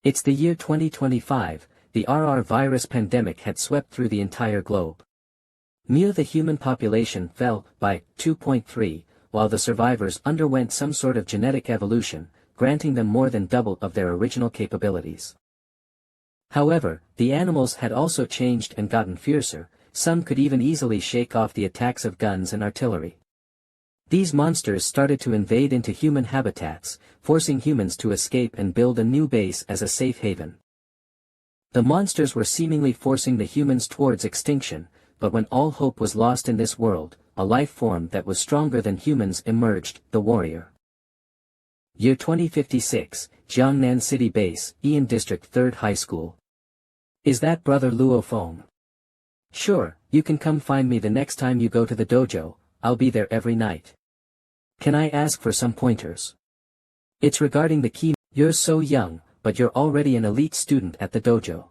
It's the year 2025, the RR virus pandemic had swept through the entire globe. The human population fell by 2.3, while the survivors underwent some sort of genetic evolution, granting them more than double of their original capabilities. However, the animals had also changed and gotten fiercer, some could even easily shake off the attacks of guns and artillery. These monsters started to invade into human habitats, forcing humans to escape and build a new base as a safe haven. The monsters were seemingly forcing the humans towards extinction, but when all hope was lost in this world, a life form that was stronger than humans emerged, the warrior. Year 2056, Jiangnan City Base, Ian District 3rd High School. Is that Brother Luo Feng? Sure, you can come find me the next time you go to the dojo, I'll be there every night. Can I ask for some pointers? It's regarding the key. You're so young, but you're already an elite student at the dojo.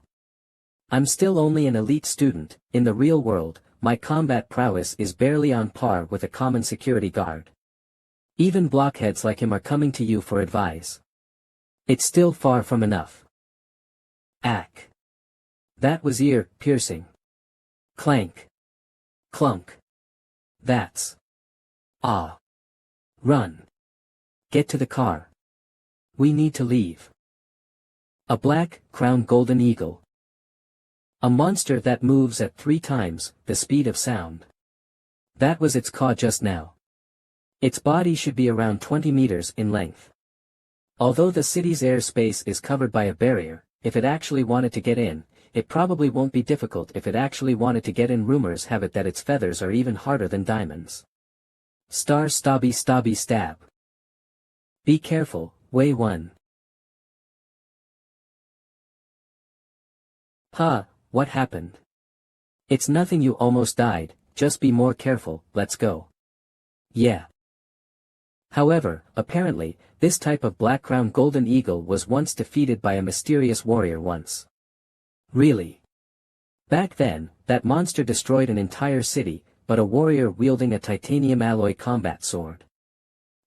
I'm still only an elite student. In the real world, my combat prowess is barely on par with a common security guard. Even blockheads like him are coming to you for advice. It's still far from enough. Ack. That was ear-piercing. Clank. Clunk. That's. Ah. Run. Get to the car. We need to leave. A black-crowned golden eagle. A monster that moves at 3 times the speed of sound. That was its caw just now. Its body should be around 20 meters in length. Although the city's airspace is covered by a barrier, if it actually wanted to get in, it probably won't be difficult. If it actually wanted to get in, rumors have it that its feathers are even harder than diamonds. Star stabby stabby stab. Be careful, Wei 1. Huh, what happened? It's nothing, you almost died, just be more careful, let's go. Yeah. However, apparently, this type of black-crowned golden eagle was once defeated by a mysterious warrior once. Really? Back then, that monster destroyed an entire city, but a warrior wielding a titanium alloy combat sword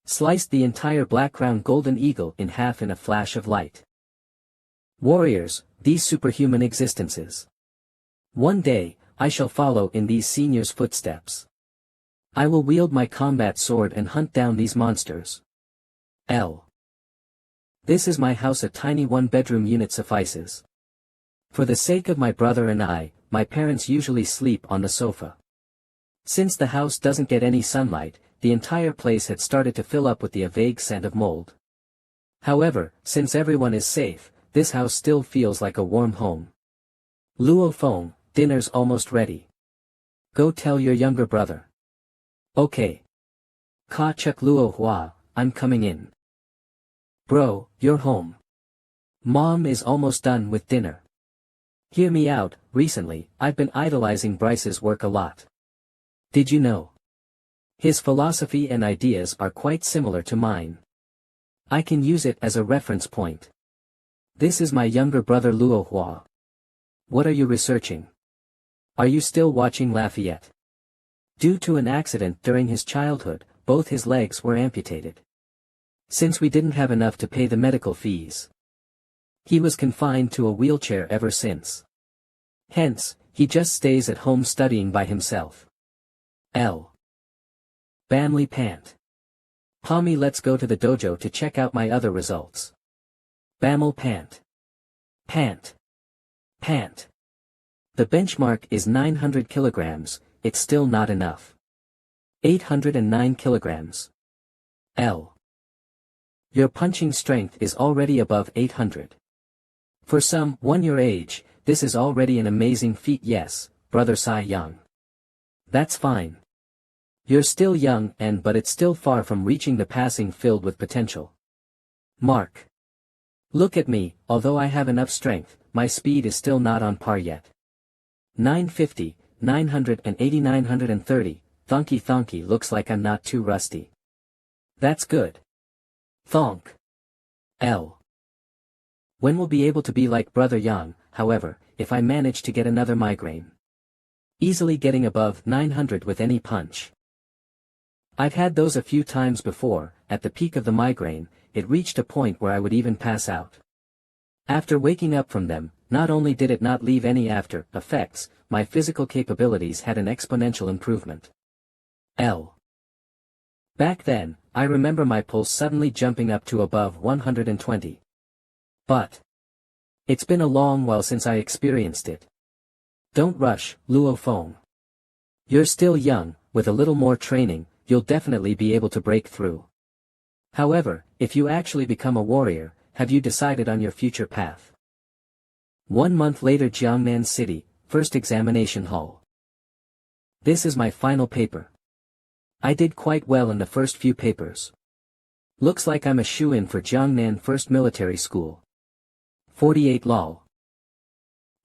sliced the entire black-crowned golden eagle in half in a flash of light. Warriors, these superhuman existences. One day, I shall follow in these seniors' footsteps. I will wield my combat sword and hunt down these monsters. This is my house, a tiny 1-bedroom unit suffices. For the sake of my brother and I, my parents usually sleep on the sofa. Since the house doesn't get any sunlight, the entire place had started to fill up with the vague scent of mold. However, since everyone is safe, this house still feels like a warm home. Luo Feng, dinner's almost ready. Go tell your younger brother. Okay. Ka Chuk Luo Hua, I'm coming in. Bro, you're home. Mom is almost done with dinner. Hear me out, recently, I've been idolizing Bryce's work a lot. Did you know? His philosophy and ideas are quite similar to mine. I can use it as a reference point. This is my younger brother Luo Hua. What are you researching? Are you still watching Lafayette? Due to an accident during his childhood, both his legs were amputated. Since we didn't have enough to pay the medical fees, he was confined to a wheelchair ever since. Hence, he just stays at home studying by himself. Bamli pant. Pommy, let's go to the dojo to check out my other results. Bamel pant. Pant. Pant. The benchmark is 900 kilograms, it's still not enough. 809 kilograms. Your punching strength is already above 800. For someone your age, this is already an amazing feat. Yes, brother Sai Yang. That's fine. You're still young but it's still far from reaching the passing filled with potential. Mark. Look at me, although I have enough strength, my speed is still not on par yet. 950, 980, 930, thonky looks like I'm not too rusty. That's good. Thonk. When we'll be able to be like Brother Yang, however, if I manage to get another migraine. Easily getting above 900 with any punch. I've had those a few times before. At the peak of the migraine, it reached a point where I would even pass out. After waking up from them, not only did it not leave any after effects, my physical capabilities had an exponential improvement. Back then, I remember my pulse suddenly jumping up to above 120. But it's been a long while since I experienced it. Don't rush, Luo Feng. You're still young, with a little more training, you'll definitely be able to break through. However, if you actually become a warrior, have you decided on your future path? 1 month later, Jiangnan City, first examination hall. This is my final paper. I did quite well in the first few papers. Looks like I'm a shoo-in for Jiangnan First Military School. 48 lol.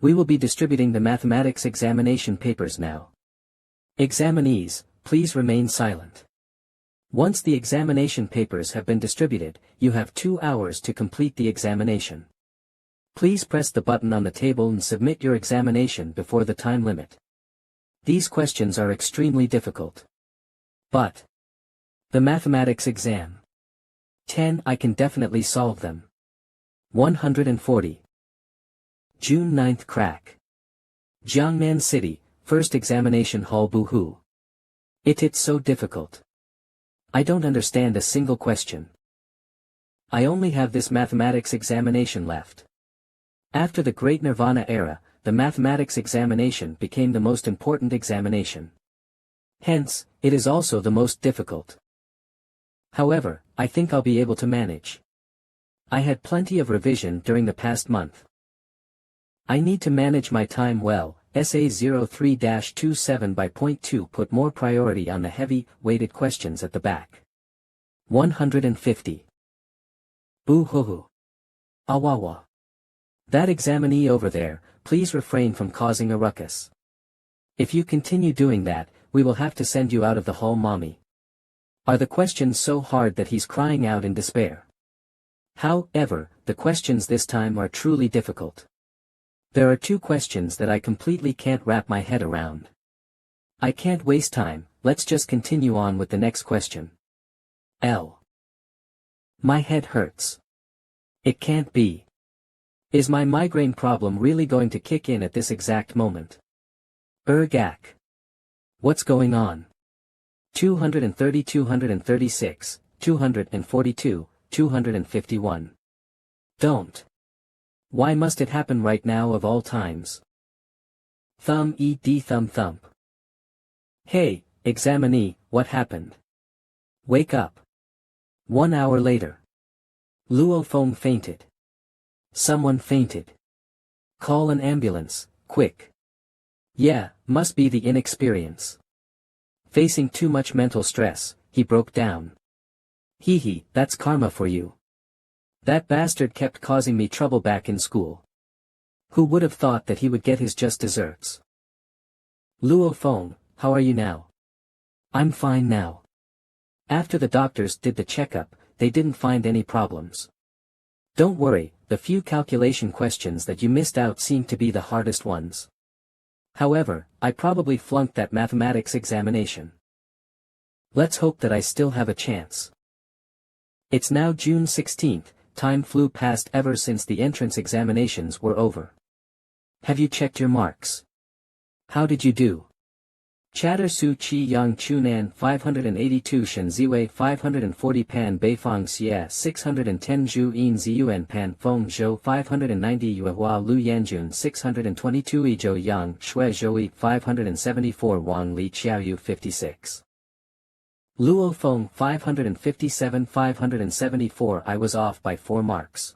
We will be distributing the mathematics examination papers now. Examinees, please remain silent. Once the examination papers have been distributed, you have 2 hours to complete the examination. Please press the button on the table and submit your examination before the time limit. These questions are extremely difficult. But the mathematics exam. 10 I can definitely solve them. 140. June 9th crack. Jiangnan City, first examination hall boo-hoo. It's so difficult. I don't understand a single question. I only have this mathematics examination left. After the Great Nirvana era, the mathematics examination became the most important examination. Hence, it is also the most difficult. However, I think I'll be able to manage. I had plenty of revision during the past month. I need to manage my time well. SA03-27 by point 2 put more priority on the heavy-weighted questions at the back. 150. Boo-hoo-hoo. Awawa. That examinee over there, please refrain from causing a ruckus. If you continue doing that, we will have to send you out of the hall, mommy. Are the questions so hard that he's crying out in despair? However, the questions this time are truly difficult. There are 2 questions that I completely can't wrap my head around. I can't waste time, let's just continue on with the next question. My head hurts. It can't be. Is my migraine problem really going to kick in at this exact moment? Gak. What's going on? 230, 236, 242, 251. Don't. Why must it happen right now of all times? Thumb thump. Hey, examinee, what happened? Wake up. 1 hour later. Luo Feng fainted. Someone fainted. Call an ambulance, quick. Yeah, must be the inexperience. Facing too much mental stress, he broke down. Hee, that's karma for you. That bastard kept causing me trouble back in school. Who would have thought that he would get his just desserts? Luo Feng, how are you now? I'm fine now. After the doctors did the checkup, they didn't find any problems. Don't worry, the few calculation questions that you missed out seem to be the hardest ones. However, I probably flunked that mathematics examination. Let's hope that I still have a chance. It's now June 16th, time flew past ever since the entrance examinations were over. Have you checked your marks? How did you do? Chatter Su Chi Yang Chunan 582 Shen Ziwei 540 Pan Beifang Xie 610 Zhu Yin Ziyuan Pan Feng Zhou 590 Yuehua Lu Yanjun 622 Izhou Yang Shui Zhou 574 Wang Li Qiaoyu 56. Luo Feng 557 574 I was off by 4 marks.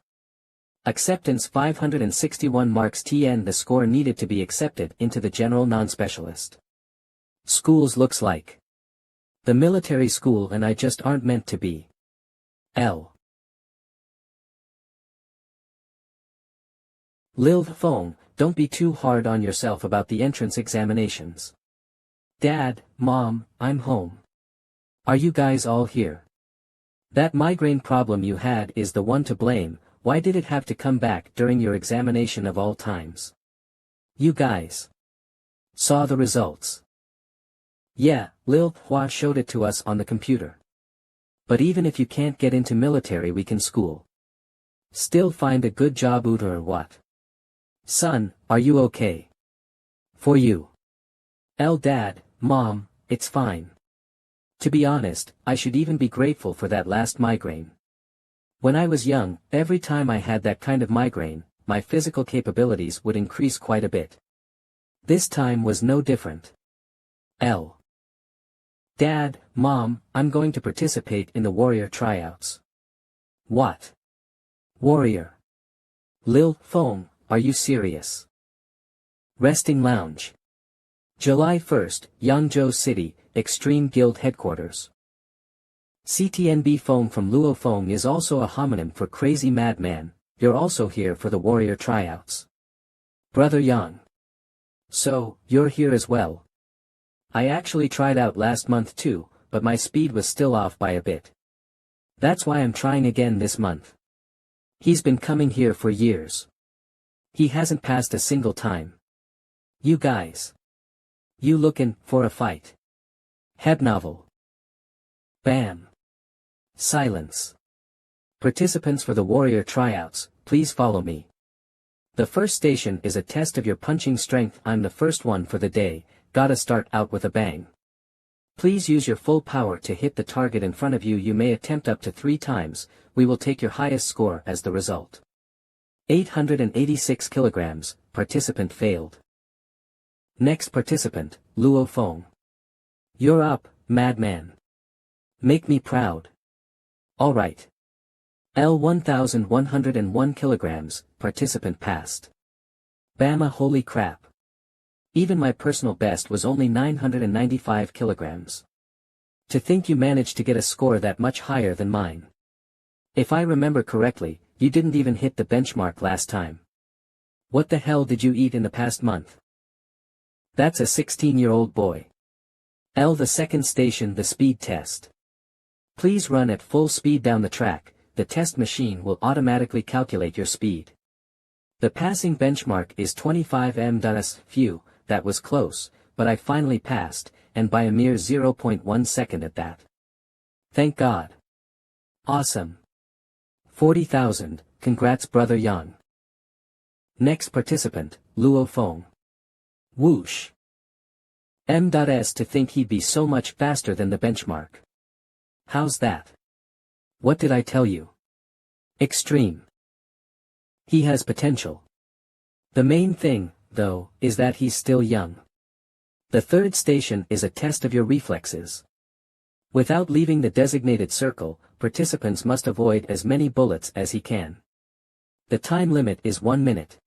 Acceptance 561 marks TN the score needed to be accepted into the general non-specialist. Schools looks like the military school and I just aren't meant to be. Lil Feng, don't be too hard on yourself about the entrance examinations. Dad, Mom, I'm home. Are you guys all here? That migraine problem you had is the one to blame. Why did it have to come back during your examination of all times? You guys saw the results. Yeah, Lil Hua showed it to us on the computer. But even if you can't get into military we can school. Still find a good job or what? Son, are you okay? For you. Dad, Mom, it's fine. To be honest, I should even be grateful for that last migraine. When I was young, every time I had that kind of migraine, my physical capabilities would increase quite a bit. This time was no different. Dad, Mom, I'm going to participate in the warrior tryouts. What? Warrior. Lil Fong, are you serious? Resting Lounge. July 1st, Yangzhou City, Extreme Guild Headquarters. CTNB Fong from Luo Fong is also a homonym for Crazy Madman. You're also here for the warrior tryouts. Brother Yang. So, you're here as well. I actually tried out last month too, but my speed was still off by a bit. That's why I'm trying again this month. He's been coming here for years. He hasn't passed a single time. You guys. You looking for a fight? Head novel. Bam. Silence. Participants for the warrior tryouts, please follow me. The first station is a test of your punching strength. I'm the first one for the day, gotta start out with a bang. Please use your full power to hit the target in front of you. You may attempt up to 3 times, we will take your highest score as the result. 886 kilograms, participant failed. Next participant, Luo Fong. You're up, madman. Make me proud. Alright. 1101 kilograms, participant passed. Bama, holy crap. Even my personal best was only 995 kilograms. To think you managed to get a score that much higher than mine. If I remember correctly, you didn't even hit the benchmark last time. What the hell did you eat in the past month? That's a 16-year-old boy. The second station, the speed test. Please run at full speed down the track, the test machine will automatically calculate your speed. The passing benchmark is 25 ms. Phew, that was close, but I finally passed, and by a mere 0.1 second at that. Thank God. Awesome. 40,000, congrats brother Yang. Next participant, Luo Fong. Whoosh. M.S. to think he'd be so much faster than the benchmark. How's that? What did I tell you? Extreme. He has potential. The main thing, though, is that he's still young. The third station is a test of your reflexes. Without leaving the designated circle, participants must avoid as many bullets as he can. The time limit is 1 minute.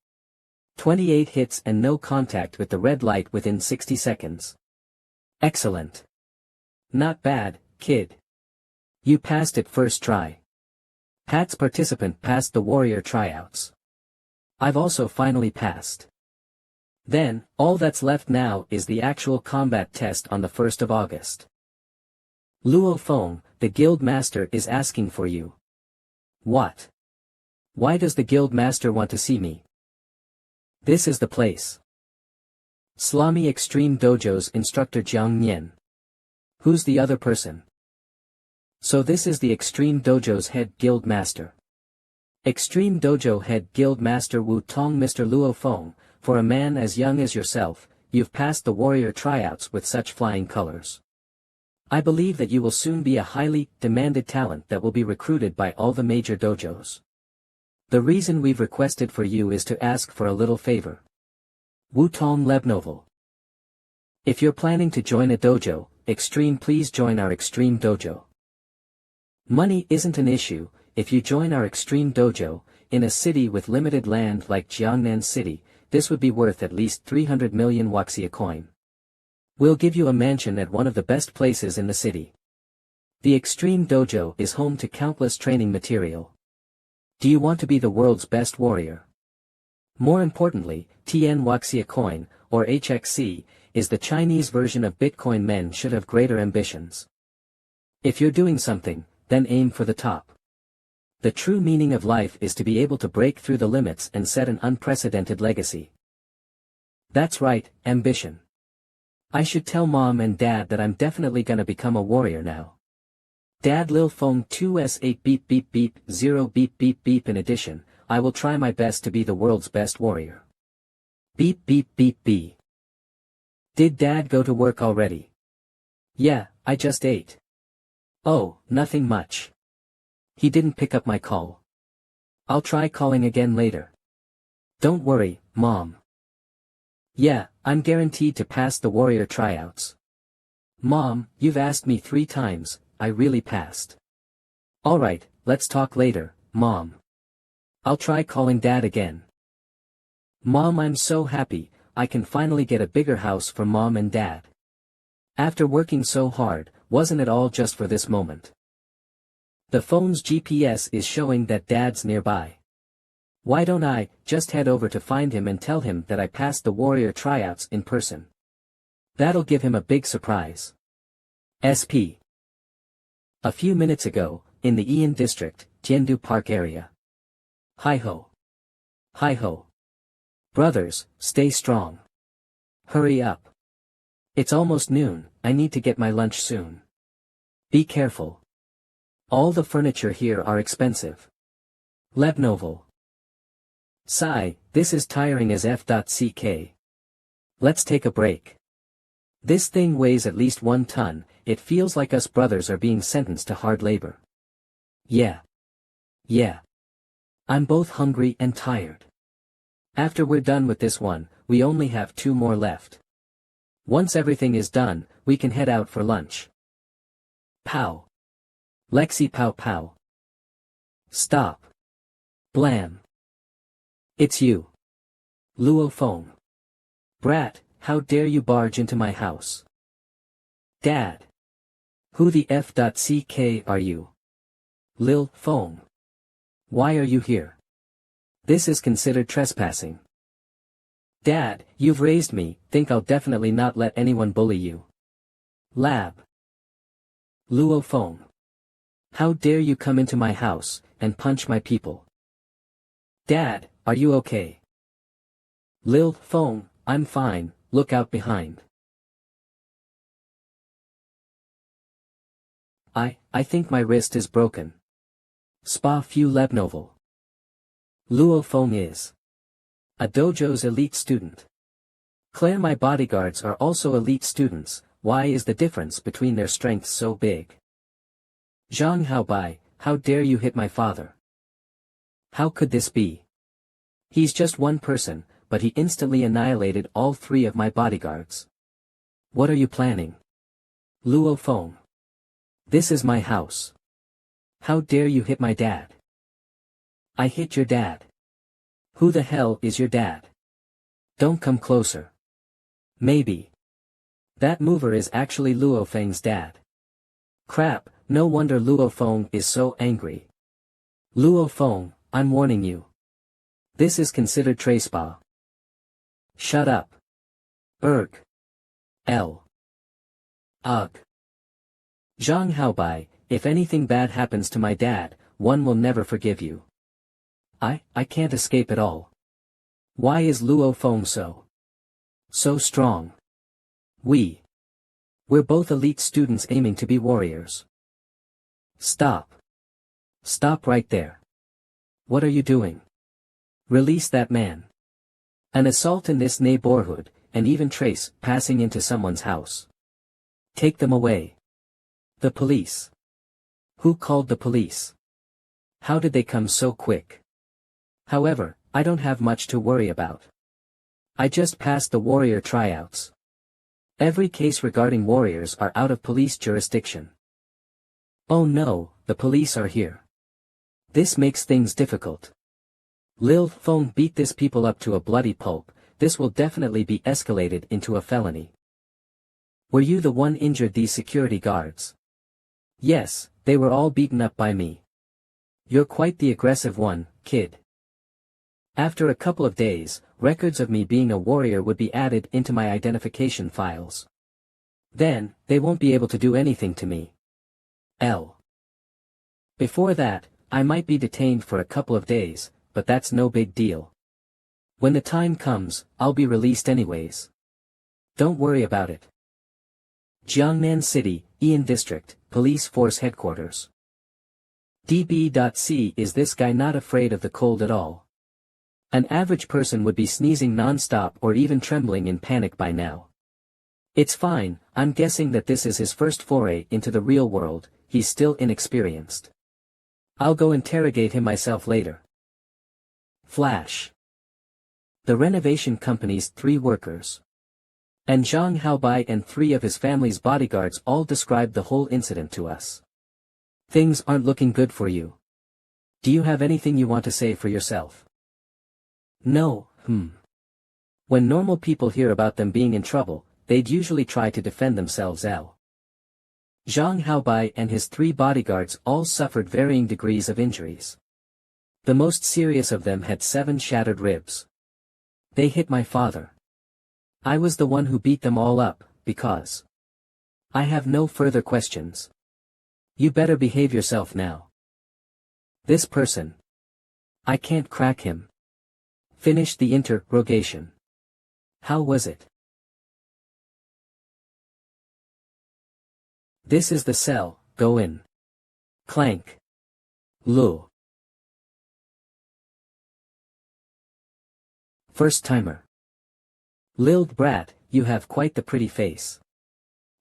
28 hits and no contact with the red light within 60 seconds. Excellent. Not bad, kid. You passed it first try. Pat's participant passed the warrior tryouts. I've also finally passed. Then, all that's left now is the actual combat test on the 1st of August. Luo Fong, the guild master is asking for you. What? Why does the guild master want to see me? This is the place. Slami Extreme Dojo's instructor Jiang Nian. Who's the other person? So this is the Extreme Dojo's head guild master. Extreme Dojo head guild master Wu Tong. Mr. Luo Fong, for a man as young as yourself, you've passed the warrior tryouts with such flying colors. I believe that you will soon be a highly demanded talent that will be recruited by all the major dojos. The reason we've requested for you is to ask for a little favor. Wutong Lebnovel. If you're planning to join a dojo, Extreme, please join our Extreme Dojo. Money isn't an issue. If you join our Extreme Dojo, in a city with limited land like Jiangnan City, this would be worth at least 300 million Wuxia coin. We'll give you a mansion at one of the best places in the city. The Extreme Dojo is home to countless training material. Do you want to be the world's best warrior? More importantly, TN Wuxia coin, or HXC, is the Chinese version of Bitcoin. Men should have greater ambitions. If you're doing something, then aim for the top. The true meaning of life is to be able to break through the limits and set an unprecedented legacy. That's right, ambition. I should tell Mom and Dad that I'm definitely gonna become a warrior now. Dad Lil Phone 2S8 beep beep beep 0 beep beep beep. In addition, I will try my best to be the world's best warrior. Beep beep beep beep. Did Dad go to work already? Yeah, I just ate. Oh, nothing much. He didn't pick up my call. I'll try calling again later. Don't worry, Mom. Yeah, I'm guaranteed to pass the warrior tryouts. Mom, you've asked me 3 times, I really passed. Alright, let's talk later, Mom. I'll try calling Dad again. Mom, I'm so happy, I can finally get a bigger house for Mom and Dad. After working so hard, wasn't it all just for this moment? The phone's GPS is showing that Dad's nearby. Why don't I just head over to find him and tell him that I passed the warrior tryouts in person? That'll give him a big surprise. SP. A few minutes ago, in the Ian district, Tiendu Park area. Hi-ho. Hi-ho. Brothers, stay strong. Hurry up. It's almost noon, I need to get my lunch soon. Be careful. All the furniture here are expensive. Lebnovel. Sigh, this is tiring as f.ck. Let's take a break. This thing weighs at least 1 ton, it feels like us brothers are being sentenced to hard labor. Yeah. Yeah. I'm both hungry and tired. After we're done with this one, we only have 2 more left. Once everything is done, we can head out for lunch. Pow. Lexi pow pow. Stop. Blam. It's you. Luo phone. Brat, how dare you barge into my house? Dad. Who the f.ck are you? Lil phone. Why are you here? This is considered trespassing. Dad, you've raised me, think I'll definitely not let anyone bully you. Lab. Luo phone. How dare you come into my house, and punch my people? Dad, are you okay? Lil phone, I'm fine, look out behind. I think my wrist is broken. Spa few lebnovel. Luo phone is a dojo's elite student. Claire, my bodyguards are also elite students, why is the difference between their strengths so big? Zhang Haobai, how dare you hit my father? How could this be? He's just one person, but he instantly annihilated all 3 of my bodyguards. What are you planning? Luo phone. This is my house. How dare you hit my dad? I hit your dad. Who the hell is your dad? Don't come closer. Maybe. That mover is actually Luo Feng's dad. Crap, no wonder Luo Feng is so angry. Luo Feng, I'm warning you. This is considered trespass. Shut up. Erg. L. Ugh. Zhang Haobai, if anything bad happens to my dad, one will never forgive you. I can't escape at all. Why is Luo Feng so strong? We're both elite students aiming to be warriors. Stop. Stop right there. What are you doing? Release that man. An assault in this neighborhood, and even trace passing into someone's house. Take them away. The police. Who called the police? How did they come so quick? However, I don't have much to worry about. I just passed the warrior tryouts. Every case regarding warriors are out of police jurisdiction. Oh no, the police are here. This makes things difficult. Lil Feng beat this people up to a bloody pulp, this will definitely be escalated into a felony. Were you the one injured these security guards? Yes, they were all beaten up by me. You're quite the aggressive one, kid. After a couple of days, records of me being a warrior would be added into my identification files. Then, they won't be able to do anything to me. Before that, I might be detained for a couple of days, but that's no big deal. When the time comes, I'll be released anyways. Don't worry about it. Jiangnan City, Ian District, Police Force Headquarters. DB.C. Is this guy not afraid of the cold at all? An average person would be sneezing non-stop or even trembling in panic by now. It's fine, I'm guessing that this is his first foray into the real world, he's still inexperienced. I'll go interrogate him myself later. Flash. The renovation company's 3 workers. And Zhang Haobai and 3 of his family's bodyguards all described the whole incident to us. Things aren't looking good for you. Do you have anything you want to say for yourself? No, When normal people hear about them being in trouble, they'd usually try to defend themselves. Zhang Haobai and his 3 bodyguards all suffered varying degrees of injuries. The most serious of them had 7 shattered ribs. They hit my father. I was the one who beat them all up, because I have no further questions. You better behave yourself now. This person. I can't crack him. Finish the interrogation. How was it? This is the cell, go in. Clank. Lu. First timer. Lil brat, you have quite the pretty face.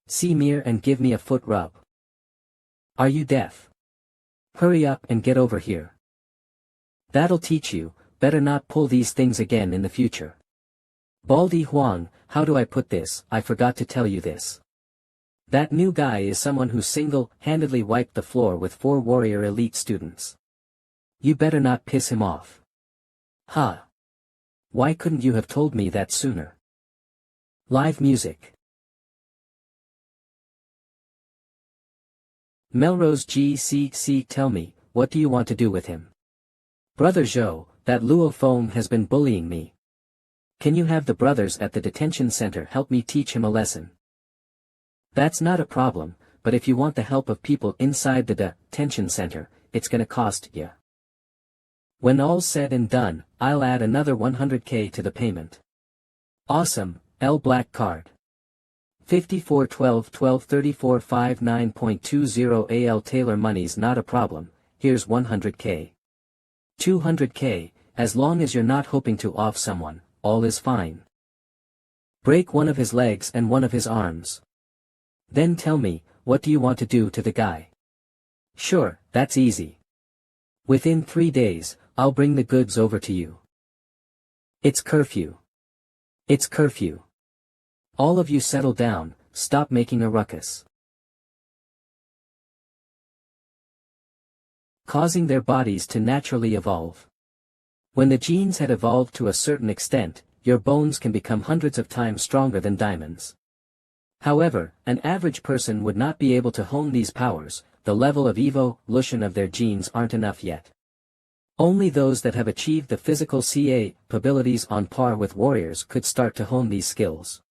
See mirror and give me a foot rub. Are you deaf? Hurry up and get over here. That'll teach you, better not pull these things again in the future. Baldy Huang, how do I put this? I forgot to tell you this. That new guy is someone who single-handedly wiped the floor with 4 warrior elite students. You better not piss him off. Ha! Why couldn't you have told me that sooner? Live music. Melrose GCC, tell me, what do you want to do with him? Brother Zhou, that Luo Feng has been bullying me. Can you have the brothers at the detention center help me teach him a lesson? That's not a problem, but if you want the help of people inside the detention center, it's gonna cost ya. When all's said and done, I'll add another 100k to the payment. Awesome, L black card. 54 12 12 34 59.20 AL Taylor, money's not a problem, here's 100k. 200k, as long as you're not hoping to off someone, all is fine. Break one of his legs and one of his arms. Then tell me, what do you want to do to the guy? Sure, that's easy. Within 3 days, I'll bring the goods over to you. It's curfew. It's curfew. All of you settle down, stop making a ruckus. Causing their bodies to naturally evolve. When the genes had evolved to a certain extent, your bones can become hundreds of times stronger than diamonds. However, an average person would not be able to hone these powers, the level of evolution of their genes aren't enough yet. Only those that have achieved the physical capabilities on par with warriors could start to hone these skills.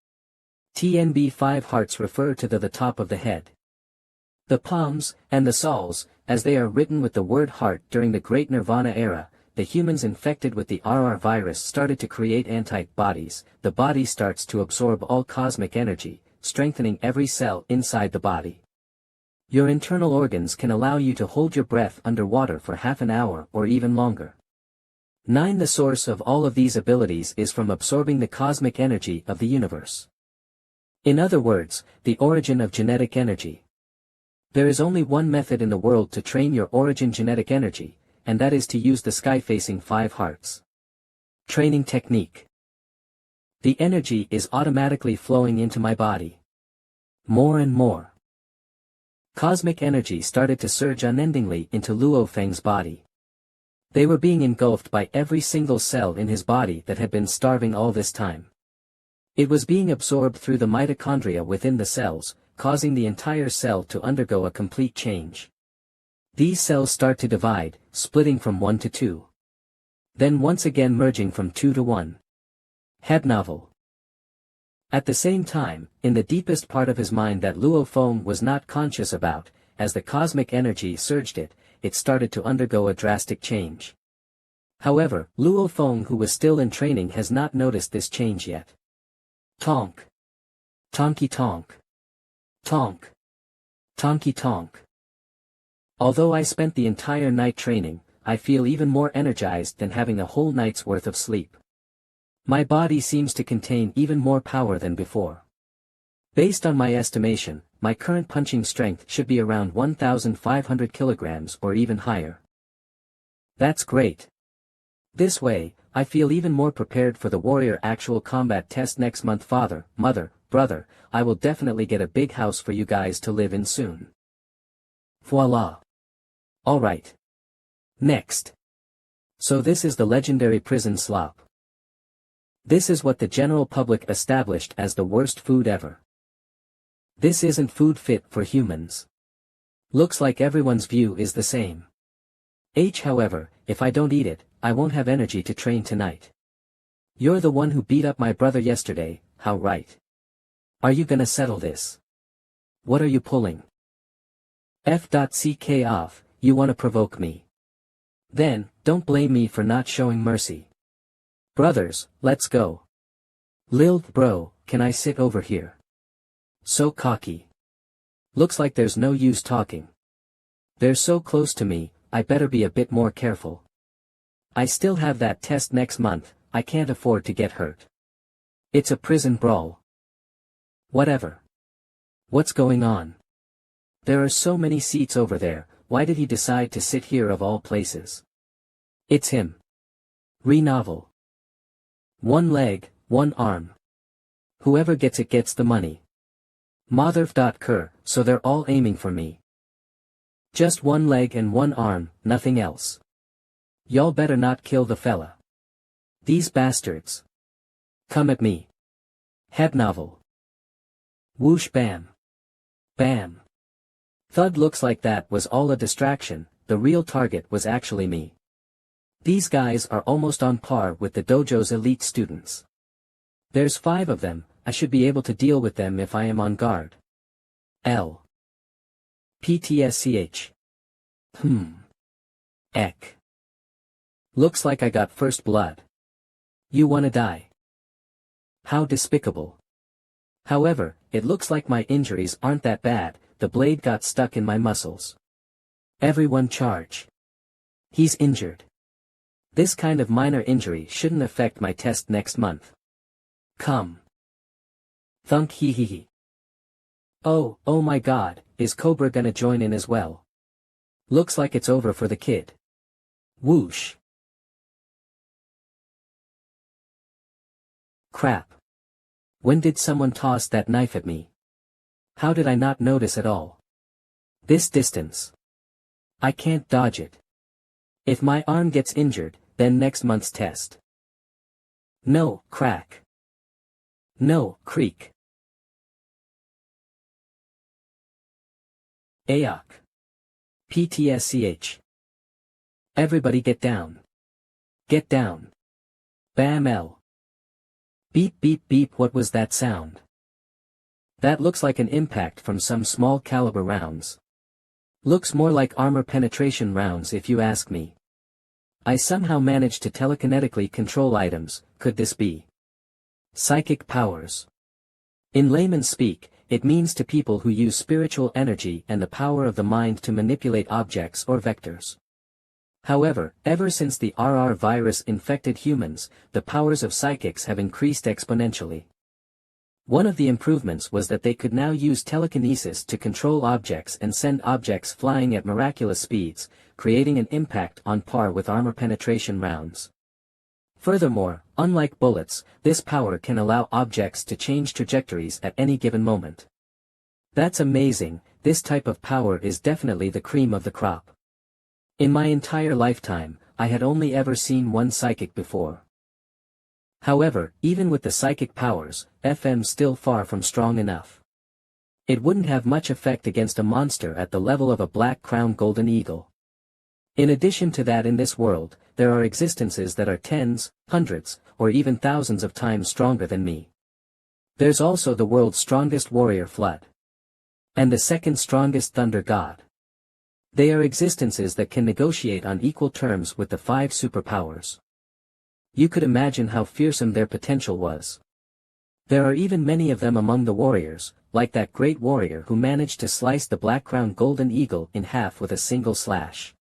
TNB 5 hearts refer to the top of the head. The palms, and the soles, as they are written with the word heart. During the Great Nirvana era, the humans infected with the RR virus started to create antibodies. The body starts to absorb all cosmic energy, strengthening every cell inside the body. Your internal organs can allow you to hold your breath underwater for half an hour or even longer. 9. The source of all of these abilities is from absorbing the cosmic energy of the universe. In other words, the origin of genetic energy. There is only one method in the world to train your origin genetic energy, and that is to use the sky-facing 5 hearts. Training technique. The energy is automatically flowing into my body. More and more. Cosmic energy started to surge unendingly into Luo Feng's body. They were being engulfed by every single cell in his body that had been starving all this time. It was being absorbed through the mitochondria within the cells, causing the entire cell to undergo a complete change. These cells start to divide, splitting from 1 to 2. Then once again merging from 2 to 1. Head novel. At the same time, in the deepest part of his mind that Luo Feng was not conscious about, as the cosmic energy surged it started to undergo a drastic change. However, Luo Feng, who was still in training, has not noticed this change yet. Tonk. Tonky tonk. Tonk. Tonky tonk. Although I spent the entire night training, I feel even more energized than having a whole night's worth of sleep. My body seems to contain even more power than before. Based on my estimation, my current punching strength should be around 1,500 kilograms or even higher. That's great. This way, I feel even more prepared for the warrior actual combat test next month. Father, mother, brother, I will definitely get a big house for you guys to live in soon. Voila. Alright. Next. So this is the legendary prison slop. This is what the general public established as the worst food ever. This isn't food fit for humans. Looks like everyone's view is the same. However, if I don't eat it, I won't have energy to train tonight. You're the one who beat up my brother yesterday, how right? Are you gonna settle this? What are you pulling? F.ck off, you wanna provoke me. Then, don't blame me for not showing mercy. Brothers, let's go. Lil bro, can I sit over here? So cocky. Looks like there's no use talking. They're so close to me, I better be a bit more careful. I still have that test next month, I can't afford to get hurt. It's a prison brawl. Whatever. What's going on? There are so many seats over there, why did he decide to sit here of all places? It's him. Re-novel. One leg, one arm. Whoever gets it gets the money. Motherf.cur, so they're all aiming for me. Just one leg and one arm, nothing else. Y'all better not kill the fella. These bastards. Come at me. Heb novel. Whoosh bam. Bam. Thud, looks like that was all a distraction, the real target was actually me. These guys are almost on par with the dojo's elite students. There's 5 of them, I should be able to deal with them if I am on guard. L. PTSCH. Eck. Looks like I got first blood. You wanna die? How despicable. However, it looks like my injuries aren't that bad, the blade got stuck in my muscles. Everyone charge. He's injured. This kind of minor injury shouldn't affect my test next month. Come. Thunk hee hee hee. Oh my god, is Cobra gonna join in as well? Looks like it's over for the kid. Whoosh. Crap. When did someone toss that knife at me? How did I not notice at all? This distance. I can't dodge it. If my arm gets injured, then next month's test. No, crack. No, creak. Ayok. PTSCH. Everybody get down. Get down. Bam L. Beep beep beep, what was that sound? That looks like an impact from some small caliber rounds. Looks more like armor penetration rounds if you ask me. I somehow managed to telekinetically control items, could this be psychic powers? In layman's speak, it means to people who use spiritual energy and the power of the mind to manipulate objects or vectors. However, ever since the RR virus infected humans, the powers of psychics have increased exponentially. One of the improvements was that they could now use telekinesis to control objects and send objects flying at miraculous speeds, creating an impact on par with armor penetration rounds. Furthermore, unlike bullets, this power can allow objects to change trajectories at any given moment. That's amazing, this type of power is definitely the cream of the crop. In my entire lifetime, I had only ever seen one psychic before. However, even with the psychic powers, FM's still far from strong enough. It wouldn't have much effect against a monster at the level of a black-crowned golden eagle. In addition to that, in this world, there are existences that are tens, hundreds, or even thousands of times stronger than me. There's also the world's strongest warrior Flood. And the second strongest thunder god. They are existences that can negotiate on equal terms with the 5 superpowers. You could imagine how fearsome their potential was. There are even many of them among the warriors, like that great warrior who managed to slice the black-crowned golden eagle in half with a single slash.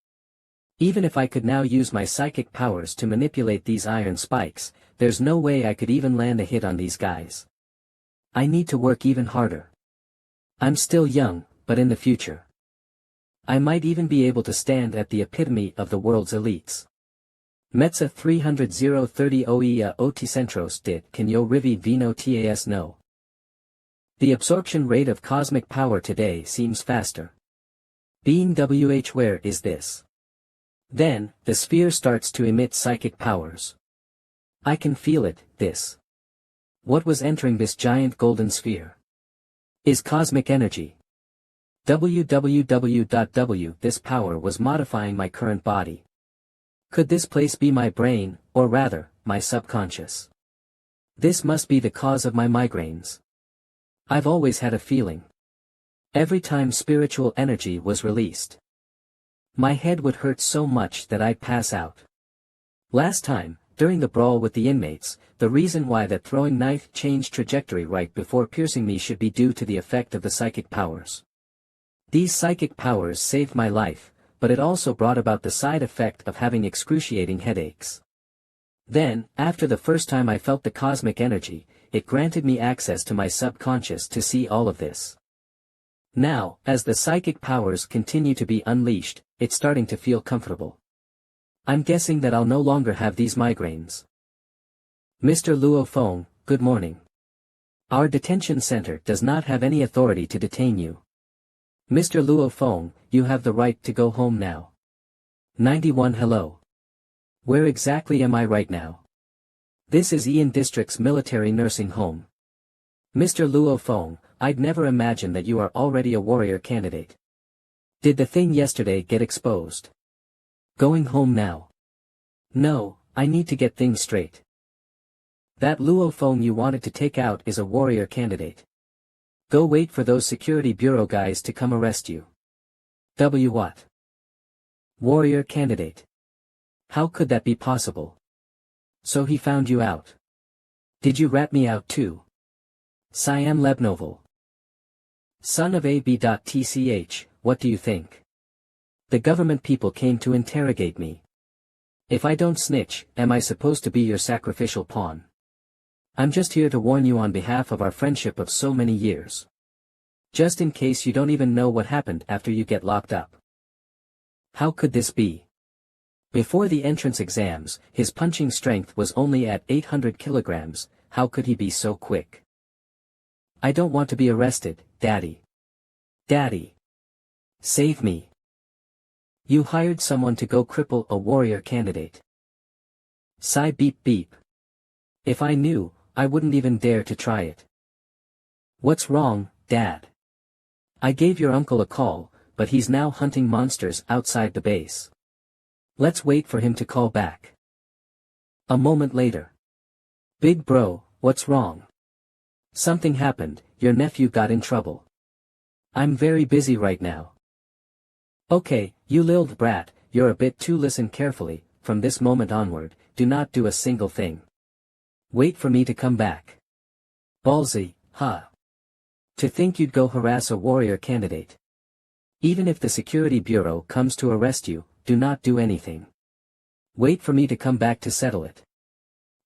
Even if I could now use my psychic powers to manipulate these iron spikes, there's no way I could even land a hit on these guys. I need to work even harder. I'm still young, but in the future, I might even be able to stand at the epitome of the world's elites. Metza 300-030 oia oticentros dit can yo rivi vino tas no. The absorption rate of cosmic power today seems faster. Being wh where is this? Then, the sphere starts to emit psychic powers. I can feel it, this. What was entering this giant golden sphere? Is cosmic energy. www. This power was modifying my current body. Could this place be my brain, or rather, my subconscious? This must be the cause of my migraines. I've always had a feeling. Every time spiritual energy was released, my head would hurt so much that I'd pass out. Last time, during the brawl with the inmates, the reason why that throwing knife changed trajectory right before piercing me should be due to the effect of the psychic powers. These psychic powers saved my life, but it also brought about the side effect of having excruciating headaches. Then, after the first time I felt the cosmic energy, it granted me access to my subconscious to see all of this. Now, as the psychic powers continue to be unleashed, it's starting to feel comfortable. I'm guessing that I'll no longer have these migraines. Mr. Luo Feng, good morning. Our detention center does not have any authority to detain you. Mr. Luo Feng, you have the right to go home now. 91 Hello. Where exactly am I right now? This is Ian District's military nursing home. Mr. Luo Feng, I'd never imagined that you are already a warrior candidate. Did the thing yesterday get exposed? Going home now. No, I need to get things straight. That Luo Feng you wanted to take out is a warrior candidate. Go wait for those security bureau guys to come arrest you. What? Warrior candidate. How could that be possible? So he found you out. Did you rat me out too? Siam Lebnovel. Son of AB.tch, what do you think? The government people came to interrogate me. If I don't snitch, am I supposed to be your sacrificial pawn? I'm just here to warn you on behalf of our friendship of so many years. Just in case you don't even know what happened after you get locked up. How could this be? Before the entrance exams, his punching strength was only at 800 kilograms, how could he be so quick? I don't want to be arrested, Daddy. Daddy. Save me. You hired someone to go cripple a warrior candidate. Sigh beep beep. If I knew, I wouldn't even dare to try it. What's wrong, Dad? I gave your uncle a call, but he's now hunting monsters outside the base. Let's wait for him to call back. A moment later. Big bro, what's wrong? Something happened, your nephew got in trouble. I'm very busy right now. Okay, you little brat, you're a bit too listen carefully, from this moment onward, do not do a single thing. Wait for me to come back. Ballsy, huh? To think you'd go harass a warrior candidate. Even if the security bureau comes to arrest you, do not do anything. Wait for me to come back to settle it.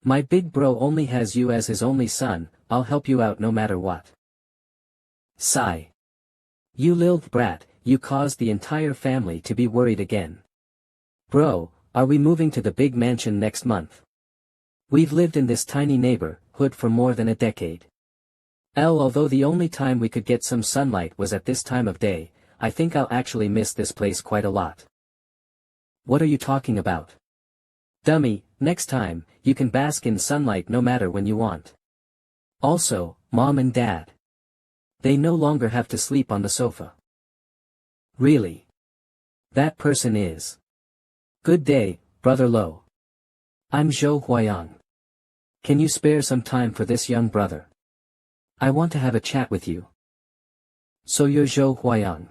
My big bro only has you as his only son, I'll help you out no matter what. Sigh. You lil brat, you caused the entire family to be worried again. Bro, are we moving to the big mansion next month? We've lived in this tiny neighborhood for more than a decade. Although the only time we could get some sunlight was at this time of day, I think I'll actually miss this place quite a lot. What are you talking about? Dummy, next time, you can bask in sunlight no matter when you want. Also, Mom and Dad. They no longer have to sleep on the sofa. Really? That person is. Good day, Brother Lo. I'm Zhou Huayang. Can you spare some time for this young brother? I want to have a chat with you. So you're Zhou Huayang.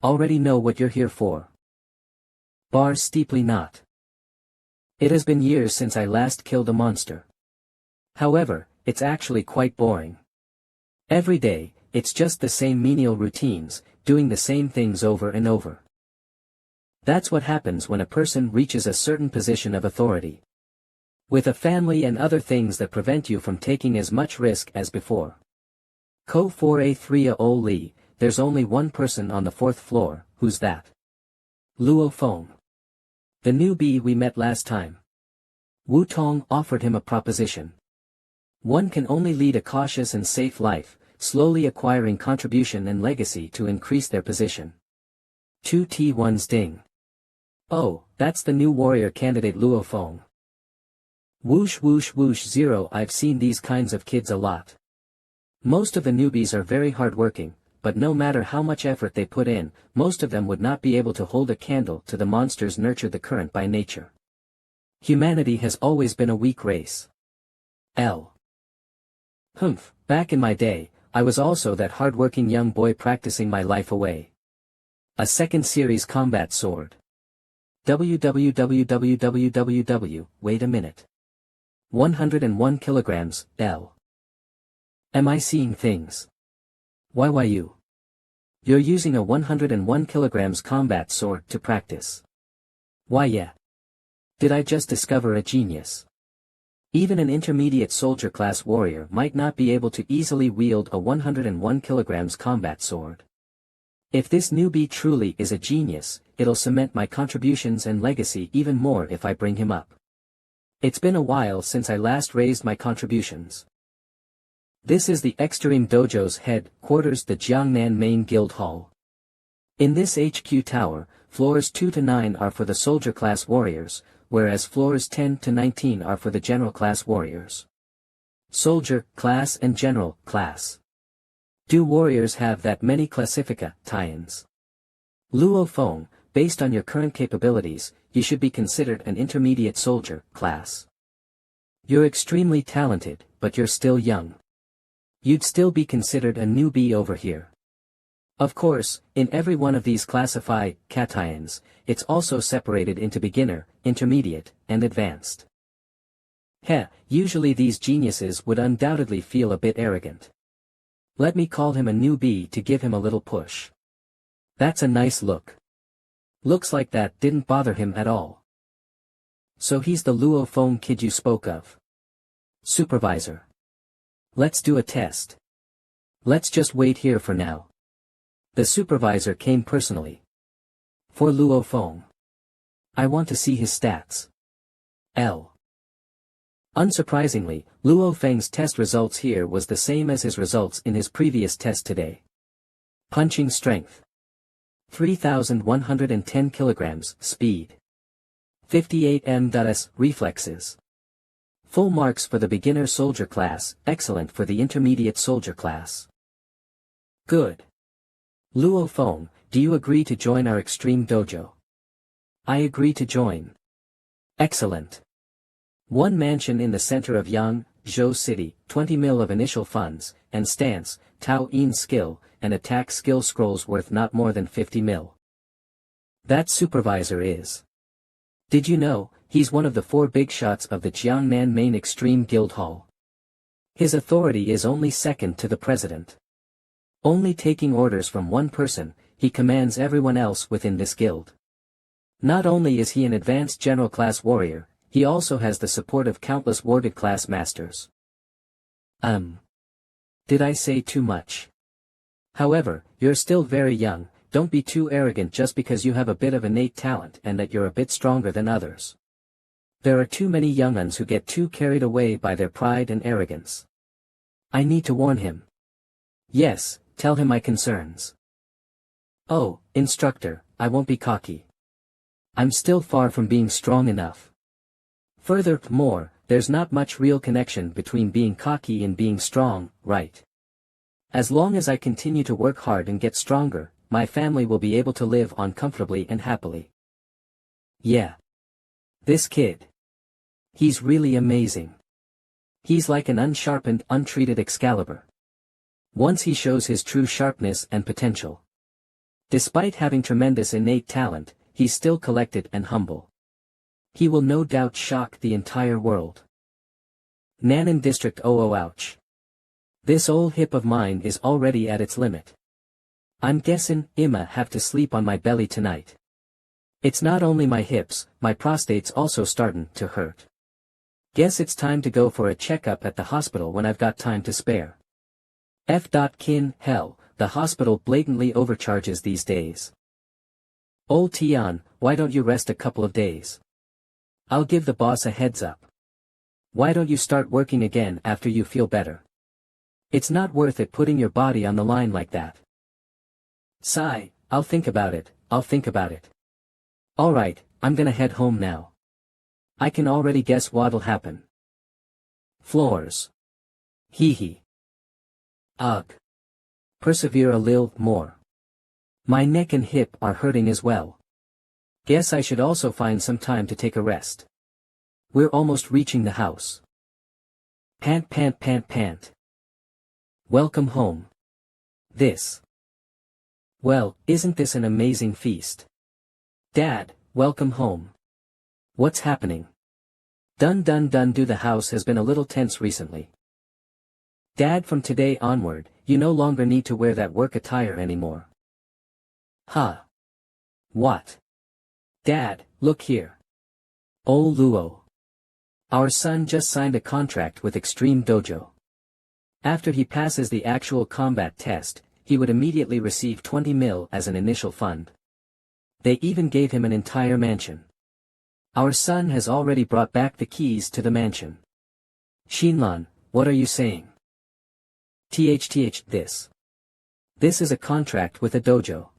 Already know what you're here for. Bar steeply not. It has been years since I last killed a monster. However, it's actually quite boring. Every day, it's just the same menial routines, doing the same things over and over. That's what happens when a person reaches a certain position of authority. With a family and other things that prevent you from taking as much risk as before. Ko 4A3A O Lee, there's only one person on the 4th floor, who's that? Luo Feng. The newbie we met last time. Wu Tong offered him a proposition. One can only lead a cautious and safe life, slowly acquiring contribution and legacy to increase their position. 2T1's ding. Oh, that's the new warrior candidate Luo Feng. Whoosh whoosh whoosh 0. I've seen these kinds of kids a lot. Most of the newbies are very hardworking, but no matter how much effort they put in, most of them would not be able to hold a candle to the monsters nurtured the current by nature. Humanity has always been a weak race. Humph, back in my day, I was also that hardworking young boy practicing my life away. A second series combat sword. www. Wait a minute. 101 kilograms, L. Am I seeing things? Why you? You're using a 101 kilograms combat sword to practice. Why yeah. Did I just discover a genius? Even an intermediate soldier class warrior might not be able to easily wield a 101 kilograms combat sword. If this newbie truly is a genius, it'll cement my contributions and legacy even more if I bring him up. It's been a while since I last raised my contributions. This is the Extreme Dojo's headquarters, the Jiangnan Main Guild Hall. In this HQ tower, floors 2 to 9 are for the soldier class warriors, whereas floors 10 to 19 are for the general class warriors. Soldier class and general class. Do warriors have that many classifica tie-ins? Luo Feng, based on your current capabilities, you should be considered an intermediate soldier class. You're extremely talented, but you're still young. You'd still be considered a newbie over here. Of course, in every one of these classified cations, it's also separated into beginner, intermediate, and advanced. Usually these geniuses would undoubtedly feel a bit arrogant. Let me call him a newbie to give him a little push. That's a nice look. Looks like that didn't bother him at all. So he's the Luo Feng kid you spoke of. Supervisor. Let's do a test. Let's just wait here for now. The supervisor came personally. For Luo Feng. I want to see his stats. Unsurprisingly, Luo Feng's test results here was the same as his results in his previous test today. Punching strength. 3,110 kilograms, speed. 58 m.s, reflexes. Full marks for the beginner soldier class, excellent for the intermediate soldier class. Good. Luo Feng, do you agree to join our extreme dojo? I agree to join. Excellent. One mansion in the center of Yangzhou City, 20 mil of initial funds, and stance, Tao Yin skill, and attack skill scrolls worth not more than 50 mil. That supervisor is. Did you know, he's one of the 4 big shots of the Jiangnan Main Extreme Guild Hall. His authority is only second to the president. Only taking orders from one person, he commands everyone else within this guild. Not only is he an advanced general class warrior, he also has the support of countless warded class masters. Did I say too much? However, you're still very young, don't be too arrogant just because you have a bit of innate talent and that you're a bit stronger than others. There are too many younguns who get too carried away by their pride and arrogance. I need to warn him. Yes, tell him my concerns. Oh, instructor, I won't be cocky. I'm still far from being strong enough. Furthermore, there's not much real connection between being cocky and being strong, right? As long as I continue to work hard and get stronger, my family will be able to live on comfortably and happily. Yeah. This kid. He's really amazing. He's like an unsharpened, untreated Excalibur. Once he shows his true sharpness and potential. Despite having tremendous innate talent, he's still collected and humble. He will no doubt shock the entire world. Nannan District. Oh ouch. This old hip of mine is already at its limit. I'm guessing I'ma have to sleep on my belly tonight. It's not only my hips, my prostate's also starting to hurt. Guess it's time to go for a checkup at the hospital when I've got time to spare. Kin hell, the hospital blatantly overcharges these days. Old Tian, why don't you rest a couple of days? I'll give the boss a heads up. Why don't you start working again after you feel better? It's not worth it putting your body on the line like that. Sigh, I'll think about it. Alright, I'm gonna head home now. I can already guess what'll happen. Floors. Hee hee. Ugh. Persevere a little more. My neck and hip are hurting as well. Guess I should also find some time to take a rest. We're almost reaching the house. Pant pant pant pant. Welcome home. Well, isn't this an amazing feast? Dad, welcome home. What's happening? Dun. The house has been a little tense recently. Dad, from today onward, you no longer need to wear that work attire anymore. Huh? What? Dad, look here. Oh Luo. Our son just signed a contract with Extreme Dojo. After he passes the actual combat test, he would immediately receive 20 mil as an initial fund. They even gave him an entire mansion. Our son has already brought back the keys to the mansion. Shinlan, what are you saying? This is a contract with a dojo.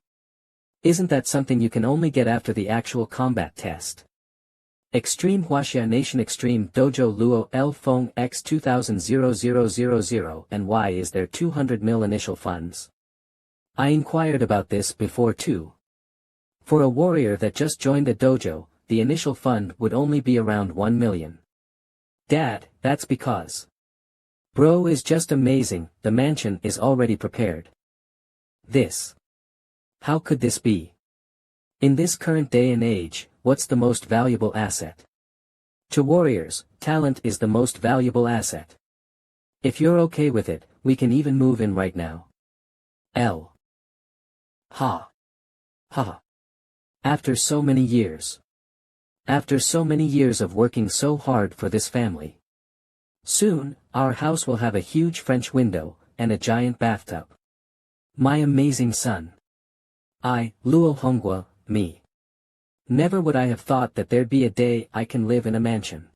Isn't that something you can only get after the actual combat test? Extreme Huaxia Nation Extreme Dojo Luo L Feng X 2000 and why is there 200 mil initial funds? I inquired about this before too. For a warrior that just joined the dojo, the initial fund would only be around 1 million. Dad, that's because. Bro is just amazing, the mansion is already prepared. How could this be? In this current day and age, what's the most valuable asset? To warriors, talent is the most valuable asset. If you're okay with it, we can even move in right now. Ha. After so many years. After so many years of working so hard for this family. Soon, our house will have a huge French window, and a giant bathtub. My amazing son. Luo Hongwa, me. Never would I have thought that there'd be a day I can live in a mansion.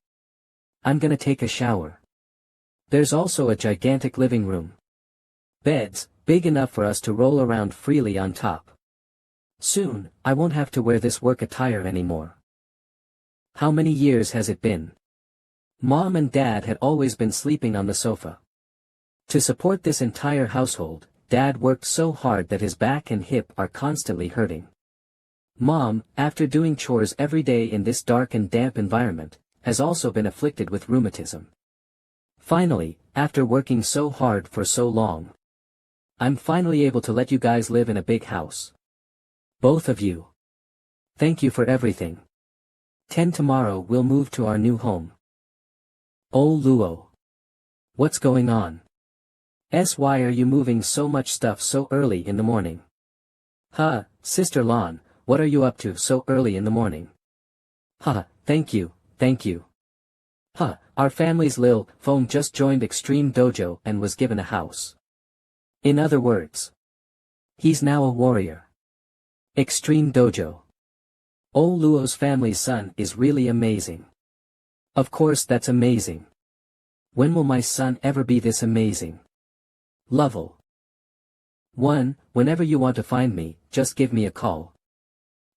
I'm gonna take a shower. There's also a gigantic living room. Beds, big enough for us to roll around freely on top. Soon, I won't have to wear this work attire anymore. How many years has it been? Mom and Dad had always been sleeping on the sofa. To support this entire household, Dad worked so hard that his back and hip are constantly hurting. Mom, after doing chores every day in this dark and damp environment, has also been afflicted with rheumatism. Finally, after working so hard for so long, I'm finally able to let you guys live in a big house. Both of you. Thank you for everything. Tomorrow we'll move to our new home. Oh Luo. What's going on? Why are you moving so much stuff so early in the morning? Sister Lan, what are you up to so early in the morning? Thank you. Our family's Lil Feng just joined Extreme Dojo and was given a house. In other words, he's now a warrior. Extreme Dojo. Oh Luo's family's son is really amazing. Of course that's amazing. When will my son ever be this amazing? Level 1, whenever you want to find me, just give me a call.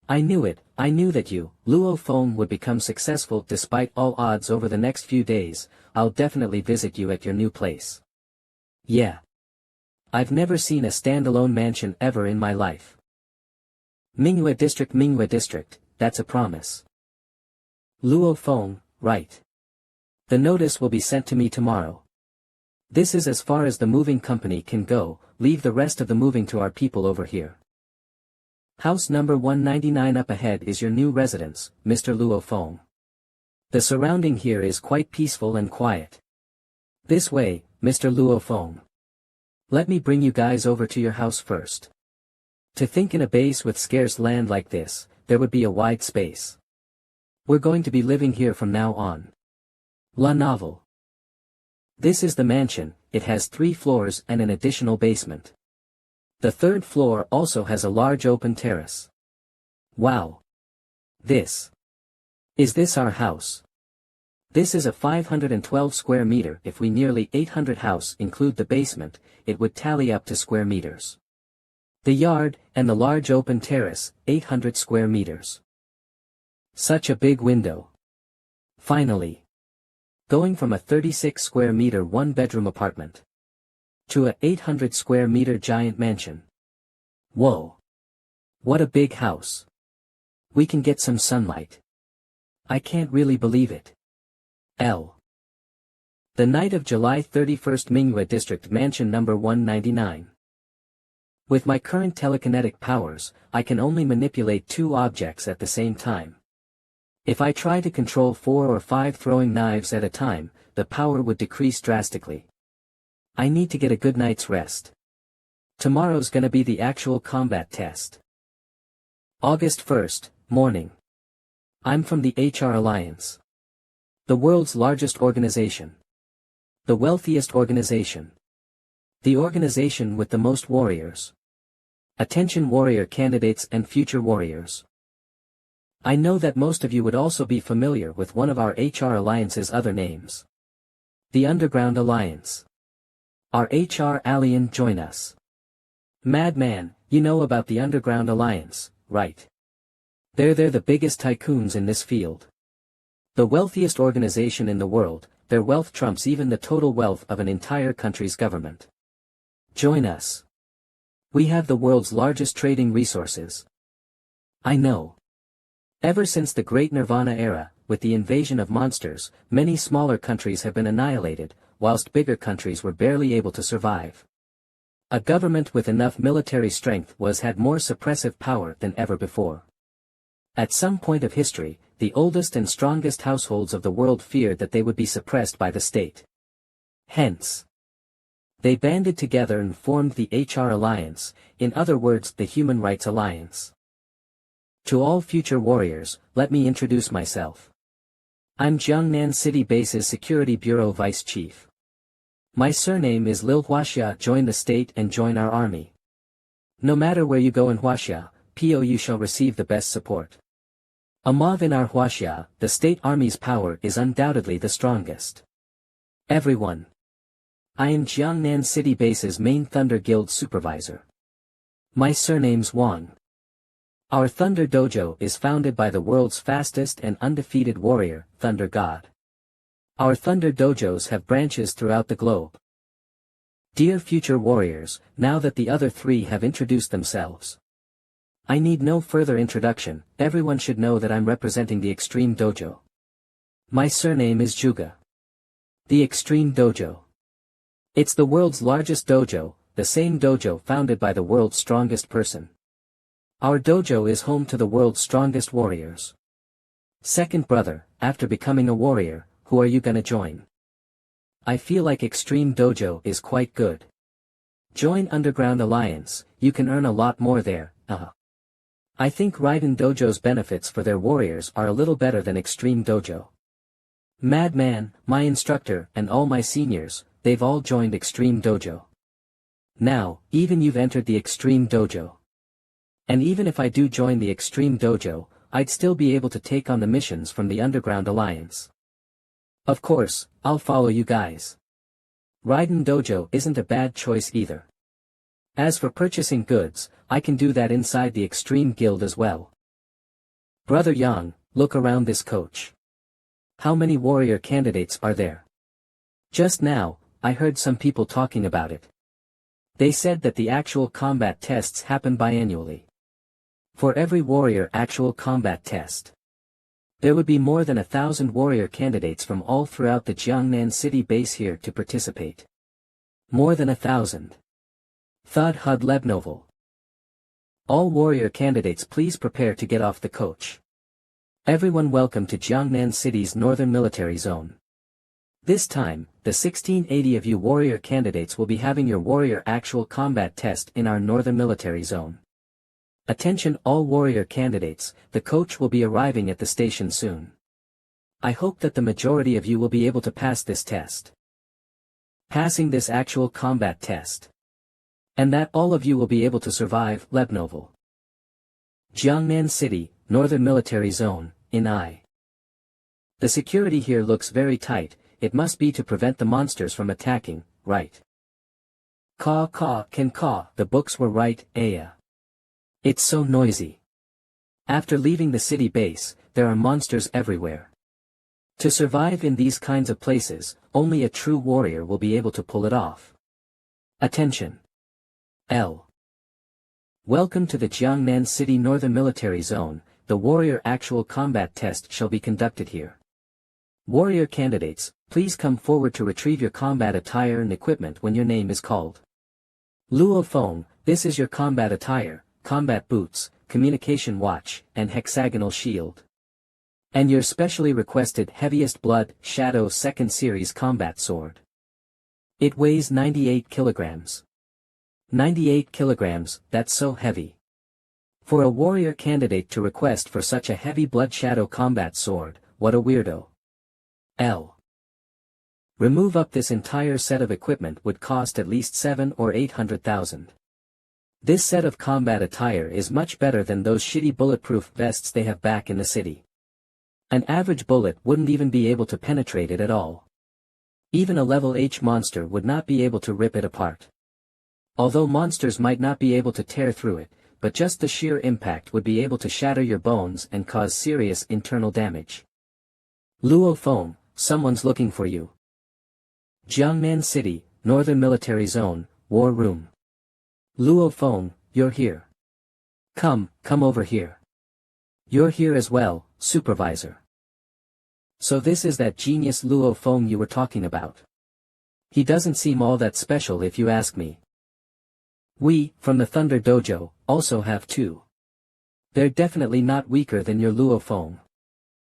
I knew it, I knew that you, Luo Feng, would become successful despite all odds over the next few days. I'll definitely visit you at your new place. Yeah. I've never seen a standalone mansion ever in my life. Manhwa District, that's a promise. Luo Feng, right. The notice will be sent to me tomorrow. This is as far as the moving company can go, leave the rest of the moving to our people over here. House number 199 up ahead is your new residence, Mr. Luo Feng. The surrounding here is quite peaceful and quiet. This way, Mr. Luo Feng. Let me bring you guys over to your house first. To think in a base with scarce land like this, there would be a wide space. We're going to be living here from now on. La novel. This is the mansion. It has 3 floors and an additional basement. The 3rd floor also has a large open terrace. Wow. Is this our house? This is a 512 square meter. If we nearly 800 house include the basement, it would tally up to square meters. The yard, and the large open terrace, 800 square meters. Such a big window. Finally. Going from a 36 square meter 1-bedroom apartment to a 800 square meter giant mansion. Whoa. What a big house. We can get some sunlight. I can't really believe it. The night of July 31st, MANHWA District Mansion number 199. With my current telekinetic powers, I can only manipulate 2 objects at the same time. If I try to control 4 or 5 throwing knives at a time, the power would decrease drastically. I need to get a good night's rest. Tomorrow's gonna be the actual combat test. August 1st, morning. I'm from the HR Alliance. The world's largest organization. The wealthiest organization. The organization with the most warriors. Attention warrior candidates and future warriors. I know that most of you would also be familiar with one of our HR Alliance's other names. The Underground Alliance. Our HR alien join us. Madman, you know about the Underground Alliance, right? They're the biggest tycoons in this field. The wealthiest organization in the world, their wealth trumps even the total wealth of an entire country's government. Join us. We have the world's largest trading resources. I know. Ever since the Great Nirvana era, with the invasion of monsters, many smaller countries have been annihilated, whilst bigger countries were barely able to survive. A government with enough military strength had more suppressive power than ever before. At some point of history, the oldest and strongest households of the world feared that they would be suppressed by the state. Hence, they banded together and formed the HR Alliance, in other words the Human Rights Alliance. To all future warriors, let me introduce myself. I'm Jiangnan City Base's Security Bureau Vice Chief. My surname is Lil Huaxia. Join the state and join our army. No matter where you go in Huaxia, you shall receive the best support. Among in our Huaxia, the state army's power is undoubtedly the strongest. Everyone. I am Jiangnan City Base's main Thunder Guild supervisor. My surname's Wang. Our Thunder Dojo is founded by the world's fastest and undefeated warrior, Thunder God. Our Thunder Dojos have branches throughout the globe. Dear future warriors, now that the other 3 have introduced themselves, I need no further introduction. Everyone should know that I'm representing the Extreme Dojo. My surname is Juga. The Extreme Dojo. It's the world's largest dojo, the same dojo founded by the world's strongest person. Our dojo is home to the world's strongest warriors. Second brother, after becoming a warrior, who are you gonna join? I feel like Extreme Dojo is quite good. Join Underground Alliance, you can earn a lot more there. I think Raiden Dojo's benefits for their warriors are a little better than Extreme Dojo. Madman, my instructor, and all my seniors, they've all joined Extreme Dojo. Now, even you've entered the Extreme Dojo. And even if I do join the Extreme Dojo, I'd still be able to take on the missions from the Underground Alliance. Of course, I'll follow you guys. Raiden Dojo isn't a bad choice either. As for purchasing goods, I can do that inside the Extreme Guild as well. Brother Yang, look around this coach. How many warrior candidates are there? Just now, I heard some people talking about it. They said that the actual combat tests happen biannually. For every warrior actual combat test, there would be more than 1,000 warrior candidates from all throughout the Jiangnan City base here to participate. More than 1,000. Thud Hud Lebnovel. All warrior candidates, please prepare to get off the coach. Everyone welcome to Jiangnan City's Northern Military Zone. This time, the 1680 of you warrior candidates will be having your warrior actual combat test in our northern military zone. Attention all warrior candidates, the coach will be arriving at the station soon. I hope that the majority of you will be able to pass this test. Passing this actual combat test. And that all of you will be able to survive Lebnovel. Jiangnan City, Northern Military Zone, in I. The security here looks very tight, it must be to prevent the monsters from attacking, right? Caw, the books were right, Aya. It's so noisy. After leaving the city base, there are monsters everywhere. To survive in these kinds of places, only a true warrior will be able to pull it off. Attention! L. Welcome to the Jiangnan City Northern Military Zone, the warrior actual combat test shall be conducted here. Warrior candidates, please come forward to retrieve your combat attire and equipment when your name is called. Luo Feng, this is your combat attire, combat boots, communication watch, and hexagonal shield. And your specially requested heaviest blood, shadow 2nd series combat sword. It weighs 98 kilograms. 98 kilograms, that's so heavy. For a warrior candidate to request for such a heavy blood shadow combat sword, what a weirdo. L. Remove up this entire set of equipment would cost at least 7 or 800,000. This set of combat attire is much better than those shitty bulletproof vests they have back in the city. An average bullet wouldn't even be able to penetrate it at all. Even a level H monster would not be able to rip it apart. Although monsters might not be able to tear through it, but just the sheer impact would be able to shatter your bones and cause serious internal damage. Luo Feng, someone's looking for you. Jiangnan City, Northern Military Zone, War Room. Luo Feng, you're here. Come over here. You're here as well, Supervisor. So this is that genius Luo Feng you were talking about. He doesn't seem all that special if you ask me. We, from the Thunder Dojo, also have two. They're definitely not weaker than your Luo Feng.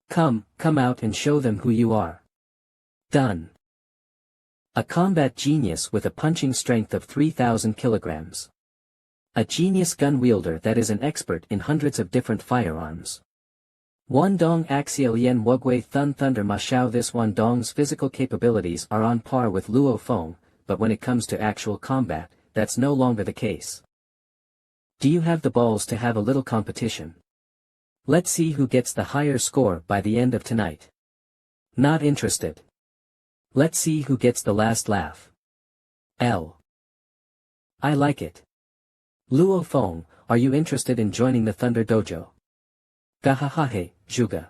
Come out and show them who you are. Done. A combat genius with a punching strength of 3,000 kilograms. A genius gun wielder that is an expert in hundreds of different firearms. Wandong Axial Yen Wugui Thun Thunder Ma Xiao. This Wandong's physical capabilities are on par with Luo Feng, but when it comes to actual combat, that's no longer the case. Do you have the balls to have a little competition? Let's see who gets the higher score by the end of tonight. Not interested. Let's see who gets the last laugh. L. I like it. Luo Feng, are you interested in joining the Thunder Dojo? Gahahahe, Zhuge.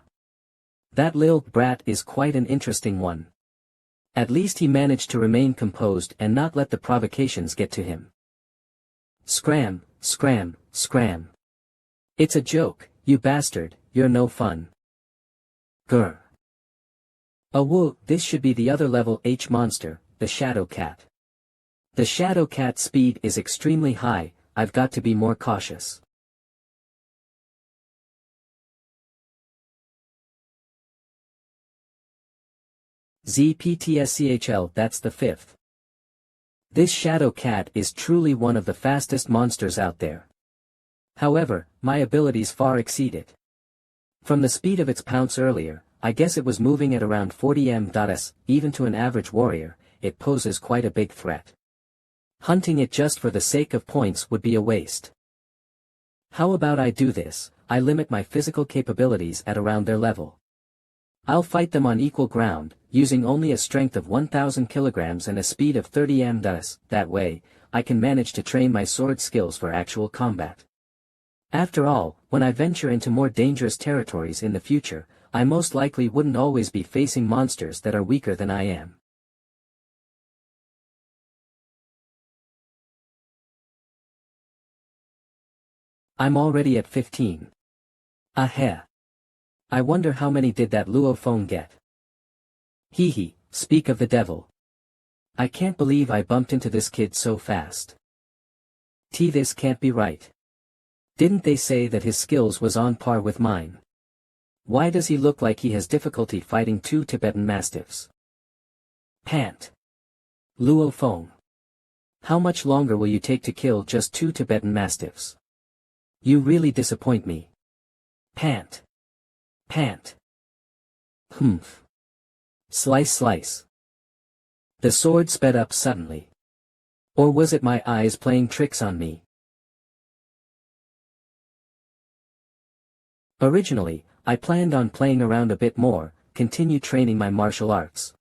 That lil brat is quite an interesting one. At least he managed to remain composed and not let the provocations get to him. Scram. It's a joke, you bastard, you're no fun. Grr. Oh whoa, this should be the other level H monster, the Shadow Cat. The Shadow Cat's speed is extremely high, I've got to be more cautious. ZPTSCHL, that's the 5th. This Shadow Cat is truly one of the fastest monsters out there. However, my abilities far exceed it. From the speed of its pounce earlier, I guess it was moving at around 40 ms, even to an average warrior, it poses quite a big threat. Hunting it just for the sake of points would be a waste. How about I do this, I limit my physical capabilities at around their level. I'll fight them on equal ground, using only a strength of 1,000 kilograms and a speed of 30 ms, that way, I can manage to train my sword skills for actual combat. After all, when I venture into more dangerous territories in the future, I most likely wouldn't always be facing monsters that are weaker than I am. I'm already at 15. Aheh. I wonder how many did that Luo Feng get. Hee, speak of the devil. I can't believe I bumped into this kid so fast. This can't be right. Didn't they say that his skills was on par with mine? Why does he look like he has difficulty fighting two Tibetan Mastiffs? Pant. Luo Feng. How much longer will you take to kill just 2 Tibetan Mastiffs? You really disappoint me. Pant. Pant. Humph. Slice slice. The sword sped up suddenly. Or was it my eyes playing tricks on me? Originally, I planned on playing around a bit more, continue training my martial arts.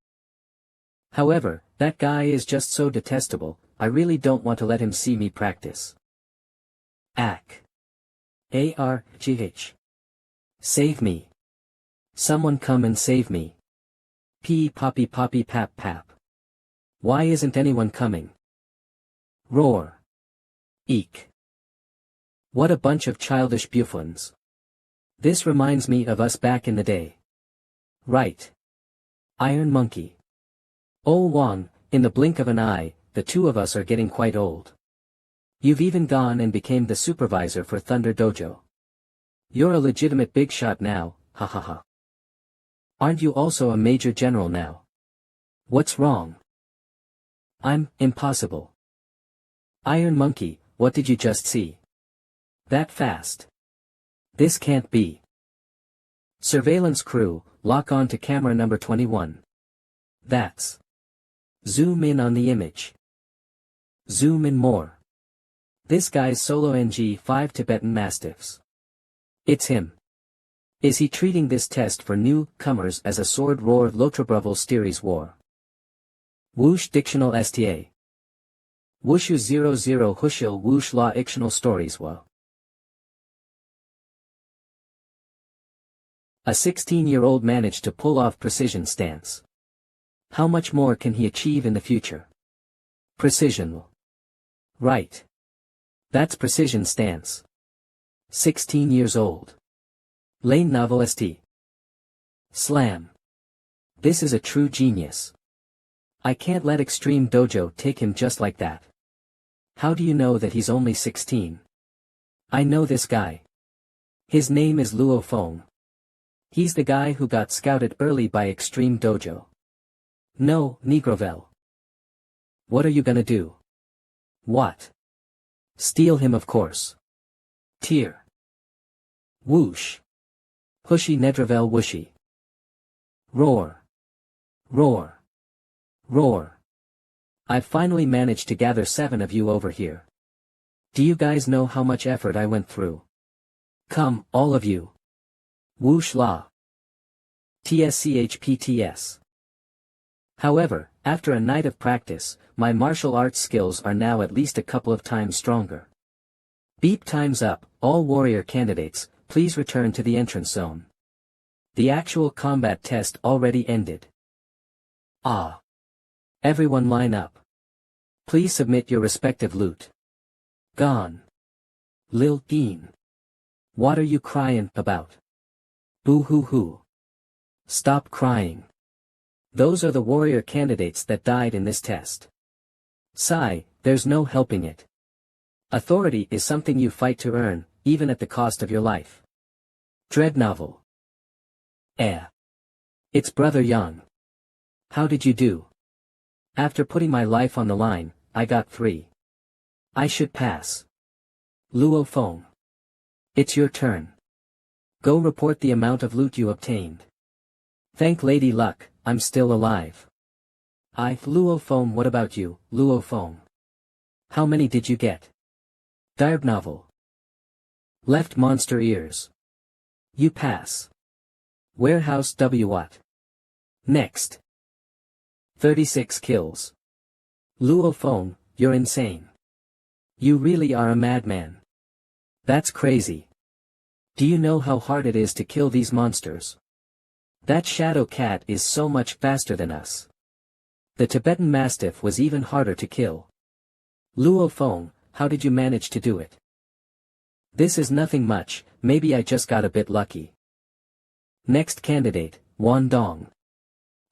However, that guy is just so detestable, I really don't want to let him see me practice. Ack. ARGH. Save me. Someone come and save me. Pee poppy poppy pap pap. Why isn't anyone coming? Roar. Eek. What a bunch of childish buffoons. This reminds me of us back in the day. Right. Iron Monkey. Oh Wang, in the blink of an eye, the two of us are getting quite old. You've even gone and became the supervisor for Thunder Dojo. You're a legitimate big shot now, ha ha ha. Aren't you also a major general now? What's wrong? I'm impossible. Iron Monkey, what did you just see? That fast? This can't be. Surveillance crew, lock on to camera number 21. That's. Zoom in on the image. Zoom in more. This guy's solo NG 5 Tibetan Mastiffs. It's him. Is he treating this test for newcomers as a sword roar Lotrabravel Steries war? Whoosh dictional sta. Whooshu 00 Hushil whoosh la ictional stories wa. A 16-year-old managed to pull off precision stance. How much more can he achieve in the future? Precision. Right. That's precision stance. 16 years old. Lane novel st. Slam. This is a true genius. I can't let Extreme Dojo take him just like that. How do you know that he's only 16? I know this guy. His name is Luo Feng. He's the guy who got scouted early by Extreme Dojo. No, Negrovel. What are you gonna do? What? Steal him, of course. Tear. Whoosh. Hushy Nedravel whooshy. Roar. Roar. Roar. I've finally managed to gather 7 of you over here. Do you guys know how much effort I went through? Come, all of you. Whoosh la. TSCHPTS. However, after a night of practice, my martial arts skills are now at least a couple of times stronger. Beep time's up, all warrior candidates, please return to the entrance zone. The actual combat test already ended. Ah. Everyone line up. Please submit your respective loot. Gone. Lil Dean. What are you crying about? Boo hoo hoo. Stop crying. Those are the warrior candidates that died in this test. Sigh, there's no helping it. Authority is something you fight to earn, even at the cost of your life. Dread novel. It's Brother Yang. How did you do? After putting my life on the line, I got 3. I should pass. Luo Feng. It's your turn. Go report the amount of loot you obtained. Thank Lady Luck, I'm still alive. Luo Feng. What about you, Luo Feng? How many did you get? Darb novel. Left monster ears. You pass. Warehouse W what? Next. 36 kills. Luo Feng, you're insane. You really are a madman. That's crazy. Do you know how hard it is to kill these monsters? That shadow cat is so much faster than us. The Tibetan Mastiff was even harder to kill. Luo Feng, how did you manage to do it? This is nothing much, maybe I just got a bit lucky. Next candidate, Wan Dong.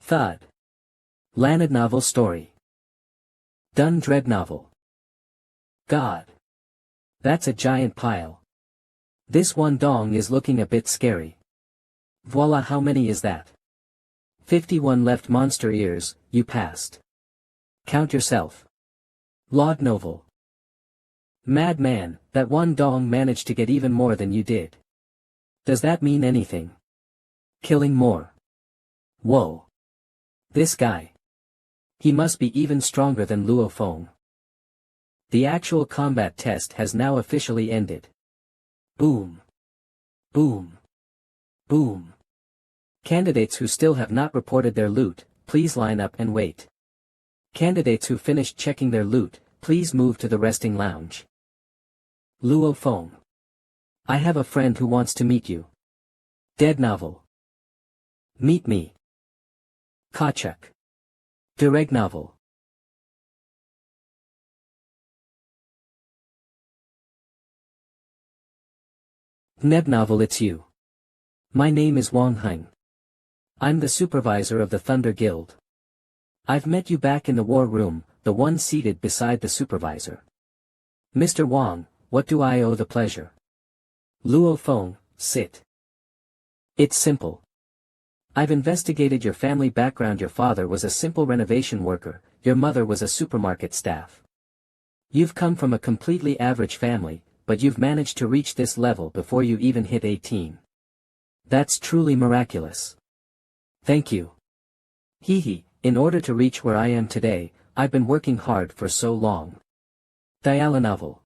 Thud. Lanad novel story. Dun dread novel. God. That's a giant pile. This Wan Dong is looking a bit scary. Voila, how many is that? 51 left monster ears, you passed. Count yourself. Laud Novel. Madman, that one dong managed to get even more than you did. Does that mean anything? Killing more. Whoa. This guy. He must be even stronger than Luo Feng. The actual combat test has now officially ended. Boom. Boom. Boom. Candidates who still have not reported their loot, please line up and wait. Candidates who finished checking their loot, please move to the resting lounge. Luo Feng. I have a friend who wants to meet you. Dead novel. Meet me. Kachuk. Direct novel. Neb novel, it's you. My name is Wang Heng. I'm the supervisor of the Thunder Guild. I've met you back in the war room, the one seated beside the supervisor. Mr. Wang, what do I owe the pleasure? Luo Feng, sit. It's simple. I've investigated your family background. Your father was a simple renovation worker, your mother was a supermarket staff. You've come from a completely average family, but you've managed to reach this level before you even hit 18. That's truly miraculous. Thank you. Hee, in order to reach where I am today, I've been working hard for so long. Diala novel.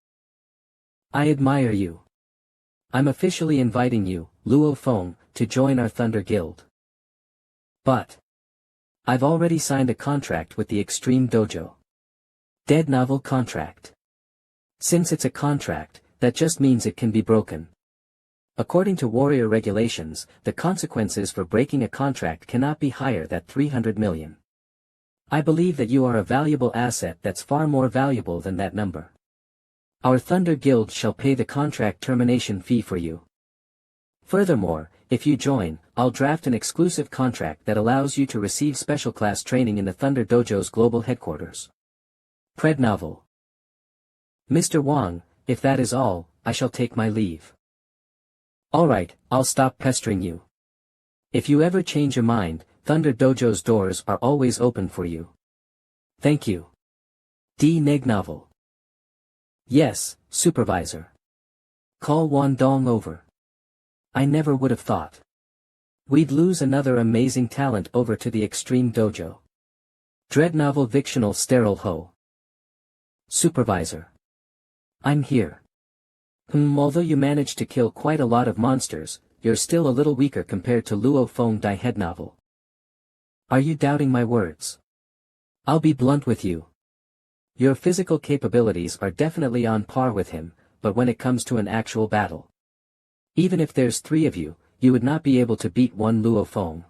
I admire you. I'm officially inviting you, Luo Feng, to join our Thunder Guild. But I've already signed a contract with the Extreme Dojo. Dead novel contract. Since it's a contract, that just means it can be broken. According to warrior regulations, the consequences for breaking a contract cannot be higher than 300 million. I believe that you are a valuable asset that's far more valuable than that number. Our Thunder Guild shall pay the contract termination fee for you. Furthermore, if you join, I'll draft an exclusive contract that allows you to receive special class training in the Thunder Dojo's global headquarters. Pred novel. Mr. Wang, if that is all, I shall take my leave. Alright, I'll stop pestering you. If you ever change your mind, Thunder Dojo's doors are always open for you. Thank you. D. Neg novel. Yes, supervisor. Call Wan Dong over. I never would have thought we'd lose another amazing talent over to the Extreme Dojo. Dread novel fictional sterile ho. Supervisor. I'm here. Although you managed to kill quite a lot of monsters, you're still a little weaker compared to Luo Feng Dai head novel. Are you doubting my words? I'll be blunt with you. Your physical capabilities are definitely on par with him, but when it comes to an actual battle, even if there's 3 of you, you would not be able to beat one Luo Feng.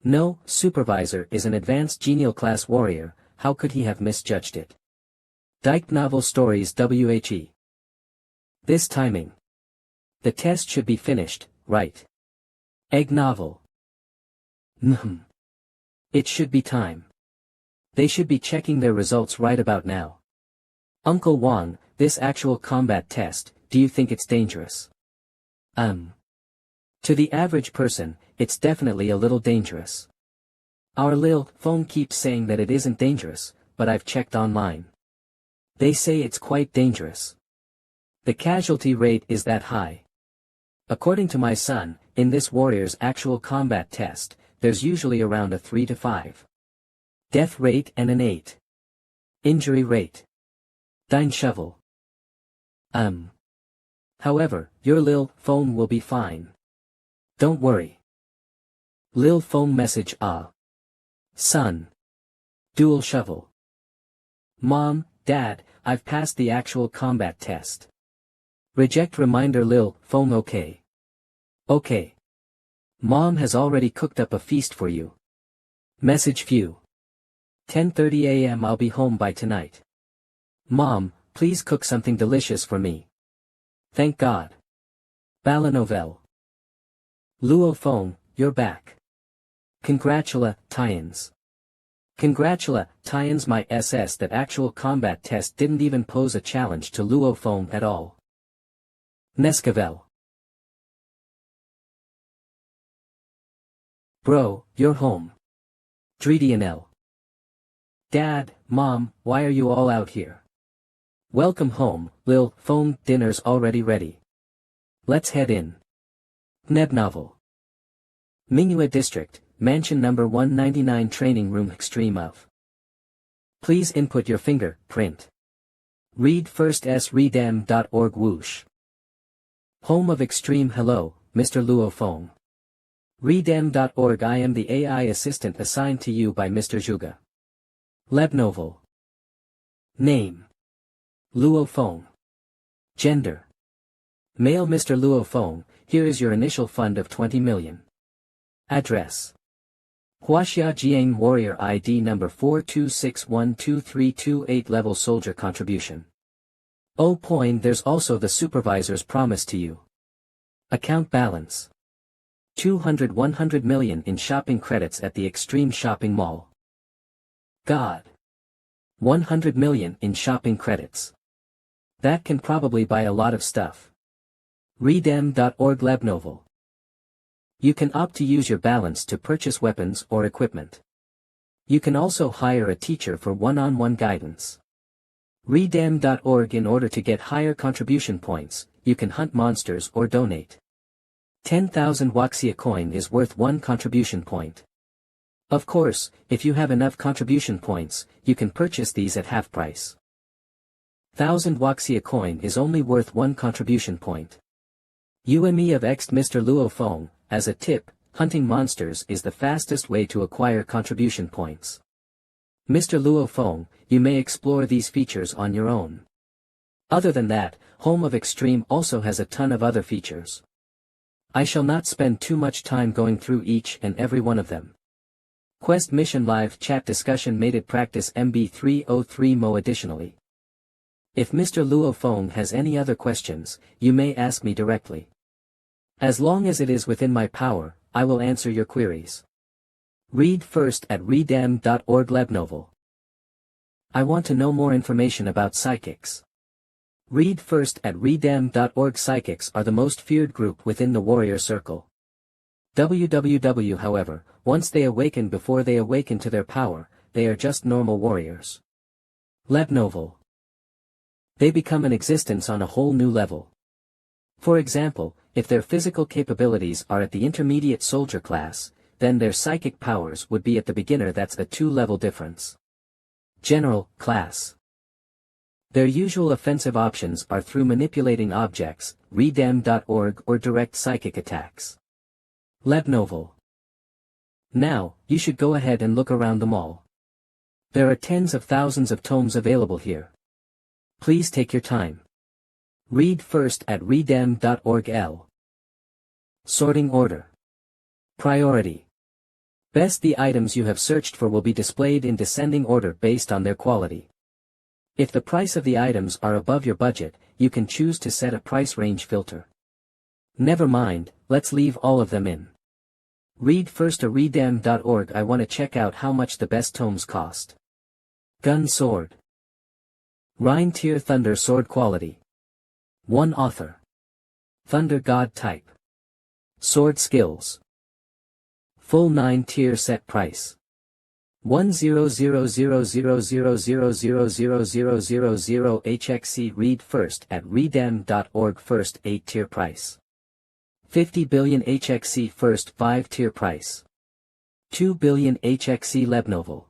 No, supervisor is an advanced genial class warrior, how could he have misjudged it? Dike novel stories WHE. This timing. The test should be finished, right? Egg novel. It should be time. They should be checking their results right about now. Uncle Wang, this actual combat test, do you think it's dangerous? To the average person, it's definitely a little dangerous. Our Lil phone keeps saying that it isn't dangerous, but I've checked online. They say it's quite dangerous. The casualty rate is that high. According to my son, in this warrior's actual combat test, there's usually around a 3 to 5 death rate and an 8 injury rate. Dine shovel. However, your Lil phone will be fine. Don't worry. Lil phone message Son. Dual shovel. Mom, Dad, I've passed the actual combat test. Reject reminder Lil phone okay. Okay. Mom has already cooked up a feast for you. Message few. 10:30 a.m. I'll be home by tonight. Mom, please cook something delicious for me. Thank God. Bala novel. Luo Feng, you're back. Congratulations. Congratulations my SS. That actual combat test didn't even pose a challenge to Luo Feng at all. Nescavel. Bro, you're home. L. Dad, Mom, why are you all out here? Welcome home, Lil, phone, dinner's already ready. Let's head in. Neb novel. MANHWA District, Mansion number 199 Training Room Extreme of. Please input your finger, print. Read first sredem.org whoosh. Home of Extreme Hello, Mr. Luo Fong. Redem.org I am the AI assistant assigned to you by Mr. Zhuge. Lebnovel. Name. Luo Fong. Gender. Male Mr. Luo Fong, here is your initial fund of 20 million. Address. Huaxia Jiang Warrior ID number 42612328 Level Soldier Contribution. Oh point there's also the supervisor's promise to you. Account balance. 100 million in shopping credits at the Extreme Shopping Mall. God. 100 million in shopping credits. That can probably buy a lot of stuff. Redem.org Lebnovel. You can opt to use your balance to purchase weapons or equipment. You can also hire a teacher for one-on-one guidance. Redem.org in order to get higher contribution points, you can hunt monsters or donate. 10,000 Wuxia coin is worth 1 contribution point. Of course, if you have enough contribution points, you can purchase these at half price. 1,000 Wuxia coin is only worth 1 contribution point. UME of Ext Mr. Luo Fong, as a tip, hunting monsters is the fastest way to acquire contribution points. Mr. Luo Fong, you may explore these features on your own. Other than that, Home of Extreme also has a ton of other features. I shall not spend too much time going through each and every one of them. Quest Mission Live Chat Discussion Made It Practice MB303 Mo. Additionally, if Mr. Luo Fong has any other questions, you may ask me directly. As long as it is within my power, I will answer your queries. Read first at redem.org Lebnovel. I want to know more information about psychics. Read first at redem.org. Psychics are the most feared group within the warrior circle. However, once they awaken before they awaken to their power, they are just normal warriors. Lebnovel. They become an existence on a whole new level. For example, if their physical capabilities are at the intermediate soldier class, then their psychic powers would be at the beginner. That's a 2-level difference. General class. Their usual offensive options are through manipulating objects, redem.org, or direct psychic attacks. Lebnovel. Now, you should go ahead and look around the mall. There are tens of thousands of tomes available here. Please take your time. Read first at redem.org. L. Sorting order. Priority. Best. The items you have searched for will be displayed in descending order based on their quality. If the price of the items are above your budget, you can choose to set a price range filter. Never mind, let's leave all of them in. Read first at redem.org. I want to check out how much the best tomes cost. Gun Sword. Rhine Tier Thunder Sword Quality. 1 author. Thunder God Type. Sword Skills. Full 9 tier set price. 1000000000000 HXC. Read first at redem.org. First 8 tier price. 50 billion HXC. First 5 tier price. 2 billion HXC. Lebnovel.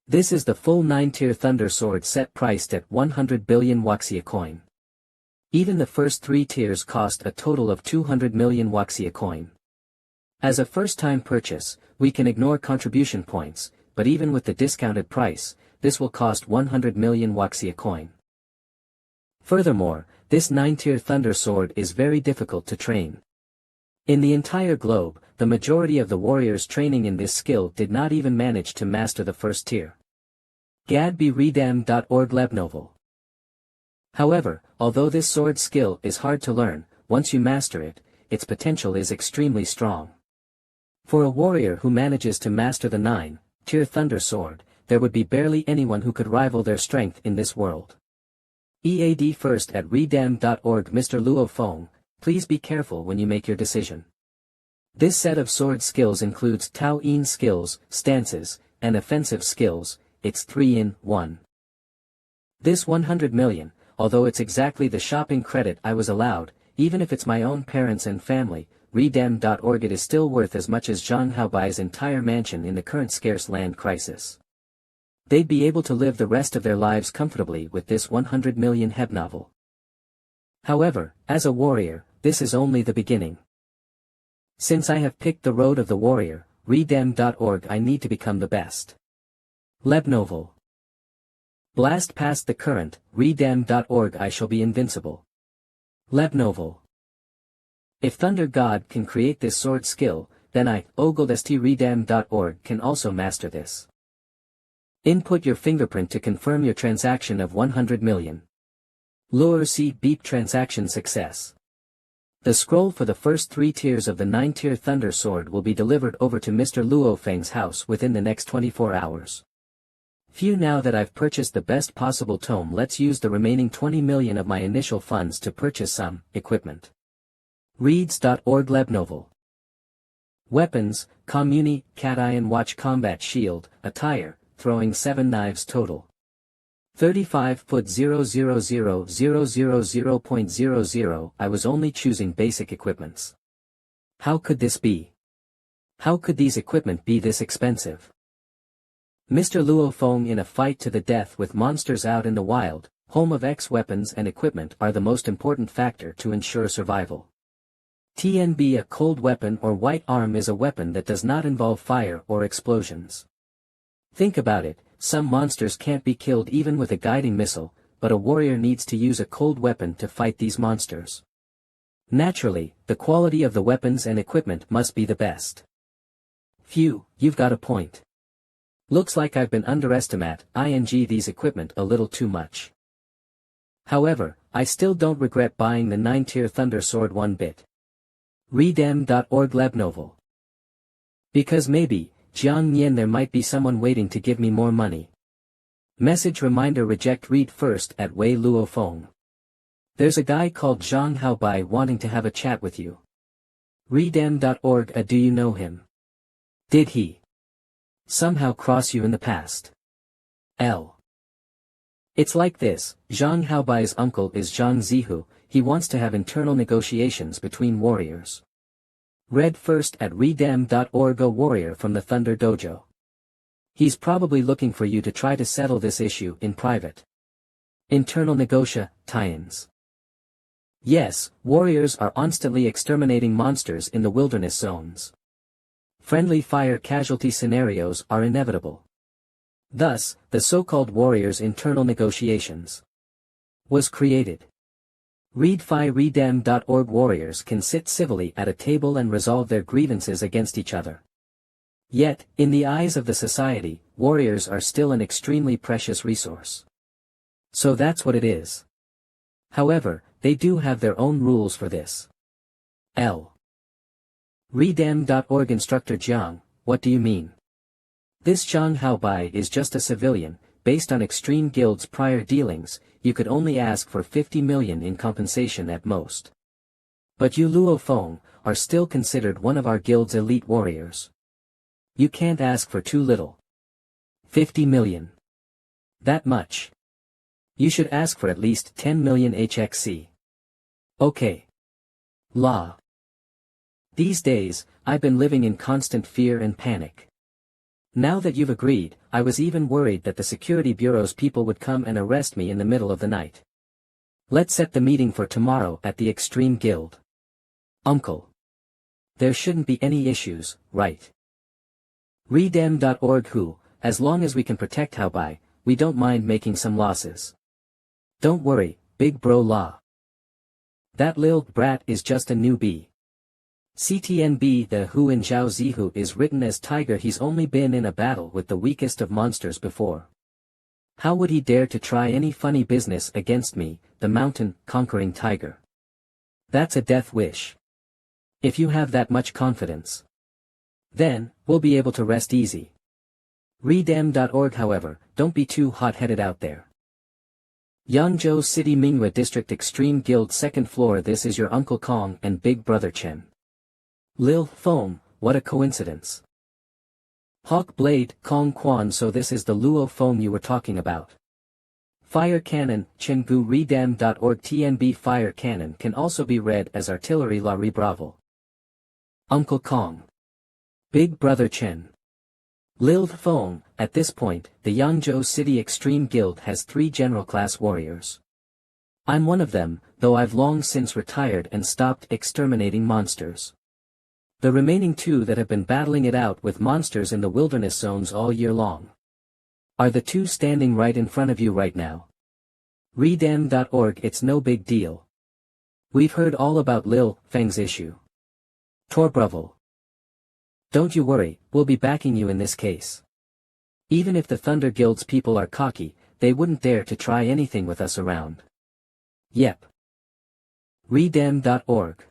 This is the full 9 tier Thunder Sword set priced at 100 billion Wuxia coin. Even the first 3 tiers cost a total of 200 million Wuxia coin. As a first-time purchase, we can ignore contribution points, but even with the discounted price, this will cost 100 million Wuxia coin. Furthermore, this 9-tier Thunder Sword is very difficult to train. In the entire globe, the majority of the warriors training in this skill did not even manage to master the first tier. Gadby-redem.org Lebnovel. However, although this sword skill is hard to learn, once you master it, its potential is extremely strong. For a warrior who manages to master the 9-tier Thunder Sword, there would be barely anyone who could rival their strength in this world. EAD first at redem.org. Mr. Luo Fong, please be careful when you make your decision. This set of sword skills includes Tao In skills, stances, and offensive skills. It's 3 in 1. This 100 million, although it's exactly the shopping credit I was allowed, even if it's my own parents and family, redem.org, it is still worth as much as Zhang Haobai's entire mansion in the current scarce land crisis. They'd be able to live the rest of their lives comfortably with this 100 million heb novel. However, as a warrior, this is only the beginning. Since I have picked the road of the warrior, redem.org, I need to become the best. Lebnovel. Blast past the current, redem.org, I shall be invincible. Lebnovel. If Thunder God can create this sword skill, then I, Ogoldst redem.org, can also master this. Input your fingerprint to confirm your transaction of 100 million. Lure C beep transaction success. The scroll for the first 3 tiers of the 9-tier Thunder Sword will be delivered over to Mr. Luo Feng's house within the next 24 hours. Phew, now that I've purchased the best possible tome, let's use the remaining 20 million of my initial funds to purchase some equipment. Reads.org Lebnovel. Weapons, Communi, Cat Iron Watch Combat Shield, Attire, Throwing 7 Knives total. 35 foot 000,000.00. I was only choosing basic equipments. How could this be? How could these equipment be this expensive? Mr. Luo Feng in a fight to the death with monsters out in the wild, home of X weapons and equipment are the most important factor to ensure survival. TNB, a cold weapon or white arm, is a weapon that does not involve fire or explosions. Think about it, some monsters can't be killed even with a guiding missile, but a warrior needs to use a cold weapon to fight these monsters. Naturally, the quality of the weapons and equipment must be the best. Phew, you've got a point. Looks like I've been underestimating these equipment a little too much. However, I still don't regret buying the 9-tier Thunder Sword one bit. Redem.org Lebnovel. Because maybe, Jiang Yen, there might be someone waiting to give me more money. Message reminder reject read first at Wei Luo Feng. There's a guy called Zhang Haobai wanting to have a chat with you. Redem.org. Do you know him? Did he somehow cross you in the past? It's like this, Zhang Haobai's uncle is Zhang Zihu, he wants to have internal negotiations between warriors. Read first at redem.org. A warrior from the Thunder Dojo. He's probably looking for you to try to settle this issue in private. Internal negotia-tie-ins. Yes, warriors are constantly exterminating monsters in the wilderness zones. Friendly fire casualty scenarios are inevitable. Thus, the so-called warriors' internal negotiations was created. Redem.org. Warriors can sit civilly at a table and resolve their grievances against each other. Yet, in the eyes of the society, warriors are still an extremely precious resource. So that's what it is. However, they do have their own rules for this. Redem.org. Instructor Jiang, what do you mean? This Zhang Haobai is just a civilian. Based on Extreme Guild's prior dealings, you could only ask for 50 million in compensation at most. But you Luo Feng are still considered one of our guild's elite warriors. You can't ask for too little. 50 million. That much. You should ask for at least 10 million HXC. Okay. Law. These days, I've been living in constant fear and panic. Now that you've agreed, I was even worried that the security bureau's people would come and arrest me in the middle of the night. Let's set the meeting for tomorrow at the Extreme Guild. Uncle. There shouldn't be any issues, right? Redem.org. Who, as long as we can protect Haobai, we don't mind making some losses. Don't worry, big bro law. That lil brat is just a newbie. CTNB. The Hu in Zhao Zihu is written as Tiger. He's only been in a battle with the weakest of monsters before. How would he dare to try any funny business against me, the mountain-conquering tiger? That's a death wish. If you have that much confidence, then, we'll be able to rest easy. Redem.org. However, don't be too hot-headed out there. Yangzhou City MANHWA District Extreme Guild 2nd floor. This is your Uncle Kong and Big Brother Chen. Lil Foam, what a coincidence. Hawk Blade, Kong Quan, so this is the Luo Foam you were talking about. Fire Cannon, Chingu Redam.org TNB Fire Cannon can also be read as Artillery La Rebravel. Uncle Kong. Big Brother Chen. Lil Foam, at this point, the Yangzhou City Extreme Guild has 3 general class warriors. I'm one of them, though I've long since retired and stopped exterminating monsters. The remaining 2 that have been battling it out with monsters in the wilderness zones all year long are the 2 standing right in front of you right now. Redam.org, it's no big deal. We've heard all about Lil Feng's issue. Torbruvel. Don't you worry, we'll be backing you in this case. Even if the Thunder Guild's people are cocky, they wouldn't dare to try anything with us around. Yep. Redam.org.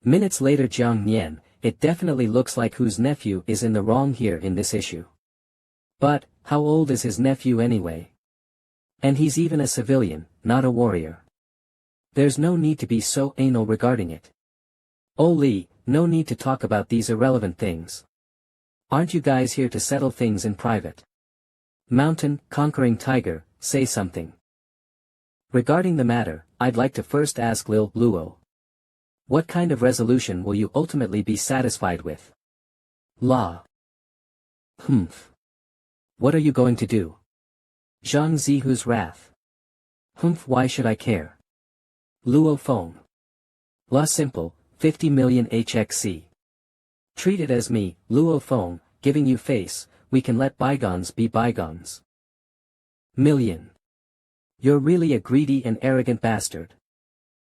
Minutes later, Jiang Nian, it definitely looks like whose nephew is in the wrong here in this issue. But, how old is his nephew anyway? And he's even a civilian, not a warrior. There's no need to be so anal regarding it. Oh Lee, no need to talk about these irrelevant things. Aren't you guys here to settle things in private? Mountain, Conquering Tiger, say something. Regarding the matter, I'd like to first ask Lil Luo. What kind of resolution will you ultimately be satisfied with? La. Humph. What are you going to do? Zhang Zihu's wrath. Humph, why should I care? Luo Feng. La simple, 50 million HXC. Treat it as me, Luo Feng, giving you face, we can let bygones be bygones. Million. You're really a greedy and arrogant bastard.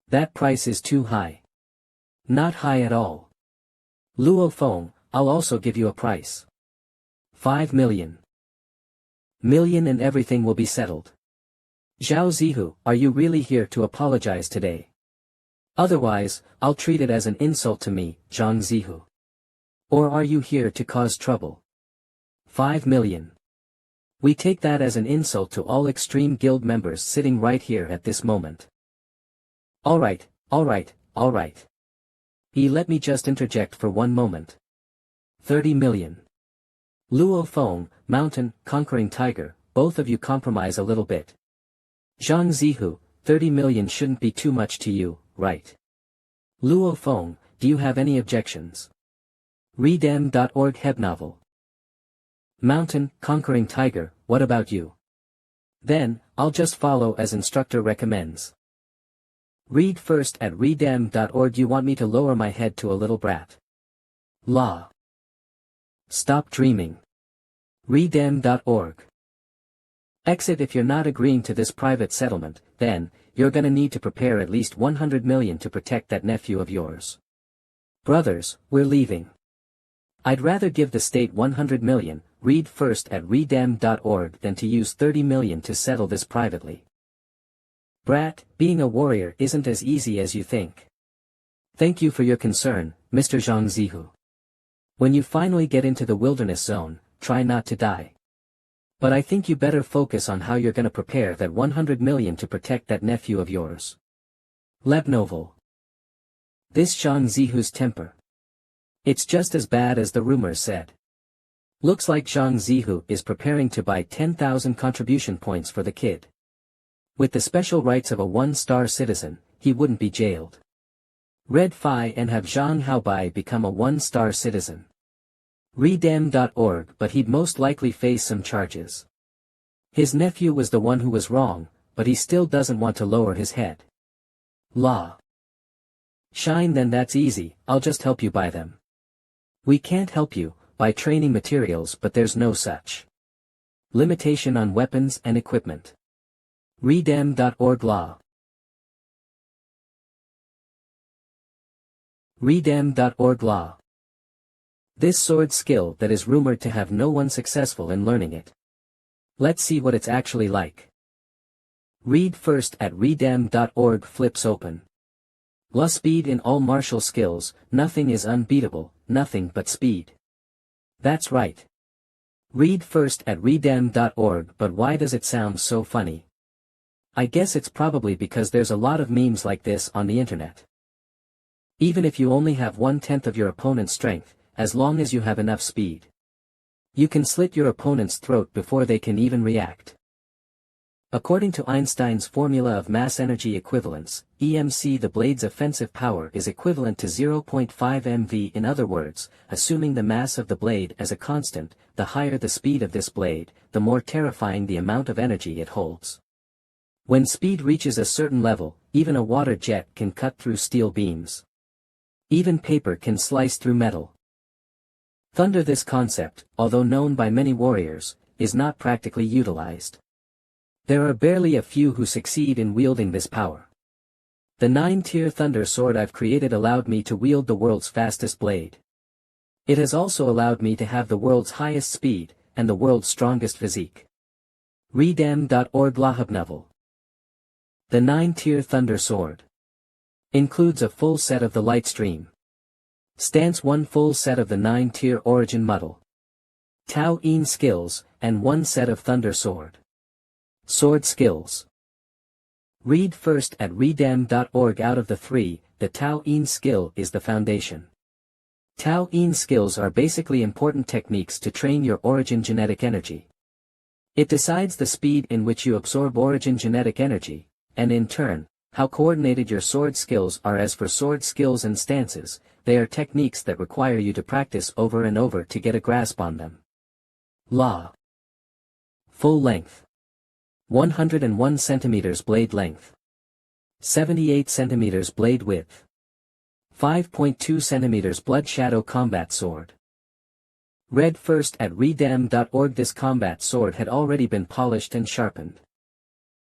That price is too high. Not high at all. Luo Feng, I'll also give you a price. 5 million. Million and everything will be settled. Zhao Zihu, are you really here to apologize today? Otherwise, I'll treat it as an insult to me, Zhang Zihu. Or are you here to cause trouble? 5 million. We take that as an insult to all Extreme Guild members sitting right here at this moment. Alright. Let me just interject for one moment. 30 million. Luo Feng, Mountain, Conquering Tiger, both of you compromise a little bit. Zhang Zihu, 30 million shouldn't be too much to you, right? Luo Feng, do you have any objections? Redam.org Hebnovel. Mountain, Conquering Tiger, what about you? Then, I'll just follow as instructor recommends. Read first at redam.org. You want me to lower my head to a little brat? La. Stop dreaming. Redam.org. Exit. If you're not agreeing to this private settlement, then, you're gonna need to prepare at least 100 million to protect that nephew of yours. Brothers, we're leaving. I'd rather give the state 100 million, read first at redam.org, than to use 30 million to settle this privately. Brat, being a warrior isn't as easy as you think. Thank you for your concern, Mr. Zhang Zihu. When you finally get into the wilderness zone, try not to die. But I think you better focus on how you're gonna prepare that 100 million to protect that nephew of yours. Lebnovel. This Zhang Zihu's temper. It's just as bad as the rumors said. Looks like Zhang Zihu is preparing to buy 10,000 contribution points for the kid. With the special rights of a 1-star citizen, he wouldn't be jailed. Red Phi and have Zhang Haobai become a 1-star citizen. Redam.org, but he'd most likely face some charges. His nephew was the one who was wrong, but he still doesn't want to lower his head. La. Shine, then that's easy, I'll just help you buy them. We can't help you buy training materials, but there's no such limitation on weapons and equipment. Redam.org law. Redam.org law. This sword skill that is rumored to have no one successful in learning it. Let's see what it's actually like. Read first at redam.org. Flips open. La speed in all martial skills, nothing is unbeatable, nothing but speed. That's right. Read first at redam.org. But why does it sound so funny? I guess it's probably because there's a lot of memes like this on the internet. Even if you only have 1/10 of your opponent's strength, as long as you have enough speed. You can slit your opponent's throat before they can even react. According to Einstein's formula of mass-energy equivalence, EMC, the blade's offensive power is equivalent to 0.5 mv. In other words, assuming the mass of the blade as a constant, the higher the speed of this blade, the more terrifying the amount of energy it holds. When speed reaches a certain level, even a water jet can cut through steel beams. Even paper can slice through metal. Thunder. This concept, although known by many warriors, is not practically utilized. There are barely a few who succeed in wielding this power. The 9-tier Thunder Sword I've created allowed me to wield the world's fastest blade. It has also allowed me to have the world's highest speed, and the world's strongest physique. Redem.org Lahabnovel. The 9-tier Thunder Sword includes a full set of the Light Stream Stance, 1 full set of the 9-tier Origin Muddle Tao In skills, and 1 set of Thunder Sword skills. Read first at redem.org. Out of the 3, the Tao In skill is the foundation. Tao In skills are basically important techniques to train your origin genetic energy. It decides the speed in which you absorb origin genetic energy, and in turn, how coordinated your sword skills are. As for sword skills and stances, they are techniques that require you to practice over and over to get a grasp on them. Law. Full length. 101 cm blade length. 78 cm blade width. 5.2 cm blood shadow combat sword. Read first at redem.org. This combat sword had already been polished and sharpened.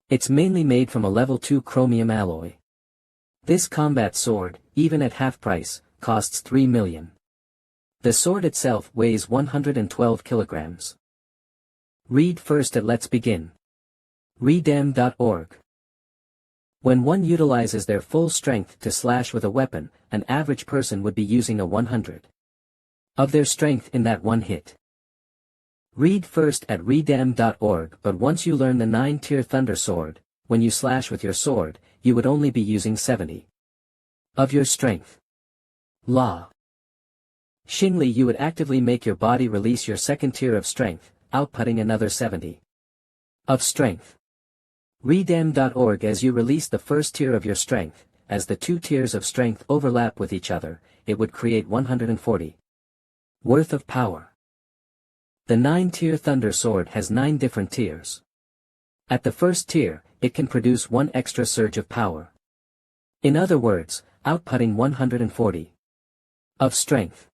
It's mainly made from a level 2 chromium alloy. This combat sword, even at half price, costs 3 million. The sword itself weighs 112 kilograms. Read first at Let's Begin. Redem.org. When one utilizes their full strength to slash with a weapon, an average person would be using a 100 of their strength in that one hit. Read first at redem.org. But once you learn the 9-tier Thunder Sword, when you slash with your sword, you would only be using 70 of your strength. Law. Xingli, you would actively make your body release your 2nd tier of strength, outputting another 70 of strength. Redem.org. As you release the 1st tier of your strength, as the 2 tiers of strength overlap with each other, it would create 140 worth of power. The 9-tier Thunder Sword has 9 different tiers. At the 1st tier, it can produce 1 extra surge of power. In other words, outputting 140 of strength.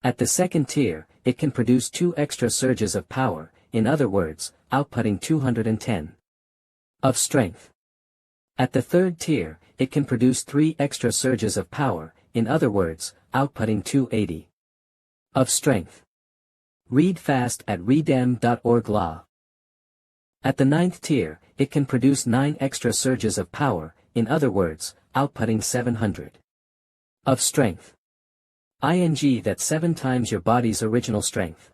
At the 2nd tier, it can produce 2 extra surges of power, in other words, outputting 210 of strength. At the 3rd tier, it can produce 3 extra surges of power, in other words, outputting 280 of strength. Read fast at redem.org. Law. At the 9th tier, it can produce 9 extra surges of power, in other words, outputting 700 of strength. Ing, that's 7 times your body's original strength.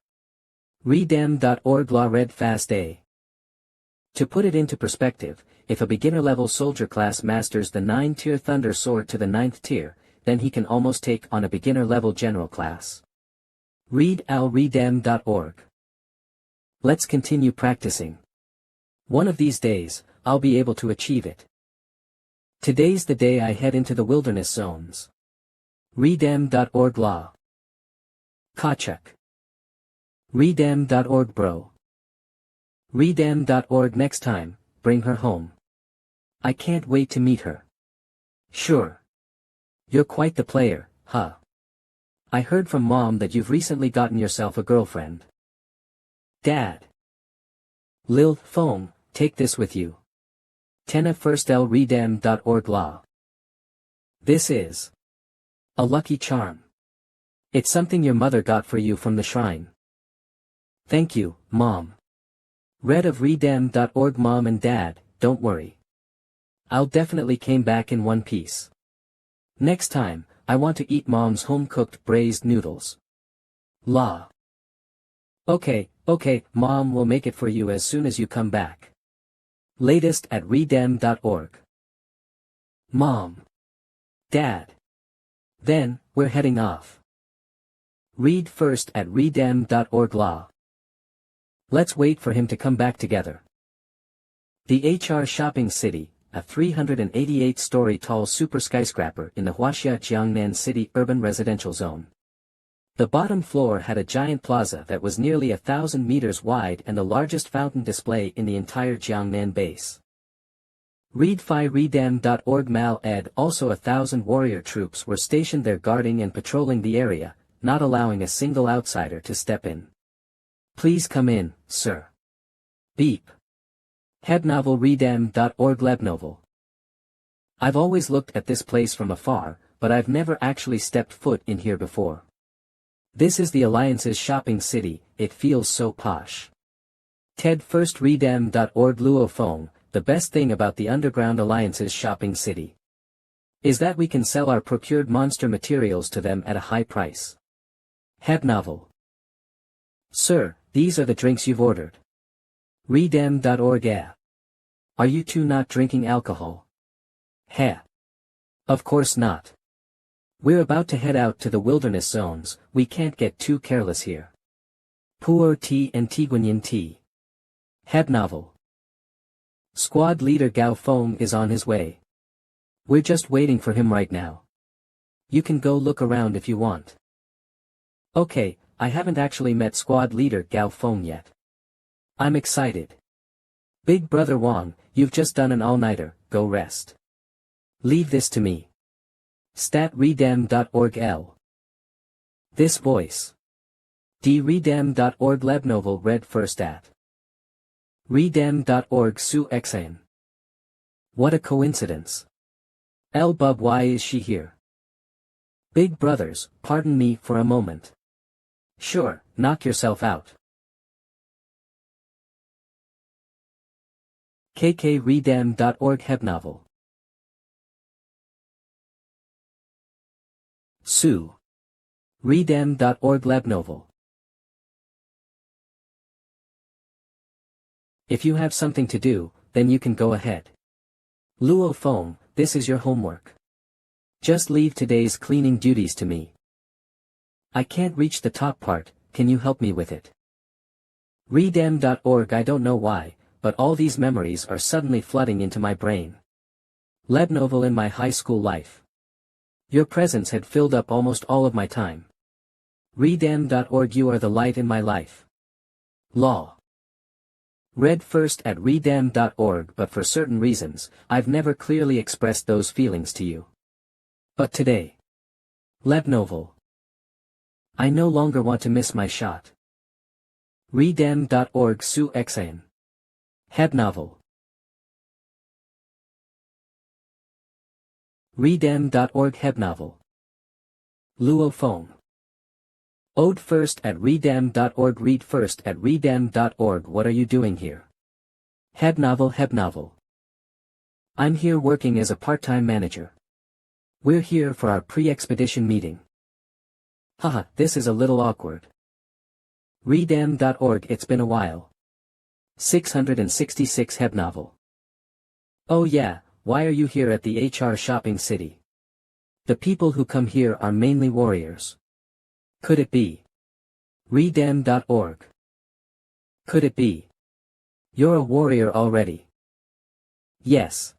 Redem.org. Law. Read fast. To put it into perspective, if a beginner-level soldier class masters the 9-tier Thunder Sword to the 9th tier, then he can almost take on a beginner-level general class. Read redem.org. Let's continue practicing. One of these days, I'll be able to achieve it. Today's the day I head into the wilderness zones. Redem.org. Law. Kachuk. Redem.org. Bro. Redem.org. Next time, bring her home. I can't wait to meet her. Sure. You're quite the player, huh? I heard from Mom that you've recently gotten yourself a girlfriend. Dad. Lil, phone, take this with you. Tena first L. Redem.org. Law. This is a lucky charm. It's something your mother got for you from the shrine. Thank you, Mom. Read of redem.org. Mom and Dad, don't worry. I'll definitely came back in one piece. Next time, I want to eat Mom's home-cooked braised noodles. Law. Okay, Mom will make it for you as soon as you come back. Latest at redem.org. Mom. Dad. Then, we're heading off. Read first at readem.org law. Let's wait for him to come back together. The HR Shopping City, a 388-story tall super skyscraper in the Huaxia Jiangnan City urban residential zone. The bottom floor had a giant plaza that was nearly 1,000 meters wide and the largest fountain display in the entire Jiangnan base. Readfi-redem.org mal-ed also 1,000 warrior troops were stationed there guarding and patrolling the area, not allowing a single outsider to step in. Please come in, sir. Beep. Hebnovel-redem.org Lebnovel. I've always looked at this place from afar, but I've never actually stepped foot in here before. This is the Alliance's shopping city, it feels so posh. Ted1redem.org Luophone, the best thing about the Underground Alliance's shopping city is that we can sell our procured monster materials to them at a high price. Hebnovel. Sir, these are the drinks you've ordered. Redem.org. Are you two not drinking alcohol? Heh. Of course not. We're about to head out to the wilderness zones, we can't get too careless here. Pu'er T and Tiguanyin T. Hebnovel. Squad leader Gao Feng is on his way. We're just waiting for him right now. You can go look around if you want. Okay, I haven't actually met squad leader Gao Feng yet. I'm excited. Big brother Wang, you've just done an all-nighter, go rest. Leave this to me. Statredem.org L. This voice. Dredem.org Lebnovel read first at. Redem.org Su Xan. What a coincidence. L Bub, why is she here? Big brothers, pardon me for a moment. Sure, knock yourself out. KKRedem.org Hebnovel. Su. Redem.org Lebnovel. If you have something to do, then you can go ahead. Luo Feng, this is your homework. Just leave today's cleaning duties to me. I can't reach the top part, can you help me with it? Redem.org I don't know why, but all these memories are suddenly flooding into my brain. Lebnovel in my high school life. Your presence had filled up almost all of my time. Redem.org you are the light in my life. Law. Read first at redem.org but for certain reasons, I've never clearly expressed those feelings to you. But today. Lebnovel. I no longer want to miss my shot. Redem.org Su Xan. Hebnovel. Redem.org Hebnovel. Luo Feng. Ode first at redem.org read first at redem.org what are you doing here? Hebnovel. I'm here working as a part-time manager. We're here for our pre-expedition meeting. Haha, this is a little awkward. Redem.org it's been a while. 666 Hebnovel. Oh yeah, why are you here at the HR Shopping City? The people who come here are mainly warriors. Could it be? Redem.org. Could it be? You're a warrior already. Yes.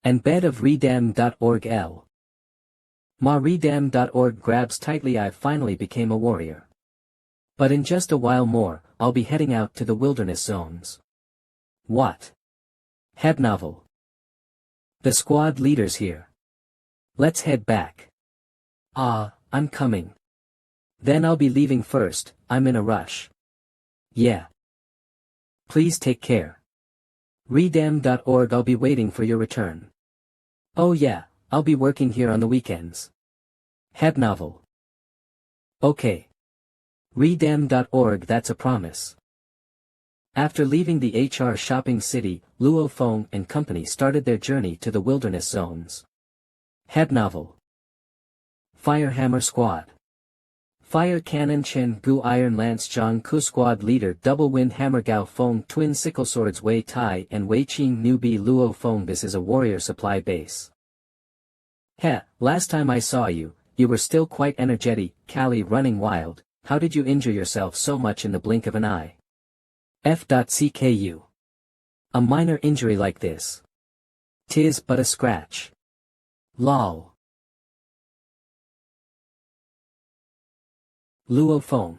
And bed of redem.org L. Ma redem.org grabs tightly I finally became a warrior. But in just a while more, I'll be heading out to the wilderness zones. What? Hebnovel. The squad leader's here. Let's head back. Ah, I'm coming. Then I'll be leaving first, I'm in a rush. Yeah. Please take care. Redem.org I'll be waiting for your return. Oh yeah, I'll be working here on the weekends. Hebnovel. Okay. Redem.org that's a promise. After leaving the HR Shopping City, Luo Feng and company started their journey to the wilderness zones. Hebnovel. Firehammer Squad. Fire Cannon Chen Gu Iron Lance Zhang Ku Squad Leader Double Wind Hammer Gao Feng Twin Sickle Swords Wei Tai and Wei Qing Newbie Luo Feng. This is a warrior supply base. Heh, last time I saw you, you were still quite energetic, Callie running wild. How did you injure yourself so much in the blink of an eye? F.CKU. A minor injury like this. 'Tis but a scratch. Lol. Luo Feng.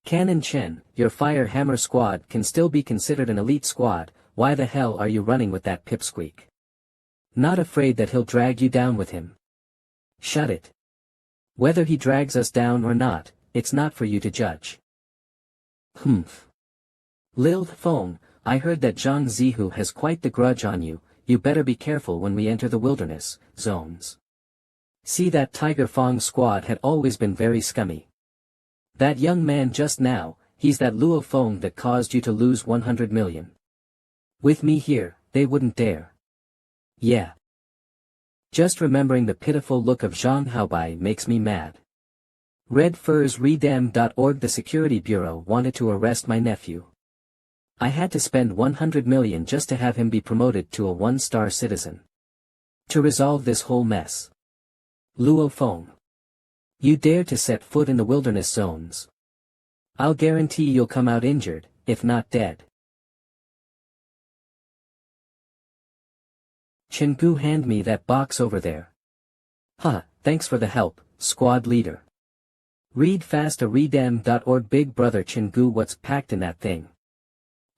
Canon Chen, your Fire Hammer squad can still be considered an elite squad. Why the hell are you running with that pipsqueak? Not afraid that he'll drag you down with him? Shut it. Whether he drags us down or not, it's not for you to judge. Humph. Lil Feng, I heard that Zhang Zihu has quite the grudge on you. You better be careful when we enter the wilderness zones. See, that Tiger Fong squad had always been very scummy. That young man just now, he's that Luo Feng that caused you to lose 100 million. With me here, they wouldn't dare. Yeah. Just remembering the pitiful look of Zhang Haobai makes me mad. RedFursRedam.org. The Security Bureau wanted to arrest my nephew. I had to spend 100 million just to have him be promoted to a 1-star citizen. To resolve this whole mess. Luo Feng. You dare to set foot in the wilderness zones. I'll guarantee you'll come out injured, if not dead. Chengu, hand me that box over there. Huh, thanks for the help, squad leader. Read fast. Redam.org. Big brother Chengu, what's packed in that thing?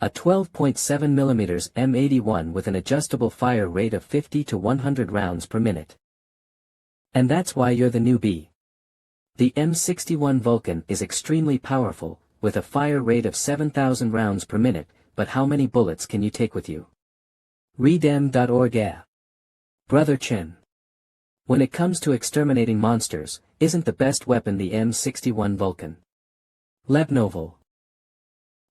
A 12.7mm M81 with an adjustable fire rate of 50 to 100 rounds per minute. And that's why you're the newbie. The M61 Vulcan is extremely powerful, with a fire rate of 7,000 rounds per minute, but how many bullets can you take with you? Redam.org. Yeah. Brother Chen. When it comes to exterminating monsters, isn't the best weapon the M61 Vulcan? Lebnovel.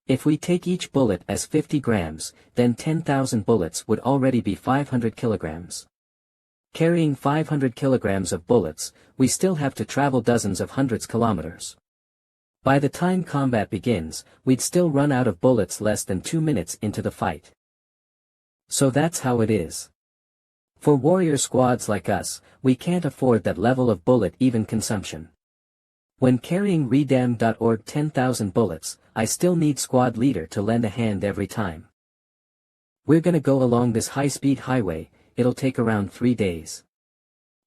If we take each bullet as 50 grams, then 10,000 bullets would already be 500 kilograms. Carrying 500 kilograms of bullets, we still have to travel dozens of hundreds kilometers. By the time combat begins, we'd still run out of bullets less than 2 minutes into the fight. So that's how it is. For warrior squads like us, we can't afford that level of bullet even consumption. When carrying Redam.org 10,000 bullets, I still need squad leader to lend a hand every time. We're gonna go along this high-speed highway, it'll take around 3 days.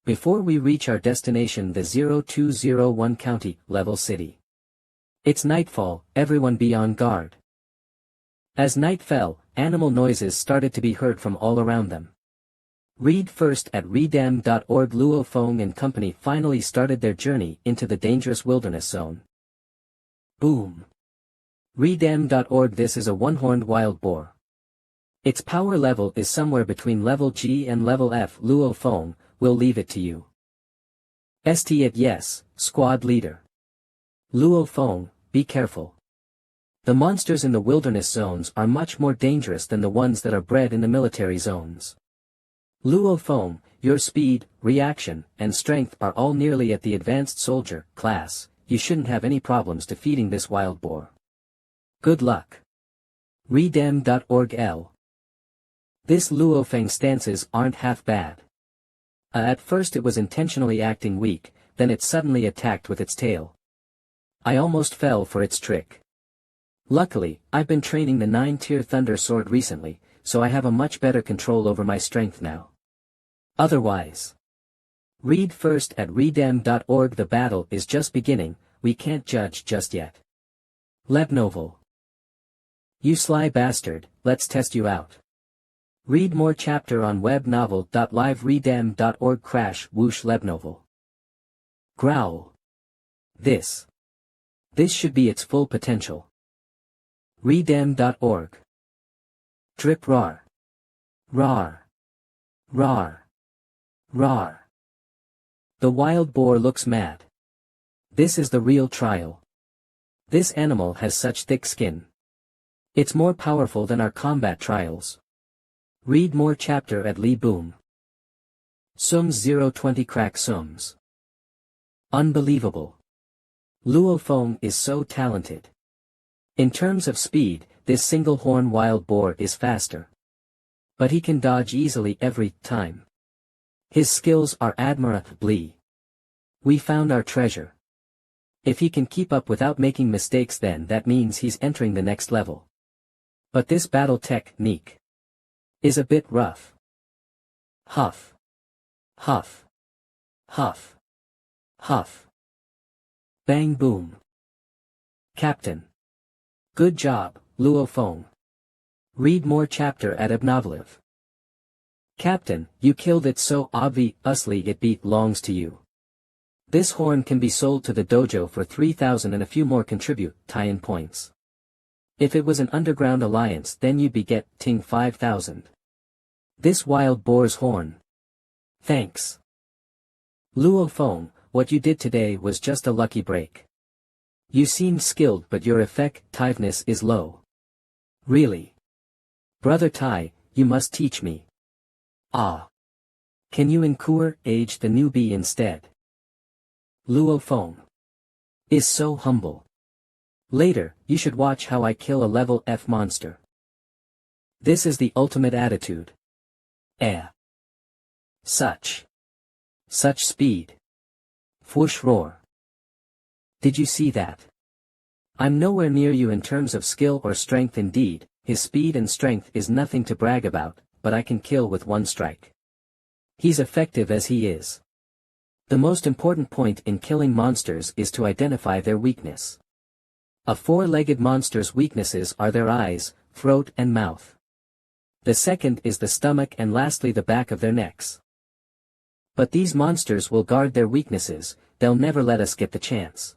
Before we reach our destination, the 0201 county level city. It's nightfall, everyone be on guard. As night fell, animal noises started to be heard from all around them. Read first at redam.org. Luo Feng and company finally started their journey into the dangerous wilderness zone. Boom. Redam.org. This is a one-horned wild boar. Its power level is somewhere between level G and level F. Luo Feng, we'll leave it to you. St. Yes, squad leader. Luo Feng, be careful. The monsters in the wilderness zones are much more dangerous than the ones that are bred in the military zones. Luo Feng, your speed, reaction, and strength are all nearly at the advanced soldier class. You shouldn't have any problems defeating this wild boar. Good luck. Redam.org. L. This Luo Feng stances aren't half bad. At first it was intentionally acting weak, then it suddenly attacked with its tail. I almost fell for its trick. Luckily, I've been training the 9-tier Thunder Sword recently, so I have a much better control over my strength now. Otherwise. Read first at redam.org. The battle is just beginning, we can't judge just yet. Lebnovel. You sly bastard, let's test you out. Read more chapter on webnovel.live. Redam.org. Crash whoosh Lebnovel. Growl. This should be its full potential. Redam.org. Drip rar. Rar. Rar. Rar. The wild boar looks mad. This is the real trial. This animal has such thick skin. It's more powerful than our combat trials. Read more chapter at Lee Boom. Sums 020 crack sums. Unbelievable. Luo Feng is so talented. In terms of speed, this single-horn wild boar is faster. But he can dodge easily every time. His skills are admirably. We found our treasure. If he can keep up without making mistakes, then that means he's entering the next level. But this battle technique is a bit rough. Huff. Huff. Huff. Huff. Bang boom. Captain. Good job, Luo Feng. Read more chapter at Obnovlev. Captain, you killed it so obviously it belongs to you. This horn can be sold to the dojo for 3,000 and a few more contribute tie-in points. If it was an underground alliance, then you'd be getting 5,000. This wild boar's horn. Thanks. Luo Feng, what you did today was just a lucky break. You seem skilled, but your effectiveness is low. Really? Brother Tai, you must teach me. Ah. Can you encourage the newbie instead? Luo Feng is so humble. Later, you should watch how I kill a level F monster. This is the ultimate attitude. Such speed. Whoosh roar. Did you see that? I'm nowhere near you in terms of skill or strength. Indeed, his speed and strength is nothing to brag about, but I can kill with one strike. He's effective as he is. The most important point in killing monsters is to identify their weakness. A four-legged monster's weaknesses are their eyes, throat and mouth. The second is the stomach, and lastly the back of their necks. But these monsters will guard their weaknesses, they'll never let us get the chance.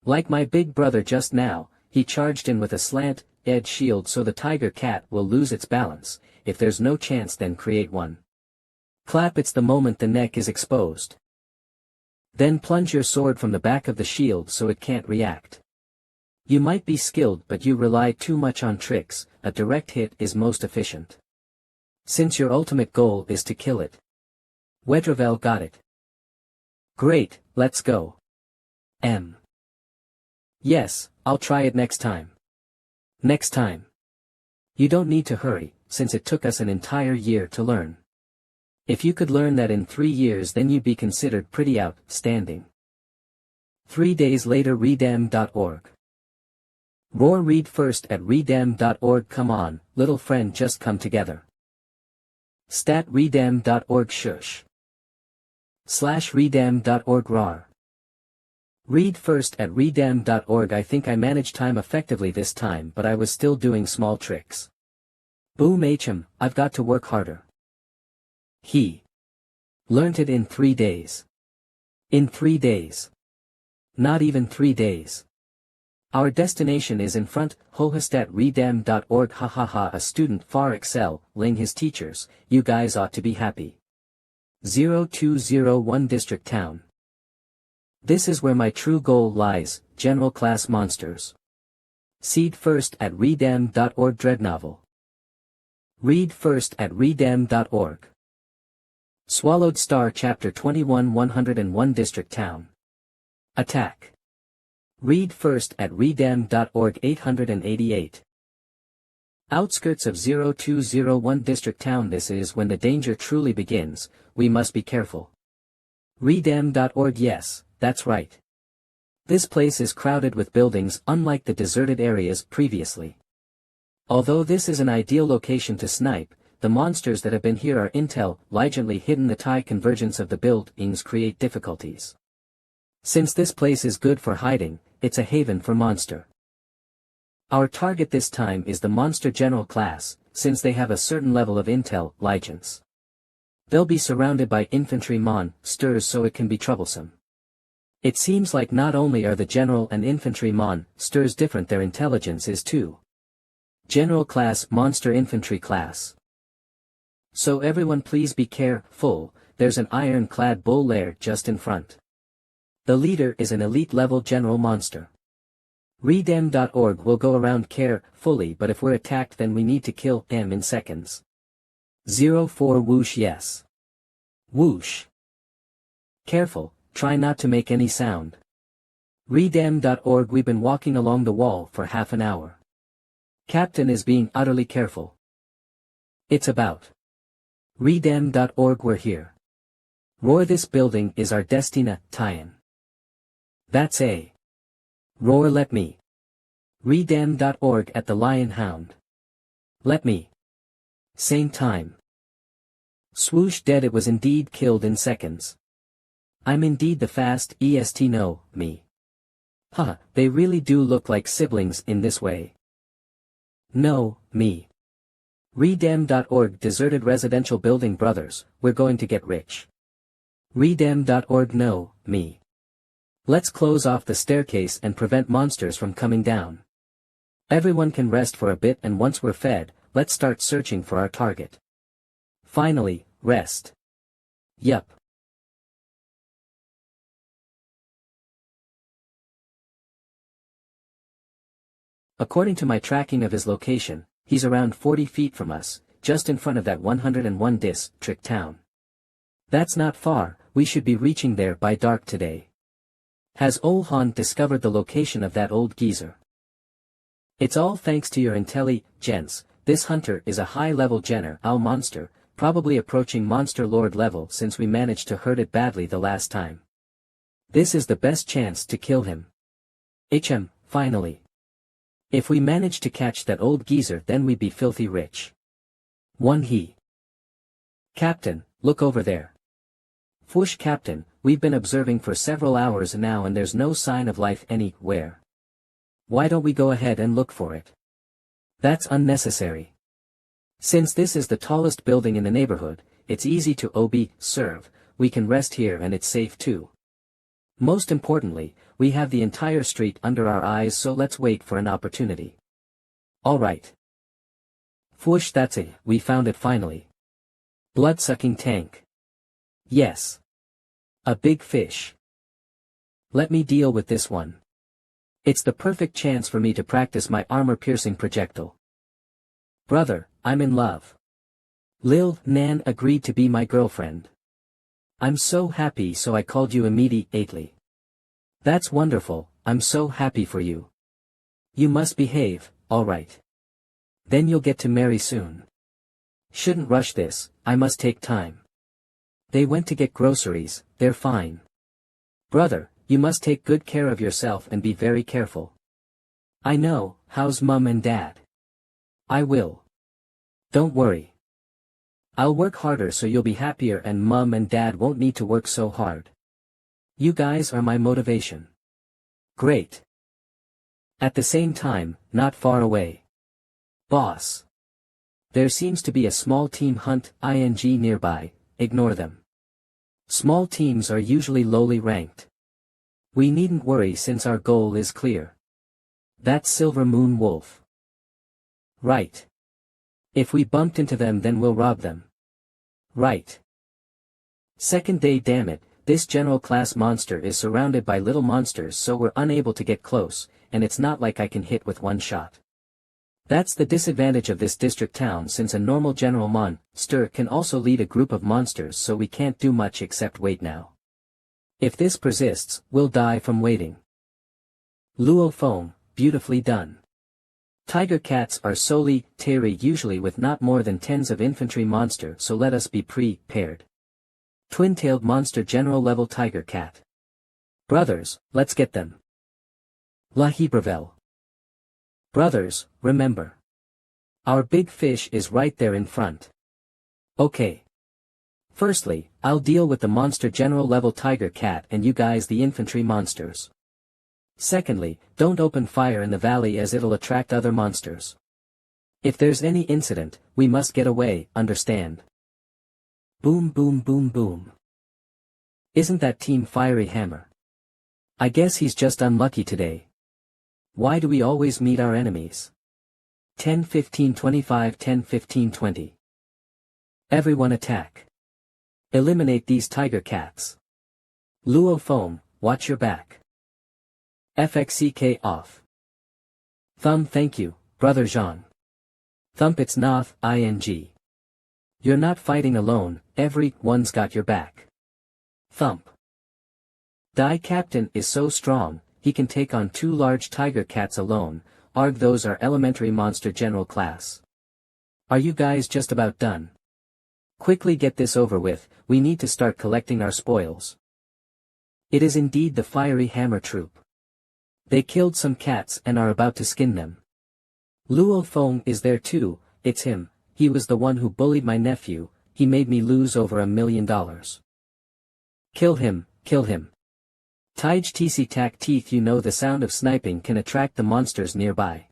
Like my big brother just now, he charged in with a slant-edge shield, so the tiger cat will lose its balance. If there's no chance, then create one. Clap. It's the moment the neck is exposed. Then plunge your sword from the back of the shield so it can't react. You might be skilled, but you rely too much on tricks. A direct hit is most efficient. Since your ultimate goal is to kill it. Wedrevel got it. Great, let's go. Yes, I'll try it next time. Next time. You don't need to hurry, since it took us an entire year to learn. If you could learn that in 3 years, then you'd be considered pretty outstanding. 3 days later. Redem.org. Roar. Read first at redem.org. Come on, little friend, just come together. Stat redem.org. Shush. /redem.org. Rar. Read first at redem.org. I think I managed time effectively this time, but I was still doing small tricks. Boom. I've got to work harder. He learnt it in 3 days. In 3 days. Not even 3 days. Our destination is in front. Hohastat redem.org. Ha. A student far excelling his teachers. You guys ought to be happy. 0201 District Town. This is where my true goal lies, general class monsters. Seed first at redem.org. Dread novel. Read first at redem.org. Swallowed Star Chapter 21 101 District Town. Attack. Read first at redem.org. 888. Outskirts of 0201 District Town. This is when the danger truly begins. We must be careful. Redem.org. Yes, that's right. This place is crowded with buildings, unlike the deserted areas previously. Although this is an ideal location to snipe, the monsters that have been here are intelligently hidden. The tie convergence of the buildings create difficulties. Since this place is good for hiding, it's a haven for monster. Our target this time is the monster general class, since they have a certain level of intelligence. They'll be surrounded by infantry monsters, so it can be troublesome. It seems like not only are the general and infantry monsters different, their intelligence is too. General class, monster, infantry class. So everyone please be careful, there's an ironclad bull lair just in front. The leader is an elite level general monster. Redem.org will go around carefully, but if we're attacked then we need to kill him in seconds. 04 Whoosh. Yes. Whoosh. Careful, try not to make any sound. Redem.org. We've been walking along the wall for half an hour. Captain is being utterly careful. It's about. Redem.org. We're here. Roar this building is our Destina, tie-in. That's a. Roar let me. Redam.org at the Lion Hound. Let me. Same time. Swoosh dead, it was indeed killed in seconds. I'm indeed the fast, est no, me. Huh, they really do look like siblings in this way. No, me. Redam.org deserted residential building brothers, we're going to get rich. Redam.org no, me. Let's close off the staircase and prevent monsters from coming down. Everyone can rest for a bit, and once we're fed, let's start searching for our target. Finally, rest. Yup. According to my tracking of his location, he's around 40 feet from us, just in front of that 101 district town. That's not far, we should be reaching there by dark today. Has Olhan discovered the location of that old geezer? It's all thanks to your intelligence. This hunter is a high-level general monster, probably approaching monster lord level since we managed to hurt it badly the last time. This is the best chance to kill him. Finally. If we manage to catch that old geezer, then we'd be filthy rich. He. Captain, look over there. Whoosh, Captain, we've been observing for several hours now and there's no sign of life anywhere. Why don't we go ahead and look for it? That's unnecessary. Since this is the tallest building in the neighborhood, it's easy to observe, we can rest here and it's safe too. Most importantly, we have the entire street under our eyes, so let's wait for an opportunity. Alright. Whoosh, that's it, we found it finally. Blood-sucking tank. Yes. A big fish. Let me deal with this one. It's the perfect chance for me to practice my armor-piercing projectile. Brother, I'm in love. Lil Nan agreed to be my girlfriend. I'm so happy, so I called you immediately. That's wonderful, I'm so happy for you. You must behave, alright. Then you'll get to marry soon. Shouldn't rush this, I must take time. They went to get groceries, they're fine. Brother, you must take good care of yourself and be very careful. I know, how's Mum and Dad? I will. Don't worry. I'll work harder so you'll be happier and Mum and Dad won't need to work so hard. You guys are my motivation. Great. At the same time, not far away. Boss. There seems to be a small team hunt ing nearby, ignore them. Small teams are usually lowly ranked. We needn't worry since our goal is clear. That's Silver Moon Wolf. Right. If we bumped into them then we'll rob them. Right. Second day, damn it, this general class monster is surrounded by little monsters, so we're unable to get close, and it's not like I can hit with one shot. That's the disadvantage of this district town, since a normal general monster can also lead a group of monsters, so we can't do much except wait now. If this persists, we'll die from waiting. Luo foam, beautifully done. Tiger cats are solitary, usually with not more than tens of infantry monster, so let us be prepared. Twin-tailed monster, general level tiger cat. Brothers, let's get them. La Hebravel. Brothers, remember. Our big fish is right there in front. Okay. Firstly, I'll deal with the monster general level tiger cat and you guys the infantry monsters. Secondly, don't open fire in the valley as it'll attract other monsters. If there's any incident, we must get away, understand? Boom boom boom boom. Isn't that Team Fiery Hammer? I guess he's just unlucky today. Why do we always meet our enemies? 10 15 25 10 15 20. Everyone attack. Eliminate these tiger cats. Luo foam, watch your back. FXCK off. Thumb, thank you, Brother Jean. Thump, it's not ing. You're not fighting alone, everyone's got your back. Thump. Die Captain is so strong, he can take on 2 large tiger cats alone, arg those are elementary monster general class. Are you guys just about done? Quickly get this over with, we need to start collecting our spoils. It is indeed the fiery hammer troop. They killed some cats and are about to skin them. Luo Feng is there too, it's him, he was the one who bullied my nephew, he made me lose over $1 million. Kill him, kill him. Taij tc tac teeth, you know the sound of sniping can attract the monsters nearby.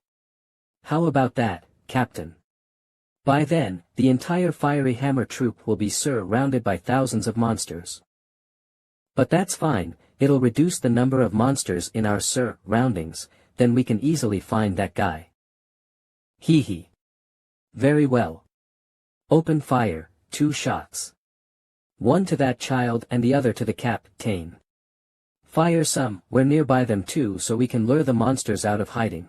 How about that, Captain? By then, the entire fiery hammer troop will be surrounded by thousands of monsters. But that's fine, it'll reduce the number of monsters in our surroundings, then we can easily find that guy. Hee hee. Very well. Open fire, 2 shots. One to that child and the other to the captain. Fire somewhere nearby them too so we can lure the monsters out of hiding.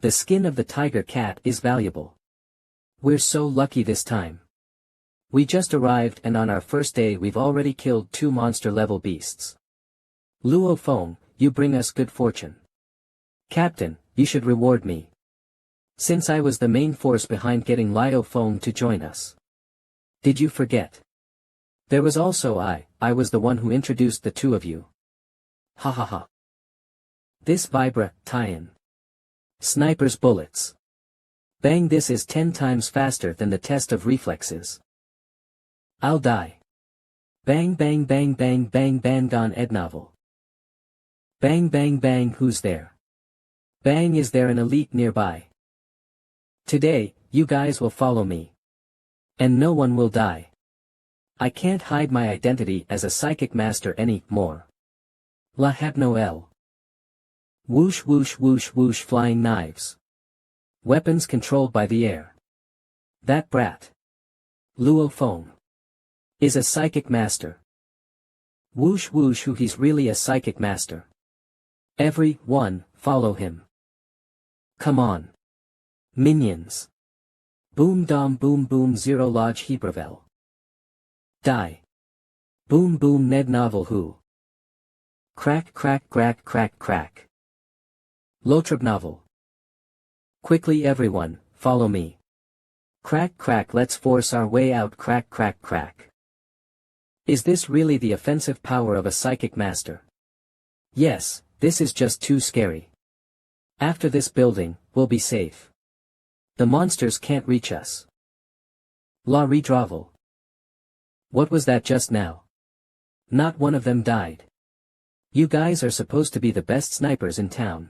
The skin of the tiger cat is valuable. We're so lucky this time. We just arrived and on our first day we've already killed 2 monster-level beasts. Luo Feng, you bring us good fortune. Captain, you should reward me. Since I was the main force behind getting Luo Feng to join us. Did you forget? There was also I was the one who introduced the 2 of you. Ha ha ha. This Vibra, tie-in. Sniper's bullets. Bang, this is 10 times faster than the test of reflexes. I'll die. Bang bang bang bang bang bang gone Ed novel. Bang bang bang, who's there? Bang, is there an elite nearby? Today, you guys will follow me. And no one will die. I can't hide my identity as a psychic master anymore. La Heb Noel. Whoosh whoosh whoosh whoosh, flying knives. Weapons controlled by the air. That brat. Luo Feng. Is a psychic master. Whoosh whoosh, who, he's really a psychic master. Everyone, follow him. Come on. Minions. Boom dom boom boom, 0 lodge Hebravel. Die. Boom boom Ned novel who. Crack crack crack crack crack. Lotrib novel. Quickly everyone, follow me. Crack crack, let's force our way out, crack crack crack. Is this really the offensive power of a psychic master? Yes, this is just too scary. After this building, we'll be safe. The monsters can't reach us. La Redravel. What was that just now? Not one of them died. You guys are supposed to be the best snipers in town.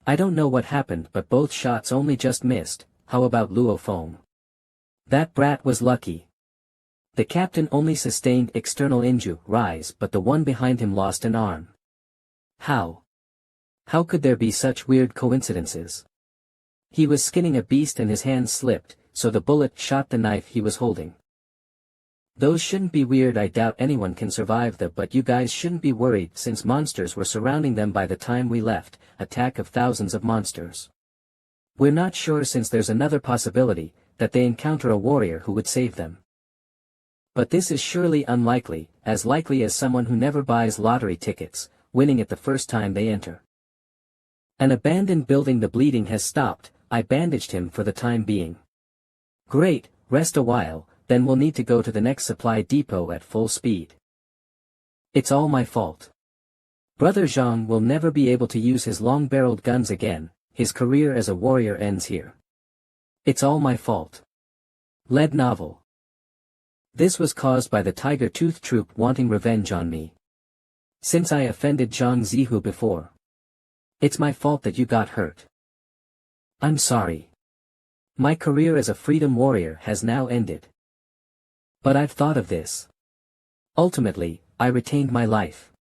I don't know what happened, but both shots only just missed. How about Luo Feng? That brat was lucky. The captain only sustained external injuries, but the one behind him lost an arm. How? How could there be such weird coincidences? He was skinning a beast and his hand slipped, so the bullet shot the knife he was holding. Those shouldn't be weird, I doubt anyone can survive that, but you guys shouldn't be worried since monsters were surrounding them by the time we left, attack of thousands of monsters. We're not sure since there's another possibility, that they encounter a warrior who would save them. But this is surely unlikely, as likely as someone who never buys lottery tickets, winning it the first time they enter. An abandoned building, the bleeding has stopped, I bandaged him for the time being. Great, rest a while, then we'll need to go to the next supply depot at full speed. It's all my fault. Brother Zhang will never be able to use his long-barreled guns again, his career as a warrior ends here. It's all my fault. Lead novel. This was caused by the Tiger Tooth Troop wanting revenge on me. Since I offended Zhang Zihu before. It's my fault that you got hurt. I'm sorry. My career as a freedom warrior has now ended. But I've thought of this. Ultimately, I retained my life.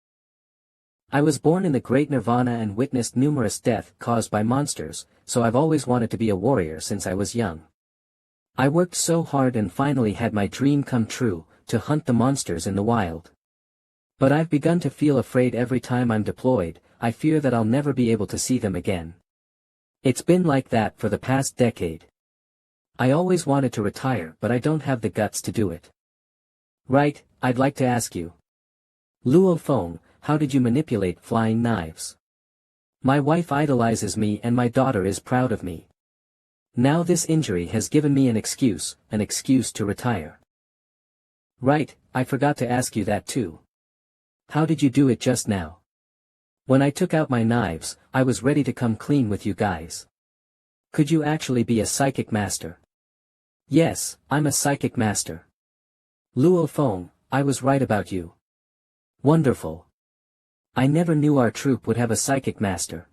I was born in the Great Nirvana and witnessed numerous deaths caused by monsters, so I've always wanted to be a warrior since I was young. I worked so hard and finally had my dream come true, to hunt the monsters in the wild. But I've begun to feel afraid every time I'm deployed, I fear that I'll never be able to see them again. It's been like that for the past decade. I always wanted to retire, but I don't have the guts to do it. Right, I'd like to ask you. Luo Feng, how did you manipulate flying knives? My wife idolizes me and my daughter is proud of me. Now this injury has given me an excuse to retire. Right, I forgot to ask you that too. How did you do it just now? When I took out my knives, I was ready to come clean with you guys. Could you actually be a psychic master? Yes, I'm a psychic master. Luo Feng, I was right about you. Wonderful. I never knew our troop would have a psychic master.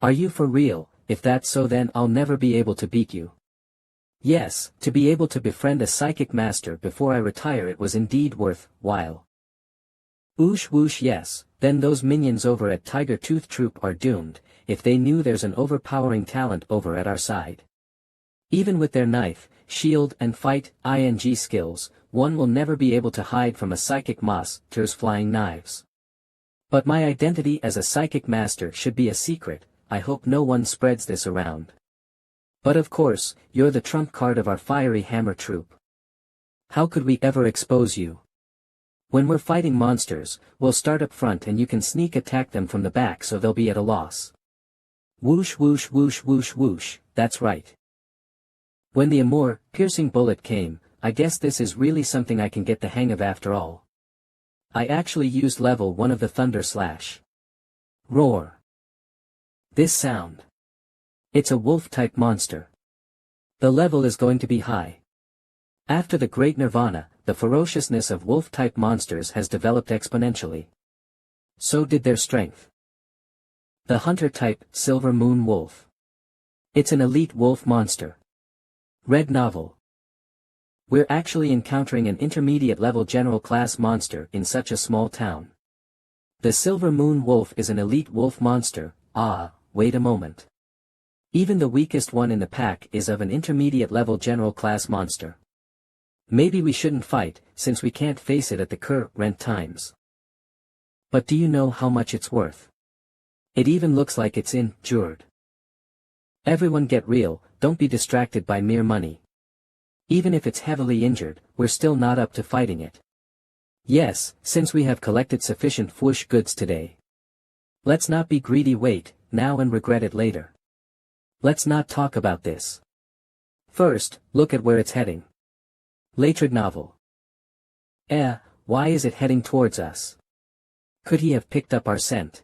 Are you for real? If that's so, then I'll never be able to beat you. Yes, to be able to befriend a psychic master before I retire, it was indeed worthwhile. Whoosh whoosh, yes, then those minions over at Tiger Tooth Troop are doomed, if they knew there's an overpowering talent over at our side. Even with their knife, shield and fight ing skills, one will never be able to hide from a psychic master's flying knives. But my identity as a psychic master should be a secret. I hope no one spreads this around. But of course, you're the trump card of our fiery hammer troop. How could we ever expose you? When we're fighting monsters, we'll start up front and you can sneak attack them from the back so they'll be at a loss. Whoosh whoosh whoosh whoosh whoosh, that's right. When the Amor piercing bullet came, I guess this is really something I can get the hang of after all. I actually used level 1 of the Thunder Slash. Roar. This sound. It's a wolf-type monster. The level is going to be high. After the Great Nirvana, the ferociousness of wolf-type monsters has developed exponentially. So did their strength. The Hunter-type Silver Moon Wolf. It's an elite wolf monster. Red novel. We're actually encountering an intermediate-level general class monster in such a small town. The Silver Moon Wolf is an elite wolf monster. Wait a moment. Even the weakest one in the pack is of an intermediate-level general class monster. Maybe we shouldn't fight, since we can't face it at the current times. But do you know how much it's worth? It even looks like it's injured. Everyone get real, don't be distracted by mere money. Even if it's heavily injured, we're still not up to fighting it. Yes, since we have collected sufficient fwoosh goods today. Let's not be greedy, wait, now and regret it later. Let's not talk about this. First, look at where it's heading. Latrid novel. Why is it heading towards us? Could he have picked up our scent?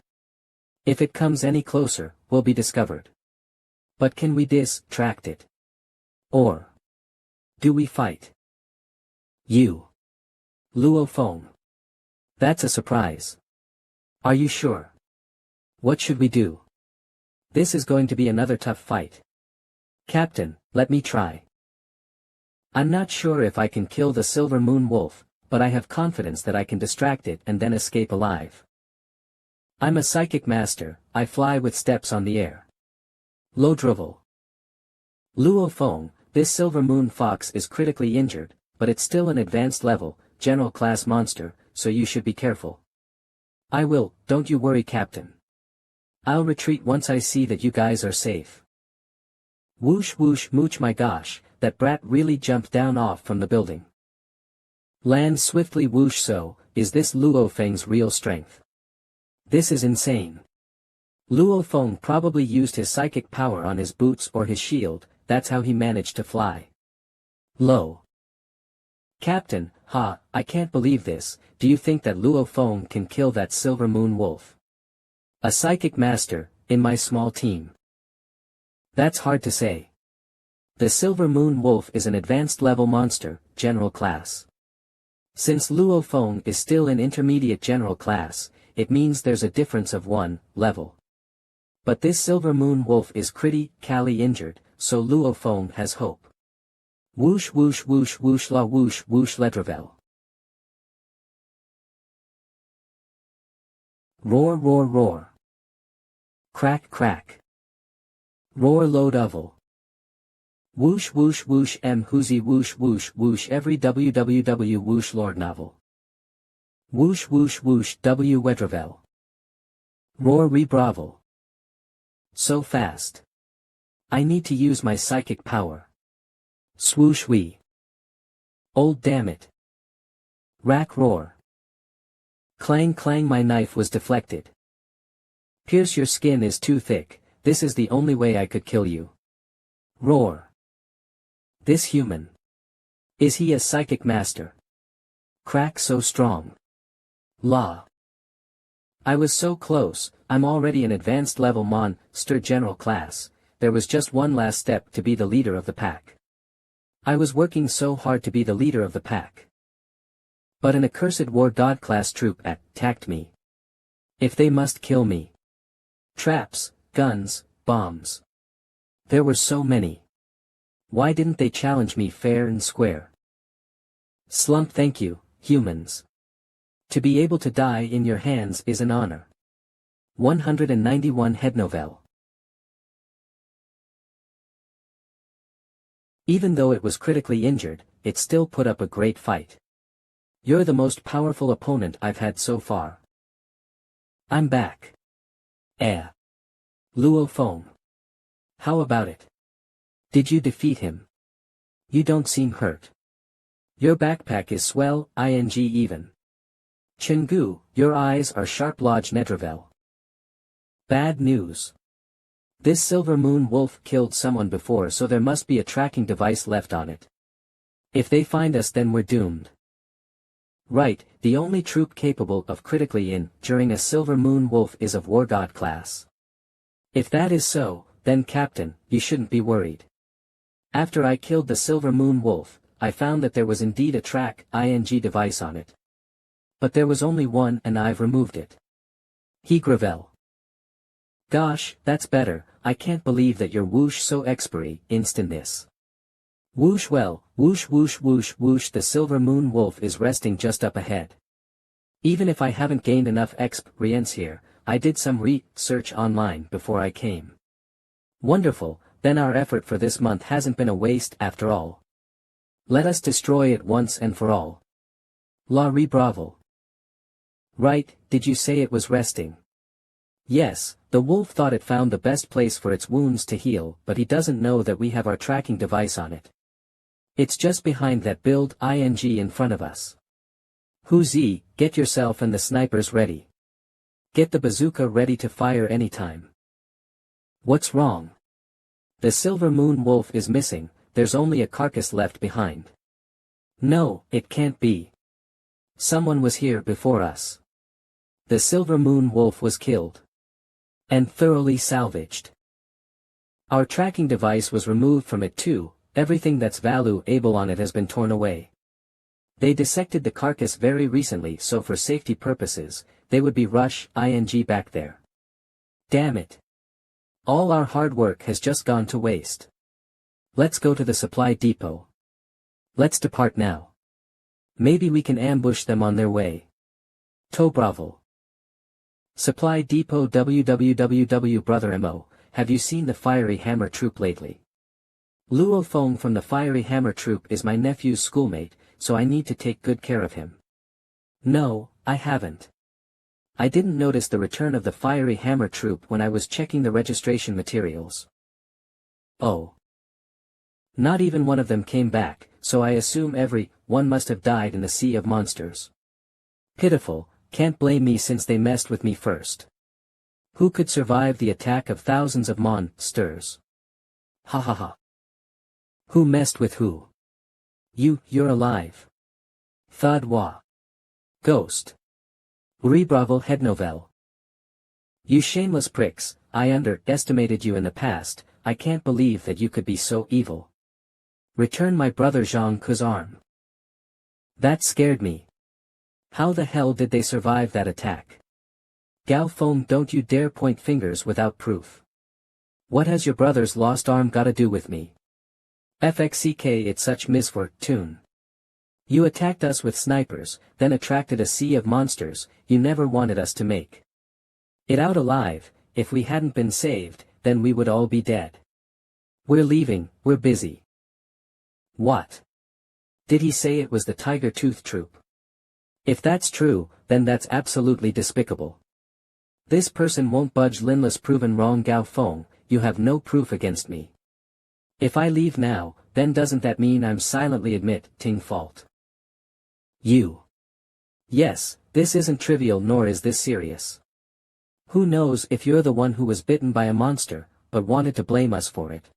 If it comes any closer, we'll be discovered. But can we distract it? Or do we fight? You. Luo Feng. That's a surprise. Are you sure? What should we do? This is going to be another tough fight. Captain, let me try. I'm not sure if I can kill the Silver Moon Wolf, but I have confidence that I can distract it and then escape alive. I'm a psychic master, I fly with steps on the air. Low drivel. Luo Feng, this Silver Moon Fox is critically injured, but it's still an advanced level, general class monster, so you should be careful. I will, don't you worry, Captain. I'll retreat once I see that you guys are safe. Whoosh whoosh mooch, my gosh, that brat really jumped down off from the building. Land swiftly, whoosh. So, is this Luo Feng's real strength? This is insane. Luo Feng probably used his psychic power on his boots or his shield, that's how he managed to fly. Low. Captain, I can't believe this, do you think that Luo Feng can kill that Silver Moon Wolf? A psychic master, in my small team. That's hard to say. The Silver Moon Wolf is an advanced level monster, general class. Since Luo Feng is still in intermediate general class, it means there's a difference of 1 level. But this Silver Moon Wolf is critically injured, so Luo Feng has hope. Whoosh whoosh whoosh whoosh la whoosh whoosh letravel. Roar roar roar. Crack crack. Roar load oval. Whoosh whoosh whoosh whoozy whoosh whoosh whoosh every www whoosh lord novel. Whoosh whoosh whoosh w wedravel. Roar rebravel. So fast. I need to use my psychic power. Swoosh wee. Old damn it. Rack roar. Clang clang, my knife was deflected. Pierce, your skin is too thick, this is the only way I could kill you. Roar. This human. Is he a psychic master? Crack so strong. La. I was so close, I'm already an advanced level monster general class, there was just one last step to be the leader of the pack. I was working so hard to be the leader of the pack. But an accursed war god class troop attacked me. If they must kill me. Traps, guns, bombs. There were so many. Why didn't they challenge me fair and square? Slump, thank you, humans. To be able to die in your hands is an honor. 191 head novel. Even though it was critically injured, it still put up a great fight. You're the most powerful opponent I've had so far. I'm back. Luo Foam. How about it? Did you defeat him? You don't seem hurt. Your backpack is swell, ing even. Chingu, your eyes are sharp lodge Nedravel. Bad news. This silver moon wolf killed someone before, so there must be a tracking device left on it. If they find us, then we're doomed. Right, the only troop capable of critically injuring a silver moon wolf is of war god class. If that is so, then Captain, you shouldn't be worried. After I killed the silver moon wolf, I found that there was indeed a track ing device on it. But there was only one and I've removed it. He Gravel. Gosh, that's better, I can't believe that you're whoosh so expiry instant this. Whoosh, well, whoosh whoosh whoosh whoosh, the silver moon wolf is resting just up ahead. Even if I haven't gained enough experience here, I did some research online before I came. Wonderful, then our effort for this month hasn't been a waste after all. Let us destroy it once and for all. La Bravo. Right, did you say it was resting? Yes, the wolf thought it found the best place for its wounds to heal, but he doesn't know that we have our tracking device on it. It's just behind that build ing in front of us. Huzi, get yourself and the snipers ready. Get the bazooka ready to fire anytime. What's wrong? The silver moon wolf is missing, there's only a carcass left behind. No, it can't be. Someone was here before us. The silver moon wolf was killed. And thoroughly salvaged. Our tracking device was removed from it too, everything that's valuable on it has been torn away. They dissected the carcass very recently, so for safety purposes, they would be rush ing back there. Damn it. All our hard work has just gone to waste. Let's go to the supply depot. Let's depart now. Maybe we can ambush them on their way. To Bravo. Supply depot www brother Mo, have you seen the Fiery Hammer troop lately? Luo Fong from the Fiery Hammer troop is my nephew's schoolmate, so I need to take good care of him. No, I haven't. I didn't notice the return of the Fiery Hammer troop when I was checking the registration materials. Oh. Not even one of them came back, so I assume one must have died in the sea of monsters. Pitiful, can't blame me since they messed with me first. Who could survive the attack of thousands of monsters? Ha ha ha. Who messed with who? You're alive. Thud Wa. Ghost. Bravo head novel. You shameless pricks, I underestimated you in the past, I can't believe that you could be so evil. Return my brother Zhang Ku's arm. That scared me. How the hell did they survive that attack? Gao Feng, don't you dare point fingers without proof. What has your brother's lost arm gotta do with me? FXCK, it's such misfortune. You attacked us with snipers, then attracted a sea of monsters, you never wanted us to make it out alive. If we hadn't been saved, then we would all be dead. We're leaving, we're busy. What? Did he say it was the Tiger Tooth troop? If that's true, then that's absolutely despicable. This person won't budge. Linless, proven wrong. Gao Feng, you have no proof against me. If I leave now, then doesn't that mean I'm silently admitting fault? You. Yes, this isn't trivial nor is this serious. Who knows if you're the one who was bitten by a monster, but wanted to blame us for it.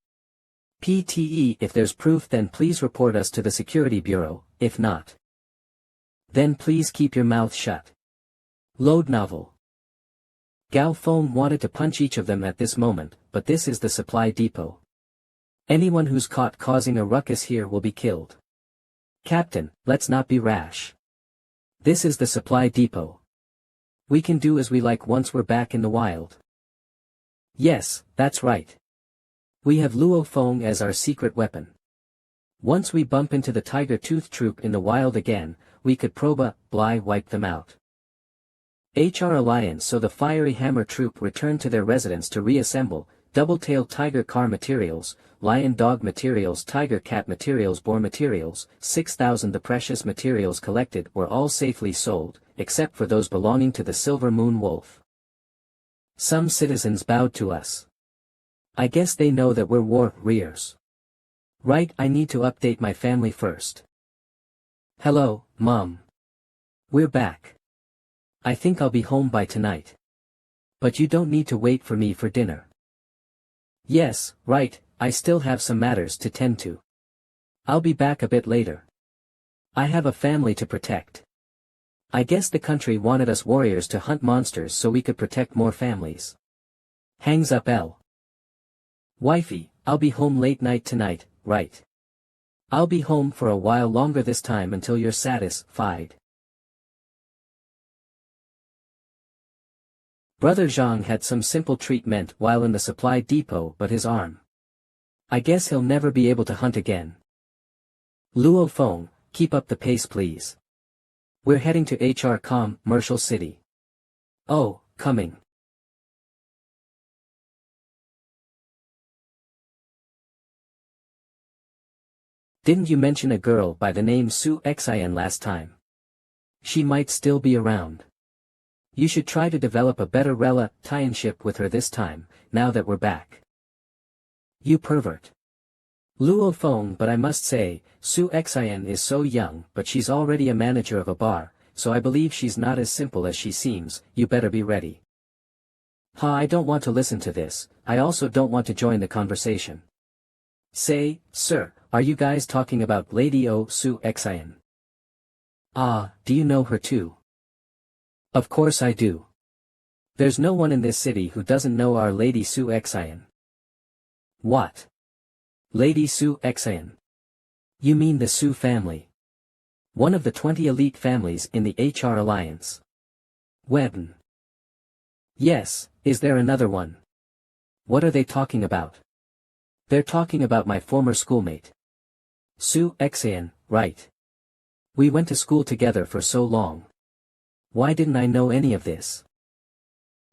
PTE. If there's proof, then please report us to the Security Bureau. If not, then please keep your mouth shut. Load novel. Gao Feng wanted to punch each of them at this moment, but this is the supply depot. Anyone who's caught causing a ruckus here will be killed. Captain, let's not be rash. This is the supply depot. We can do as we like once we're back in the wild. Yes, that's right. We have Luo Feng as our secret weapon. Once we bump into the Tiger Tooth troop in the wild again, we could wipe them out. HR Alliance. So the Fiery Hammer troop returned to their residence to reassemble. Double-tailed Tiger Car materials, Lion Dog materials, Tiger Cat materials, Boar materials, 6,000. The precious materials collected were all safely sold, except for those belonging to the Silver Moon Wolf. Some citizens bowed to us. I guess they know that we're warriors. Right, I need to update my family first. Hello, Mom. We're back. I think I'll be home by tonight. But you don't need to wait for me for dinner. Yes, right, I still have some matters to tend to. I'll be back a bit later. I have a family to protect. I guess the country wanted us warriors to hunt monsters so we could protect more families. Hangs up L. Wifey, I'll be home late night tonight, right? I'll be home for a while longer this time until you're satisfied. Brother Zhang had some simple treatment while in the supply depot, but his arm. I guess he'll never be able to hunt again. Luo Feng, keep up the pace please. We're heading to HR Commercial City. Oh, coming. Didn't you mention a girl by the name Su Xin last time? She might still be around. You should try to develop a better relationship with her this time, now that we're back. You pervert. Luo Feng, but I must say, Su Xin is so young, but she's already a manager of a bar, so I believe she's not as simple as she seems. You better be ready. I don't want to listen to this. I also don't want to join the conversation. Say, sir, are you guys talking about Lady O Su Xin? Do you know her too? Of course I do. There's no one in this city who doesn't know Our Lady Su Xin. What? Lady Su Xin? You mean the Su family? One of the 20 elite families in the HR Alliance. Webn. Yes, is there another one? What are they talking about? They're talking about my former schoolmate. Su Xin, right. We went to school together for so long. Why didn't I know any of this?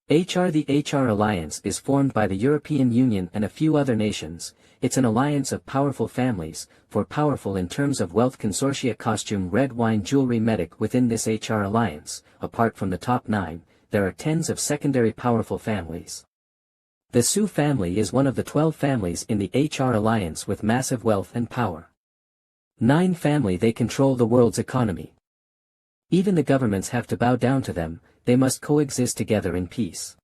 The HR Alliance is formed by the European Union and a few other nations. It's an alliance of powerful families, for powerful in terms of wealth consortia costume red wine jewelry medic within this HR Alliance. Apart from the top 9, there are tens of secondary powerful families. The Su family is one of the 12 families in the HR Alliance with massive wealth and power. 9 family, they control the world's economy. Even the governments have to bow down to them. They must coexist together in peace.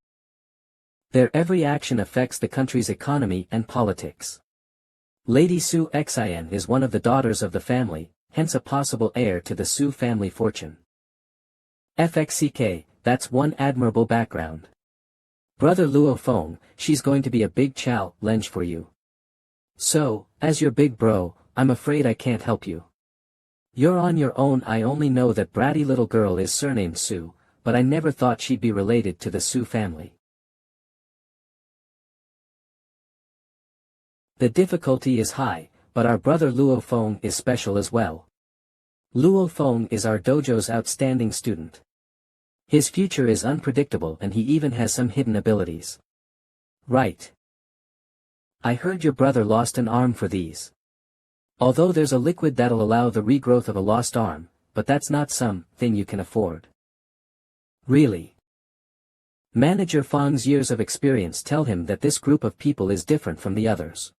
Their every action affects the country's economy and politics. Lady Su Xin is one of the daughters of the family, hence a possible heir to the Su family fortune. FXCK, that's one admirable background. Brother Luo Feng, she's going to be a big challenge for you. So, as your big bro, I'm afraid I can't help you. You're on your own. I only know that bratty little girl is surnamed Su, but I never thought she'd be related to the Su family. The difficulty is high, but our brother Luo Feng is special as well. Luo Feng is our dojo's outstanding student. His future is unpredictable and he even has some hidden abilities. Right. I heard your brother lost an arm for these. Although there's a liquid that'll allow the regrowth of a lost arm, but that's not something you can afford. Really? Manager Fang's years of experience tell him that this group of people is different from the others.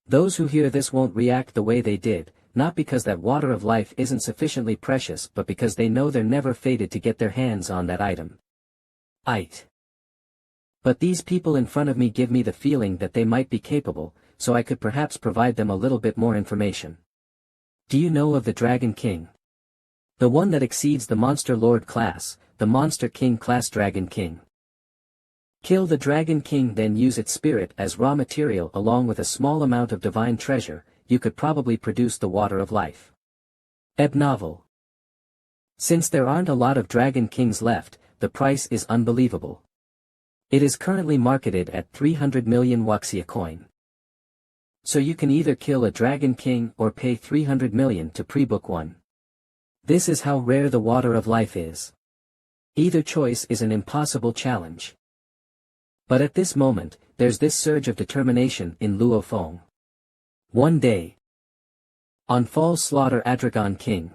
Those who hear this won't react the way they did, not because that water of life isn't sufficiently precious but because they know they're never fated to get their hands on that item. But these people in front of me give me the feeling that they might be capable, so I could perhaps provide them a little bit more information. Do you know of the Dragon King? The one that exceeds the Monster Lord class, the Monster King class Dragon King. Kill the Dragon King, then use its spirit as raw material along with a small amount of divine treasure, you could probably produce the water of life. Ebb novel. Since there aren't a lot of Dragon Kings left, the price is unbelievable. It is currently marketed at 300 million Wuxia coin. So you can either kill a Dragon King or pay 300 million to pre-book one. This is how rare the water of life is. Either choice is an impossible challenge. But at this moment, there's this surge of determination in Luo Feng. One day. On falls slaughter Adragon King.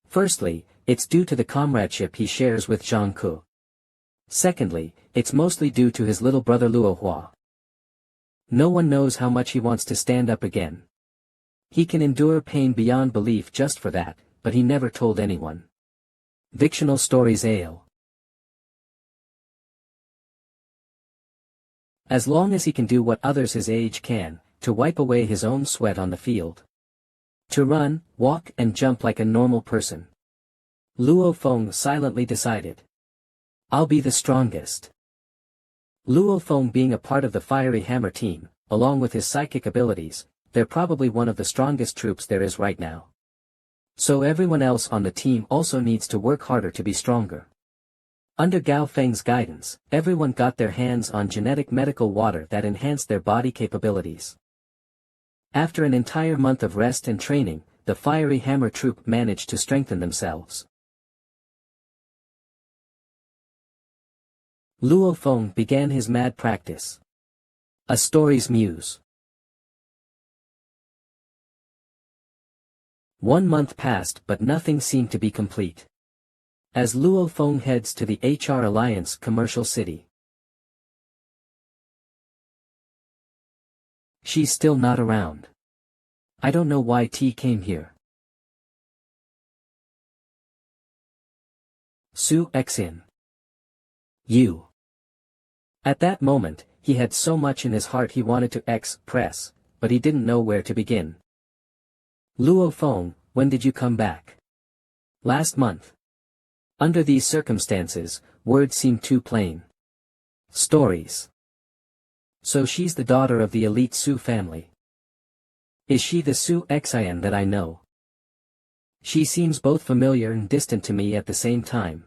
Firstly, it's due to the comradeship he shares with Zhang Ke. Secondly, it's mostly due to his little brother Luo Hua. No one knows how much he wants to stand up again. He can endure pain beyond belief just for that, but he never told anyone. Fictional Stories Ale. As long as he can do what others his age can, to wipe away his own sweat on the field. To run, walk and jump like a normal person. Luo Feng silently decided. I'll be the strongest. Luo Feng being a part of the Fiery Hammer team, along with his psychic abilities, they're probably one of the strongest troops there is right now. So everyone else on the team also needs to work harder to be stronger. Under Gao Feng's guidance, everyone got their hands on genetic medical water that enhanced their body capabilities. After an entire month of rest and training, the Fiery Hammer troop managed to strengthen themselves. Luo Feng began his mad practice. A Story's Muse. 1 month passed but nothing seemed to be complete. As Luo Feng heads to the HR Alliance commercial city. She's still not around. I don't know why T came here. Su Xin. You. At that moment, he had so much in his heart he wanted to express, but he didn't know where to begin. Luo Feng, when did you come back? Last month. Under these circumstances, words seem too plain. Stories. So she's the daughter of the elite Su family. Is she the Su Xin that I know? She seems both familiar and distant to me at the same time.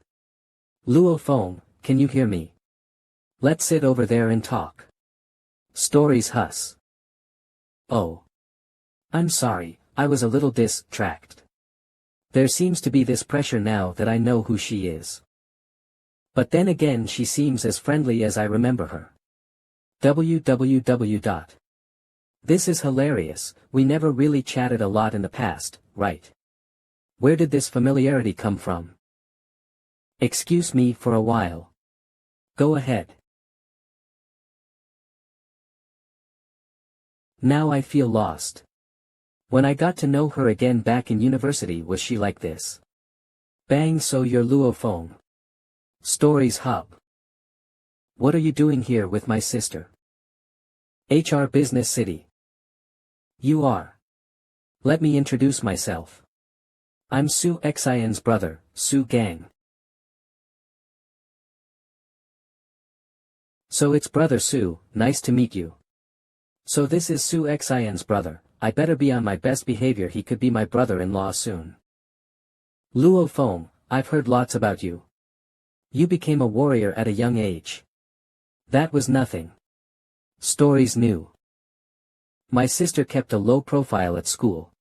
Luo Feng, can you hear me? Let's sit over there and talk. Stories Hus. Oh. I'm sorry, I was a little distracted. There seems to be this pressure now that I know who she is. But then again she seems as friendly as I remember her. www. This is hilarious, we never really chatted a lot in the past, right? Where did this familiarity come from? Excuse me for a while. Go ahead. Now I feel lost. When I got to know her again back in university, was she like this? Bang, so you're Luo Feng. Stories Hub. What are you doing here with my sister? HR Business City. You are. Let me introduce myself. I'm Su Xin's brother, Su Gang. So it's Brother Su, nice to meet you. So this is Su Xin's brother. I better be on my best behavior, he could be my brother-in-law soon. Luo Feng, I've heard lots about you. You became a warrior at a young age. That was nothing. Stories new. My sister kept a low profile at school.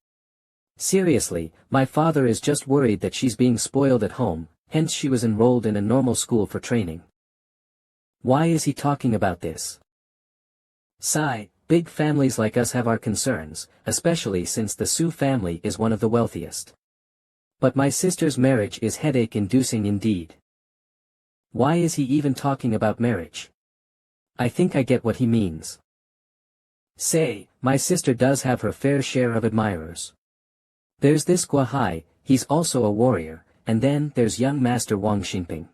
Seriously, my father is just worried that she's being spoiled at home, hence she was enrolled in a normal school for training. Why is he talking about this? Sigh. Big families like us have our concerns, especially since the Su family is one of the wealthiest. But my sister's marriage is headache-inducing indeed. Why is he even talking about marriage? I think I get what he means. Say, my sister does have her fair share of admirers. There's this Guahai, he's also a warrior, and then there's young Master Wang Xingping.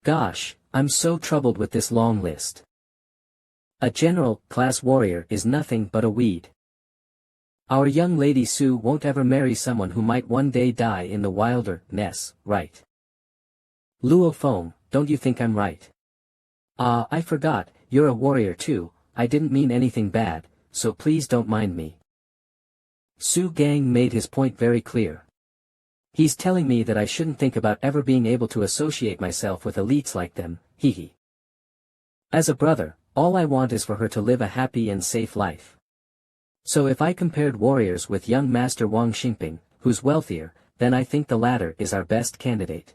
Gosh, I'm so troubled with this long list. A general class warrior is nothing but a weed. Our young lady Sue won't ever marry someone who might one day die in the wilderness, right? Luo Feng, don't you think I'm right? Ah, I forgot, you're a warrior too. I didn't mean anything bad, so please don't mind me. Su Gang made his point very clear. He's telling me that I shouldn't think about ever being able to associate myself with elites like them, hee. As a brother, all I want is for her to live a happy and safe life. So if I compared warriors with young Master Wang Xingping, who's wealthier, then I think the latter is our best candidate.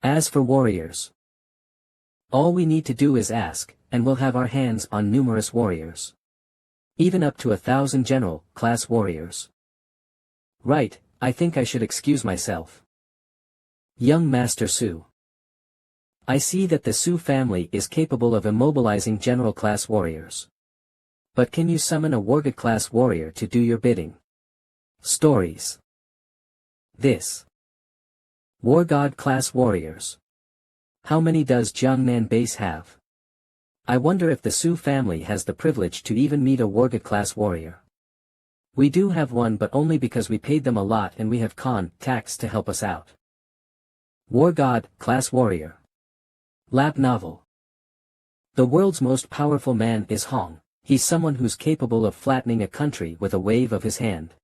As for warriors, all we need to do is ask, and we'll have our hands on numerous warriors. Even up to 1,000 general class warriors. Right, I think I should excuse myself. Young Master Su. I see that the Su family is capable of immobilizing general class warriors. But can you summon a wargod class warrior to do your bidding? Stories. This. War God class warriors. How many does Jiangnan base have? I wonder if the Su family has the privilege to even meet a wargod class warrior. We do have one, but only because we paid them a lot and we have contacts to help us out. War God class warrior. Lab novel. The world's most powerful man is Hong. He's someone who's capable of flattening a country with a wave of his hand.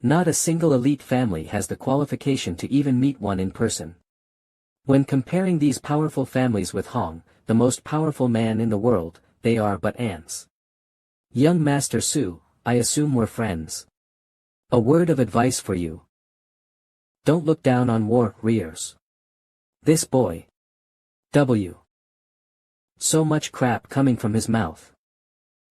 Not a single elite family has the qualification to even meet one in person. When comparing these powerful families with Hong, the most powerful man in the world, they are but ants. Young Master Su, I assume we're friends. A word of advice for you. Don't look down on warriors. This boy. W. So much crap coming from his mouth.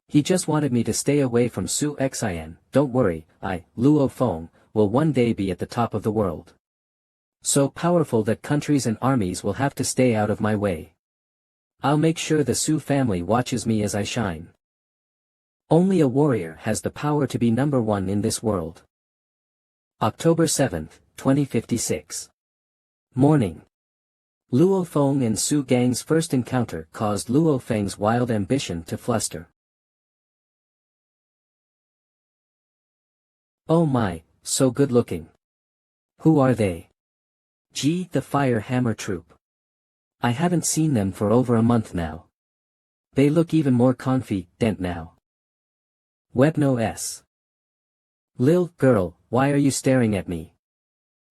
He just wanted me to stay away from Su Xin. Don't worry, Luo Feng, will one day be at the top of the world. So powerful that countries and armies will have to stay out of my way. I'll make sure the Su family watches me as I shine. Only a warrior has the power to be number one in this world. October 7, 2056. Morning. Luo Feng and Su Gang's first encounter caused Luo Feng's wild ambition to fluster. Oh my, so good looking. Who are they? Gee, the Fire Hammer Troop. I haven't seen them for over a month now. They look even more confident now. Webno S. Lil girl, why are you staring at me?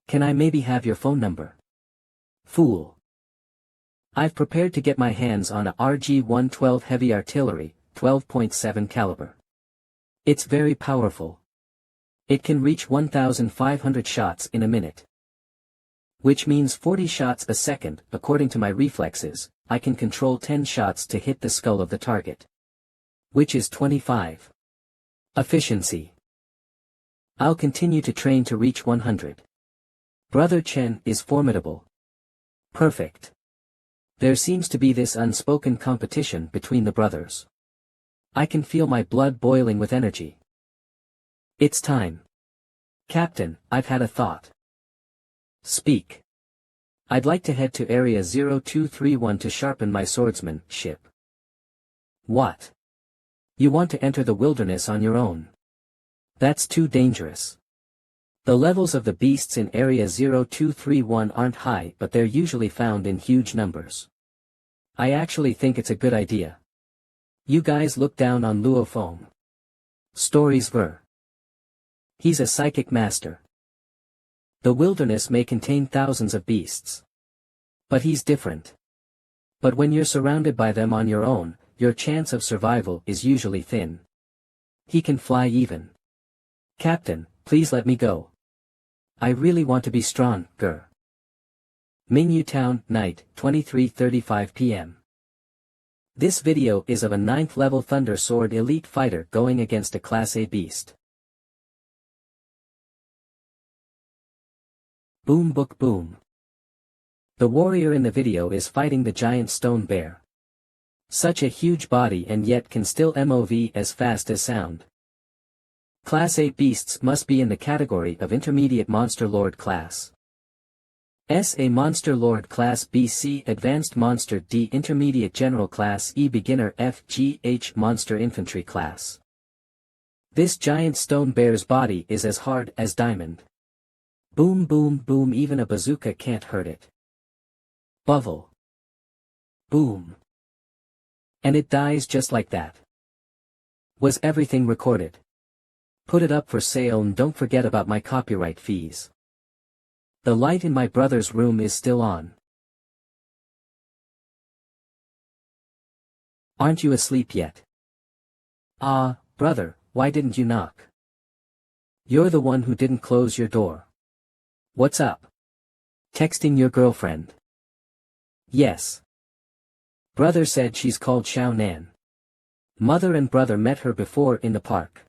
Can I maybe have your phone number? Fool. I've prepared to get my hands on a RG-112 heavy artillery, 12.7 caliber. It's very powerful. It can reach 1,500 shots in a minute. Which means 40 shots a second. According to my reflexes, I can control 10 shots to hit the skull of the target. Which is 25. Efficiency. I'll continue to train to reach 100. Brother Chen is formidable. Perfect. There seems to be this unspoken competition between the brothers. I can feel my blood boiling with energy. It's time. Captain, I've had a thought. Speak. I'd like to head to Area 0231 to sharpen my swordsmanship. What? You want to enter the wilderness on your own? That's too dangerous. The levels of the beasts in Area 0231 aren't high, but they're usually found in huge numbers. I actually think it's a good idea. You guys look down on Luo Feng. Stories ver. He's a psychic master. The wilderness may contain thousands of beasts. But he's different. But when you're surrounded by them on your own, your chance of survival is usually thin. He can fly even. Captain, please let me go. I really want to be stronger. Mingyu Town, night, 23:35 p.m. This video is of a 9th level Thunder Sword elite fighter going against a Class A beast. Boom book boom. The warrior in the video is fighting the giant stone bear. Such a huge body and yet can still move as fast as sound. Class A beasts must be in the category of intermediate monster lord class. S. A Monster Lord Class B. C. Advanced Monster D. Intermediate General Class E. Beginner F. G. H. Monster Infantry Class. This giant stone bear's body is as hard as diamond. Boom boom boom, even a bazooka can't hurt it. Buvel. Boom. And it dies just like that. Was everything recorded? Put it up for sale and don't forget about my copyright fees. The light in my brother's room is still on. Aren't you asleep yet? Ah, brother, why didn't you knock? You're the one who didn't close your door. What's up? Texting your girlfriend? Yes. Brother said she's called Xiao Nan. Mother and brother met her before in the park.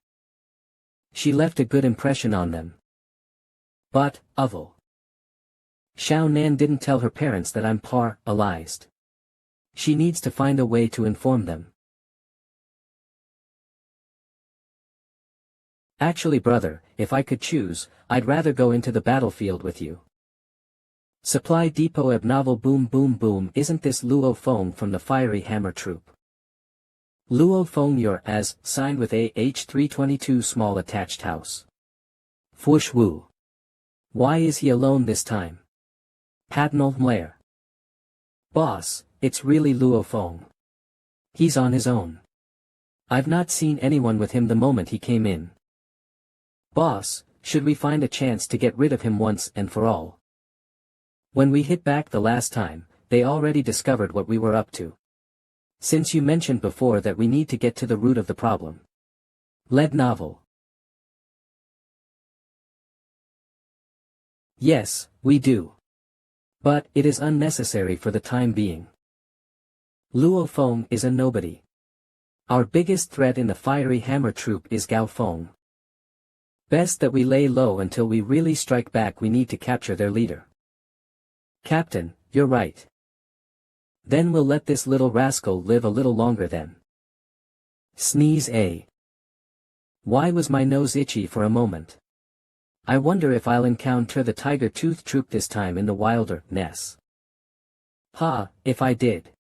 She left a good impression on them. But, Uvel. Xiao Nan didn't tell her parents that I'm paralyzed. She needs to find a way to inform them. Actually, brother, if I could choose, I'd rather go into the battlefield with you. Supply Depot Abnovel Boom Boom Boom. Isn't this Luo Feng from the Fiery Hammer Troop? Luo Feng, you're as signed with AH-322 small attached house. Fush Wu. Why is he alone this time? Patnal Mlair. Boss, it's really Luo Feng. He's on his own. I've not seen anyone with him the moment he came in. Boss, should we find a chance to get rid of him once and for all? When we hit back the last time, they already discovered what we were up to. Since you mentioned before that we need to get to the root of the problem. Lead novel. Yes, we do. But it is unnecessary for the time being. Luo Feng is a nobody. Our biggest threat in the Fiery Hammer Troop is Gao Feng. Best that we lay low until we really strike back. We need to capture their leader. Captain, you're right. Then we'll let this little rascal live a little longer then. Sneeze A. Why was my nose itchy for a moment? I wonder if I'll encounter the Tiger Tooth Troop this time in the wilderness. Ha, if I did.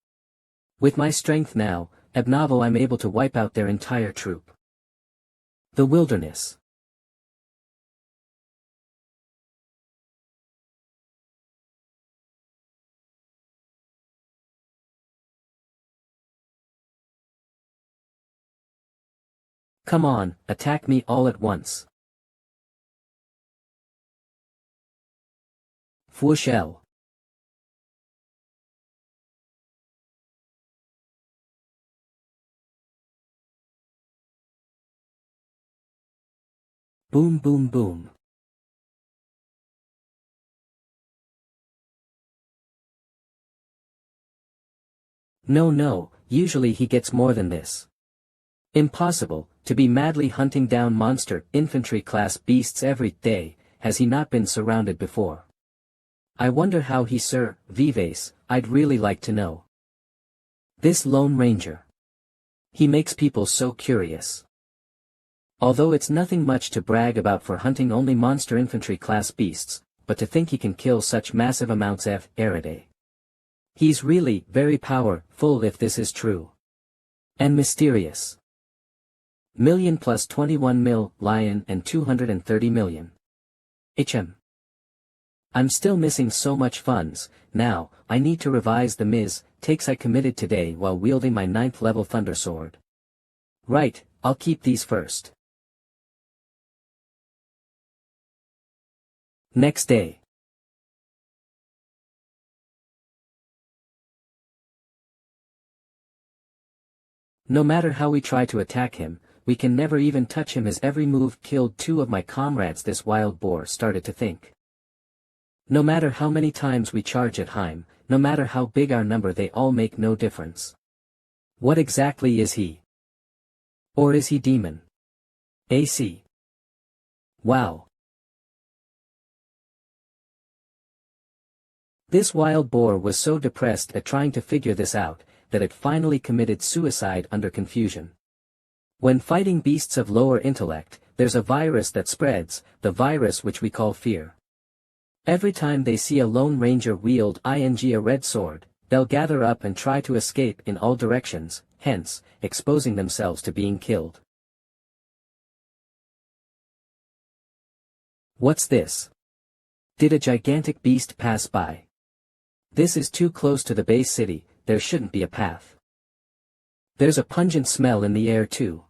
With my strength now, Abnovel, I'm able to wipe out their entire troop. The wilderness. Come on, attack me all at once. Fushel. Boom boom boom. No, usually he gets more than this. Impossible, to be madly hunting down monster infantry class beasts every day, has he not been surrounded before? I wonder how he survives, I'd really like to know. This Lone Ranger. He makes people so curious. Although it's nothing much to brag about for hunting only monster infantry class beasts, but to think he can kill such massive amounts every day. He's really very powerful if this is true. And mysterious. Million plus 21 mil lion and 230 million. I'm still missing so much funds. Now, I need to revise the mistakes I committed today while wielding my 9th level Thunder Sword. Right, I'll keep these first. Next day. No matter how we try to attack him, we can never even touch him. His every move killed 2 of my comrades. This wild boar started to think. No matter how many times we charge at him, no matter how big our number, they all make no difference. What exactly is he? Or is he demon? AC. Wow. This wild boar was so depressed at trying to figure this out, that it finally committed suicide under confusion. When fighting beasts of lower intellect, there's a virus that spreads, the virus which we call fear. Every time they see a Lone Ranger wield a red sword, they'll gather up and try to escape in all directions, hence, exposing themselves to being killed. What's this? Did a gigantic beast pass by? This is too close to the base city, there shouldn't be a path. There's a pungent smell in the air too.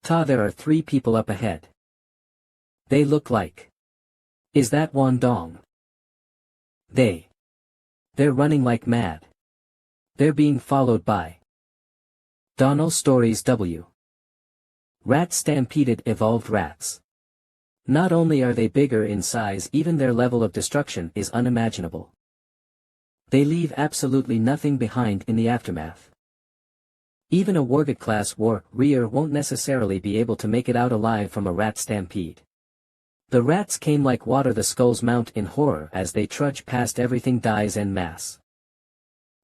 There are 3 people up ahead. They look like. Is that Wandong? They're running like mad. They're being followed by Donald Stories W. Rat stampeded evolved rats. Not only are they bigger in size, even their level of destruction is unimaginable. They leave absolutely nothing behind in the aftermath. Even a Wargid-class warrior won't necessarily be able to make it out alive from a rat stampede. The rats came like water, the skulls mount in horror as they trudge past, everything dies en masse.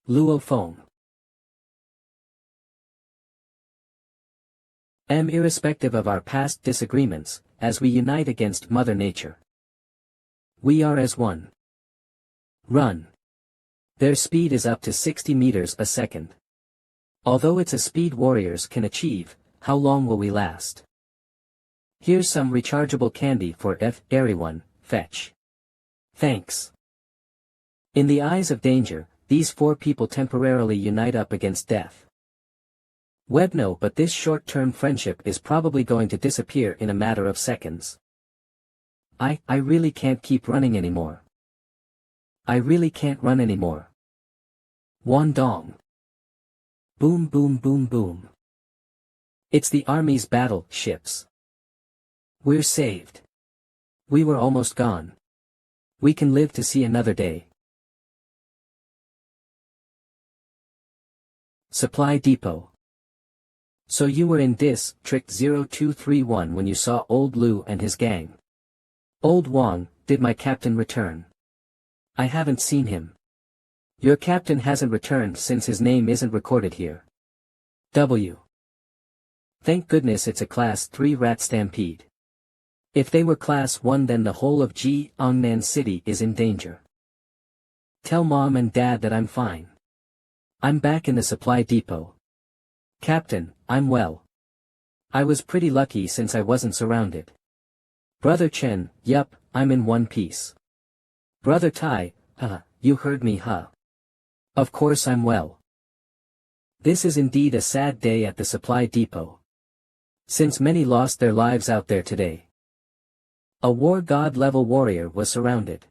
Luo Feng. Irrespective of our past disagreements, as we unite against Mother Nature. We are as one. Run. Their speed is up to 60 meters a second. Although it's a speed warriors can achieve, how long will we last? Here's some rechargeable candy for everyone, fetch. Thanks. In the eyes of danger, these 4 people temporarily unite up against death. No, but this short-term friendship is probably going to disappear in a matter of seconds. I really can't keep running anymore. I really can't run anymore. Wandong. Boom boom boom boom. It's the army's battle ships. We're saved. We were almost gone. We can live to see another day. Supply depot. So you were in District 0231 when you saw Old Lu and his gang. Old Wang, did my captain return? I haven't seen him. Your captain hasn't returned since his name isn't recorded here. W. Thank goodness it's a Class 3 rat stampede. If they were Class 1 then the whole of Jiangnan City is in danger. Tell Mom and Dad that I'm fine. I'm back in the supply depot. Captain, I'm well. I was pretty lucky since I wasn't surrounded. Brother Chen, yup, I'm in one piece. Brother Tai, you heard me Of course I'm well. This is indeed a sad day at the supply depot. Since many lost their lives out there today. A war god level warrior was surrounded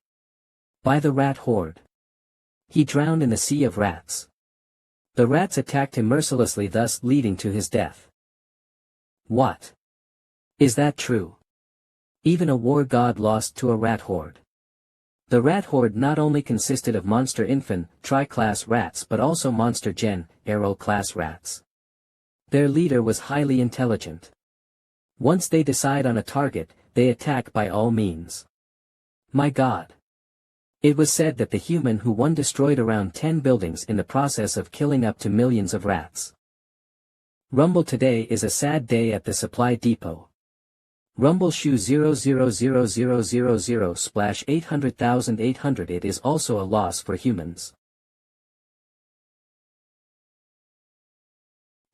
by the rat horde. He drowned in the sea of rats. The rats attacked him mercilessly, thus leading to his death. What? Is that true? Even a war god lost to a rat horde. The rat horde not only consisted of monster tri-class rats but also monster class rats. Their leader was highly intelligent. Once they decide on a target, they attack by all means. My God. It was said that the human who won destroyed around 10 buildings in the process of killing up to millions of rats. Rumble, today is a sad day at the supply depot. Rumble shoe 000000 splash 800,800. It is also a loss for humans.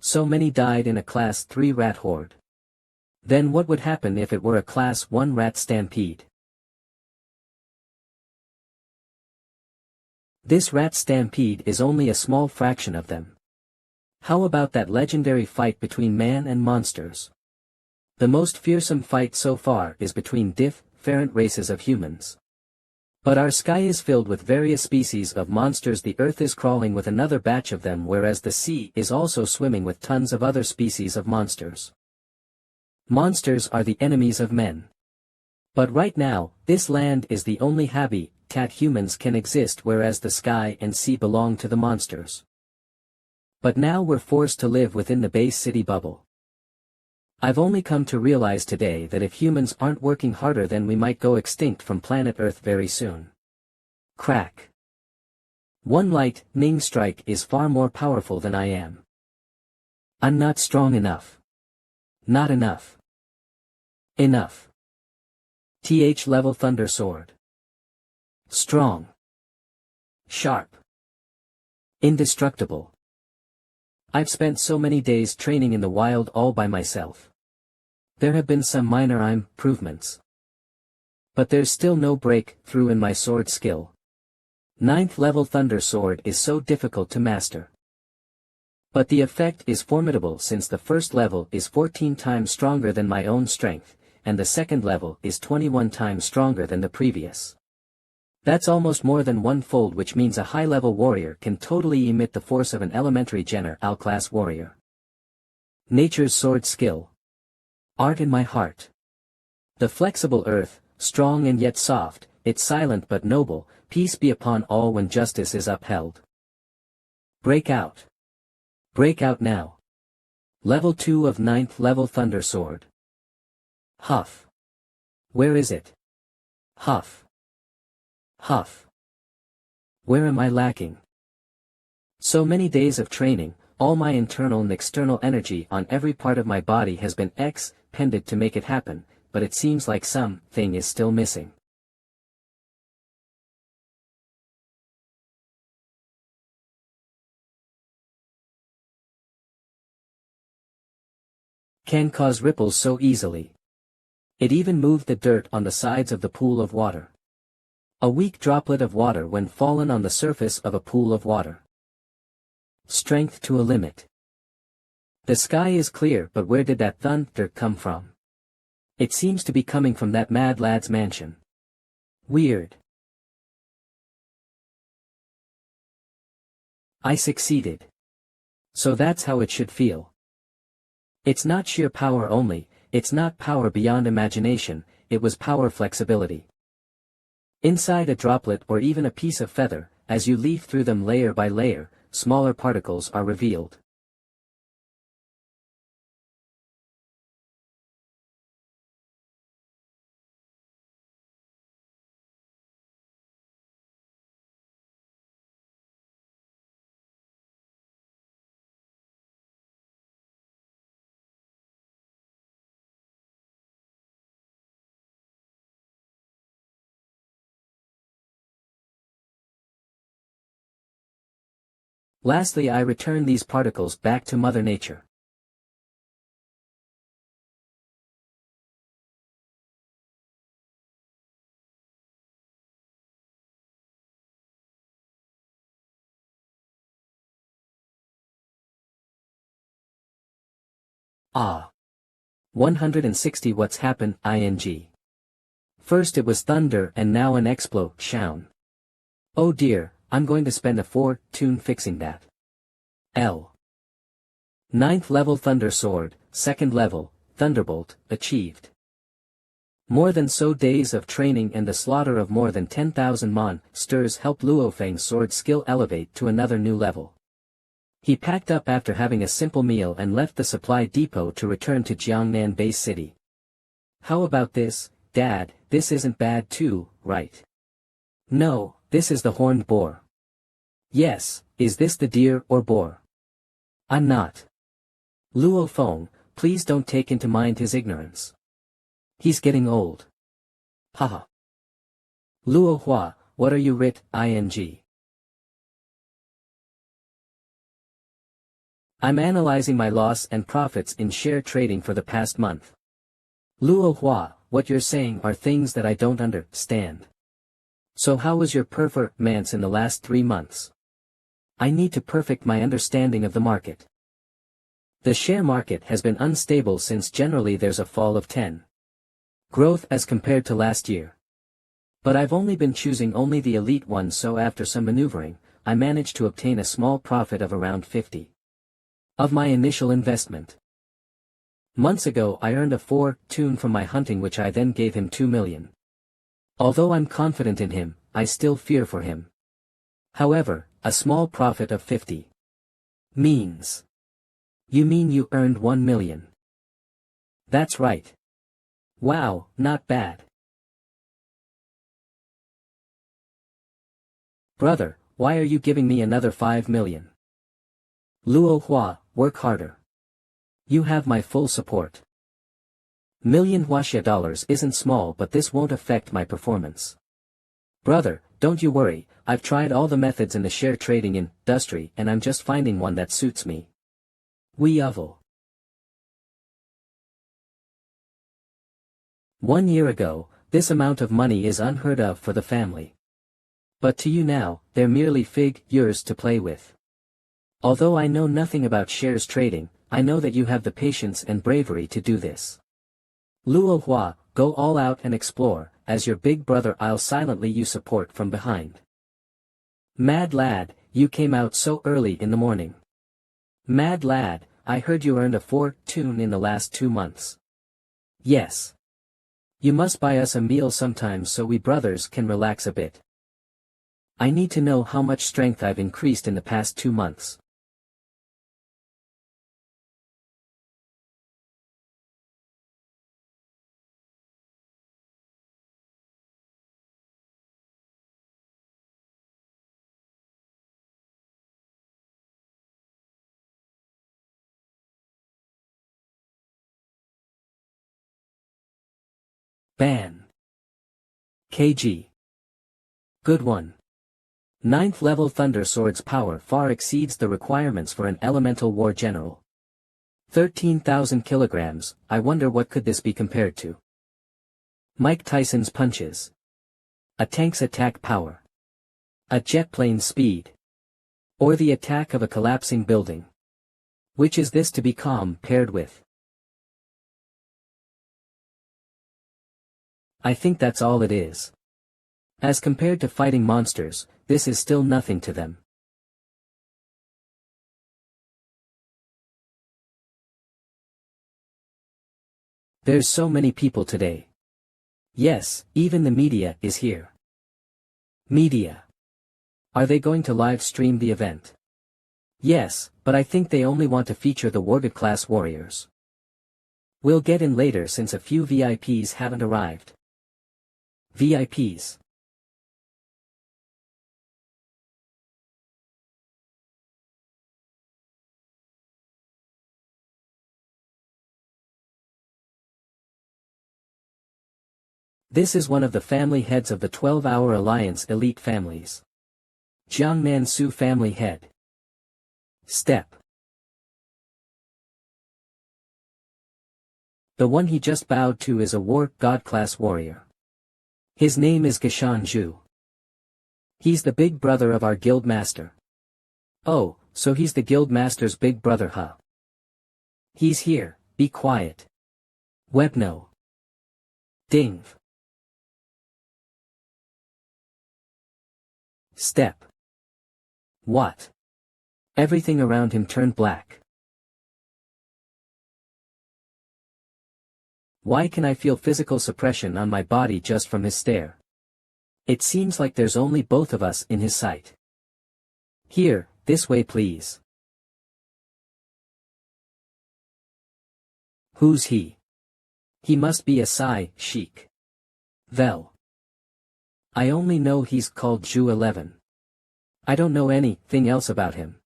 So many died in a Class 3 rat horde. Then what would happen if it were a Class 1 rat stampede? This rat stampede is only a small fraction of them. How about that legendary fight between man and monsters? The most fearsome fight so far is between different races of humans. But our sky is filled with various species of monsters. The earth is crawling with another batch of them, whereas the sea is also swimming with tons of other species of monsters. Monsters are the enemies of men. But right now, this land is the only habitat humans can exist, whereas the sky and sea belong to the monsters. But now we're forced to live within the base city bubble. I've only come to realize today that if humans aren't working harder, then we might go extinct from planet Earth very soon. Crack. One lightning strike is far more powerful than I am. I'm not strong enough. Not enough. Enough. Level thunder sword. Strong. Sharp. Indestructible. I've spent so many days training in the wild all by myself. There have been some minor improvements. But there's still no breakthrough in my sword skill. 9th level Thunder Sword is so difficult to master. But the effect is formidable since the first level is 14 times stronger than my own strength, and the second level is 21 times stronger than the previous. That's almost more than one-fold, which means a high-level warrior can totally emit the force of an elementary general class warrior. Nature's sword skill. Art in my heart. The flexible earth, strong and yet soft, it's silent but noble, peace be upon all when justice is upheld. Break out. Break out now. Level 2 of 9th level Thunder Sword. Huff. Where is it? Huff. Huff. Where am I lacking? So many days of training, all my internal and external energy on every part of my body has been expended to make it happen, but it seems like something is still missing. Can cause ripples so easily. It even moved the dirt on the sides of the pool of water. A weak droplet of water when fallen on the surface of a pool of water. Strength to a limit. The sky is clear, but where did that thunder come from? It seems to be coming from that mad lad's mansion. Weird. I succeeded. So that's how it should feel. It's not sheer power only, it's not power beyond imagination, it was power flexibility. Inside a droplet or even a piece of feather, as you leaf through them layer by layer, smaller particles are revealed. Lastly, I return these particles back to Mother Nature. Ah. 160 What's happened, ing. First it was thunder and now an explosion. Oh dear, I'm going to spend a fortune fixing that. L. 9th level Thunder Sword, 2nd level, Thunderbolt, achieved. More than so days of training and the slaughter of more than 10,000 monsters helped Luofeng's sword skill elevate to another new level. He packed up after having a simple meal and left the supply depot to return to Jiangnan base city. How about this, Dad? This isn't bad too, right? No, this is the horned boar. Yes, is this the deer or boar? I'm not. Luo Feng, please don't take into mind his ignorance. He's getting old. Haha. Luo Hua, what are you writ, ing? I'm analyzing my loss and profits in share trading for the past month. Luo Hua, what you're saying are things that I don't understand. So how was your performance in the last 3 months? I need to perfect my understanding of the market. The share market has been unstable since generally there's a fall of 10% growth as compared to last year. But I've only been choosing only the elite ones, so after some maneuvering, I managed to obtain a small profit of around 50% of my initial investment. Months ago I earned a fortune from my hunting, which I then gave him 2 million. Although I'm confident in him, I still fear for him. However, a small profit of 50 means. You mean you earned 1 million? That's right. Wow, not bad. Brother, why are you giving me another 5 million? Luo Hua, work harder. You have my full support. $1 million Huaxia dollars isn't small, but this won't affect my performance. Brother, don't you worry, I've tried all the methods in the share trading industry and I'm just finding one that suits me. We oval. 1 year ago, this amount of money is unheard of for the family. But to you now, they're merely figures to play with. Although I know nothing about shares trading, I know that you have the patience and bravery to do this. Luo Hua, go all out and explore, as your big brother I'll silently you support from behind. Mad lad, you came out so early in the morning. Mad lad, I heard you earned a fortune in the last 2 months. Yes. You must buy us a meal sometimes so we brothers can relax a bit. I need to know how much strength I've increased in the past 2 months. Ban. KG. Good one. 9th level Thunder Sword's power far exceeds the requirements for an elemental war general. 13,000 kilograms, I wonder what could this be compared to? Mike Tyson's punches. A tank's attack power. A jet plane's speed. Or the attack of a collapsing building. Which is this to be compared with? I think that's all it is. As compared to fighting monsters, this is still nothing to them. There's so many people today. Yes, even the media is here. Media. Are they going to live stream the event? Yes, but I think they only want to feature the Wargod class warriors. We'll get in later since a few VIPs haven't arrived. VIPs. This is one of the family heads of the 12-hour Alliance elite families. Jiangnan Su family head. Step. The one he just bowed to is a war god class warrior. His name is Gashan Zhu. He's the big brother of our guild master. Oh, so he's the guild master's big brother, huh? He's here, be quiet. Webno. Ding. Step. What? Everything around him turned black. Why can I feel physical suppression on my body just from his stare? It seems like there's only both of us in his sight. Here, this way please. Who's he? He must be a Sai Sheik. Vel. I only know he's called Zhu 11. I don't know anything else about him.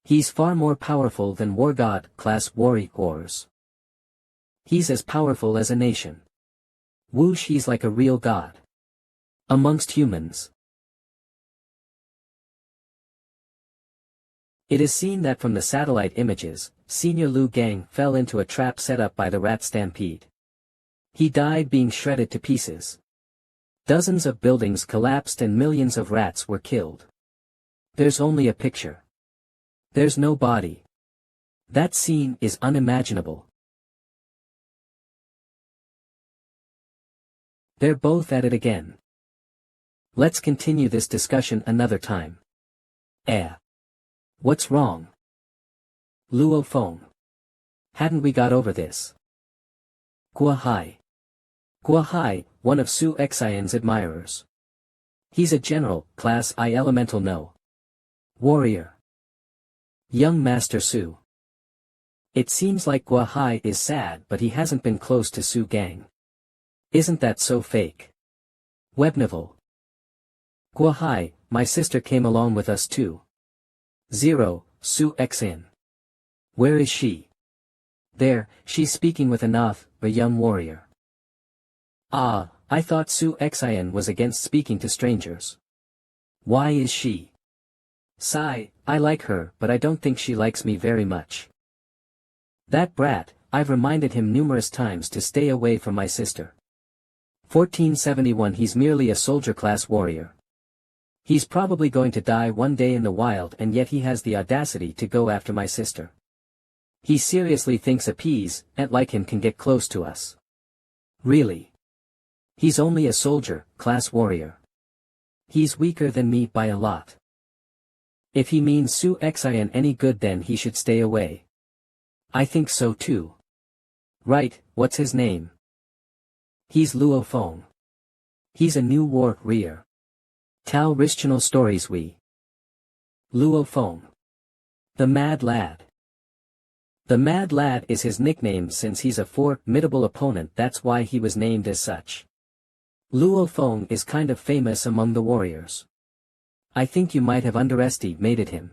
He's far more powerful than war god class warriors. He's as powerful as a nation. Whoosh, he's like a real god. Amongst humans. It is seen that from the satellite images, Senior Liu Gang fell into a trap set up by the rat stampede. He died being shredded to pieces. Dozens of buildings collapsed and millions of rats were killed. There's only a picture. There's no body. That scene is unimaginable. They're both at it again. Let's continue this discussion another time. What's wrong? Luo Feng. Hadn't we got over this? Guahai. Guahai, one of Su Xian's admirers. He's a general, class I elemental no. Warrior. Young Master Su. It seems like Guahai is sad but he hasn't been close to Su Gang. Isn't that so fake? Webnivel. Guahai, my sister came along with us too. 0, Su Xian. Where is she? There, she's speaking with Anath, a young warrior. Ah, I thought Su Xian was against speaking to strangers. Why is she? Sigh, I like her, but I don't think she likes me very much. That brat, I've reminded him numerous times to stay away from my sister. 1471 He's merely a soldier-class warrior. He's probably going to die one day in the wild, and yet he has the audacity to go after my sister. He seriously thinks a peasant like him can get close to us. Really? He's only a soldier-class warrior. He's weaker than me by a lot. If he means Su Xin any good, then he should stay away. I think so too. Right, what's his name? He's Luo Feng. He's a new warrior. Tao Original Stories we. Luo Feng. The Mad Lad. The Mad Lad is his nickname since he's a formidable opponent, that's why he was named as such. Luo Feng is kind of famous among the warriors. I think you might have underestimated him.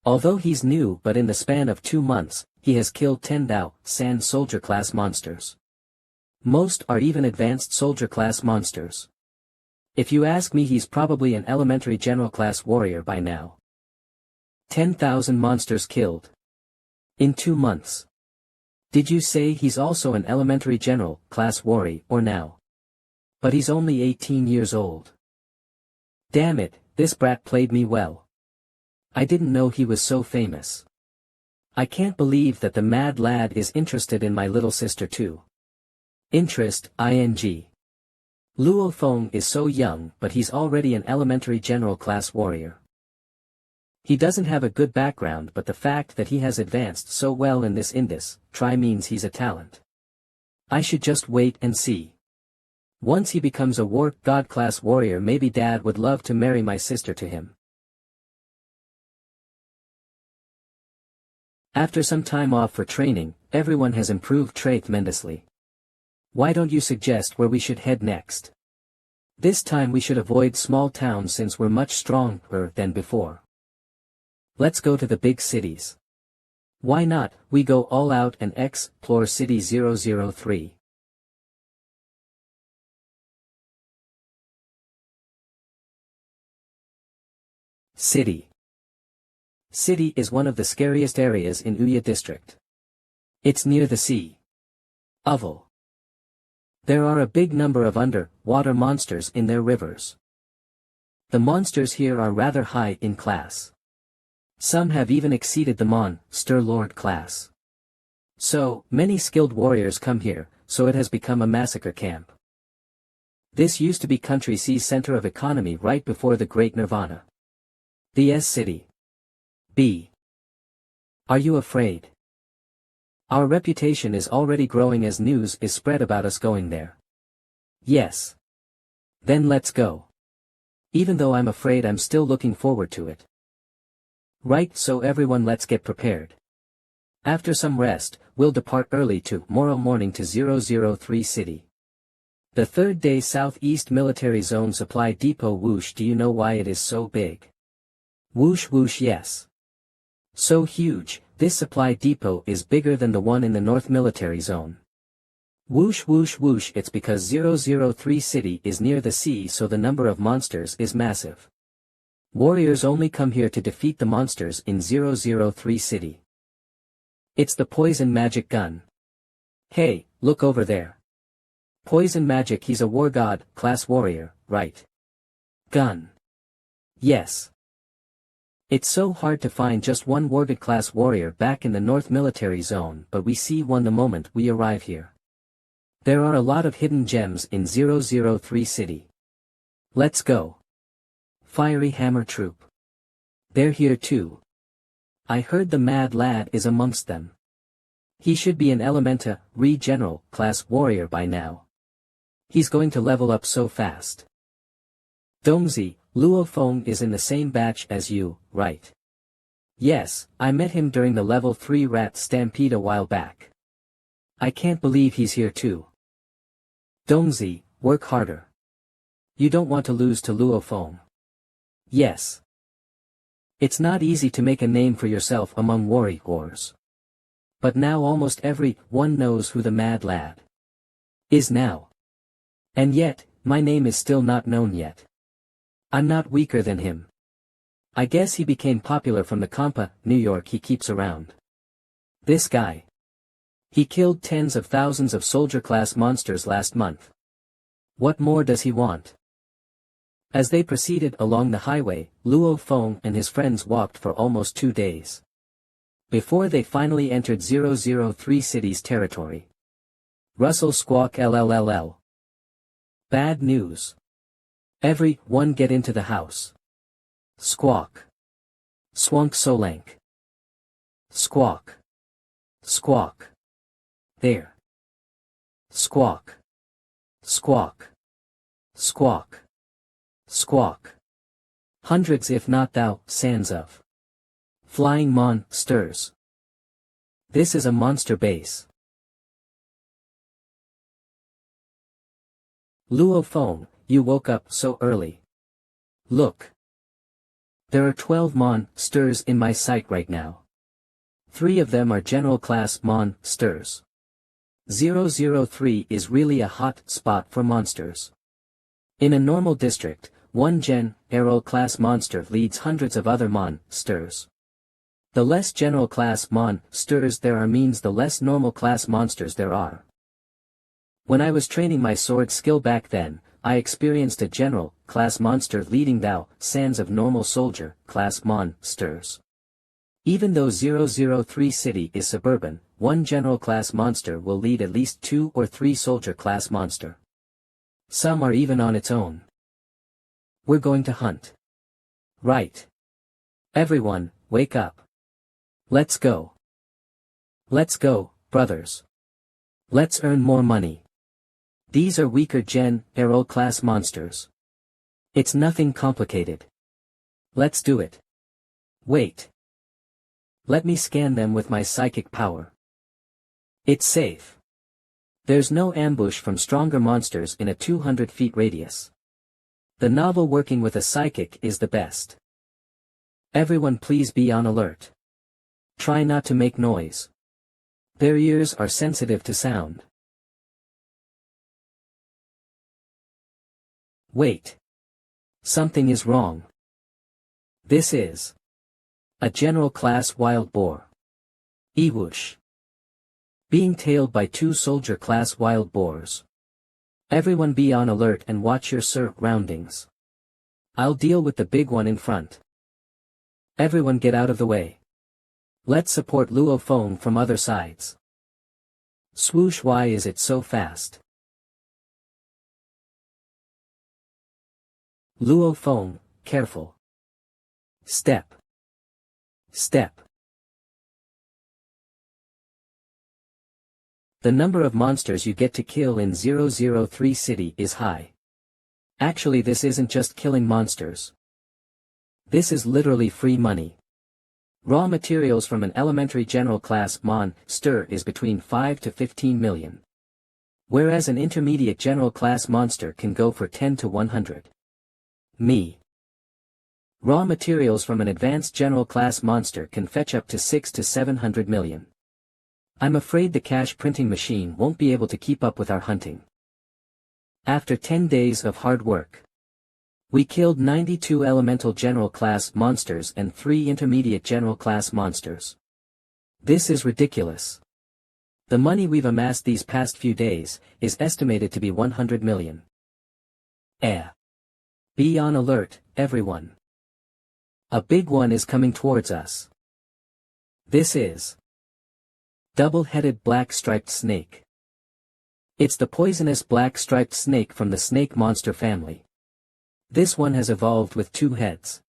Although he's new, but in the span of 2 months, he has killed 10 Dao San soldier-class monsters. Most are even advanced soldier-class monsters. If you ask me, he's probably an elementary general-class warrior by now. 10,000 monsters killed. In 2 months. Did you say he's also an elementary general-class warrior or now? But he's only 18 years old. Damn it, this brat played me well. I didn't know he was so famous. I can't believe that the Mad Lad is interested in my little sister too. Interest, ing. Luo Feng is so young, but he's already an elementary general-class warrior. He doesn't have a good background, but the fact that he has advanced so well in this industry means he's a talent. I should just wait and see. Once he becomes a war god-class warrior, maybe Dad would love to marry my sister to him. After some time off for training, everyone has improved tremendously. Why don't you suggest where we should head next? This time we should avoid small towns since we're much stronger than before. Let's go to the big cities. Why not, we go all out and explore City 003. City. City is one of the scariest areas in Uya district. It's near the sea. Oval. There are a big number of underwater monsters in their rivers. The monsters here are rather high in class. Some have even exceeded the monster lord class. So, many skilled warriors come here, so it has become a massacre camp. This used to be Country C's center of economy right before the Great Nirvana. The S City. B. Are you afraid? Our reputation is already growing as news is spread about us going there. Yes. Then let's go. Even though I'm afraid, I'm still looking forward to it. Right, so everyone, let's get prepared. After some rest, we'll depart early tomorrow morning to 003 City. The third day Southeast Military Zone Supply Depot. Whoosh, do you know why it is so big? Whoosh whoosh, yes. So huge, this supply depot is bigger than the one in the North Military Zone. Whoosh whoosh whoosh, it's because 003 City is near the sea, so the number of monsters is massive. Warriors only come here to defeat the monsters in 003 City. It's the poison magic gun. Hey, look over there. Poison magic, he's a war god, class warrior, right? Gun. Yes. It's so hard to find just one wargod class warrior back in the North Military Zone, but we see one the moment we arrive here. There are a lot of hidden gems in 003 City. Let's go. Fiery Hammer Troop. They're here too. I heard the Mad Lad is amongst them. He should be an elementary general class warrior by now. He's going to level up so fast. Dongzi, Luo Feng is in the same batch as you, right? Yes, I met him during the level 3 rat stampede a while back. I can't believe he's here too. Dongzi, work harder. You don't want to lose to Luo Feng. Yes. It's not easy to make a name for yourself among warriors. But now almost everyone knows who the Mad Lad is now. And yet, my name is still not known yet. I'm not weaker than him. I guess he became popular from the compa, New York he keeps around. This guy. He killed tens of thousands of soldier-class monsters last month. What more does he want? As they proceeded along the highway, Luo Feng and his friends walked for almost 2 days. Before they finally entered 003 City's territory. Russell squawk LLLL. Bad news. Everyone get into the house. Squawk. Swunk solank. Squawk. Squawk. There. Squawk. Squawk. Squawk. Squawk. Hundreds if not thousands of flying monsters. This is a monster base. Luo Feng, you woke up so early. Look. There are 12 monsters in my sight right now. 3 of them are general class monsters. 003 is really a hot spot for monsters. In a normal district, one general class monster leads hundreds of other monsters. The less general class monsters there are means the less normal class monsters there are. When I was training my sword skill back then, I experienced a general class monster leading thousands of normal soldier class monsters. Even though 003 City is suburban, one general class monster will lead at least 2 or 3 soldier class monster. Some are even on its own. We're going to hunt. Right. Everyone, wake up. Let's go. Let's go, brothers. Let's earn more money. These are weaker general class monsters. It's nothing complicated. Let's do it. Wait. Let me scan them with my psychic power. It's safe. There's no ambush from stronger monsters in a 200 feet radius. The novel working with a psychic is the best. Everyone please be on alert. Try not to make noise. Their ears are sensitive to sound. Wait. Something is wrong. This is a general class wild boar. Ewoosh. Being tailed by 2 soldier class wild boars. Everyone be on alert and watch your surroundings. I'll deal with the big one in front. Everyone get out of the way. Let's support Luo Feng from other sides. Swoosh, why is it so fast? Luo Feng, careful. Step. Step. The number of monsters you get to kill in 003 City is high. Actually, this isn't just killing monsters. This is literally free money. Raw materials from an elementary general class monster is between 5 to 15 million. Whereas an intermediate general class monster can go for 10 to 100. Me. Raw materials from an advanced general class monster can fetch up to 6 to 700 million. I'm afraid the cash printing machine won't be able to keep up with our hunting. After 10 days of hard work, we killed 92 elemental general class monsters and 3 intermediate general class monsters. This is ridiculous. The money we've amassed these past few days is estimated to be 100 million. Be on alert, everyone. A big one is coming towards us. This is double-headed black-striped snake. It's the poisonous black-striped snake from the snake monster family. This one has evolved with 2 heads.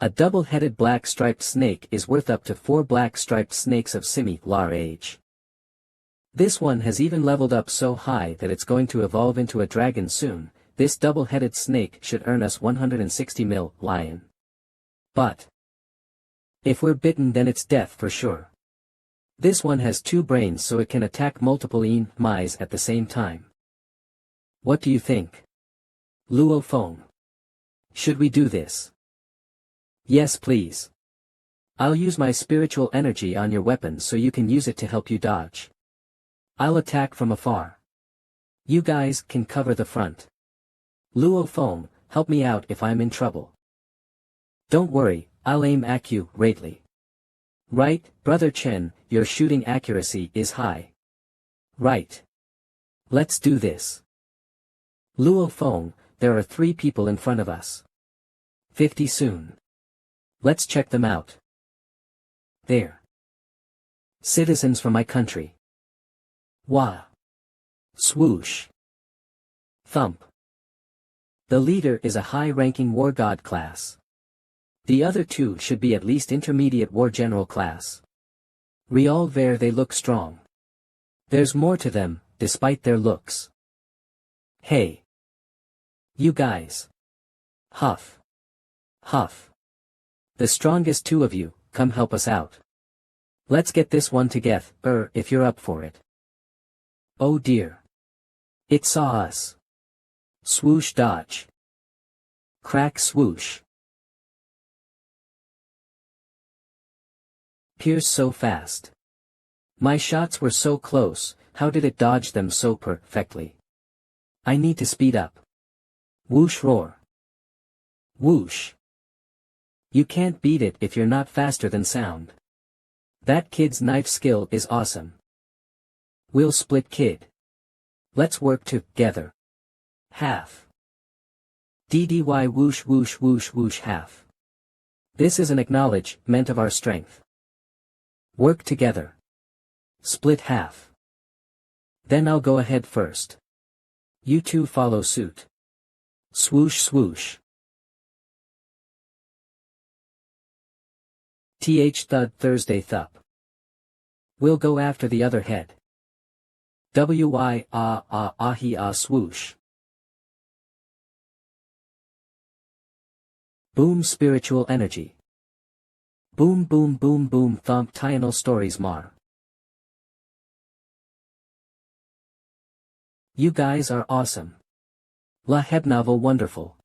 A double-headed black-striped snake is worth up to 4 black-striped snakes of similar age. This one has even leveled up so high that it's going to evolve into a dragon soon. This double-headed snake should earn us 160 million. But if we're bitten, then it's death for sure. This one has 2 brains, so it can attack multiple enemies at the same time. What do you think? Luo Feng. Should we do this? Yes, please. I'll use my spiritual energy on your weapon so you can use it to help you dodge. I'll attack from afar. You guys can cover the front. Luo Feng, help me out if I'm in trouble. Don't worry, I'll aim accurately. Right, Brother Chen, your shooting accuracy is high. Right. Let's do this. Luo Feng, there are 3 people in front of us. 50 soon. Let's check them out. There. Citizens from my country. Wah. Swoosh. Thump. The leader is a high-ranking war god class. The other 2 should be at least intermediate war general class. Real ver they look strong. There's more to them, despite their looks. Hey. You guys. Huff. Huff. The strongest 2 of you, come help us out. Let's get this one together, if you're up for it. Oh dear. It saw us. Swoosh dodge. Crack swoosh. Pierce so fast. My shots were so close, how did it dodge them so perfectly? I need to speed up. Whoosh roar. Whoosh. You can't beat it if you're not faster than sound. That kid's knife skill is awesome. We'll split kid. Let's work together. Half. DDY whoosh whoosh whoosh whoosh half. This is an acknowledgement of our strength. Work together. Split half. Then I'll go ahead first. You 2 follow suit. Swoosh swoosh. Thud Thursday thup. We'll go after the other head. Wi ahi swoosh. Boom spiritual energy. Boom boom boom boom thump Tynal stories mar. You guys are awesome. La Hebnovel wonderful.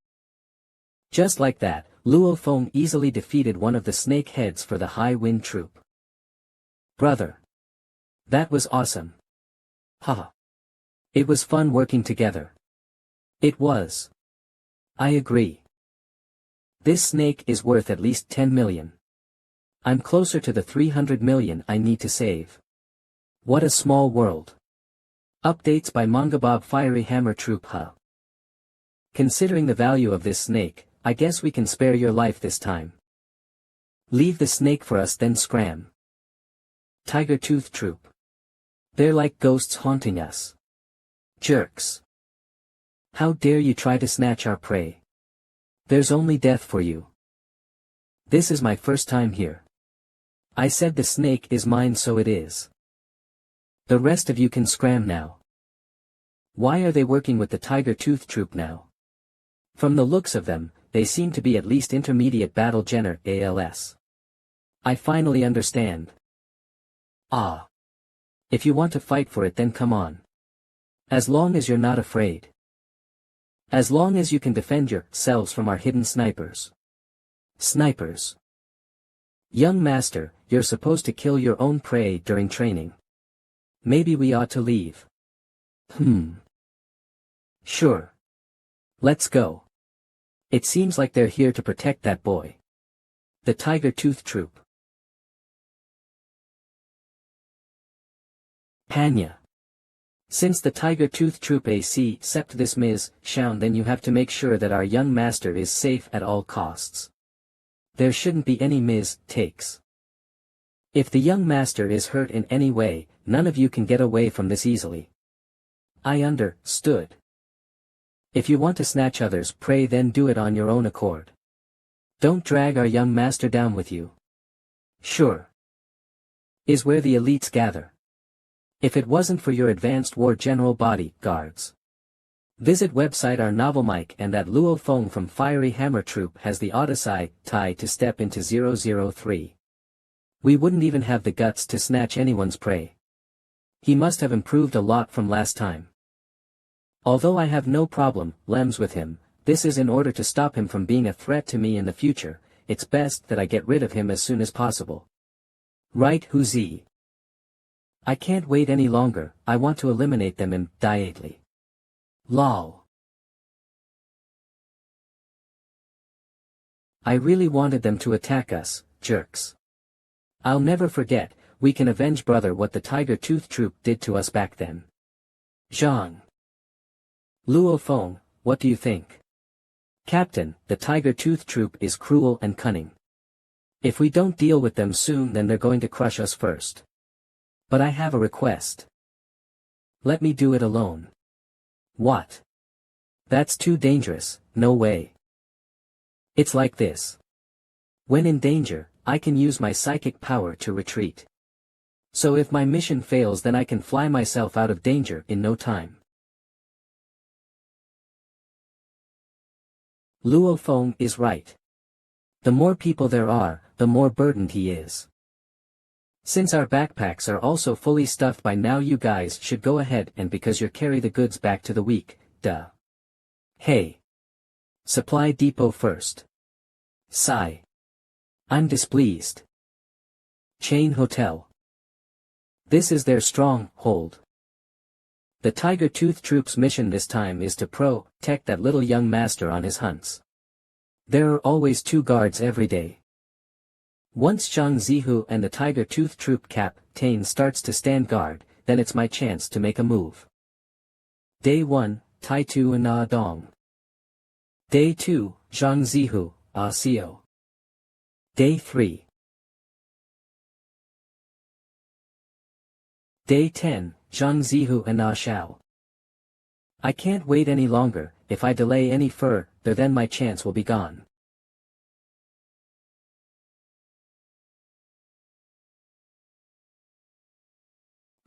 Just like that, Luo Feng easily defeated one of the snake heads for the High Wind Troop. Brother. That was awesome. Haha. It was fun working together. It was. I agree. This snake is worth at least 10 million. I'm closer to the 300 million I need to save. What a small world. Updates by Mangabob Fiery Hammer Troop Huh. Considering the value of this snake, I guess we can spare your life this time. Leave the snake for us then scram. Tiger Tooth Troop. They're like ghosts haunting us. Jerks. How dare you try to snatch our prey? There's only death for you. This is my first time here. I said the snake is mine, so it is. The rest of you can scram now. Why are they working with the Tiger Tooth Troop now? From the looks of them, they seem to be at least intermediate battle gener ALS. I finally understand. Ah. If you want to fight for it then come on. As long as you're not afraid. As long as you can defend yourselves from our hidden snipers. Snipers. Young master, you're supposed to kill your own prey during training. Maybe we ought to leave. Sure. Let's go. It seems like they're here to protect that boy. The Tiger Tooth Troop. MANHWA. Since the Tiger Tooth Troop accept this Ms. Shaun, then you have to make sure that our young master is safe at all costs. There shouldn't be any mistakes. If the young master is hurt in any way, none of you can get away from this easily. I understood. If you want to snatch others' prey, then do it on your own accord. Don't drag our young master down with you. Sure. Is where the elites gather. If it wasn't for your advanced war general bodyguards. Visit website our novel Mike and that Luo Feng from Fiery Hammer Troop has the Odyssey tie to step into 003. We wouldn't even have the guts to snatch anyone's prey. He must have improved a lot from last time. Although I have no problem, lems with him, this is in order to stop him from being a threat to me in the future. It's best that I get rid of him as soon as possible. Right, Huzi? I can't wait any longer, I want to eliminate them immediately. Lol. I really wanted them to attack us, jerks. I'll never forget, we can avenge brother what the Tiger Tooth Troop did to us back then. Zhang. Luo Feng, what do you think? Captain, the Tiger Tooth Troop is cruel and cunning. If we don't deal with them soon then they're going to crush us first. But I have a request. Let me do it alone. What? That's too dangerous, no way. It's like this. When in danger, I can use my psychic power to retreat. So if my mission fails then I can fly myself out of danger in no time. Luo Feng is right. The more people there are, the more burdened he is. Since our backpacks are also fully stuffed by now you guys should go ahead and because you carry the goods back to the week, duh. Hey. Supply depot first. Sigh. I'm displeased. Chain Hotel. This is their stronghold. The Tiger Tooth Troop's mission this time is to protect that little young master on his hunts. There are always 2 guards every day. Once Zhang Zihu and the Tiger Tooth Troop Captain starts to stand guard, then it's my chance to make a move. Day 1, Tai Tu and Ah Dong. Day 2, Zhang Zihu, Ah Xiao. Day 3. Day 10, Zhang Zihu and Ah Xiao. I can't wait any longer, if I delay any further then my chance will be gone.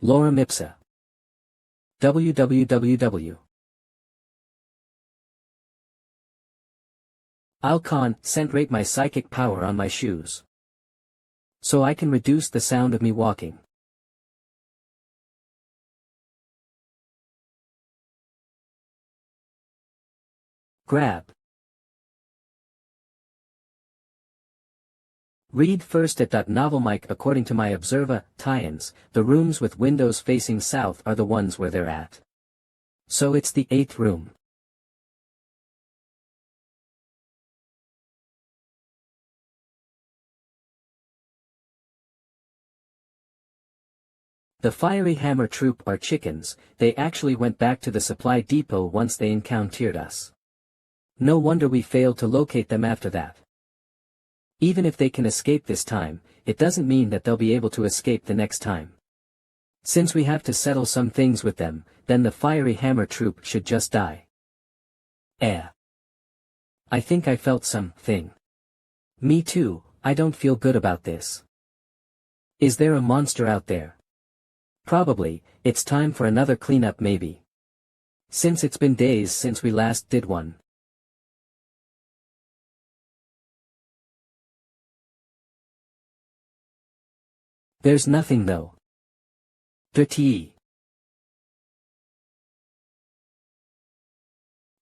Lorem Ipsa. www. I'll concentrate my psychic power on my shoes. So I can reduce the sound of me walking. Grab. Read first at novel mic. According to my observer, tie-ins, the rooms with windows facing south are the ones where they're at. So it's the 8th room. The Fiery Hammer Troop are chickens, they actually went back to the supply depot once they encountered us. No wonder we failed to locate them after that. Even if they can escape this time, it doesn't mean that they'll be able to escape the next time. Since we have to settle some things with them, then the Fiery Hammer Troop should just die. I think I felt something. Me too, I don't feel good about this. Is there a monster out there? Probably, it's time for another cleanup maybe. Since it's been days since we last did one. There's nothing though. Dirty.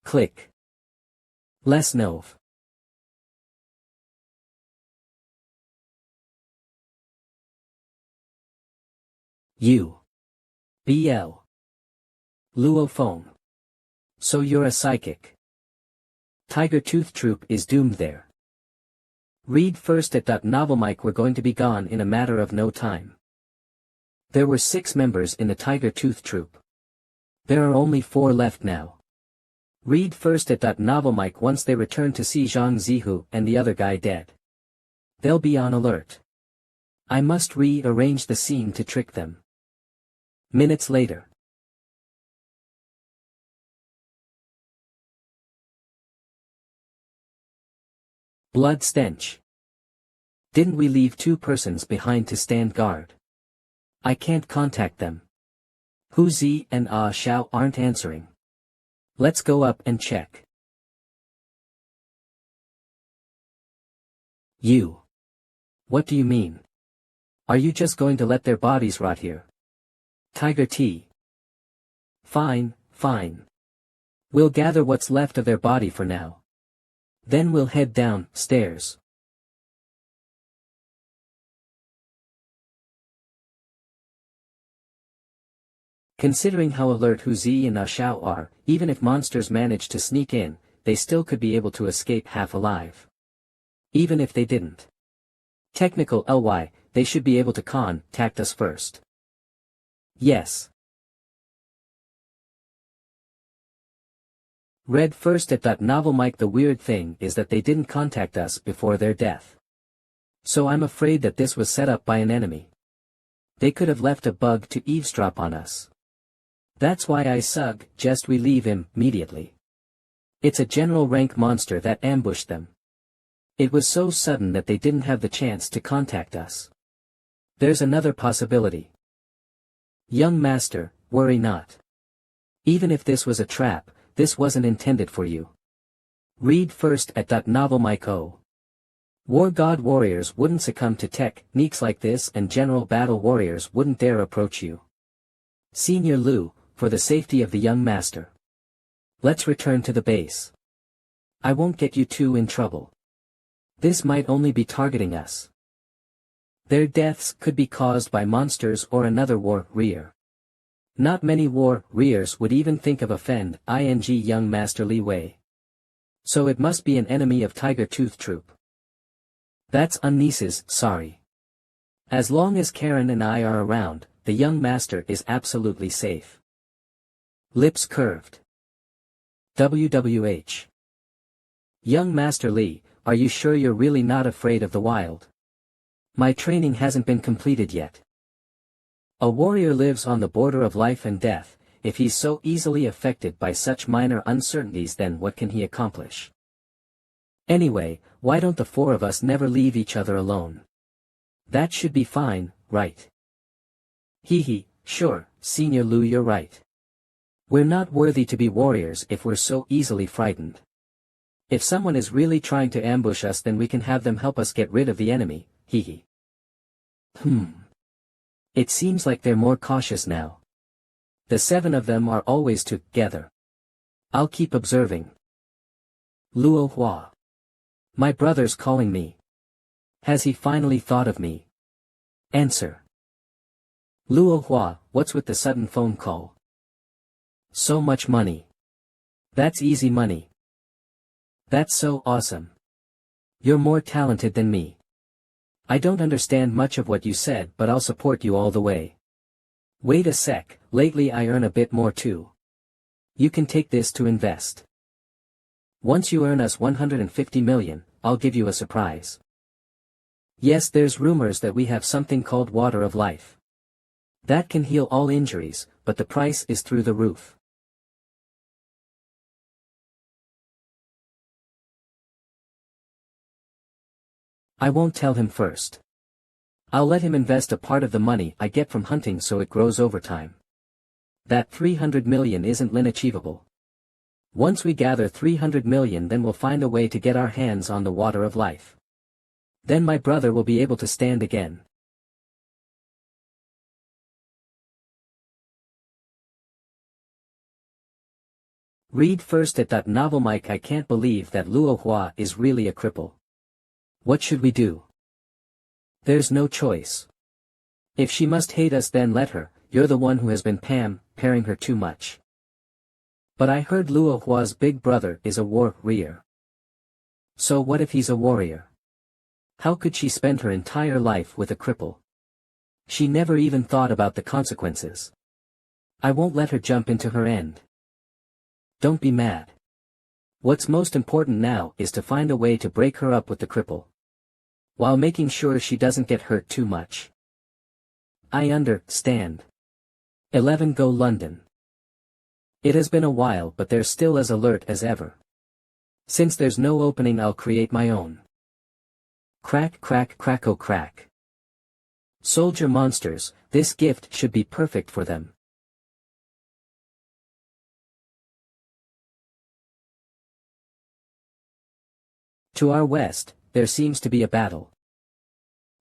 Click. Less nov. U. BL. Luo Feng. So you're a psychic. Tiger Tooth Troop is doomed there. Read first at novel mic. We're going to be gone in a matter of no time. There were 6 members in the Tiger Tooth Troop. There are only 4 left now. Read first at novel mic. Once they return to see Zhang Zihu and the other guy dead. They'll be on alert. I must rearrange the scene to trick them. Minutes later. Blood stench. Didn't we leave 2 persons behind to stand guard? I can't contact them. Hu Zi and Ah Xiao aren't answering. Let's go up and check. You. What do you mean? Are you just going to let their bodies rot here? Tiger T. Fine, fine. We'll gather what's left of their body for now. Then we'll head downstairs. Considering how alert Hu Zi and Ah Xiao are, even if monsters manage to sneak in, they still could be able to escape half alive. Even if they didn't. Technical ly, they should be able to contact us first. Yes. Read first at that novel Mike. The weird thing is that they didn't contact us before their death. So I'm afraid that this was set up by an enemy. They could have left a bug to eavesdrop on us. That's why I suggest we leave him immediately. It's a general rank monster that ambushed them. It was so sudden that they didn't have the chance to contact us. There's another possibility. Young master, worry not. Even if this was a trap, this wasn't intended for you. Read first at that novel Mike O. War god warriors wouldn't succumb to techniques like this, and general battle warriors wouldn't dare approach you. Senior Lu, for the safety of the young master. Let's return to the base. I won't get you two in trouble. This might only be targeting us. Their deaths could be caused by monsters or another warrior. Not many warriors would even think of offend young master Li Wei. So it must be an enemy of Tiger Tooth Troop. That's Unnice's, sorry. As long as Karen and I are around, the young master is absolutely safe. Lips curved. WWH. Young Master Li, are you sure you're really not afraid of the wild? My training hasn't been completed yet. A warrior lives on the border of life and death. If he's so easily affected by such minor uncertainties, then what can he accomplish? Anyway, why don't the four of us never leave each other alone? That should be fine, right? Hee, sure, Senior Lu, you're right. We're not worthy to be warriors if we're so easily frightened. If someone is really trying to ambush us, then we can have them help us get rid of the enemy, hee. It seems like they're more cautious now. The 7 of them are always together. I'll keep observing. Luo Hua. My brother's calling me. Has he finally thought of me? Answer. Luo Hua, what's with the sudden phone call? So much money. That's easy money. That's so awesome. You're more talented than me. I don't understand much of what you said, but I'll support you all the way. Wait a sec, lately I earn a bit more too. You can take this to invest. Once you earn us 150 million, I'll give you a surprise. Yes, there's rumors that we have something called Water of Life. That can heal all injuries, but the price is through the roof. I won't tell him first. I'll let him invest a part of the money I get from hunting so it grows over time. That 300 million isn't unachievable. Once we gather 300 million, then we'll find a way to get our hands on the Water of Life. Then my brother will be able to stand again. Read first at that novel Mike. I can't believe that Luo Hua is really a cripple. What should we do? There's no choice. If she must hate us, then let her. You're the one who has been pampering her too much. But I heard Luo Hua's big brother is a warrior. So what if he's a warrior? How could she spend her entire life with a cripple? She never even thought about the consequences. I won't let her jump into her end. Don't be mad. What's most important now is to find a way to break her up with the cripple, while making sure she doesn't get hurt too much. I understand. 11 Go London. It has been a while, but they're still as alert as ever. Since there's no opening, I'll create my own. Crack crack crack-o crack. Soldier monsters, this gift should be perfect for them. To our west, there seems to be a battle.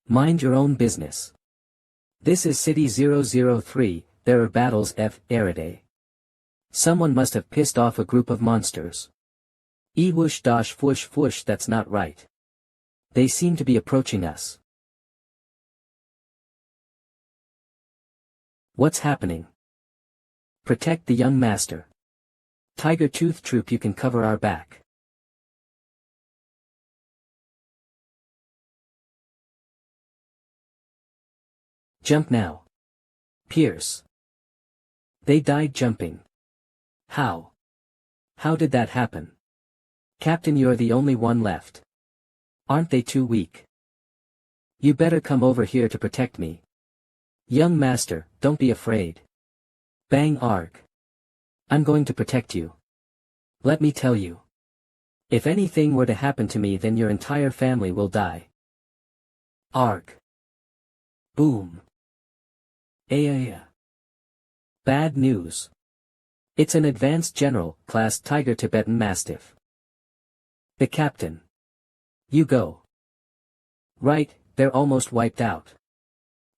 Mind your own business. This is City 003, there are battles every day. Someone must have pissed off a group of monsters. Whoosh dash whoosh whoosh, that's not right. They seem to be approaching us. What's happening? Protect the young master. Tiger Tooth Troop, you can cover our back. Jump now. Pierce. They died jumping. How? How did that happen? Captain, you're the only one left. Aren't they too weak? You better come over here to protect me. Young master, don't be afraid. Bang arg. I'm going to protect you. Let me tell you. If anything were to happen to me, then your entire family will die. Arg. Boom. Bad news. It's an advanced general, class Tiger Tibetan Mastiff. The captain. You go. Right, they're almost wiped out.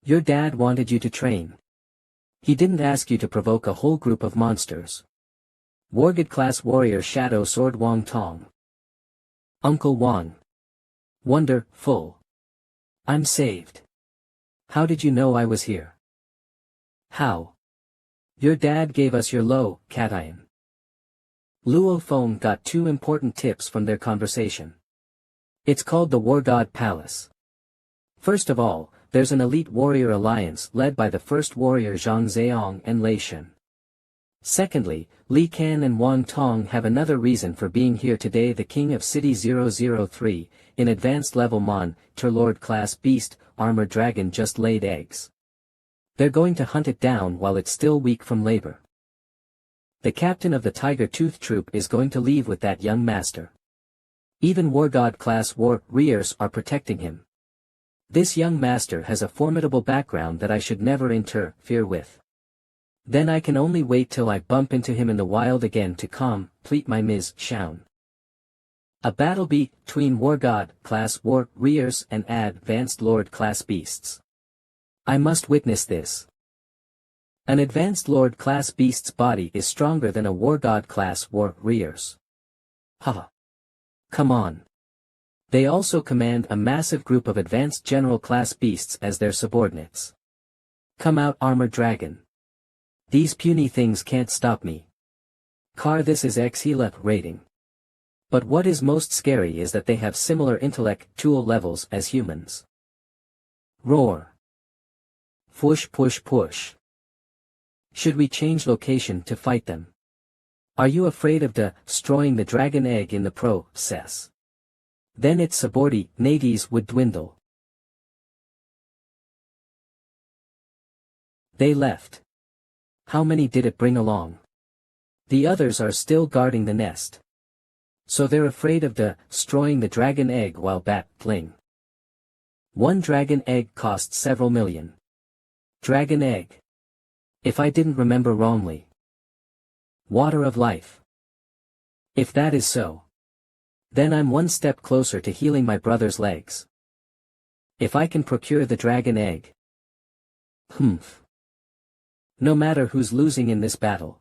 Your dad wanted you to train. He didn't ask you to provoke a whole group of monsters. Wargid class warrior Shadow Sword Wong Tong. Uncle Wong. Wonderful. I'm saved. How did you know I was here? How? Your dad gave us your low, cation. Luo Feng got 2 important tips from their conversation. It's called the War God Palace. First of all, there's an elite warrior alliance led by the first warrior Zhang Zheong and Lei Shen. Secondly, Li Kan and Wang Tong have another reason for being here today. The king of City 003, in advanced level Mon, Terlord class beast, armored dragon just laid eggs. They're going to hunt it down while it's still weak from labor. The captain of the Tiger Tooth Troop is going to leave with that young master. Even War God class warriors are protecting him. This young master has a formidable background that I should never interfere with. Then I can only wait till I bump into him in the wild again to complete my Ms. Shaun. A battle between War God class warriors and Advanced Lord class beasts. I must witness this. An Advanced Lord class beast's body is stronger than a War God class warrior's. Haha. Come on. They also command a massive group of Advanced General class beasts as their subordinates. Come out, armored dragon. These puny things can't stop me. This is Xhelep rating. But what is most scary is that they have similar intellectual levels as humans. Roar. Push push push. Should we change location to fight them? Are you afraid of destroying the dragon egg in the process? Then its subordinates would dwindle. They left. How many did it bring along? The others are still guarding the nest. So they're afraid of destroying the dragon egg while battling. One dragon egg costs several million. Dragon egg. If I didn't remember wrongly. Water of life. If that is so. Then I'm one step closer to healing my brother's legs. If I can procure the dragon egg. No matter who's losing in this battle.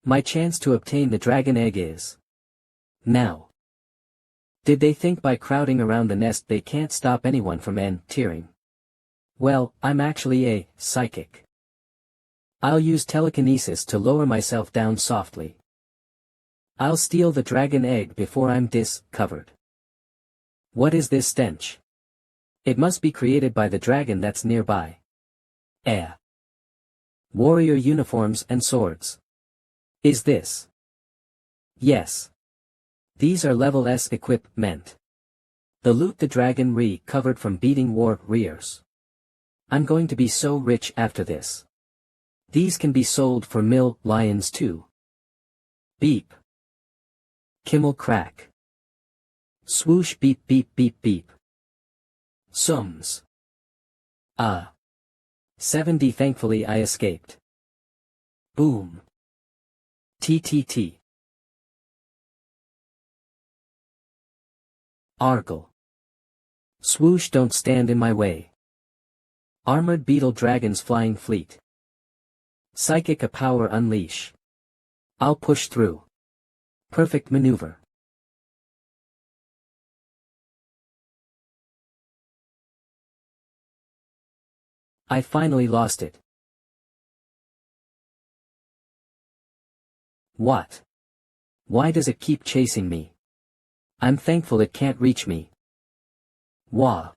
My chance to obtain the dragon egg is now. Did they think by crowding around the nest they can't stop anyone from entering? Well, I'm actually a psychic. I'll use telekinesis to lower myself down softly. I'll steal the dragon egg before I'm discovered. What is this stench? It must be created by the dragon that's nearby. Warrior uniforms and swords. Is this? Yes. These are level S equipment. The loot the dragon recovered from beating warriors. I'm going to be so rich after this. These can be sold for millions too. Beep. Kimmel crack. Swoosh beep beep beep beep. Sums. 70 thankfully I escaped. Boom. TTT. Argle. Swoosh, don't stand in my way. Armored beetle dragons flying fleet. Psychic a power unleash. I'll push through. Perfect maneuver. I finally lost it. What? Why does it keep chasing me? I'm thankful it can't reach me. Wah.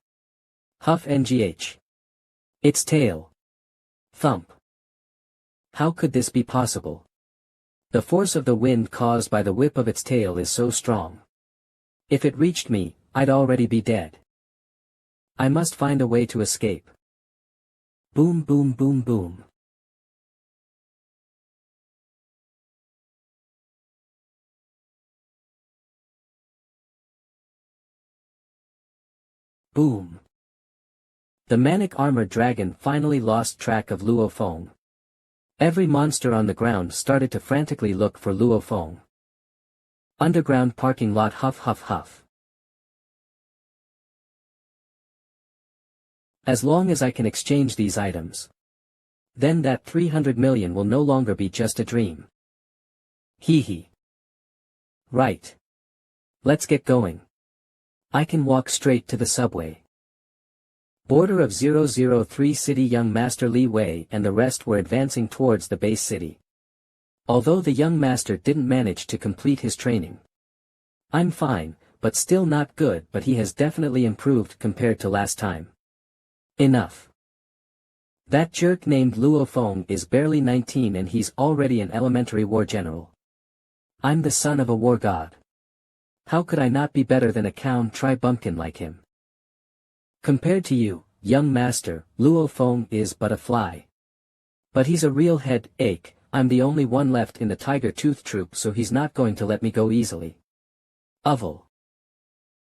Huff NGH. Its tail. Thump. How could this be possible? The force of the wind caused by the whip of its tail is so strong. If it reached me, I'd already be dead. I must find a way to escape. Boom boom boom boom. Boom. The manic armored dragon finally lost track of Luo Feng. Every monster on the ground started to frantically look for Luo Feng. Underground parking lot huff huff huff. As long as I can exchange these items, then that 300 million will no longer be just a dream. Hee hee. Right. Let's get going. I can walk straight to the subway. Border of 003 city. Young Master Li Wei and the rest were advancing towards the base city. Although the young master didn't manage to complete his training. I'm fine, but still not good, but he has definitely improved compared to last time. Enough. That jerk named Luo Feng is barely 19 and he's already an elementary war general. I'm the son of a war god. How could I not be better than a cown bumpkin like him? Compared to you, young master, Luo Feng is but a fly. But he's a real head ache. I'm the only one left in the Tiger Tooth Troop, so he's not going to let me go easily. Oval.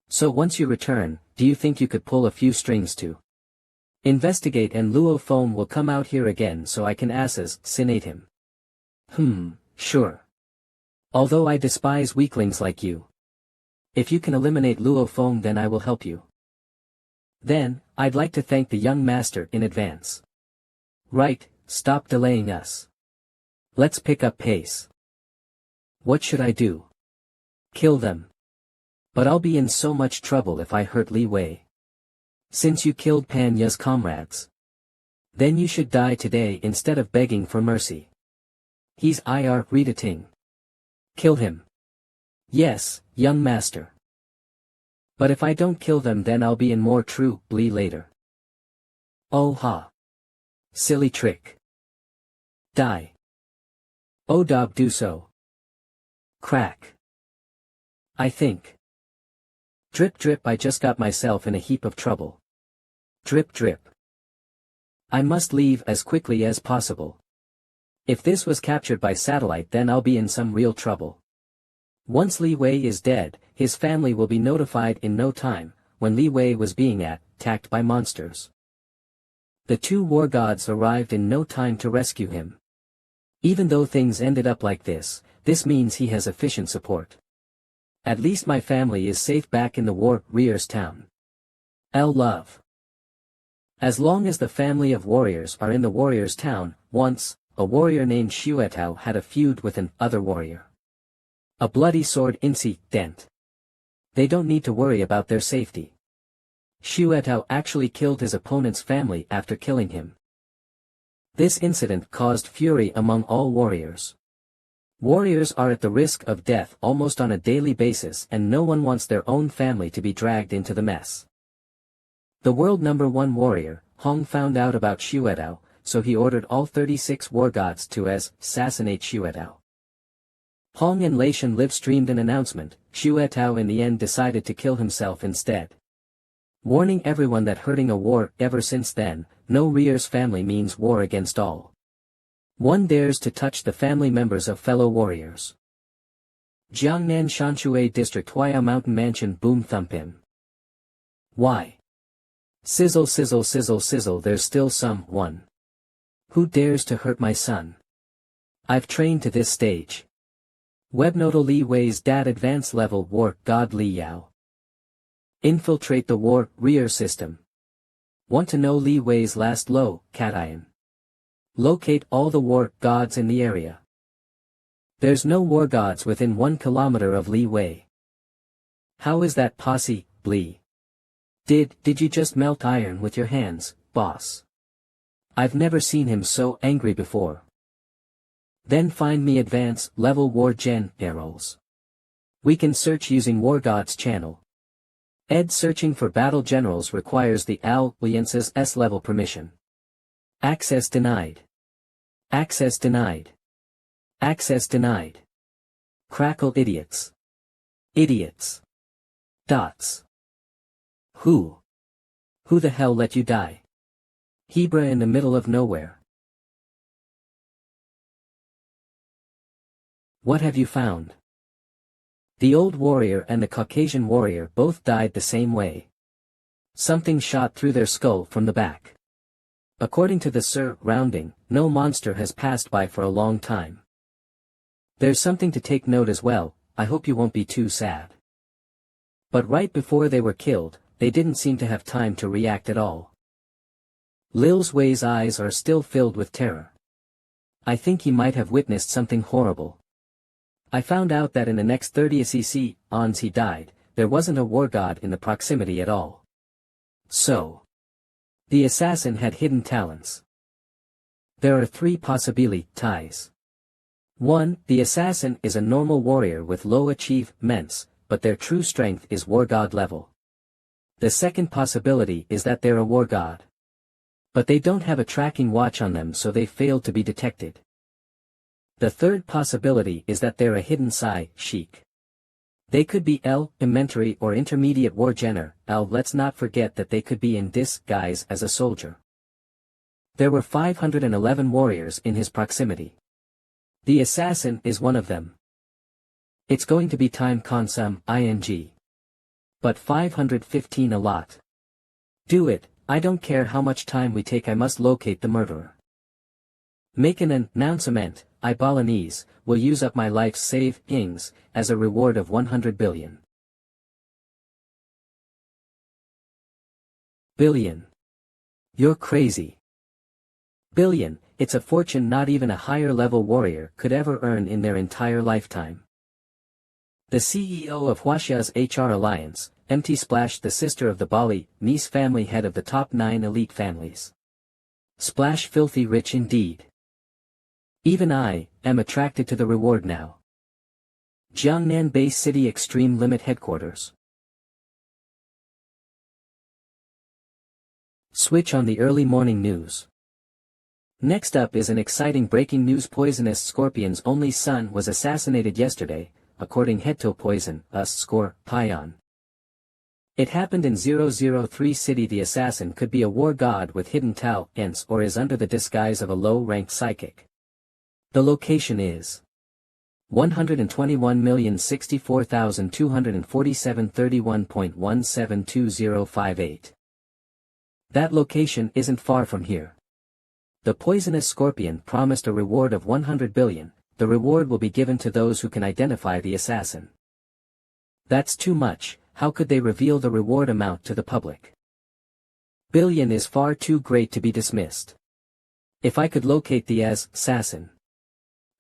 So once you return, do you think you could pull a few strings to investigate, and Luo Feng will come out here again so I can assassinate him? Sure. Although I despise weaklings like you. If you can eliminate Luo Feng, then I will help you. Then, I'd like to thank the young master in advance. Right, stop delaying us. Let's pick up pace. What should I do? Kill them. But I'll be in so much trouble if I hurt Li Wei. Since you killed Pan Ya's comrades. Then you should die today instead of begging for mercy. He's readating. Kill him. Yes, young master. But if I don't kill them, then I'll be in more trouble later. Oh ha. Silly trick. Die. Oh dog, do so. Crack. I think. Drip drip, I just got myself in a heap of trouble. Drip drip. I must leave as quickly as possible. If this was captured by satellite, then I'll be in some real trouble. Once Li Wei is dead, his family will be notified in no time, when Li Wei was being attacked by monsters. The two war gods arrived in no time to rescue him. Even though things ended up like this means he has efficient support. At least my family is safe back in the warriors' town. Love. As long as the family of warriors are in the warriors' town, once, a warrior named Xuetao had a feud with an other warrior. A bloody sword incident. They don't need to worry about their safety. Xuetao actually killed his opponent's family after killing him. This incident caused fury among all warriors. Warriors are at the risk of death almost on a daily basis, and no one wants their own family to be dragged into the mess. The world #1 warrior, Hong, found out about Xuetao, so he ordered all 36 war gods to assassinate Xuetao. Hong and Leishan live-streamed an announcement. Xuetao in the end decided to kill himself instead. Warning everyone that hurting a war. Ever since then, no Rier's family means war against all. One dares to touch the family members of fellow warriors. Jiangnan Shanshui District, Huaya Mountain Mansion. Boom thump him. Why? Sizzle sizzle sizzle sizzle, there's still someone who dares to hurt my son. I've trained to this stage. Webnotal Li Wei's dad, advanced level war god Li Yao. Infiltrate the warrior system. Want to know Li Wei's last cation? Locate all the war gods in the area. There's no war gods within 1 kilometer of Li Wei. How is that possible? Did you just melt iron with your hands, boss? I've never seen him so angry before. Then find me advanced level war generals. We can search using War Gods channel. Searching for battle generals requires the Alliance's S-level permission. Access denied. Access denied. Access denied. Crackle idiots. Idiots. Dots. Who? Who the hell let you die? Hebra in the middle of nowhere. What have you found? The old warrior and the Caucasian warrior both died the same way. Something shot through their skull from the back. According to the surrounding, no monster has passed by for a long time. There's something to take note as well, I hope you won't be too sad. But right before they were killed, they didn't seem to have time to react at all. Lil Wei's eyes are still filled with terror. I think he might have witnessed something horrible. I found out that in the next 30 seconds he died, there wasn't a war god in the proximity at all. So, the assassin had hidden talents. There are three possibilities. 1. The assassin is a normal warrior with low achievements, but their true strength is war god level. The second possibility is that they're a war god. But they don't have a tracking watch on them, so they failed to be detected. The third possibility is that they're a hidden sheik. They could be elementary or intermediate war general. Let's not forget that they could be in disguise as a soldier. There were 511 warriors in his proximity. The assassin is one of them. It's going to be time consuming. But 515 a lot. Do it, I don't care how much time we take, I must locate the murderer. Make an announcement, I Balinese, will use up my life's savings, as a reward of 100 billion. Billion. You're crazy. Billion, it's a fortune not even a higher level warrior could ever earn in their entire lifetime. The CEO of Huaxia's HR Alliance, MT Splash, the sister of the Balinese family head of the top 9 elite families. Splash filthy rich indeed. Even I am attracted to the reward now. Jiangnan Bay City Extreme Limit Headquarters. Switch on the early morning news. Next up is an exciting breaking news. Poisonous Scorpion's only son was assassinated yesterday, according Heto Poison, Scorpion. It happened in 003 City. The assassin could be a war god with hidden talents or is under the disguise of a low-ranked psychic. The location is 121,064,247 31.172058. That location isn't far from here. The poisonous scorpion promised a reward of 100 billion, the reward will be given to those who can identify the assassin. That's too much, how could they reveal the reward amount to the public? Billion is far too great to be dismissed. If I could locate the assassin,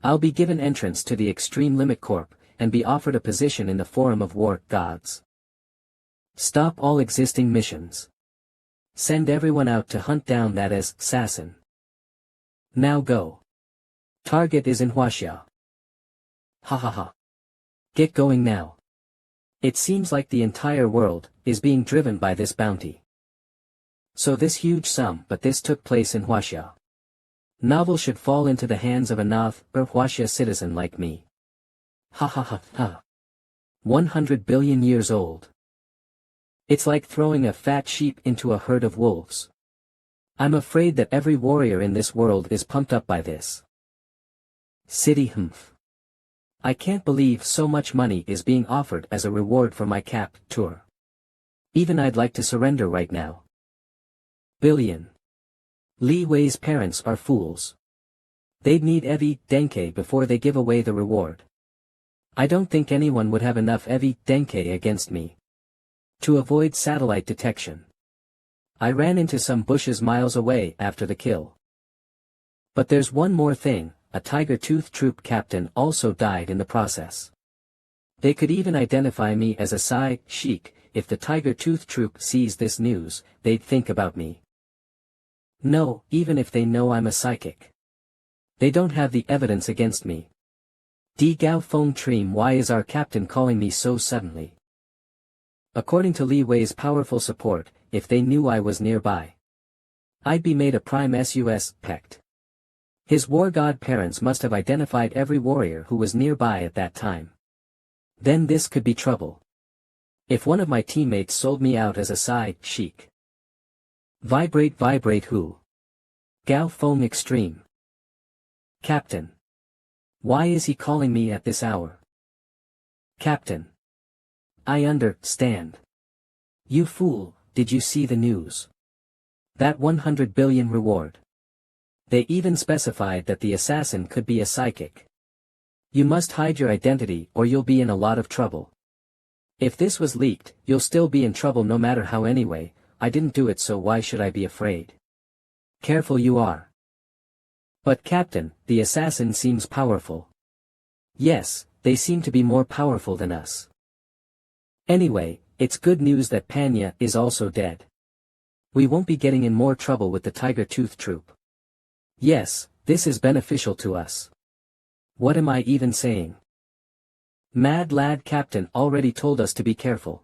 I'll be given entrance to the Extreme Limit Corp, and be offered a position in the Forum of War Gods. Stop all existing missions. Send everyone out to hunt down that assassin. Now go. Target is in Huaxia. Ha ha ha. Get going now. It seems like the entire world is being driven by this bounty. So this huge sum, but this took place in Huaxia. Novel should fall into the hands of a North or Huaxia citizen like me. Ha ha ha ha. 100 billion years old. It's like throwing a fat sheep into a herd of wolves. I'm afraid that every warrior in this world is pumped up by this. City I can't believe so much money is being offered as a reward for my capture. Even I'd like to surrender right now. Billion. Li Wei's parents are fools. They'd need evidence before they give away the reward. I don't think anyone would have enough evidence against me. To avoid satellite detection, I ran into some bushes miles away after the kill. But there's one more thing, a Tiger Tooth Troop captain also died in the process. They could even identify me as a sheik. If the Tiger Tooth Troop sees this news, they'd think about me. No, even if they know I'm a psychic. They don't have the evidence against me. Di Gao Feng Treem, why is our captain calling me so suddenly? According to Li Wei's powerful support, if they knew I was nearby. I'd be made a prime sus pect. His war god parents must have identified every warrior who was nearby at that time. Then this could be trouble. If one of my teammates sold me out as a side chic. Vibrate who? Gao Feng Extreme. Captain. Why is he calling me at this hour? Captain. I understand. You fool, did you see the news? That 100 billion reward. They even specified that the assassin could be a psychic. You must hide your identity or you'll be in a lot of trouble. If this was leaked, you'll still be in trouble no matter how anyway. I didn't do it, so why should I be afraid? Careful you are. But Captain, the assassin seems powerful. Yes, they seem to be more powerful than us. Anyway, it's good news that Panya is also dead. We won't be getting in more trouble with the Tiger Tooth Troop. Yes, this is beneficial to us. What am I even saying? Mad lad, Captain already told us to be careful.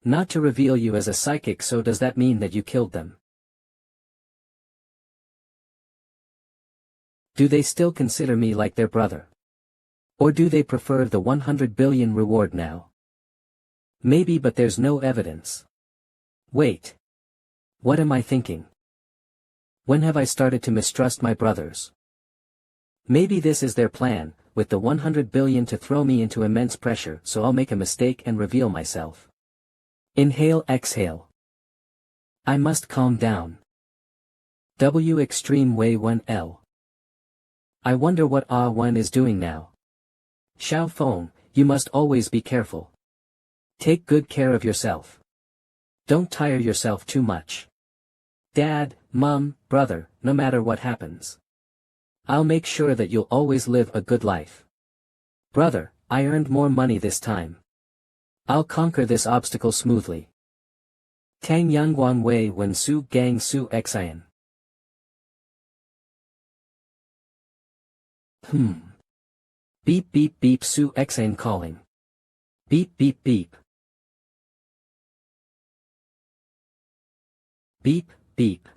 Not to reveal you as a psychic, so does that mean that you killed them? Do they still consider me like their brother? Or do they prefer the 100 billion reward now? Maybe, but there's no evidence. Wait. What am I thinking? When have I started to mistrust my brothers? Maybe this is their plan, with the 100 billion to throw me into immense pressure, so I'll make a mistake and reveal myself. Inhale, exhale. I must calm down. W Extreme Way 1L. I wonder what Ah1 is doing now. Xiao Feng, you must always be careful. Take good care of yourself. Don't tire yourself too much. Dad, Mom, brother, no matter what happens. I'll make sure that you'll always live a good life. Brother, I earned more money this time. I'll conquer this obstacle smoothly. Tang Yangguan Wei Wen Su Gang Su Xian. Beep beep beep, Su Xian calling. Beep beep beep. Beep, beep.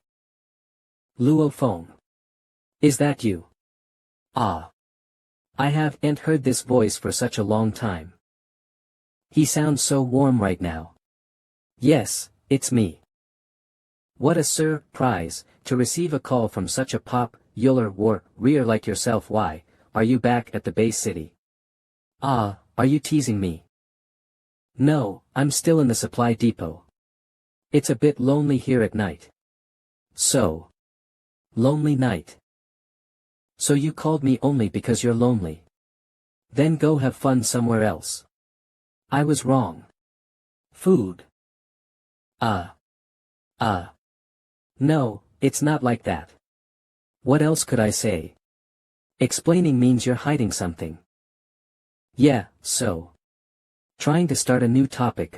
Luo Feng. Is that you? Ah. I haven't heard this voice for such a long time. He sounds so warm right now. Yes, it's me. What a surprise, to receive a call from such a popular warrior like yourself. Why, are you back at the base city? Ah, are you teasing me? No, I'm still in the supply depot. It's a bit lonely here at night. So. Lonely night. So you called me only because you're lonely. Then go have fun somewhere else. I was wrong. Food. No, it's not like that. What else could I say? Explaining means you're hiding something. Yeah, so. Trying to start a new topic.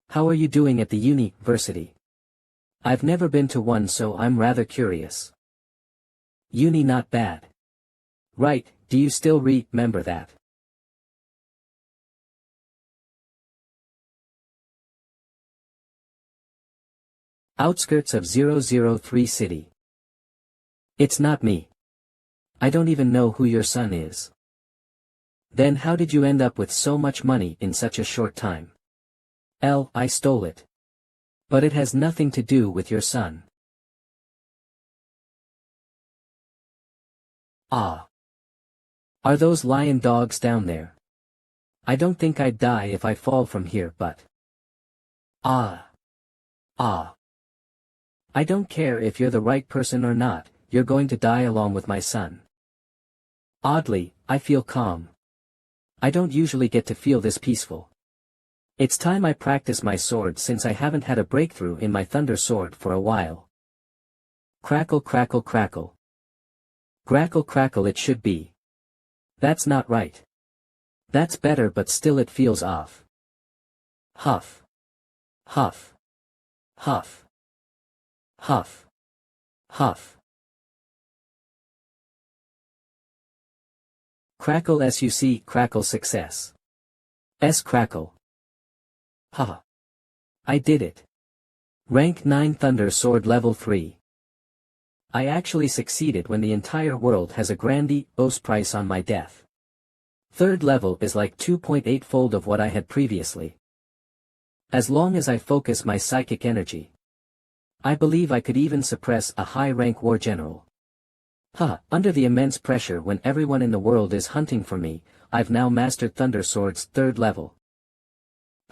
How are you doing at the university? I've never been to one, so I'm rather curious. Uni not bad. Right, do you still remember that? Outskirts of 003 city. It's not me. I don't even know who your son is. Then how did you end up with so much money in such a short time? I stole it. But it has nothing to do with your son. Ah. Are those lion dogs down there? I don't think I'd die if I fall from here, but. Ah. I don't care if you're the right person or not, you're going to die along with my son. Oddly, I feel calm. I don't usually get to feel this peaceful. It's time I practice my sword since I haven't had a breakthrough in my thunder sword for a while. Crackle crackle crackle. Crackle crackle, it should be. That's not right. That's better, but still it feels off. Huff. Huff. Huff. Huff. Huff. Crackle suc crackle success. Crackle. Ha. I did it. Rank 9 Thunder Sword Level 3. I actually succeeded when the entire world has a grandiose price on my death. Third level is like 2.8-fold of what I had previously. As long as I focus my psychic energy, I believe I could even suppress a high-rank war general. Under the immense pressure when everyone in the world is hunting for me, I've now mastered Thunder Sword's third level.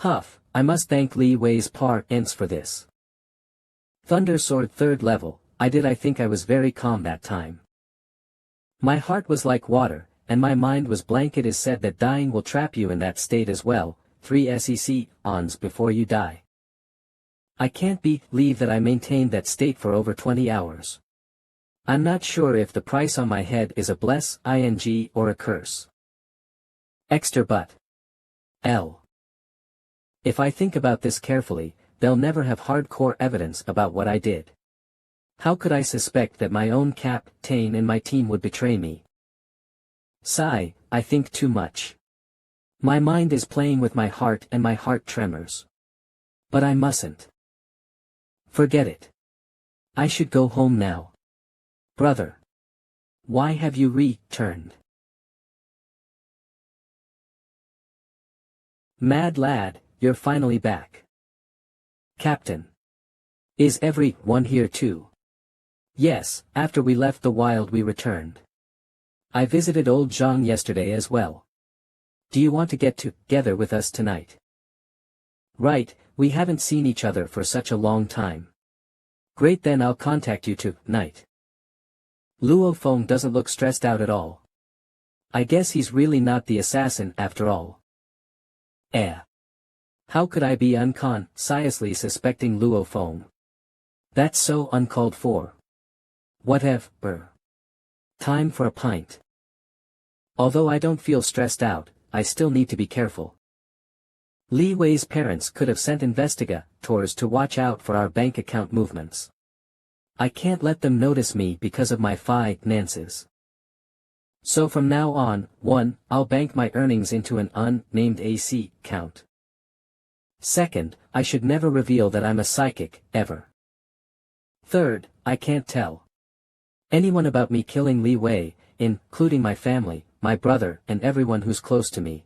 I must thank Li Wei's parents for this. Thunder Sword third level, I think I was very calm that time. My heart was like water, and my mind was blank. It is said that dying will trap you in that state as well, 3 SEC-ons before you die. I can't believe that I maintained that state for over 20 hours. I'm not sure if the price on my head is a bless ing or a curse. Extra but. L. If I think about this carefully, they'll never have hardcore evidence about what I did. How could I suspect that my own captain and my team would betray me? Sigh, I think too much. My mind is playing with my heart and my heart tremors. But I mustn't. Forget it. I should go home now. Brother. Why have you returned? Mad lad, you're finally back. Captain. Is everyone here too? Yes, after we left the wild we returned. I visited old Zhang yesterday as well. Do you want to get together with us tonight? Right, we haven't seen each other for such a long time. Great, then I'll contact you tonight. Luo Feng doesn't look stressed out at all. I guess he's really not the assassin after all. How could I be unconsciously suspecting Luo Feng? That's so uncalled for. Whatever. Time for a pint. Although I don't feel stressed out, I still need to be careful. Li Wei's parents could have sent investigators to watch out for our bank account movements. I can't let them notice me because of my finances. So from now on, 1, I'll bank my earnings into an unnamed AC account. Second, I should never reveal that I'm a psychic, ever. Third, I can't tell anyone about me killing Li Wei, including my family, my brother, and everyone who's close to me.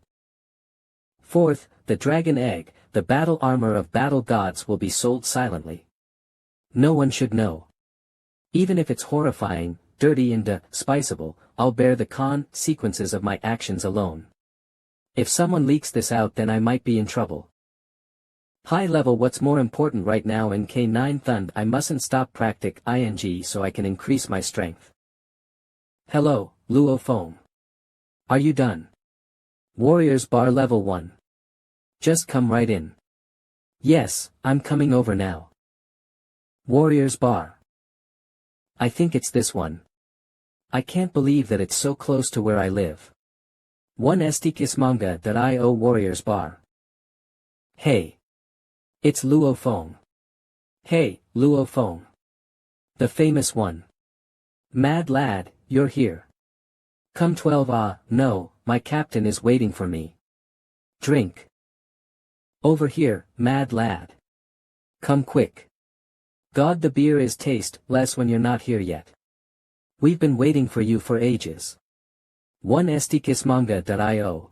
Fourth, the dragon egg, the battle armor of battle gods, will be sold silently. No one should know. Even if it's horrifying, dirty and despiseable, I'll bear the consequences of my actions alone. If someone leaks this out, then I might be in trouble. High level, what's more important right now in K9 Thund? I mustn't stop practice ing so I can increase my strength. Hello, Luo Feng. Are you done? Warriors bar level 1. Just come right in. Yes, I'm coming over now. Warriors bar. I think it's this one. I can't believe that it's so close to where I live. 1 Estikismanga.io Warriors bar. Hey. It's Luo Feng. Hey, Luo Feng. The famous one. Mad lad, you're here. Come 12. No, my captain is waiting for me. Drink. Over here, mad lad. Come quick. God, the beer is tasteless when you're not here yet. We've been waiting for you for ages. 1 Estikismanga.io.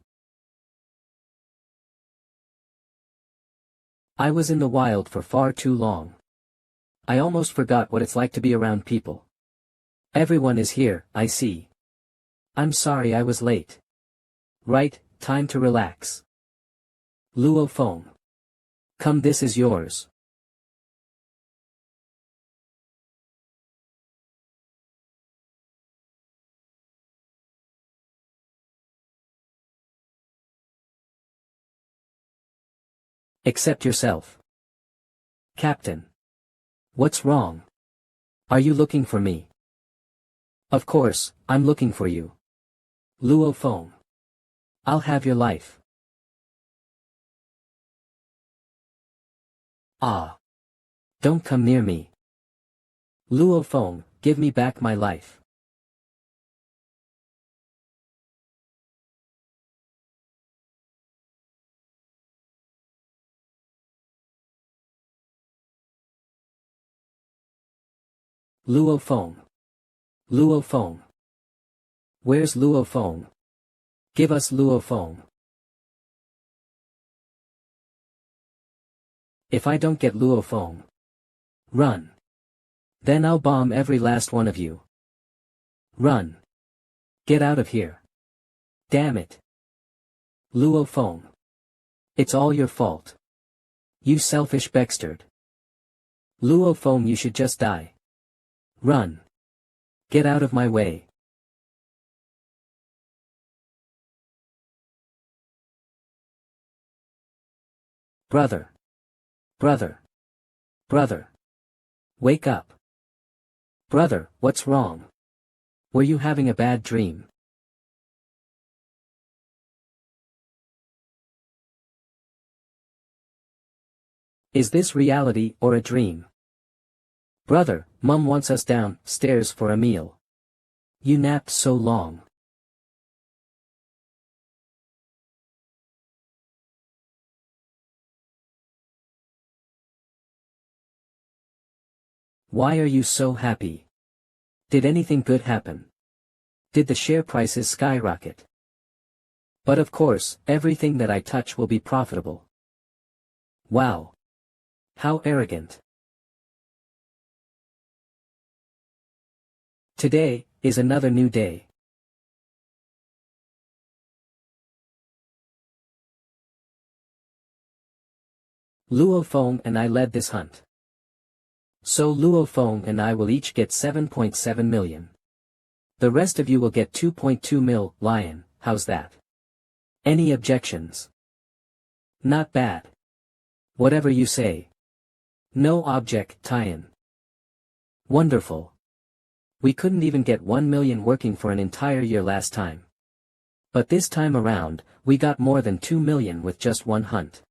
I was in the wild for far too long. I almost forgot what it's like to be around people. Everyone is here, I see. I'm sorry I was late. Right, time to relax. Luo Feng. Come, this is yours. Accept yourself. Captain. What's wrong? Are you looking for me? Of course, I'm looking for you. Luo Feng. I'll have your life. Don't come near me. Luo Feng, give me back my life. Luo Feng. Luo Feng. Where's Luo Feng? Give us Luo Feng. If I don't get Luo Feng, run. Then I'll bomb every last one of you. Run. Get out of here. Damn it. Luo Feng. It's all your fault. You selfish bastard. Luo Feng, you should just die. Run. Get out of my way. Brother. Brother. Brother. Wake up. Brother, what's wrong? Were you having a bad dream? Is this reality or a dream? Brother, Mum wants us downstairs for a meal. You napped so long. Why are you so happy? Did anything good happen? Did the share prices skyrocket? But of course, everything that I touch will be profitable. Wow. How arrogant. Today is another new day. Luo Feng and I led this hunt. So Luo Feng and I will each get 7.7 million. The rest of you will get 2.2 mil, lion, how's that? Any objections? Not bad. Whatever you say. No object, tie-in. Wonderful. We couldn't even get 1 million working for an entire year last time. But this time around, we got more than 2 million with just one hunt.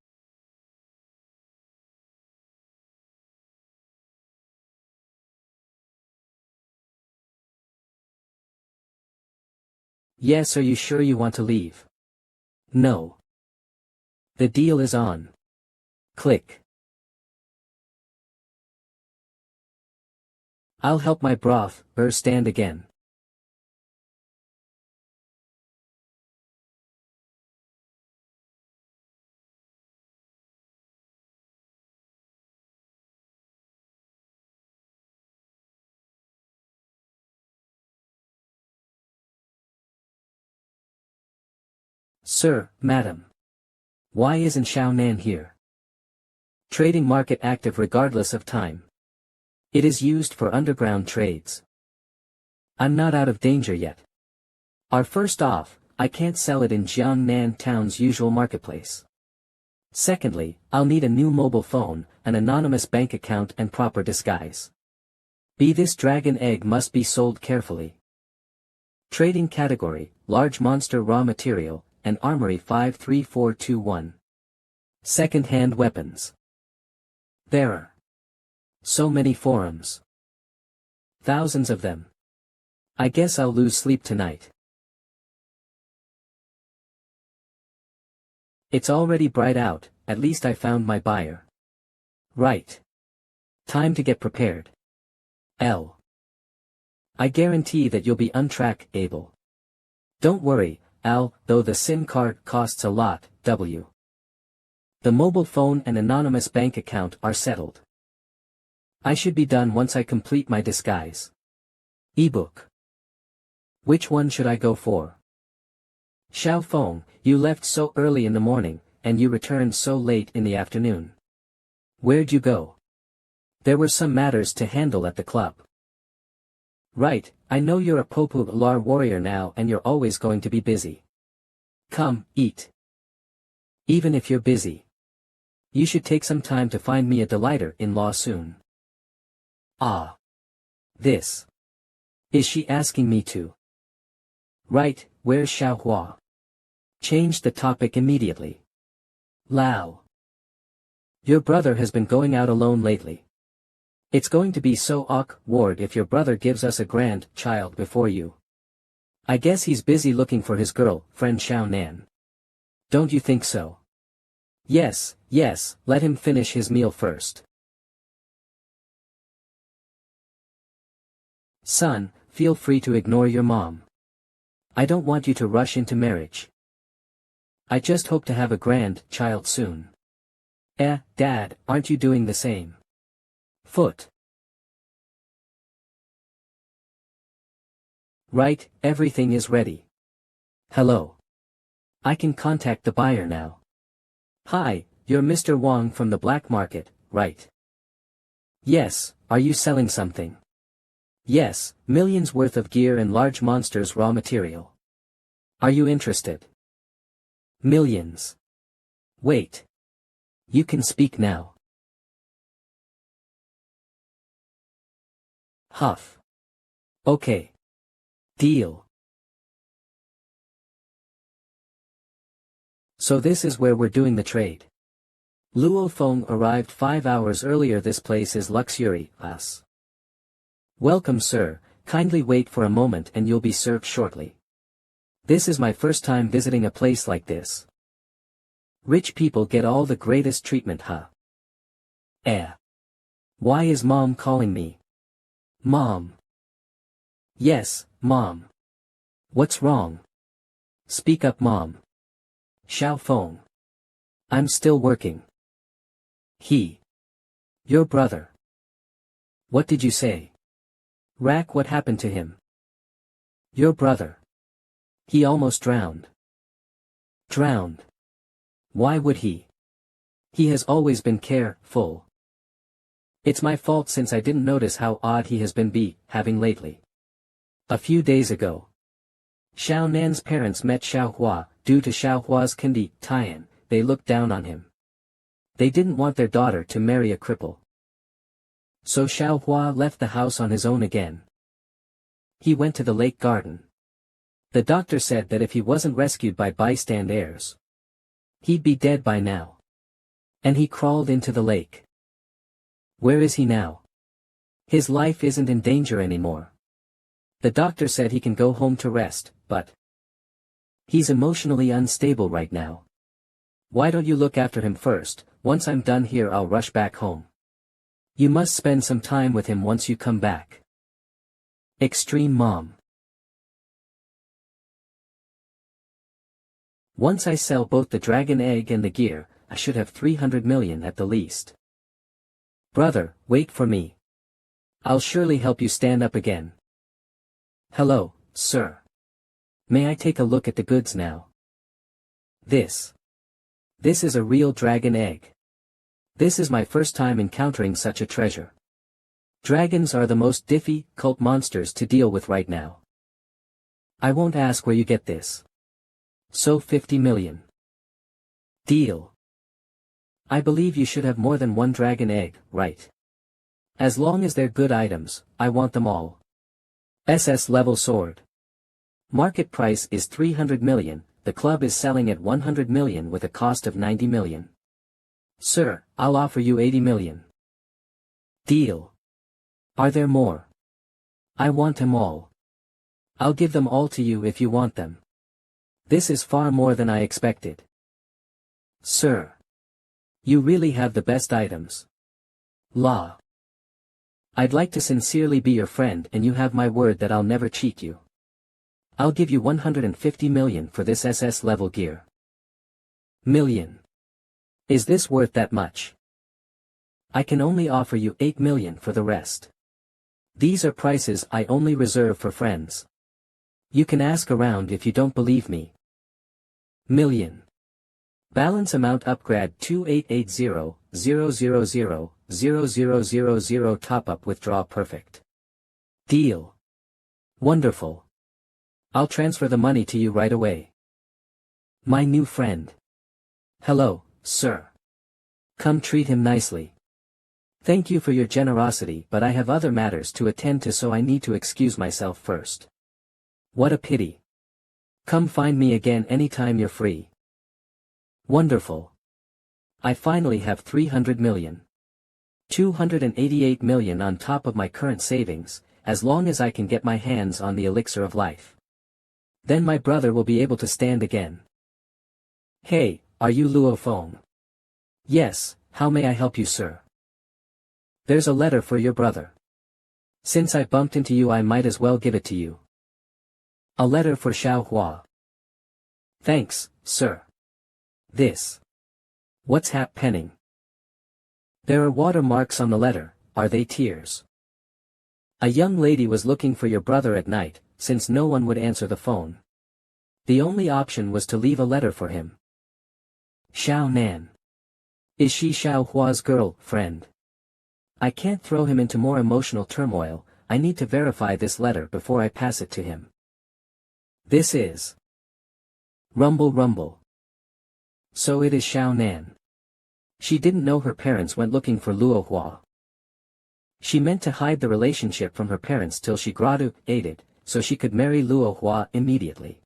Yes, are you sure you want to leave? No. The deal is on. Click. I'll help my broth stand again. Sir, madam. Why isn't Xiao Nan here? Trading market active regardless of time. It is used for underground trades. I'm not out of danger yet. First off, I can't sell it in Jiangnan town's usual marketplace. Secondly, I'll need a new mobile phone, an anonymous bank account and proper disguise. This dragon egg must be sold carefully. Trading category, large monster raw material, and armory 53421. Second-hand weapons. There are so many forums. Thousands of them. I guess I'll lose sleep tonight. It's already bright out, at least I found my buyer. Right. Time to get prepared. I guarantee that you'll be untrackable. Don't worry, Al, though the SIM card costs a lot, W. The mobile phone and anonymous bank account are settled. I should be done once I complete my disguise. Ebook. Which one should I go for? Xiao Feng, you left so early in the morning, and you returned so late in the afternoon. Where'd you go? There were some matters to handle at the club. Right, I know you're a popular warrior now and you're always going to be busy. Come, eat. Even if you're busy. You should take some time to find me a delighter-in-law soon. Ah. This. Is she asking me to? Right, where's Xiaohua? Change the topic immediately. Lao. Your brother has been going out alone lately. It's going to be so awkward if your brother gives us a grandchild before you. I guess he's busy looking for his girlfriend Xiao Nan. Don't you think so? Yes, let him finish his meal first. Son, feel free to ignore your mom. I don't want you to rush into marriage. I just hope to have a grandchild soon. Dad, aren't you doing the same? Foot. Right, everything is ready. Hello. I can contact the buyer now. Hi, you're Mr. Wong from the black market, right? Yes, are you selling something? Yes, millions worth of gear and large monsters raw material. Are you interested? Millions. Wait. You can speak now. Huff. Okay. Deal. So this is where we're doing the trade. Luo Feng arrived 5 hours earlier. This place is luxury, us. Welcome sir, kindly wait for a moment and you'll be served shortly. This is my first time visiting a place like this. Rich people get all the greatest treatment, huh? Why is mom calling me? Mom. Yes, mom. What's wrong? Speak up mom. Xiao Feng. I'm still working. Your brother. What did you say? Rack, what happened to him? Your brother. He almost drowned. Drowned. Why would he? He has always been careful. It's my fault since I didn't notice how odd he has been having lately. A few days ago. Xiao Nan's parents met Xiao Hua. Due to Xiao Hua's condition, they looked down on him. They didn't want their daughter to marry a cripple. So Xiao Hua left the house on his own again. He went to the lake garden. The doctor said that if he wasn't rescued by bystanders, he'd be dead by now. And he crawled into the lake. Where is he now? His life isn't in danger anymore. The doctor said he can go home to rest, but he's emotionally unstable right now. Why don't you look after him first? Once I'm done here I'll rush back home. You must spend some time with him once you come back. Extreme mom. Once I sell both the dragon egg and the gear, I should have 300 million at the least. Brother, wait for me. I'll surely help you stand up again. Hello, sir. May I take a look at the goods now? This is a real dragon egg. This is my first time encountering such a treasure. Dragons are the most difficult monsters to deal with right now. I won't ask where you get this. So 50 million. Deal. I believe you should have more than one dragon egg, right? As long as they're good items, I want them all. SS level sword. Market price is 300 million, the club is selling at 100 million with a cost of 90 million. Sir, I'll offer you 80 million. Deal. Are there more? I want them all. I'll give them all to you if you want them. This is far more than I expected. Sir. You really have the best items. La. I'd like to sincerely be your friend and you have my word that I'll never cheat you. I'll give you 150 million for this SS level gear. Million. Is this worth that much? I can only offer you 8 million for the rest. These are prices I only reserve for friends. You can ask around if you don't believe me. Million. Balance amount upgrade 2880-000-0000 top up withdraw perfect. Deal. Wonderful. I'll transfer the money to you right away. My new friend. Hello, sir. Come treat him nicely. Thank you for your generosity, but I have other matters to attend to, so I need to excuse myself first. What a pity. Come find me again anytime you're free. Wonderful. I finally have 300 million. 288 million on top of my current savings, as long as I can get my hands on the elixir of life. Then my brother will be able to stand again. Hey, are you Luo Feng? Yes, how may I help you, sir? There's a letter for your brother. Since I bumped into you, I might as well give it to you. A letter for Xiao Hua. Thanks, sir. This. What's happening? There are watermarks on the letter. Are they tears? A young lady was looking for your brother at night, since no one would answer the phone. The only option was to leave a letter for him. Xiao Nan. Is she Xiao Hua's girl, friend? I can't throw him into more emotional turmoil. I need to verify this letter before I pass it to him. This is. Rumble rumble. So it is Xiao Nan. She didn't know her parents went looking for Luo Hua. She meant to hide the relationship from her parents till she graduated, so she could marry Luo Hua immediately.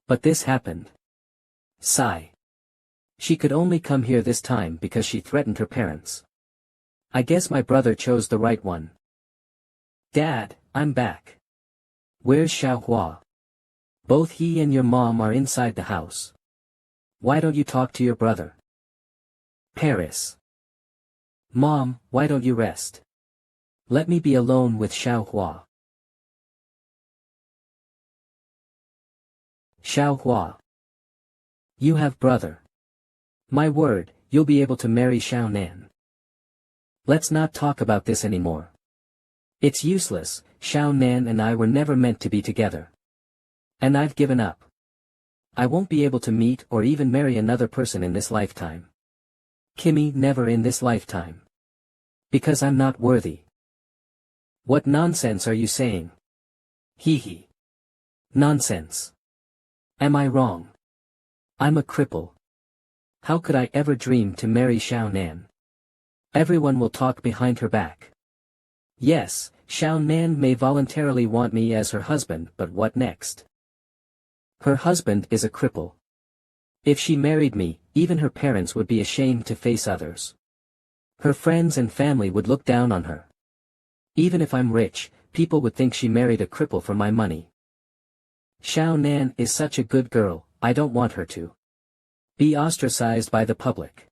But this happened. Sigh. She could only come here this time because she threatened her parents. I guess my brother chose the right one. Dad, I'm back. Where's Xiao Hua? Both he and your mom are inside the house. Why don't you talk to your brother? Paris. Mom, why don't you rest? Let me be alone with Xiao Hua. Xiao Hua. You have brother. My word, you'll be able to marry Xiao Nan. Let's not talk about this anymore. It's useless. Xiao Nan and I were never meant to be together. And I've given up. I won't be able to meet or even marry another person in this lifetime. Kimmy, never in this lifetime. Because I'm not worthy. What nonsense are you saying? Hee hee. Nonsense. Am I wrong? I'm a cripple. How could I ever dream to marry Xiao Nan? Everyone will talk behind her back. Yes, Xiao Nan may voluntarily want me as her husband, but what next? Her husband is a cripple. If she married me, even her parents would be ashamed to face others. Her friends and family would look down on her. Even if I'm rich, people would think she married a cripple for my money. Xiao Nan is such a good girl, I don't want her to be ostracized by the public.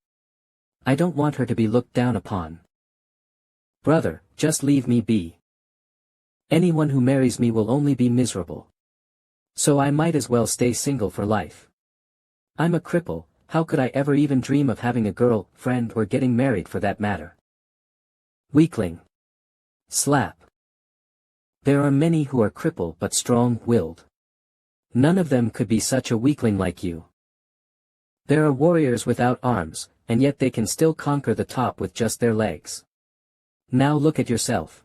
I don't want her to be looked down upon. Brother, just leave me be. Anyone who marries me will only be miserable. So I might as well stay single for life. I'm a cripple, how could I ever even dream of having a girl, friend or getting married for that matter? Weakling. Slap. There are many who are crippled but strong-willed. None of them could be such a weakling like you. There are warriors without arms, and yet they can still conquer the top with just their legs. Now look at yourself.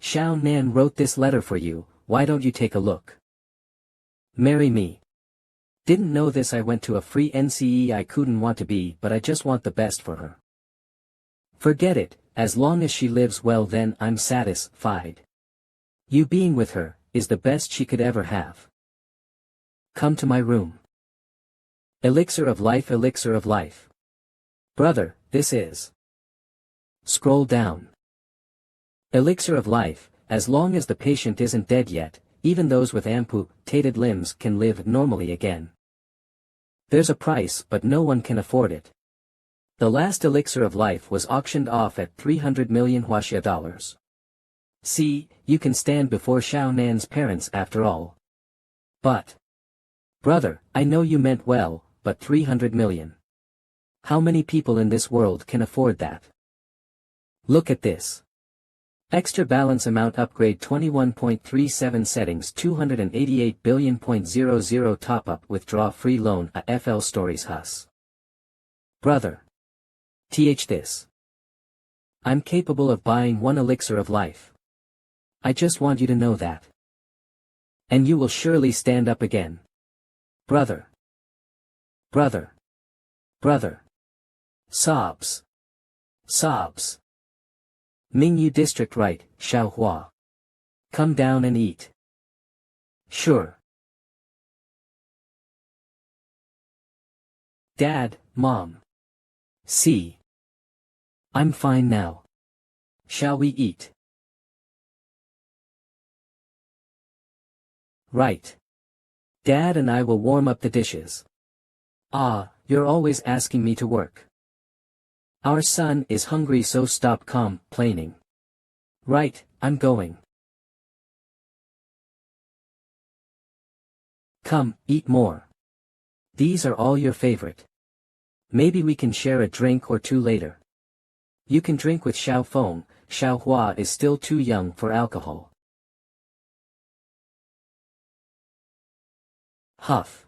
Xiao Nan wrote this letter for you, why don't you take a look? Marry me. Didn't know this. I went to a free NCE. I couldn't want to be, but I just want the best for her. Forget it, as long as she lives well then I'm satisfied. You being with her, is the best she could ever have. Come to my room. Elixir of life, elixir of life. Brother, this is. Scroll down. Elixir of life, as long as the patient isn't dead yet, even those with amputated limbs can live normally again. There's a price but no one can afford it. The last elixir of life was auctioned off at 300 million Huaxia dollars. See, you can stand before Xiao Nan's parents after all. But. Brother, I know you meant well, but 300 million. How many people in this world can afford that? Look at this. Extra balance amount upgrade 21.37 settings 288 billion.00 top up withdraw free loan a FL Stories Hus. Brother. This. I'm capable of buying one elixir of life. I just want you to know that. And you will surely stand up again. Brother. Brother. Brother. Sobs. Sobs. Mingyu District right, Xiao Hua. Come down and eat. Sure. Dad, Mom. See. I'm fine now. Shall we eat? Right. Dad and I will warm up the dishes. Ah, you're always asking me to work. Our son is hungry so stop complaining. Right, I'm going. Come, eat more. These are all your favorite. Maybe we can share a drink or two later. You can drink with Xiao Feng, Xiao Hua is still too young for alcohol. Huff.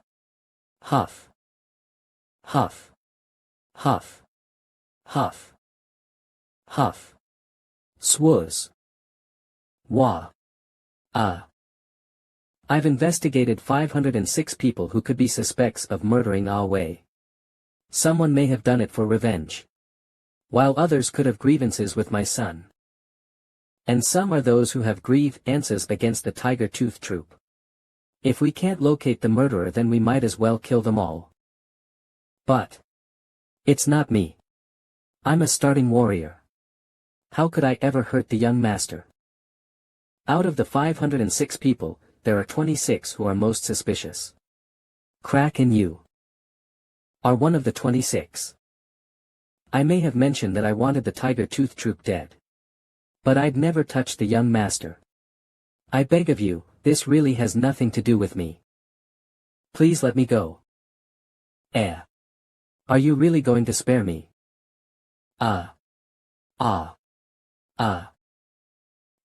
Huff. Huff. Huff. Huff. Huff. Swuz. Wah. I've investigated 506 people who could be suspects of murdering Ah Wei. Someone may have done it for revenge. While others could have grievances with my son. And some are those who have grievances against the Tiger Tooth Troop. If we can't locate the murderer, then we might as well kill them all. But it's not me. I'm a starting warrior. How could I ever hurt the young master? Out of the 506 people, there are 26 who are most suspicious. Crack and you are one of the 26. I may have mentioned that I wanted the Tiger Tooth Troop dead. But I'd never touch the young master. I beg of you, this really has nothing to do with me. Please let me go. Are you really going to spare me?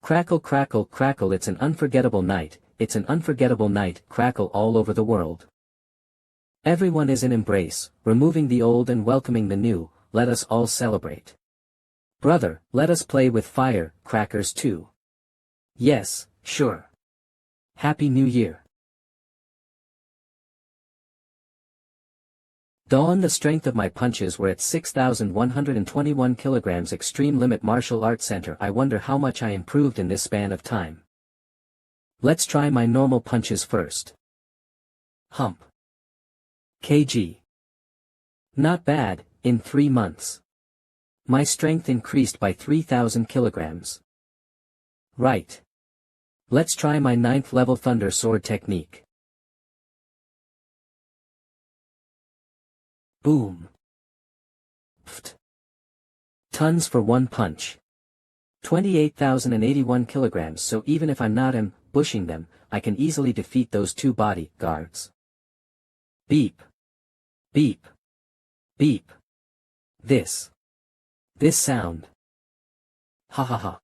Crackle crackle crackle, it's an unforgettable night, it's an unforgettable night, crackle all over the world. Everyone is in embrace, removing the old and welcoming the new, let us all celebrate. Brother, let us play with fire, crackers too. Yes, sure. Happy New Year. Dawn, the strength of my punches were at 6,121 kilograms. Extreme Limit Martial Arts Center. I wonder how much I improved in this span of time. Let's try my normal punches first. Hump. kg. Not bad, in 3 months. My strength increased by 3,000 kilograms. Right. Let's try my 9th level Thunder Sword technique. Boom. Pft. Tons for one punch. 28,081 kilograms, so even if I'm not bushing them, I can easily defeat those two bodyguards. Beep. Beep. Beep. This sound. Ha ha ha.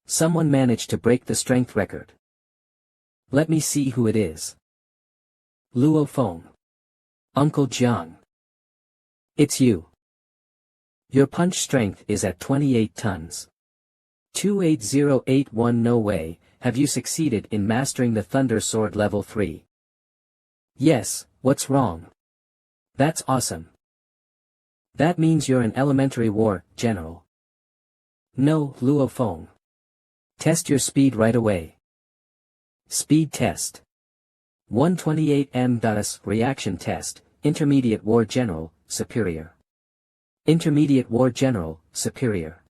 Someone managed to break the strength record. Let me see who it is. Luo Feng. Uncle Jiang. It's you. Your punch strength is at 28 tons. 28081. No way, have you succeeded in mastering the Thunder Sword level 3? Yes, what's wrong? That's awesome. That means you're an elementary war general. No, Luo Feng. Test your speed right away. Speed test. 128 m. Reaction test, Intermediate War General, Superior. Intermediate War General, Superior.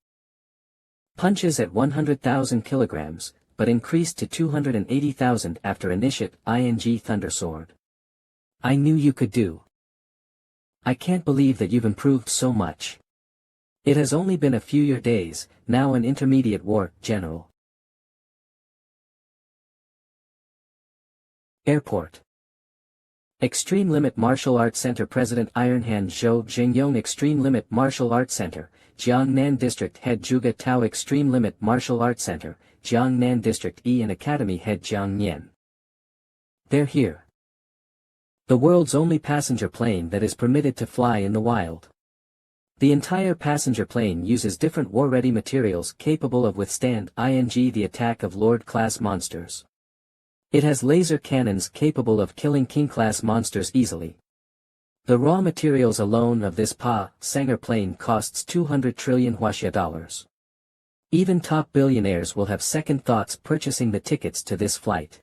Punches at 100,000 kilograms, but increased to 280,000 after initiate ing Thunder Sword. I knew you could do. I can't believe that you've improved so much. It has only been a few days, now an Intermediate War General. Airport. Extreme Limit Martial Arts Center President Ironhand Zhou Jingyong. Extreme Limit Martial Arts Center, Jiangnan District Head Zhuge Tao. Extreme Limit Martial Arts Center, Jiangnan District E and Academy Head Jiang Nian. They're here. The world's only passenger plane that is permitted to fly in the wild. The entire passenger plane uses different war-ready materials capable of withstand the attack of Lord-class monsters. It has laser cannons capable of killing King-class monsters easily. The raw materials alone of this Sanger plane costs 200 trillion Huaxia dollars. Even top billionaires will have second thoughts purchasing the tickets to this flight.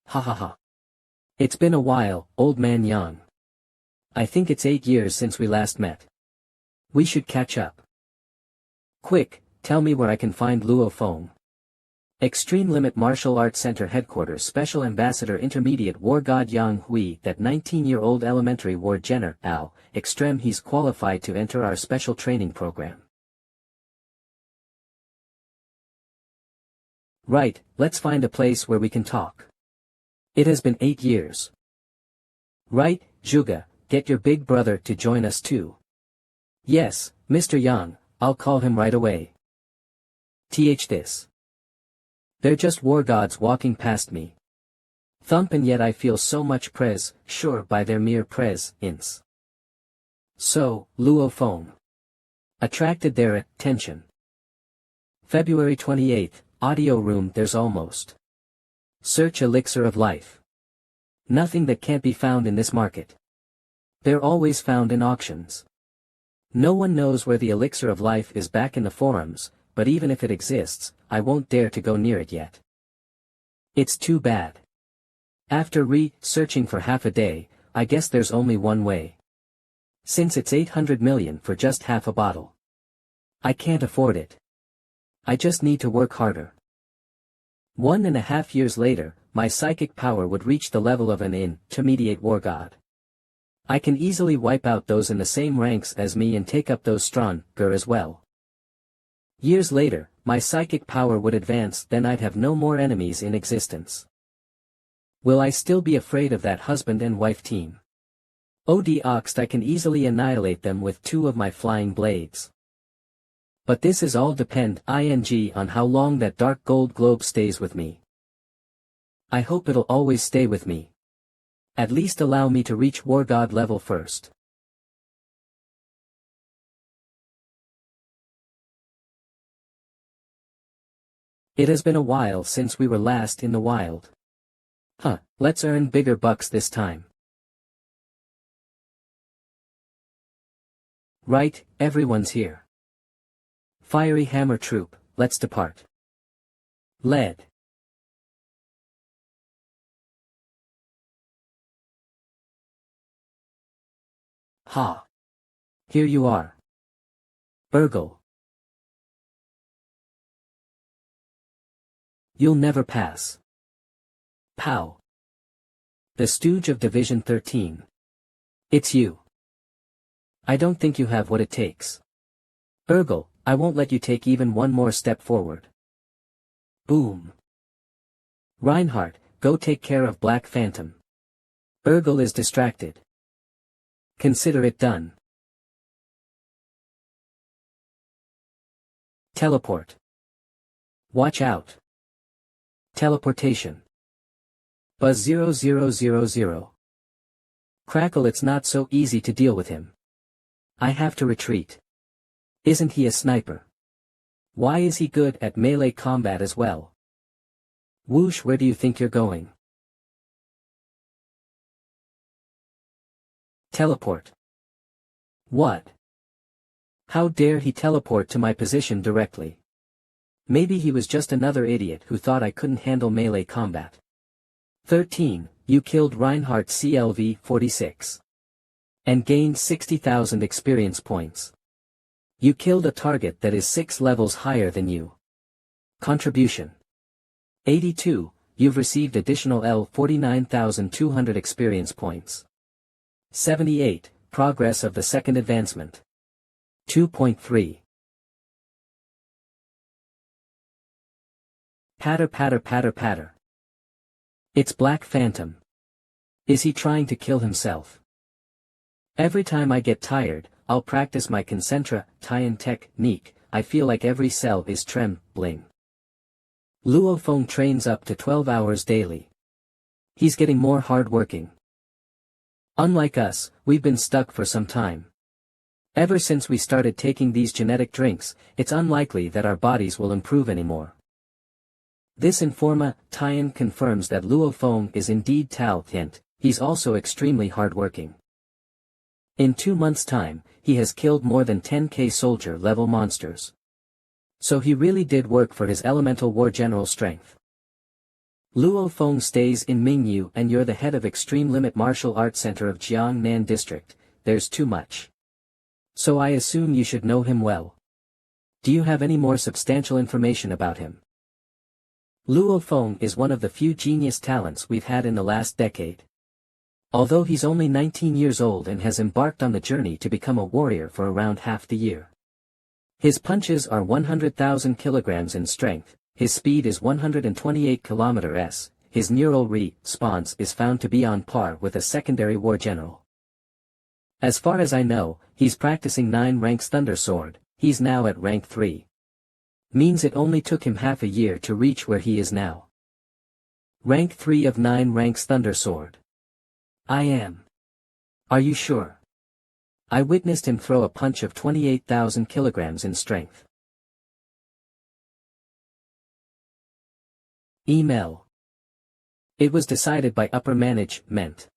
Ha ha ha. It's been a while, old man Yang. I think it's 8 years since we last met. We should catch up. Quick, tell me where I can find Luo Feng. Extreme Limit Martial Arts Center Headquarters Special Ambassador Intermediate War God Yang Hui, that 19-year-old elementary war general, Al, Extreme, he's qualified to enter our special training program. Right, let's find a place where we can talk. It has been 8 years. Right, Zhuge, get your big brother to join us too. Yes, Mr. Yang, I'll call him right away. This. They're just war gods walking past me. Thump, and yet I feel so much sure by their mere presence. So, Luo Feng attracted their attention. February 28th, audio room. There's almost. Search elixir of life. Nothing that can't be found in this market. They're always found in auctions. No one knows where the elixir of life is back in the forums, but even if it exists, I won't dare to go near it yet. It's too bad. After searching for half a day, I guess there's only one way. Since it's 800 million for just half a bottle. I can't afford it. I just need to work harder. 1.5 years later, my psychic power would reach the level of an intermediate war god. I can easily wipe out those in the same ranks as me and take up those stronger as well. Years later, my psychic power would advance, then I'd have no more enemies in existence. Will I still be afraid of that husband and wife team? I can easily annihilate them with 2 of my flying blades. But this is all depend on how long that dark gold globe stays with me. I hope it'll always stay with me. At least allow me to reach war god level first. It has been a while since we were last in the wild. Let's earn bigger bucks this time. Right, everyone's here. Fiery Hammer Troop, let's depart. Lead. Ha! Here you are. Burgle. You'll never pass. Pow. The stooge of Division 13. It's you. I don't think you have what it takes. Burgle, I won't let you take even one more step forward. Boom. Reinhardt, go take care of Black Phantom. Burgle is distracted. Consider it done. Teleport. Watch out. Teleportation. Buzz 0000. Crackle, it's not so easy to deal with him. I have to retreat. Isn't he a sniper? Why is he good at melee combat as well? Whoosh, where do you think you're going? Teleport. What? How dare he teleport to my position directly? Maybe he was just another idiot who thought I couldn't handle melee combat. 13. You killed Reinhardt CLV 46. And gained 60,000 experience points. You killed a target that is 6 levels higher than you. Contribution. 82. You've received additional L 49,200 experience points. 78. Progress of the second advancement. 2.3. Patter patter patter patter. It's Black Phantom. Is he trying to kill himself? Every time I get tired, I'll practice my Concentra Tian technique. I feel like every cell is trembling. Luo Feng trains up to 12 hours daily. He's getting more hard-working. Unlike us, we've been stuck for some time. Ever since we started taking these genetic drinks, it's unlikely that our bodies will improve anymore. This Informa Tian confirms that Luo Feng is indeed talented. He's also extremely hardworking. In 2 months' time, he has killed more than 10k soldier-level monsters. So he really did work for his elemental war general strength. Luo Feng stays in Mingyu and you're the head of Extreme Limit Martial Arts Center of Jiangnan District. There's too much. So I assume you should know him well. Do you have any more substantial information about him? Luo Feng is one of the few genius talents we've had in the last decade. Although he's only 19 years old and has embarked on the journey to become a warrior for around half the year. His punches are 100,000 kilograms in strength, his speed is 128 km/s, his neural response is found to be on par with a secondary war general. As far as I know, he's practicing 9 ranks Thunder Sword, he's now at rank 3. Means it only took him half a year to reach where he is now. Rank 3 of 9 ranks Thunder Sword. I am. Are you sure? I witnessed him throw a punch of 28,000 kilograms in strength. Email. It was decided by upper management.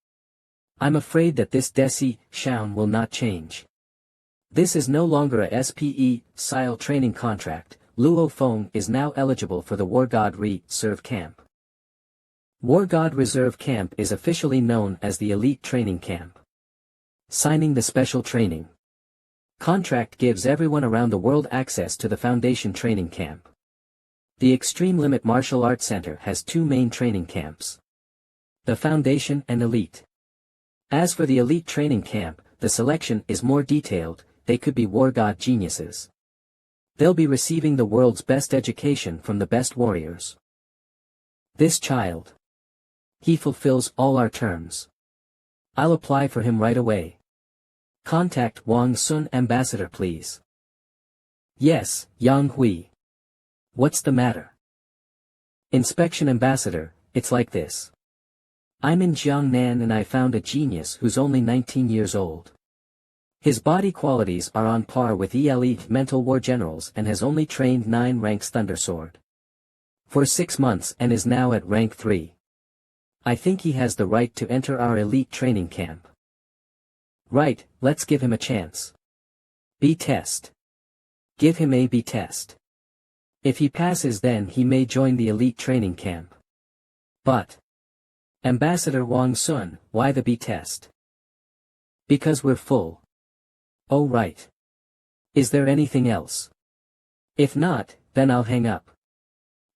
I'm afraid that this decision will not change. This is no longer a SPE-style training contract. Luo Feng is now eligible for the War God Reserve Camp. War God Reserve Camp is officially known as the Elite Training Camp. Signing the special training contract gives everyone around the world access to the Foundation Training Camp. The Extreme Limit Martial Arts Center has 2 main training camps. The Foundation and Elite. As for the Elite Training Camp, the selection is more detailed, they could be War God geniuses. They'll be receiving the world's best education from the best warriors. This child. He fulfills all our terms. I'll apply for him right away. Contact Wang Sun Ambassador please. Yes, Yang Hui. What's the matter? Inspection Ambassador, it's like this. I'm in Jiangnan and I found a genius who's only 19 years old. His body qualities are on par with ELE mental war generals and has only trained 9 ranks Thunder Sword. For 6 months and is now at rank 3. I think he has the right to enter our elite training camp. Right, let's give him a chance. B test. Give him a B test. If he passes then he may join the elite training camp. But. Ambassador Wang Sun, why the B test? Because we're full. Oh right. Is there anything else? If not, then I'll hang up.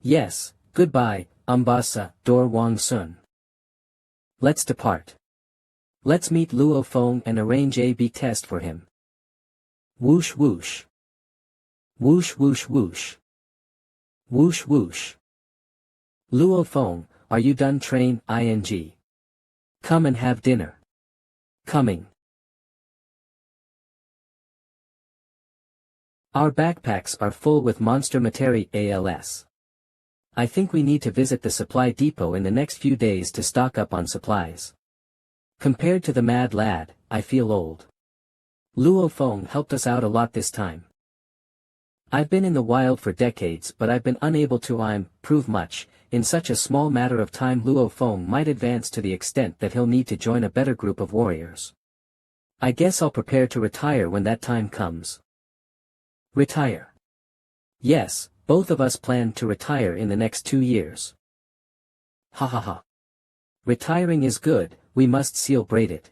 Yes, goodbye, Ambassador Wang Sun. Let's depart. Let's meet Luo Feng and arrange a B test for him. Whoosh whoosh. Whoosh whoosh whoosh. Whoosh whoosh. Luo Feng, are you done train ing? Come and have dinner. Coming. Our backpacks are full with monster materials. I think we need to visit the supply depot in the next few days to stock up on supplies. Compared to the mad lad, I feel old. Luo Feng helped us out a lot this time. I've been in the wild for decades but I've been unable to prove much. In such a small matter of time Luo Feng might advance to the extent that he'll need to join a better group of warriors. I guess I'll prepare to retire when that time comes. Retire. Yes, both of us plan to retire in the next 2 years. Ha ha ha. Retiring is good, we must celebrate it.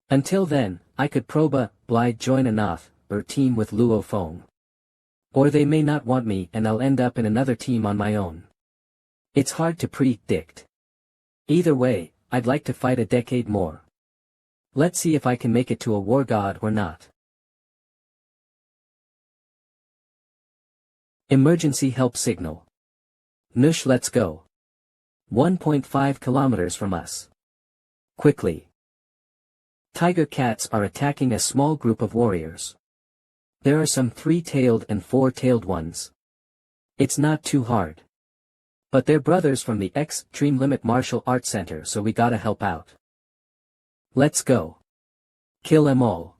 Until then, I could probably join another team with Luo Feng. Or they may not want me and I'll end up in another team on my own. It's hard to predict. Either way, I'd like to fight a decade more. Let's see if I can make it to a war god or not. Emergency help signal. Nush, let's go. 1.5 kilometers from us. Quickly. Tiger cats are attacking a small group of warriors. There are some 3-tailed and 4-tailed ones. It's not too hard. But they're brothers from the Extreme Limit Martial Arts Center, so we gotta help out. Let's go. Kill them all.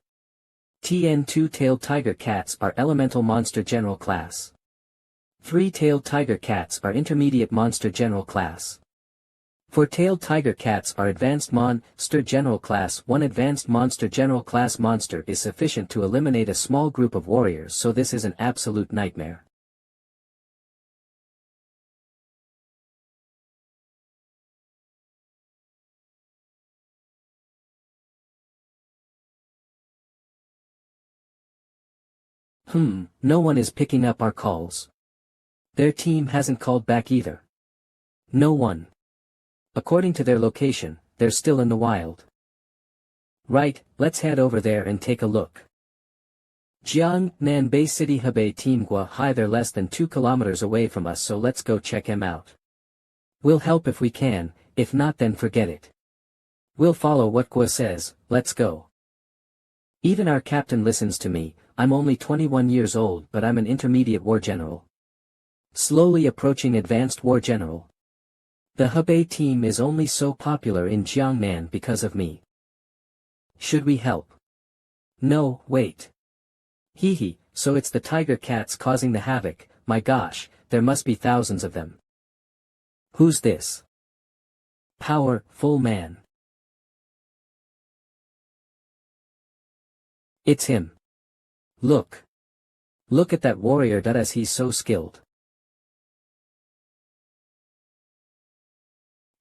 TN 2-tailed tiger cats are elemental monster general class. 3-tailed tiger cats are intermediate monster general class. 4-tailed tiger cats are advanced monster general class. 1 advanced monster general class monster is sufficient to eliminate a small group of warriors, so this is an absolute nightmare. No one is picking up our calls. Their team hasn't called back either. No one. According to their location, they're still in the wild. Right, let's head over there and take a look. Jiangnan Bay City Hebei Team Gua Hai, they're less than 2 kilometers away from us, so let's go check him out. We'll help if we can, if not then forget it. We'll follow what Gua says, let's go. Even our captain listens to me. I'm only 21 years old, but I'm an intermediate war general. Slowly approaching advanced war general. The Hebei team is only so popular in Jiangnan because of me. Should we help? No, wait. Hee, so it's the tiger cats causing the havoc. My gosh, there must be thousands of them. Who's this? Powerful man. It's him. Look. Look at that warrior, as he's so skilled.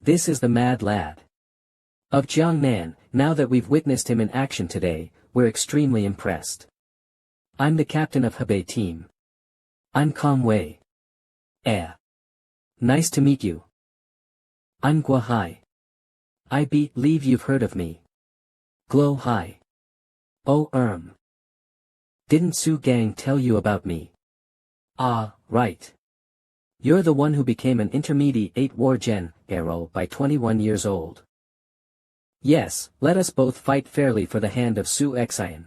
This is the mad lad of Jiangnan. Now that we've witnessed him in action today, we're extremely impressed. I'm the captain of Hebei team. I'm Kong Wei. Nice to meet you. I'm Gua Hai. I believe you've heard of me. Glow Hai. Oh, Didn't Su Gang tell you about me? Ah, right. You're the one who became an intermediate war general by 21 years old. Yes, let us both fight fairly for the hand of Su Xian.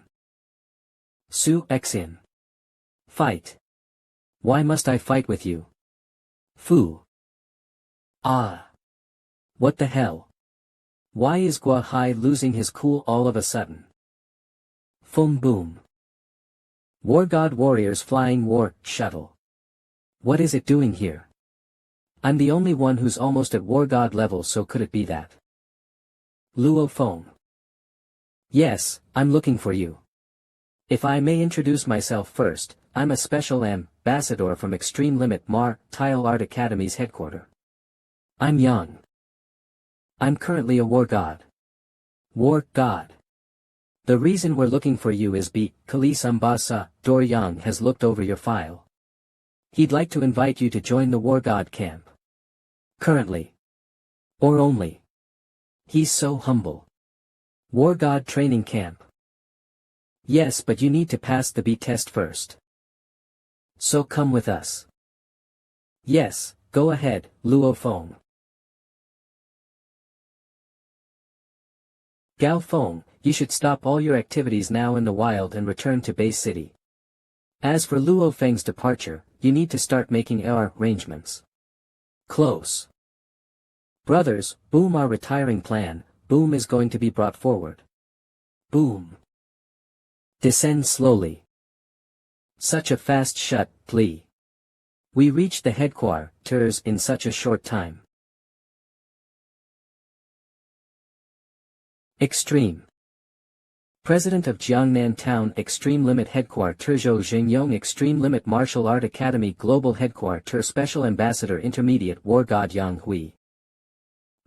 Su Xian. Fight. Why must I fight with you? Fu. Ah. What the hell? Why is Gua Hai losing his cool all of a sudden? Fum boom. War God Warriors flying war shuttle. What is it doing here? I'm the only one who's almost at war god level, so could it be that? Luo Feng. Yes, I'm looking for you. If I may introduce myself first, I'm a special ambassador from Extreme Limit Martial Art Academy's headquarters. I'm Yang. I'm currently a war god. War god. The reason we're looking for you is because Ambassador Yang has looked over your file. He'd like to invite you to join the war god camp. Currently. Or only. He's so humble. War god training camp. Yes, but you need to pass the B test first. So come with us. Yes, go ahead, Luo Feng. Gao Feng, you should stop all your activities now in the wild and return to Bay City. As for Luo Feng's departure, you need to start making our arrangements. Close. Brothers, boom, our retiring plan, boom, is going to be brought forward. Boom. Descend slowly. Such a fast shut, plea. We reached the headquarters in such a short time. Extreme. President of Jiangnan Town Extreme Limit Headquarters Zhou Xingyong Extreme Limit Martial Art Academy Global Headquarters Special Ambassador Intermediate War God Yang Hui.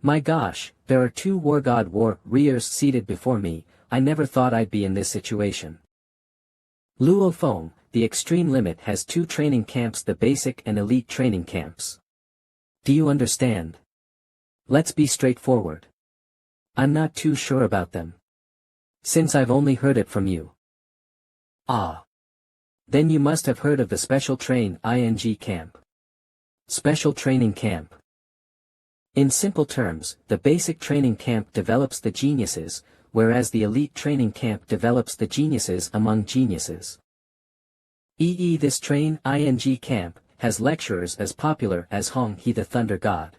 My gosh, there are 2 War God warriors seated before me. I never thought I'd be in this situation. Luo Feng, the Extreme Limit has 2 training camps, the basic and elite training camps. Do you understand? Let's be straightforward. I'm not too sure about them. Since I've only heard it from you. Ah. Then you must have heard of the Special Training Camp. Special Training Camp. In simple terms, the basic training camp develops the geniuses, whereas the elite training camp develops the geniuses among geniuses. This Training camp has lecturers as popular as Hong He the Thunder God.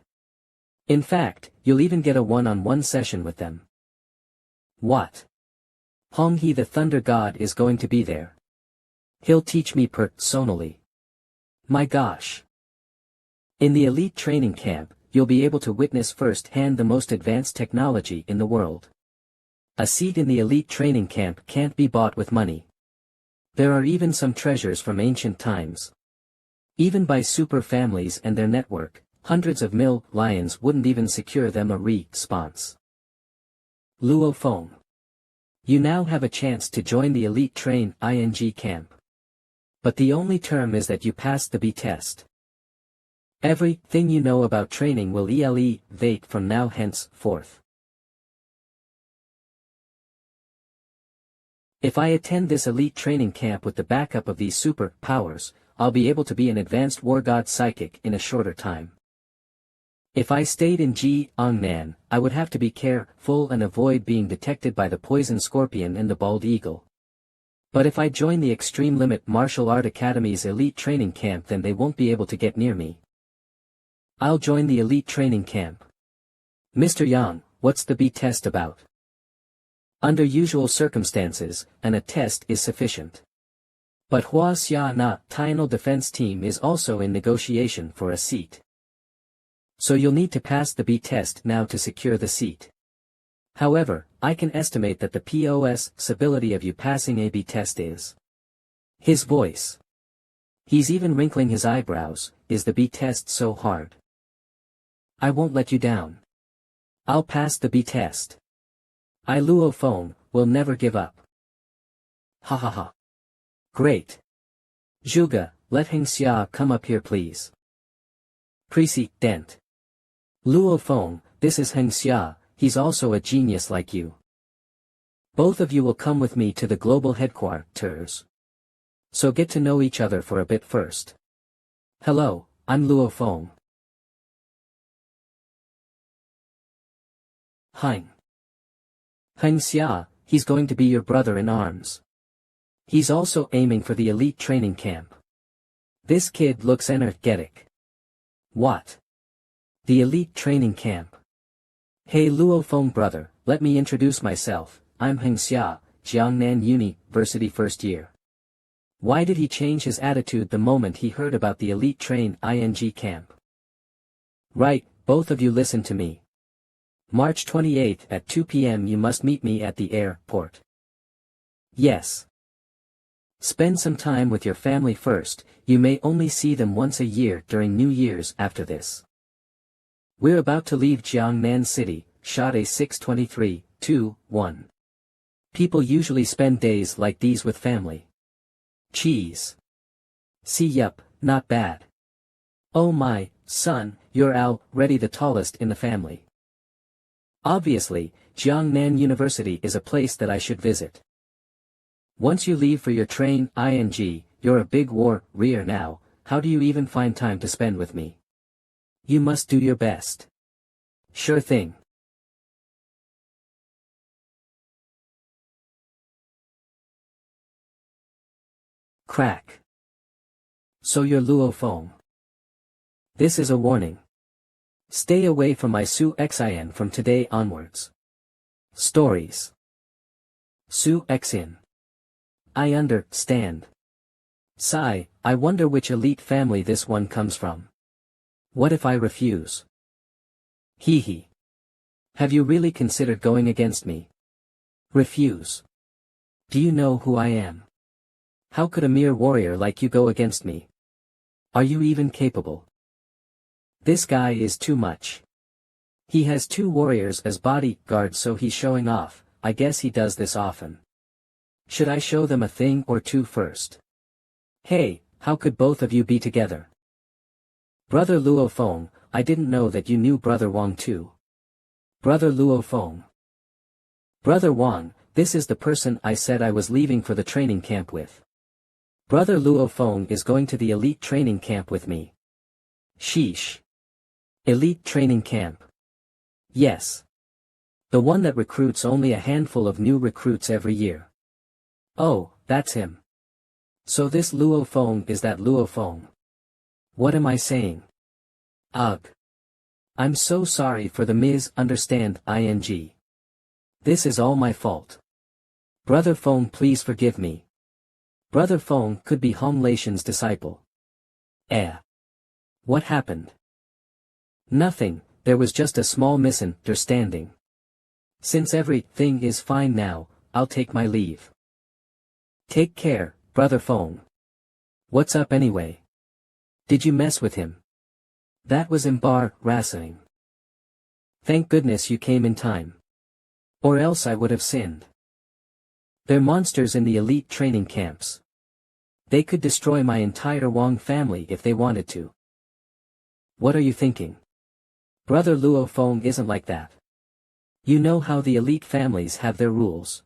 In fact, you'll even get a one-on-one session with them. What? Hong He the Thunder God is going to be there. He'll teach me personally. My gosh. In the elite training camp, you'll be able to witness firsthand the most advanced technology in the world. A seat in the elite training camp can't be bought with money. There are even some treasures from ancient times. Even by super families and their network, hundreds of millions wouldn't even secure them a response. Luo Feng. You now have a chance to join the elite train camp. But the only term is that you pass the B test. Everything you know about training will elevate from now henceforth. If I attend this elite training camp with the backup of these super powers, I'll be able to be an advanced war god psychic in a shorter time. If I stayed in Jiangnan, I would have to be careful and avoid being detected by the poison scorpion and the bald eagle. But if I join the Extreme Limit Martial Art Academy's elite training camp, then they won't be able to get near me. I'll join the elite training camp. Mr. Yang, what's the B test about? Under usual circumstances, a test is sufficient. But Hua Xia Na Tynal Defense Team is also in negotiation for a seat. So you'll need to pass the B test now to secure the seat. However, I can estimate that the possibility of you passing a B test is. His voice. He's even wrinkling his eyebrows. Is the B test so hard? I won't let you down. I'll pass the B test. I Luo Feng will never give up. Ha ha ha. Great. Zhuge, let Heng Xia come up here please. President. Luo Feng, this is Heng Xia, he's also a genius like you. Both of you will come with me to the global headquarters. So get to know each other for a bit first. Hello, I'm Luo Feng. Heng Xia, he's going to be your brother in arms. He's also aiming for the elite training camp. This kid looks energetic. What? The elite training camp. Hey Luo Feng brother, let me introduce myself, I'm Heng Xia, Jiangnan University first year. Why did he change his attitude the moment he heard about the elite train ing camp? Right, both of you listen to me. March 28th at 2 p.m. you must meet me at the airport. Yes. Spend some time with your family first, you may only see them once a year during New Year's after this. We're about to leave Jiangnan City, shot a 6:23:2:1. People usually spend days like these with family. Cheese. See yup, not bad. Oh my, son, you're already the tallest in the family. Obviously, Jiangnan University is a place that I should visit. Once you leave for your train ing, you're a big warrior now, how do you even find time to spend with me? You must do your best. Sure thing. Crack. So you're Luo Feng. This is a warning. Stay away from my Su Xin from today onwards. Stories. Su Xin. I understand. Sigh, I wonder which elite family this one comes from. What if I refuse? Hee hee. Have you really considered going against me? Refuse. Do you know who I am? How could a mere warrior like you go against me? Are you even capable? This guy is too much. He has 2 warriors as bodyguards, so he's showing off. I guess he does this often. Should I show them a thing or two first? Hey, how could both of you be together? Brother Luo Feng, I didn't know that you knew Brother Wang too. Brother Luo Feng. Brother Wang, this is the person I said I was leaving for the training camp with. Brother Luo Feng is going to the elite training camp with me. Sheesh. Elite training camp. Yes. The one that recruits only a handful of new recruits every year. Oh, that's him. So this Luo Feng is that Luo Feng. What am I saying? Ugh. I'm so sorry for the misunderstand ing. This is all my fault. Brother Feng, please forgive me. Brother Feng could be Hong Laishan's disciple. What happened? Nothing, there was just a small misunderstanding. Since everything is fine now, I'll take my leave. Take care, Brother Feng. What's up anyway? Did you mess with him? That was embarrassing. Thank goodness you came in time. Or else I would have sinned. They're monsters in the elite training camps. They could destroy my entire Wang family if they wanted to. What are you thinking? Brother Luo Feng isn't like that. You know how the elite families have their rules.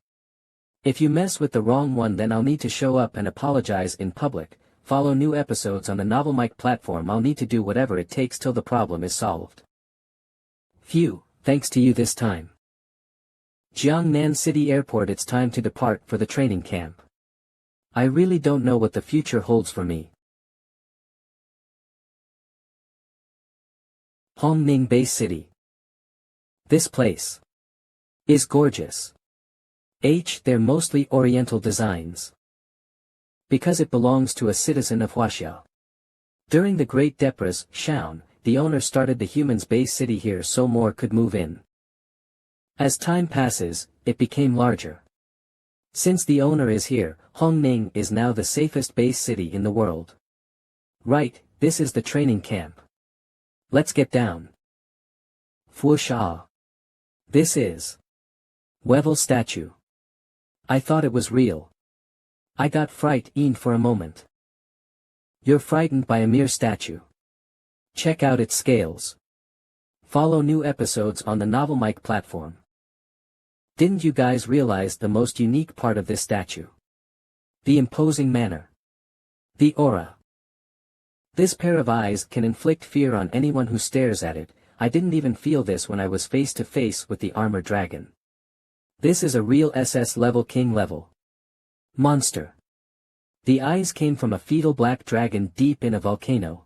If you mess with the wrong one, then I'll need to show up and apologize in public. Follow new episodes on the Novel Mic platform. I'll need to do whatever it takes till the problem is solved. Phew, thanks to you this time. Jiangnan City Airport, it's time to depart for the training camp. I really don't know what the future holds for me. Hongning Bay City. This place is gorgeous. They're mostly Oriental designs. Because it belongs to a citizen of Huaxia. During the Great Depression, the owner started the humans' base city here so more could move in. As time passes, it became larger. Since the owner is here, Hongning is now the safest base city in the world. Right, this is the training camp. Let's get down. Fuxia. This is Wevel statue. I thought it was real. I got frightened for a moment. You're frightened by a mere statue. Check out its scales. Follow new episodes on the Novel Mic platform. Didn't you guys realize the most unique part of this statue? The imposing manner. The aura. This pair of eyes can inflict fear on anyone who stares at it. I didn't even feel this when I was face to face with the armored dragon. This is a real SS level king level monster. The eyes came from a fetal black dragon deep in a volcano.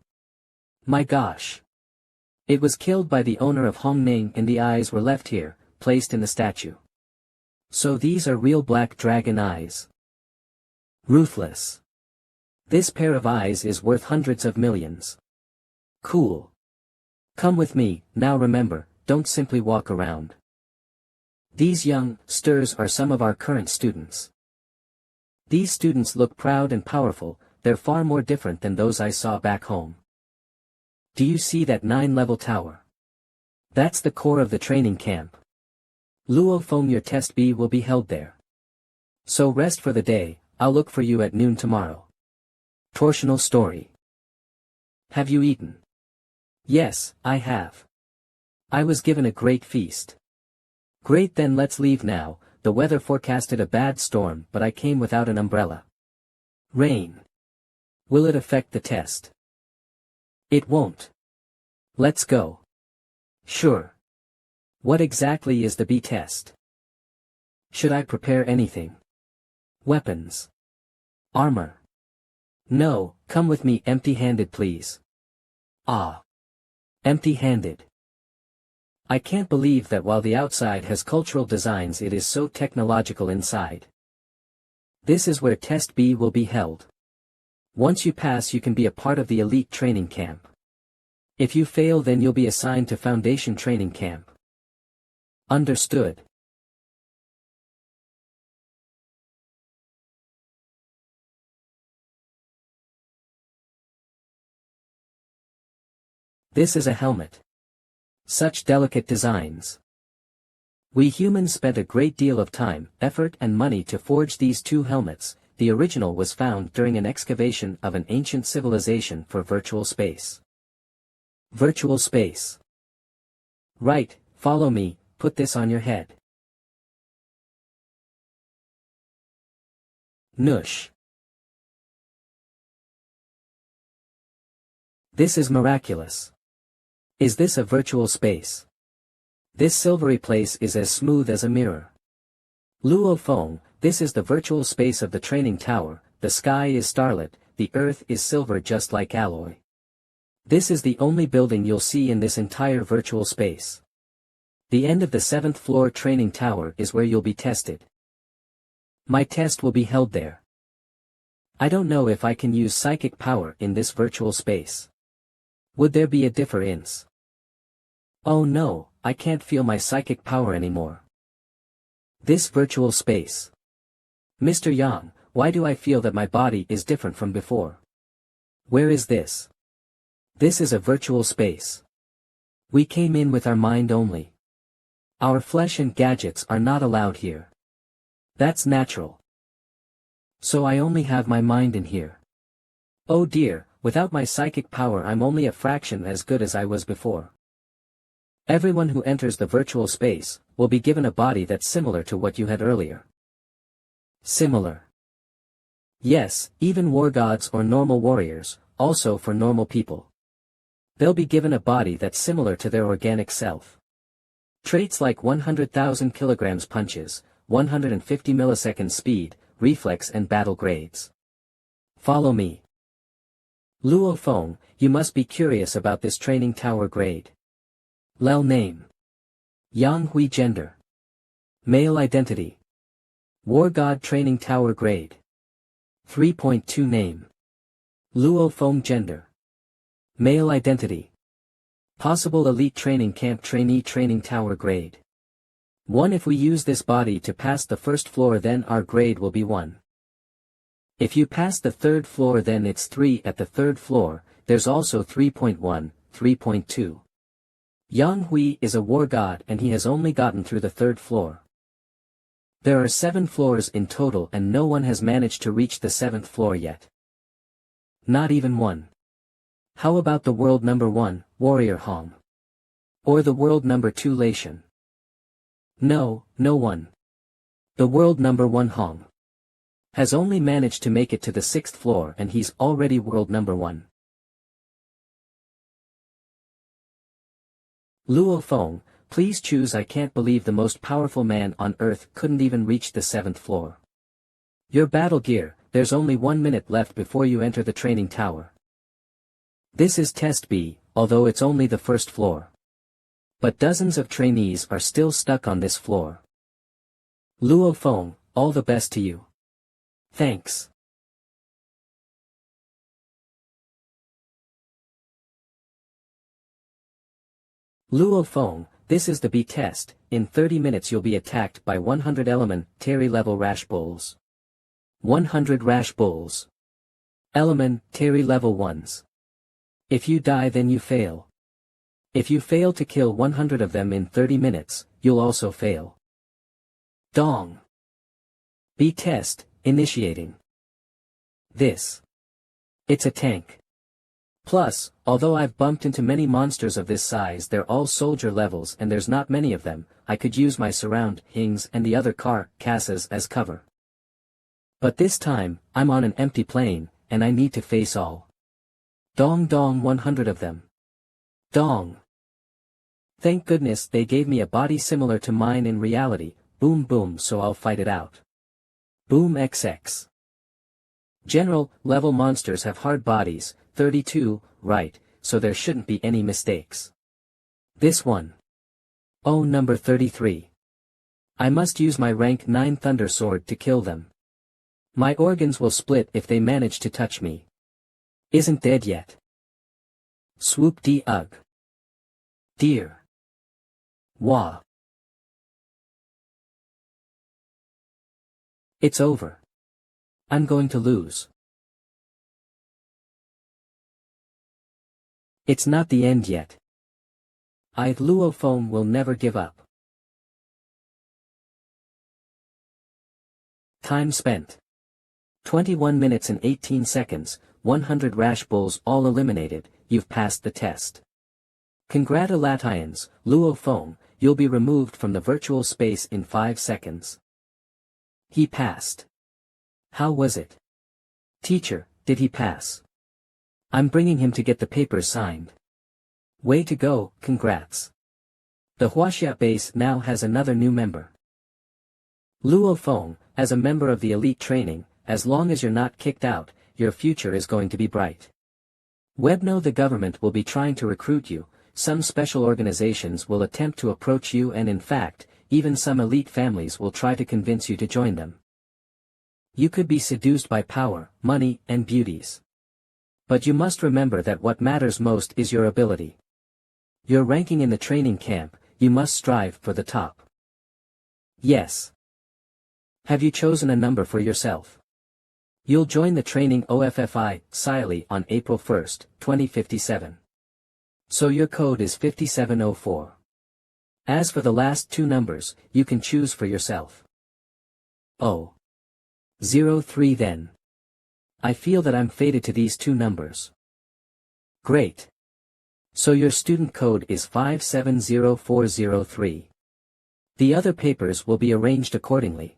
My gosh. It was killed by the owner of Hongning and the eyes were left here, placed in the statue. So these are real black dragon eyes. Ruthless. This pair of eyes is worth hundreds of millions. Cool. Come with me. Now remember, don't simply walk around. These youngsters are some of our current students. These students look proud and powerful. They're far more different than those I saw back home. Do you see that 9-level tower? That's the core of the training camp. Luo Feng, your test B will be held there. So rest for the day. I'll look for you at noon tomorrow. Torsional story. Have you eaten? Yes, I have. I was given a great feast. Great, then let's leave now. The weather forecasted a bad storm, but I came without an umbrella. Rain. Will it affect the test? It won't. Let's go. Sure. What exactly is the B test? Should I prepare anything? Weapons. Armor. No, come with me empty-handed please. Ah. Empty-handed. I can't believe that while the outside has cultural designs it is so technological inside. This is where Test B will be held. Once you pass you can be a part of the elite training camp. If you fail then you'll be assigned to Foundation training camp. Understood. This is a helmet. Such delicate designs. We humans spent a great deal of time, effort and money to forge these two helmets. The original was found during an excavation of an ancient civilization for virtual space. Virtual space. Right, follow me, put this on your head. Noosh. This is miraculous. Is this a virtual space? This silvery place is as smooth as a mirror. Luo Feng, this is the virtual space of the training tower. The sky is starlit, the earth is silver just like alloy. This is the only building you'll see in this entire virtual space. The end of the 7th floor training tower is where you'll be tested. My test will be held there. I don't know if I can use psychic power in this virtual space. Would there be a difference? Oh no, I can't feel my psychic power anymore. This virtual space. Mr. Yang, why do I feel that my body is different from before? Where is this? This is a virtual space. We came in with our mind only. Our flesh and gadgets are not allowed here. That's natural. So I only have my mind in here. Oh dear, Without my psychic power I'm only a fraction as good as I was before. Everyone who enters the virtual space will be given a body that's similar to what you had earlier. Similar. Yes, even war gods or normal warriors, also for normal people. They'll be given a body that's similar to their organic self. Traits like 100,000 kilograms punches, 150 millisecond speed, reflex and battle grades. Follow me. Luo Feng, you must be curious about this training tower grade. Lel name. Yang Hui gender. Male identity. War God training tower grade. 3.2 name. Luo Feng gender. Male identity. Possible elite training camp trainee training tower grade. 1. If we use this body to pass the first floor then our grade will be 1. If you pass the third floor then it's 3 at the third floor, there's also 3.1, 3.2. Yang Hui is a war god and he has only gotten through the third floor. There are 7 floors in total and no one has managed to reach the 7th floor yet. Not even one. How about the world number 1, Warrior Hong? Or the world number 2 Laishan? No, no one. The world number 1 Hong has only managed to make it to the 6th floor and he's already world number 1. Luo Feng, please choose. I can't believe the most powerful man on earth couldn't even reach the 7th floor. Your battle gear, there's only 1 minute left before you enter the training tower. This is Test B, although it's only the first floor. But dozens of trainees are still stuck on this floor. Luo Feng, all the best to you. Thanks. Luo Feng, this is the B test. In 30 minutes you'll be attacked by 100 elementary level rash bulls. 100 rash bulls. Elementary level 1s. If you die then you fail. If you fail to kill 100 of them in 30 minutes, you'll also fail. Dong. B test, initiating. This. It's a tank. Plus, although I've bumped into many monsters of this size, they're all soldier levels and there's not many of them. I could use my surroundings and the other carcasses as cover. But this time, I'm on an empty plane, and I need to face all. Dong dong 100 of them. Dong. Thank goodness they gave me a body similar to mine in reality, boom boom, so I'll fight it out. Boom XX. General level monsters have hard bodies, 32, right, so there shouldn't be any mistakes. This one. Oh, number 33. I must use my rank 9 Thunder Sword to kill them. My organs will split if they manage to touch me. Isn't dead yet. Swoop D ugh. Dear. Wah. It's over. I'm going to lose. It's not the end yet. Luo Feng will never give up. Time spent. 21 minutes and 18 seconds, 100 rash bulls all eliminated, you've passed the test. Congratulations, Luo Feng, you'll be removed from the virtual space in 5 seconds. He passed. How was it? Teacher, did he pass? I'm bringing him to get the papers signed. Way to go, congrats. The Huaxia base now has another new member. Luo Feng, as a member of the elite training, as long as you're not kicked out, your future is going to be bright. Webno, the government will be trying to recruit you, some special organizations will attempt to approach you, and in fact, even some elite families will try to convince you to join them. You could be seduced by power, money, and beauties. But you must remember that what matters most is your ability. Your ranking in the training camp, you must strive for the top. Yes. Have you chosen a number for yourself? You'll join the training OFFI, Siley on April 1st, 2057. So your code is 5704. As for the last 2 numbers, you can choose for yourself. Oh. 03 then. I feel that I'm fated to these 2 numbers. Great. So your student code is 570403. The other papers will be arranged accordingly.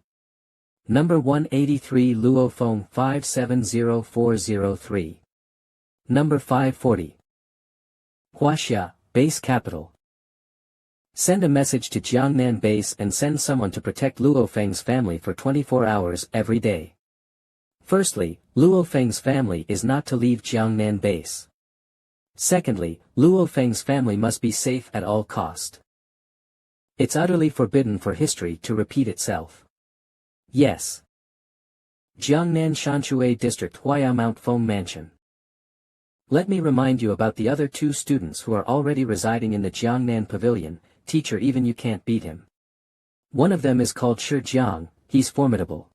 Number 183 Luophone 570403. Number 540. Huaxia, Base Capital. Send a message to Jiangnan Base and send someone to protect Luo Feng's family for 24 hours every day. Firstly, Luo Feng's family is not to leave Jiangnan Base. Secondly, Luo Feng's family must be safe at all cost. It's utterly forbidden for history to repeat itself. Yes. Jiangnan Shanshui District Huaya Mount Feng Mansion. Let me remind you about the other two students who are already residing in the Jiangnan Pavilion. Teacher, even you can't beat him. One of them is called Shi Jiang, he's formidable.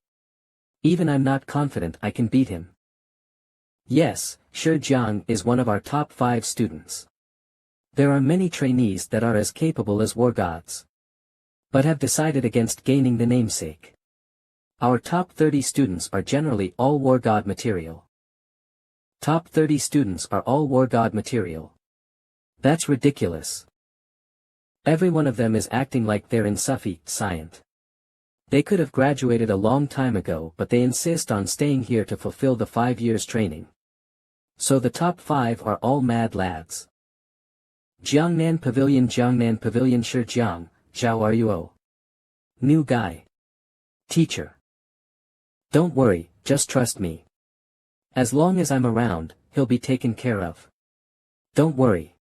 Even I'm not confident I can beat him. Yes, Shi Jiang is one of our top 5 students. There are many trainees that are as capable as war gods, but have decided against gaining the namesake. Our top 30 students are generally all war god material. Top 30 students are all war god material. That's ridiculous. Every one of them is acting like they're in Sufi, Scient. They could have graduated a long time ago, but they insist on staying here to fulfill the 5 years training. So the top 5 are all mad lads. Jiangnan Pavilion Shi Jiang, Zhao are you? Oh. New guy. Teacher. Don't worry, just trust me. As long as I'm around, he'll be taken care of. Don't worry.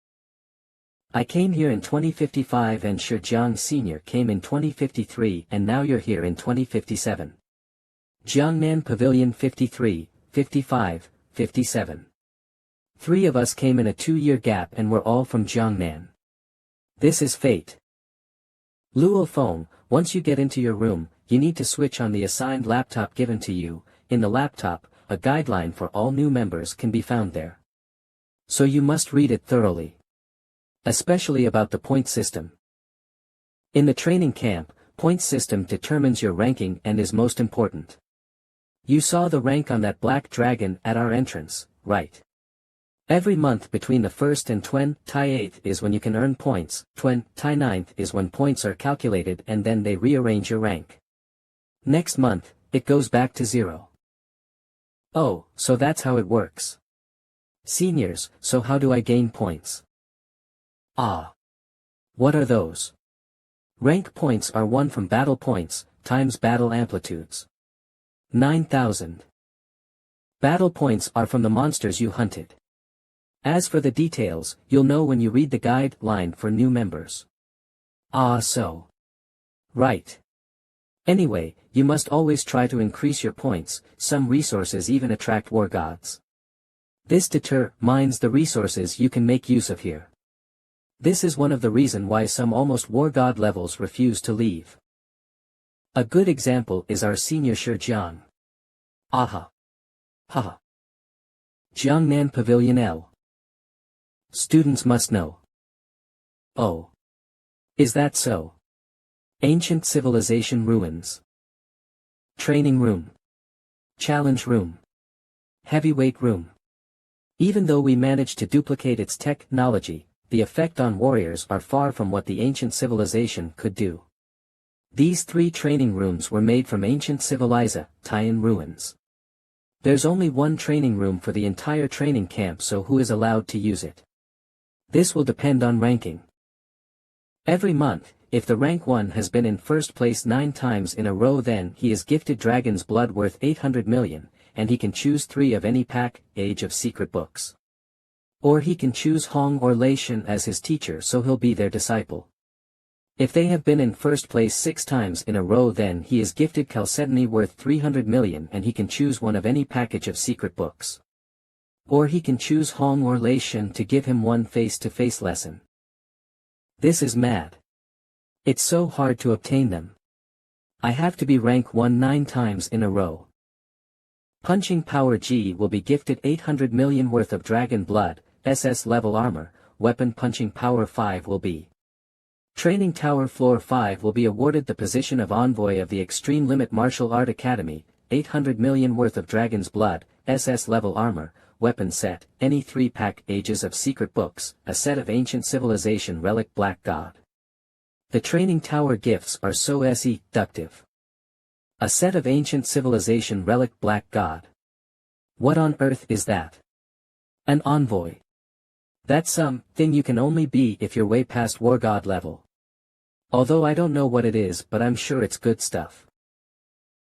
I came here in 2055 and Shi Jiang Sr. came in 2053 and now you're here in 2057. Jiangnan Pavilion 53, 55, 57. 3 of us came in a 2-year gap and we're all from Jiangnan. This is fate. Luo Feng, once you get into your room, you need to switch on the assigned laptop given to you. In the laptop, a guideline for all new members can be found there. So you must read it thoroughly. Especially about the point system. In the training camp, point system determines your ranking and is most important. You saw the rank on that black dragon at our entrance, right? Every month between the 1st and 28th is when you can earn points, 29th is when points are calculated and then they rearrange your rank. Next month, it goes back to 0. Oh, so that's how it works. Seniors, so how do I gain points? Ah. What are those? Rank points are won from battle points, times battle amplitudes. 9,000. Battle points are from the monsters you hunted. As for the details, you'll know when you read the guideline for new members. Ah, so. Right. Anyway, you must always try to increase your points. Some resources even attract war gods. This determines the resources you can make use of here. This is one of the reasons why some almost war god levels refuse to leave. A good example is our senior Shi Jiang. Aha. Haha. Jiangnan Pavilion L. Students must know. Oh. Is that so? Ancient civilization ruins. Training room. Challenge room. Heavyweight room. Even though we managed to duplicate its technology, the effect on warriors are far from what the ancient civilization could do. These 3 training rooms were made from ancient civilization ruins. There's only one training room for the entire training camp, so who is allowed to use it? This will depend on ranking. Every month, if the rank 1 has been in first place 9 times in a row, then he is gifted dragon's blood worth 800 million, and he can choose 3 of any package of secret books. Or he can choose Hong or Lei Shen as his teacher, so he'll be their disciple. If they have been in first place 6 times in a row, then he is gifted chalcedony worth 300 million and he can choose 1 of any package of secret books. Or he can choose Hong or Lei Shen to give him 1 face-to-face lesson. This is mad. It's so hard to obtain them. I have to be rank 1 9 times in a row. Punching Power G will be gifted 800 million worth of dragon blood, SS level armor. Weapon Punching Power 5 will be. Training Tower Floor 5 will be awarded the position of Envoy of the Extreme Limit Martial Art Academy, 800 million worth of dragon's blood, SS level armor. weapon set, any 3-pack Ages of Secret books, a set of Ancient Civilization relic Black God. The Training Tower gifts are so seductive. A set of Ancient Civilization relic Black God. What on earth is that? An envoy. That's something you can only be if you're way past War God level. Although I don't know what it is, but I'm sure it's good stuff.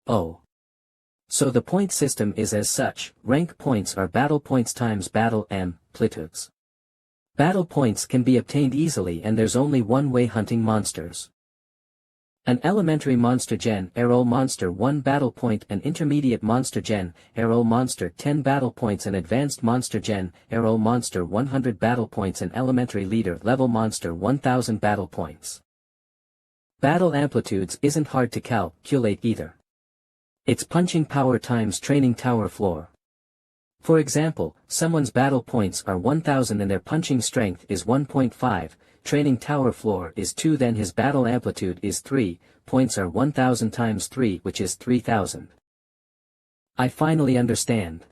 Oh. So the point system is as such: rank points are battle points times battle amplitudes. Battle points can be obtained easily and there's only one way: hunting monsters. An elementary monster gen, Arrow Monster 1 battle point, an intermediate monster gen, Arrow Monster 10 battle points, an advanced monster gen, Arrow Monster 100 battle points, an elementary leader level monster 1000 battle points. Battle amplitudes isn't hard to calculate either. It's punching power times training tower floor. For example, someone's battle points are 1000 and their punching strength is 1.5, training tower floor is 2, then his battle amplitude is 3, points are 1000 times 3, which is 3000. I finally understand.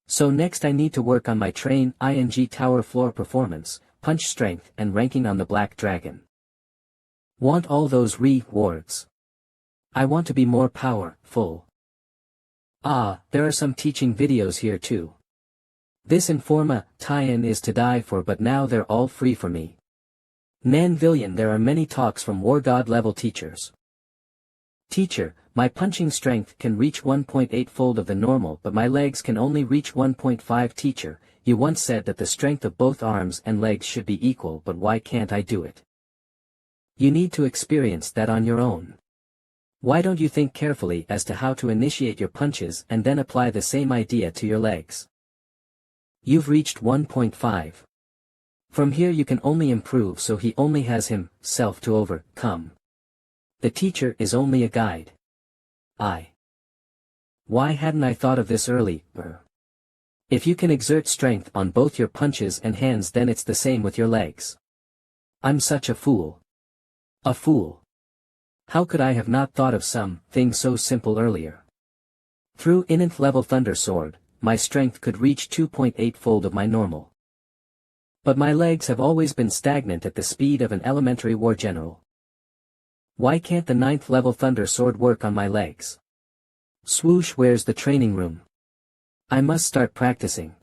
So next I need to work on my train ing tower floor performance, punch strength, and ranking on the Black Dragon. Want all those rewards. I want to be more powerful. There are some teaching videos here too. This Informa tie-in is to die for, but now they're all free for me. Manhwa, there are many talks from War God level teachers. Teacher, my punching strength can reach 1.8-fold of the normal, but my legs can only reach 1.5. Teacher, you once said that the strength of both arms and legs should be equal, but why can't I do it? You need to experience that on your own. Why don't you think carefully as to how to initiate your punches and then apply the same idea to your legs? You've reached 1.5. From here you can only improve, so he only has himself to overcome. The teacher is only a guide. Why hadn't I thought of this earlier? If you can exert strength on both your punches and hands, then it's the same with your legs. I'm such a fool. A fool. How could I have not thought of something so simple earlier? Through Infinite level Thunder Sword, my strength could reach 2.8-fold of my normal. But my legs have always been stagnant at the speed of an elementary war general. Why can't the 9th level Thunder Sword work on my legs? Swoosh, where's the training room? I must start practicing.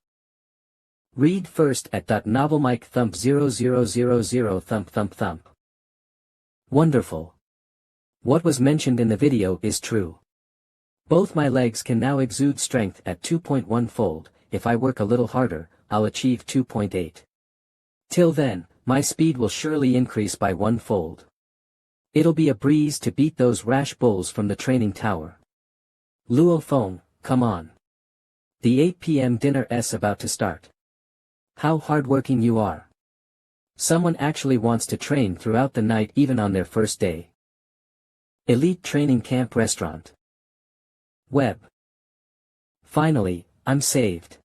Read first at .novel mic thump 0000 thump thump thump. Wonderful. What was mentioned in the video is true. Both my legs can now exude strength at 2.1-fold, if I work a little harder, I'll achieve 2.8. Till then, my speed will surely increase by 1-fold. It'll be a breeze to beat those rash bulls from the training tower. Luo Feng, come on. The 8 p.m. dinner's about to start. How hardworking you are. Someone actually wants to train throughout the night even on their first day. Elite Training Camp Restaurant. Web. Finally, I'm saved.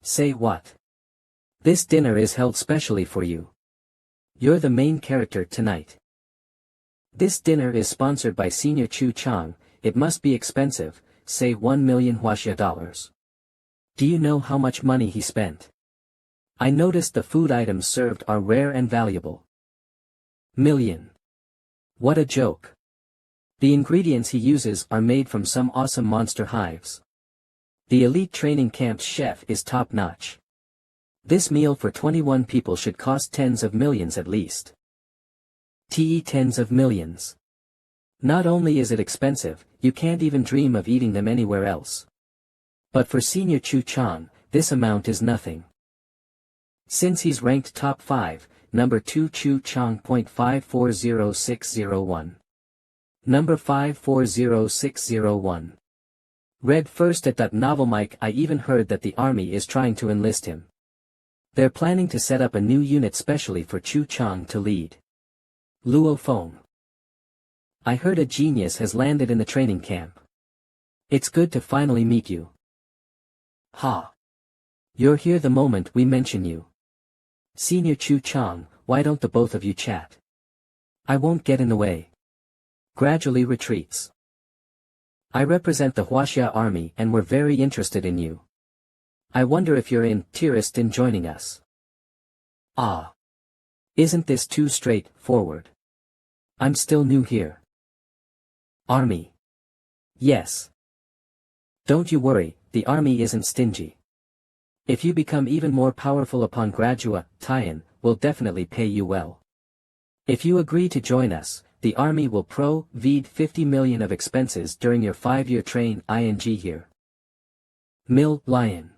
Say what? This dinner is held specially for you. You're the main character tonight. This dinner is sponsored by Senior Chu Chang. It must be expensive, say 1 million Huaxia dollars. Do you know how much money he spent? I noticed the food items served are rare and valuable. Million. What a joke. The ingredients he uses are made from some awesome monster hives. The elite training camp's chef is top-notch. This meal for 21 people should cost tens of millions at least. Tens of millions. Not only is it expensive, you can't even dream of eating them anywhere else. But for Senior Chu Chang, this amount is nothing. Since he's ranked top 5, number 2 Chu Chang .540601. Number 540601. Read first at .novel mic. I even heard that the army is trying to enlist him. They're planning to set up a new unit specially for Chu Chang to lead. Luo Feng. I heard a genius has landed in the training camp. It's good to finally meet you. Ha. You're here the moment we mention you. Senior Chu Chang, why don't the both of you chat? I won't get in the way. Gradually retreats. I represent the Huaxia army and we're very interested in you. I wonder if you're interested in joining us. Ah. Isn't this too straightforward? I'm still new here. Army. Yes. Don't you worry, the army isn't stingy. If you become even more powerful upon graduation, we'll definitely pay you well. If you agree to join us, the army will provide 50 million of expenses during your 5-year train ing here. Lion.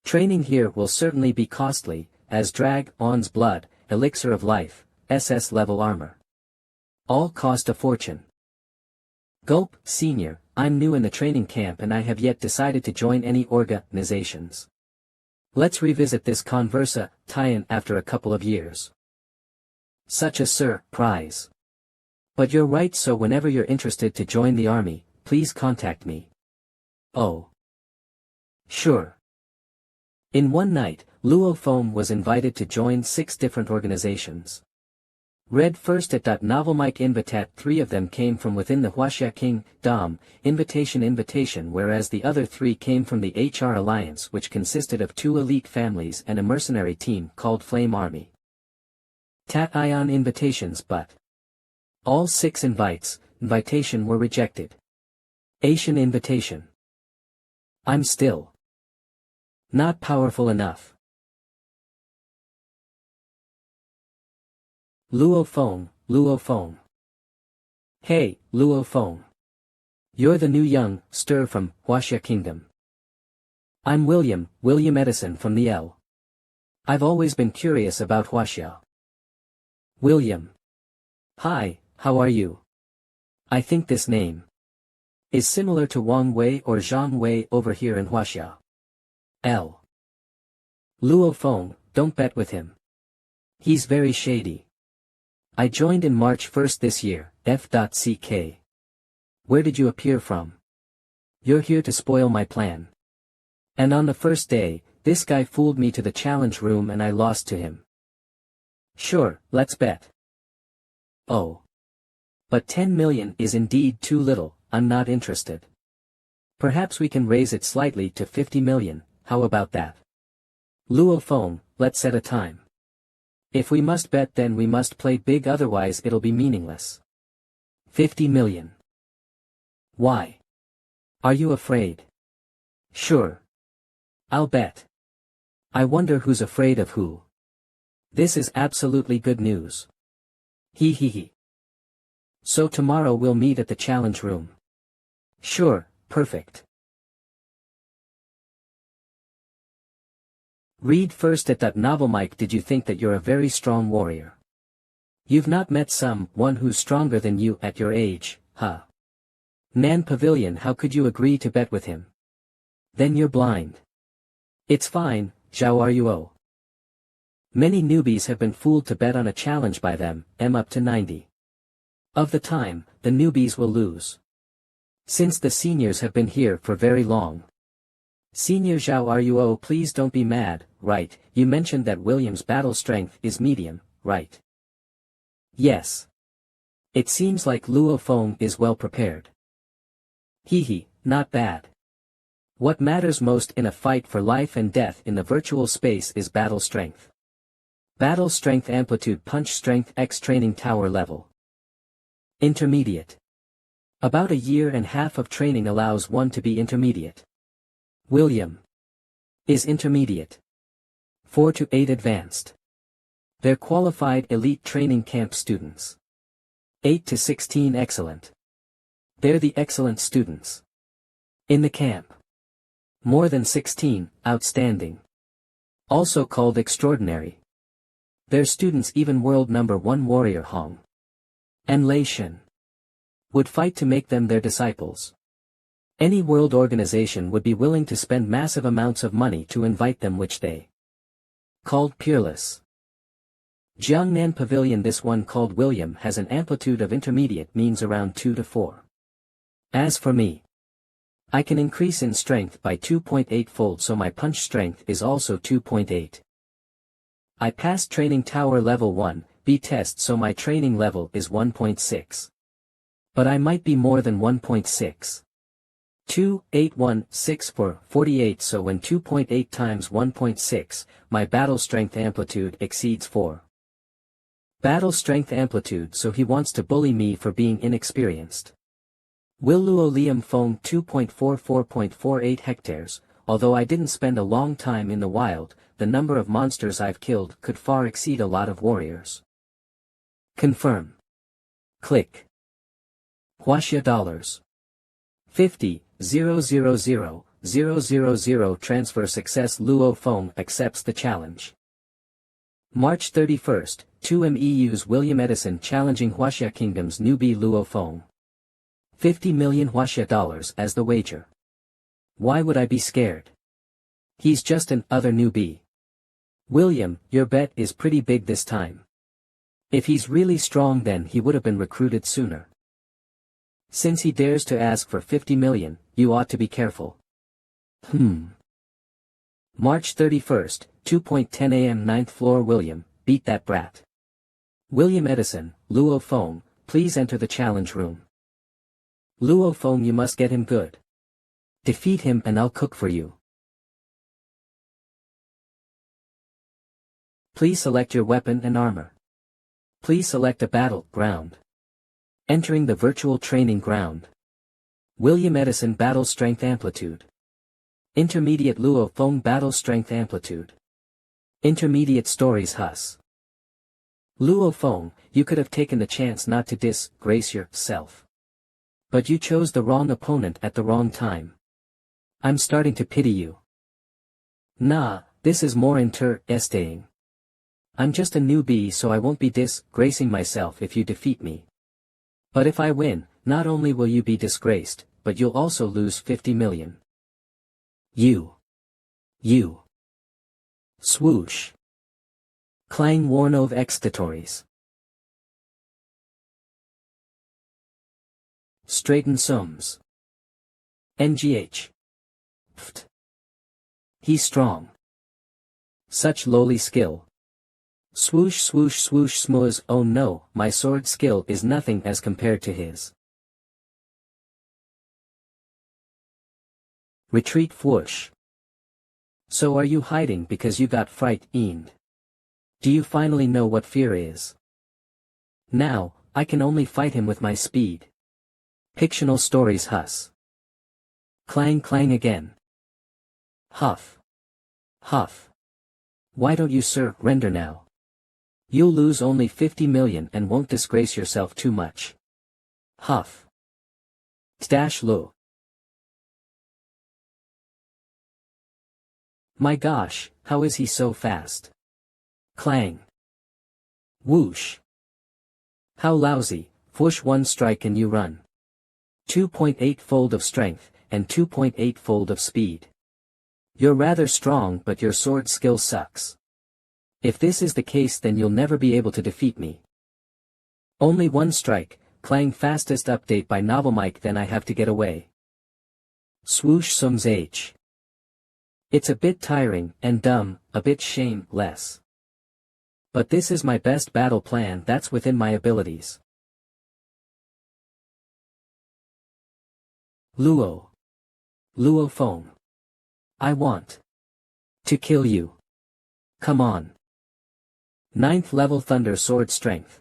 Training here will certainly be costly, as dragon's blood, elixir of life, SS level armor. All cost a fortune. Gulp, Senior, I'm new in the training camp and I have yet decided to join any organizations. Let's revisit this conversation after a couple of years. Such a surprise. But you're right, so whenever you're interested to join the army, please contact me. Oh. Sure. In one night, Luo Feng was invited to join 6 different organizations. Read first at novel Mike Invitat, 3 of them came from within the Huaxia Kingdom, invitation, whereas the other 3 came from the HR Alliance, which consisted of 2 elite families and a mercenary team called Flame Army. Ion invitations, but all 6 invitation were rejected. Asian invitation. I'm still not powerful enough. Luo Feng. Hey, Luo Feng. You're the new young stir from Huaxia Kingdom. I'm William Edison from the L. I've always been curious about Huaxia. William. Hi, how are you? I think this name is similar to Wang Wei or Zhang Wei over here in Huaxia. L. Luo Feng, don't bet with him. He's very shady. I joined in March 1st this year, F.CK. Where did you appear from? You're here to spoil my plan. And on the first day, this guy fooled me to the challenge room and I lost to him. Sure, let's bet. Oh. But 10 million is indeed too little, I'm not interested. Perhaps we can raise it slightly to 50 million, how about that? Luo Feng, let's set a time. If we must bet then we must play big, otherwise it'll be meaningless. 50 million. Why? Are you afraid? Sure. I'll bet. I wonder who's afraid of who. This is absolutely good news. He. So tomorrow we'll meet at the challenge room. Sure, perfect. Read first at that novel. Mike, did you think that you're a very strong warrior? You've not met someone who's stronger than you at your age, huh? Man Pavilion, how could you agree to bet with him? Then you're blind. It's fine, Zhao Ruo. Many newbies have been fooled to bet on a challenge by them, up to 90. Of the time, the newbies will lose. Since the seniors have been here for very long. Senior Zhao Ruo, please don't be mad, right? You mentioned that William's battle strength is medium, right? Yes. It seems like Luo Feng is well prepared. Not bad. What matters most in a fight for life and death in the virtual space is battle strength. Battle strength amplitude punch strength X training tower level. Intermediate. About a year and a half of training allows one to be intermediate. William is intermediate. 4 to 8 advanced. They're qualified elite training camp students. 8 to 16 excellent. They're the excellent students. In the camp. More than 16, outstanding. Also called extraordinary. Their students, even world number 1 warrior Hong and Lei Shen would fight to make them their disciples. Any world organization would be willing to spend massive amounts of money to invite them, which they called peerless. Jiangnan Pavilion, this one called William, has an amplitude of intermediate, means around 2 to 4. As for me, I can increase in strength by 2.8-fold, so my punch strength is also 2.8. I passed training tower level 1B test, so my training level is 1.6. But I might be more than 1.6. 28164 for 48, so when 2.8 times 1.6, my battle strength amplitude exceeds 4. Battle strength amplitude, so he wants to bully me for being inexperienced. Will Luo Liam Fong 2.44.48 hectares, although I didn't spend a long time in the wild, the number of monsters I've killed could far exceed a lot of warriors. Confirm. Click. Huaxia dollars. 50,000,000 transfer success. Luo Fong accepts the challenge. March 31st, 2MEU's William Edison challenging Huaxia Kingdom's newbie Luo Fong. 50 million Huaxia dollars as the wager. Why would I be scared? He's just an other newbie. William, your bet is pretty big this time. If he's really strong, then he would have been recruited sooner. Since he dares to ask for 50 million, you ought to be careful. March 31st, 2:10 a.m. 9th floor. William, beat that brat. William Edison, Luo Fong, please enter the challenge room. Luo Fong, you must get him good. Defeat him and I'll cook for you. Please select your weapon and armor. Please select a battle ground. Entering the virtual training ground. William Edison battle strength amplitude. Intermediate Luo Fong battle strength amplitude. Intermediate stories Hus. Luo Fong, you could have taken the chance not to disgrace yourself. But you chose the wrong opponent at the wrong time. I'm starting to pity you. Nah, this is more interesting. I'm just a newbie, so I won't be disgracing myself if you defeat me. But if I win, not only will you be disgraced, but you'll also lose 50 million. You. Swoosh. Clang Warnov Extatories. Straighten sums. NGH. Pft. He's strong. Such lowly skill. Swoosh swoosh swoosh smoosh. Oh no, my sword skill is nothing as compared to his. Retreat whoosh. So are you hiding because you got frightened? Do you finally know what fear is? Now, I can only fight him with my speed. Fictional stories Hus. Clang clang again. Huff. Huff. Why don't you surrender now? You'll lose only 50 million and won't disgrace yourself too much. Huff. Dash low. My gosh, how is he so fast? Clang. Whoosh. How lousy, whoosh, one strike and you run. 2.8-fold of strength, and 2.8-fold of speed. You're rather strong, but your sword skill sucks. If this is the case, then you'll never be able to defeat me. Only one strike, clang. Fastest update by Novel Mike, then I have to get away. Swoosh sums H. It's a bit tiring, and dumb, a bit shameless. But this is my best battle plan that's within my abilities. Luo Fong. I want to kill you. Come on. 9th level Thunder Sword Strength.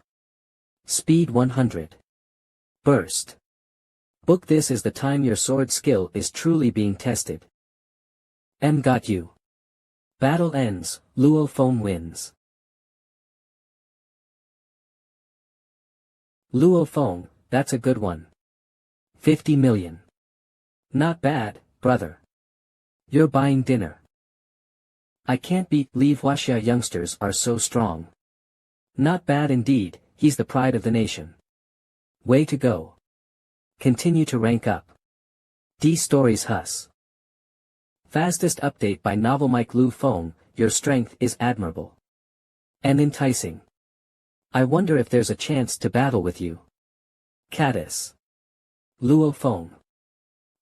Speed 100. Burst. Book this is the time your sword skill is truly being tested. Got you. Battle ends, Luo Fong wins. Luo Fong, that's a good one. 50 million. Not bad, brother. You're buying dinner. I can't believe Huaxia youngsters are so strong. Not bad indeed, he's the pride of the nation. Way to go. Continue to rank up. D Stories Hus. Fastest update by Novel Mike. Luo Fong, your strength is admirable. And enticing. I wonder if there's a chance to battle with you. Caddis. Luo Fong.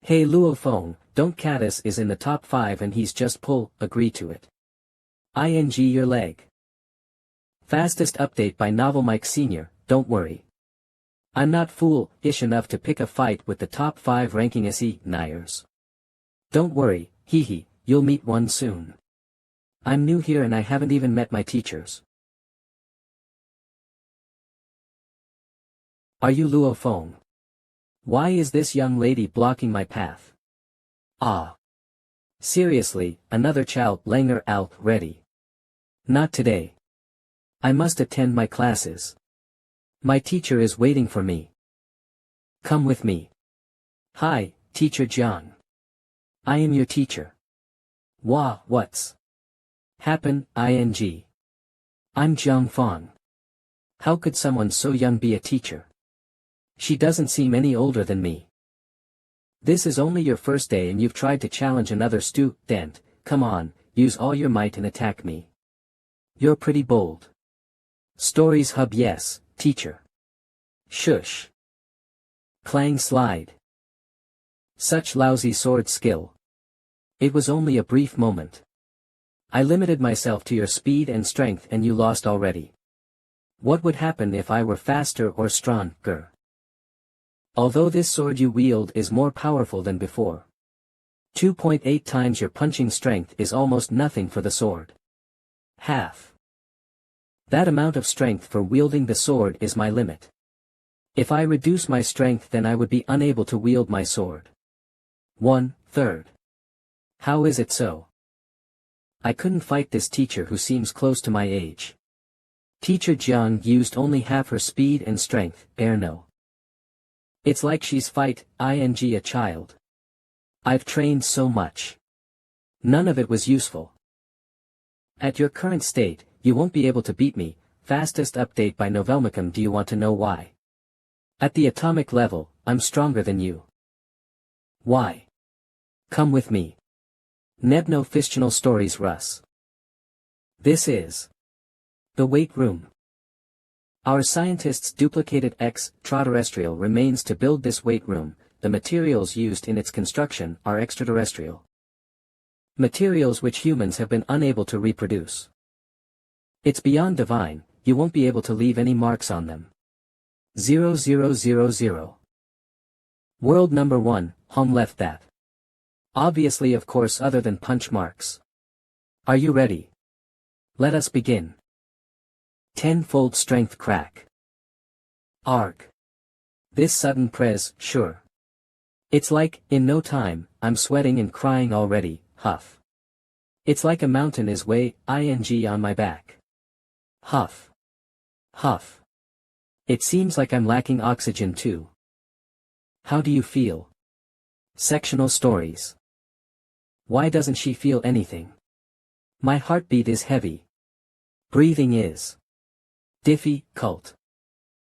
Hey Luo Fong, don't. Caddis is in the top 5 and he's just agree to it. Your leg. Fastest update by Novel Mike Sr., don't worry. I'm not fool-ish enough to pick a fight with the top 5 ranking SE Nyers. Don't worry, hee, you'll meet one soon. I'm new here and I haven't even met my teachers. Are you Luo Feng? Why is this young lady blocking my path? Ah. Seriously, another Chow Langer out ready. Not today. I must attend my classes. My teacher is waiting for me. Come with me. Hi, Teacher Jiang. I am your teacher. What's happen, ing. I'm Jiang Fong. How could someone so young be a teacher? She doesn't seem any older than me. This is only your first day and you've tried to challenge another student. Come on, use all your might and attack me. You're pretty bold. Stories hub yes, teacher. Shush. Clang slide. Such lousy sword skill. It was only a brief moment. I limited myself to your speed and strength and you lost already. What would happen if I were faster or stronger? Although this sword you wield is more powerful than before. 2.8 times your punching strength is almost nothing for the sword. Half. That amount of strength for wielding the sword is my limit. If I reduce my strength then I would be unable to wield my sword. 1/3. How is it so? I couldn't fight this teacher who seems close to my age. Teacher Jiang used only half her speed and strength, no. It's like she's ing a child. I've trained so much. None of it was useful. At your current state, you won't be able to beat me. Fastest update by Novelmicum. Do you want to know why? At the atomic level, I'm stronger than you. Why? Come with me. Nebno Fictional Stories Russ. This is the weight room. Our scientists duplicated extraterrestrial remains to build this weight room. The materials used in its construction are extraterrestrial. Materials which humans have been unable to reproduce. It's beyond divine, you won't be able to leave any marks on them. 0000. World number 1, Hong left that. Obviously of course other than punch marks. Are you ready? Let us begin. 10-fold strength crack. Arg. This sudden prez, sure. It's like, in no time, I'm sweating and crying already, huff. It's like a mountain is ing on my back. Huff. Huff. It seems like I'm lacking oxygen too. How do you feel? Sectional stories. Why doesn't she feel anything? My heartbeat is heavy. Breathing is difficult.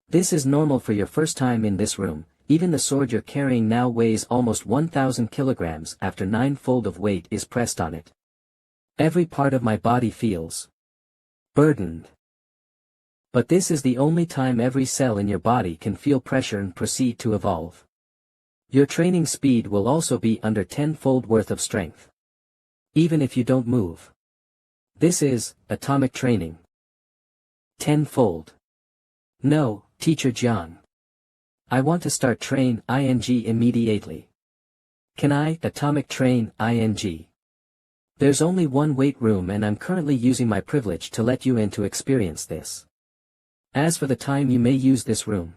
This is normal for your first time in this room. Even the sword you're carrying now weighs almost 1,000 kilograms after 9-fold of weight is pressed on it. Every part of my body feels burdened. But this is the only time every cell in your body can feel pressure and proceed to evolve. Your training speed will also be under 10-fold worth of strength. Even if you don't move. This is atomic training. 10-fold. No, Teacher Jiang. I want to start train ing immediately. Can I atomic train ing? There's only one weight room and I'm currently using my privilege to let you in to experience this. As for the time you may use this room.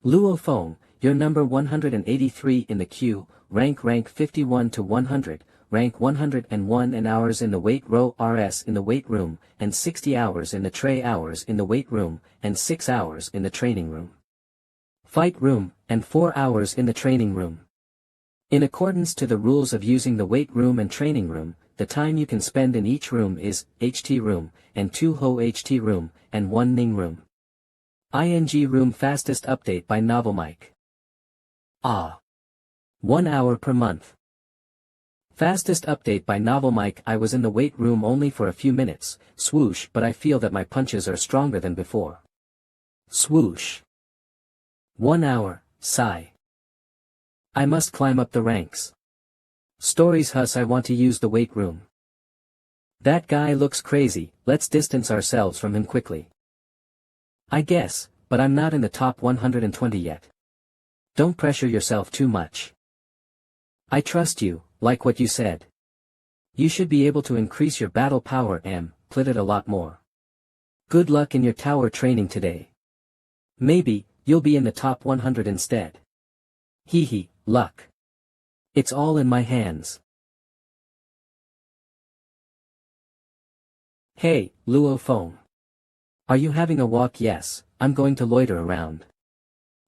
Luo Feng, you're number 183 in the queue, rank 51 to 100, rank 101 and hours in the weight row RS in the weight room, and 60 hours in the tray hours in the weight room, and 6 hours in the training room. Fight room, and 4 hours in the training room. In accordance to the rules of using the weight room and training room, the time you can spend in each room is HT room, and 2 Ho HT room, and 1 Ning room. ing room fastest update by Novelmic. 1 hour per month. Fastest update by Novelmic. I was in the weight room only for a few minutes, swoosh, but I feel that my punches are stronger than before. Swoosh. 1 hour, sigh. I must climb up the ranks. Stories Huss. I want to use the weight room. That guy looks crazy, let's distance ourselves from him quickly. I guess, but I'm not in the top 120 yet. Don't pressure yourself too much. I trust you, like what you said. You should be able to increase your battle power and split it a lot more. Good luck in your tower training today. Maybe, you'll be in the top 100 instead. Hee, luck. It's all in my hands. Hey, Luo Feng. Are you having a walk? Yes, I'm going to loiter around.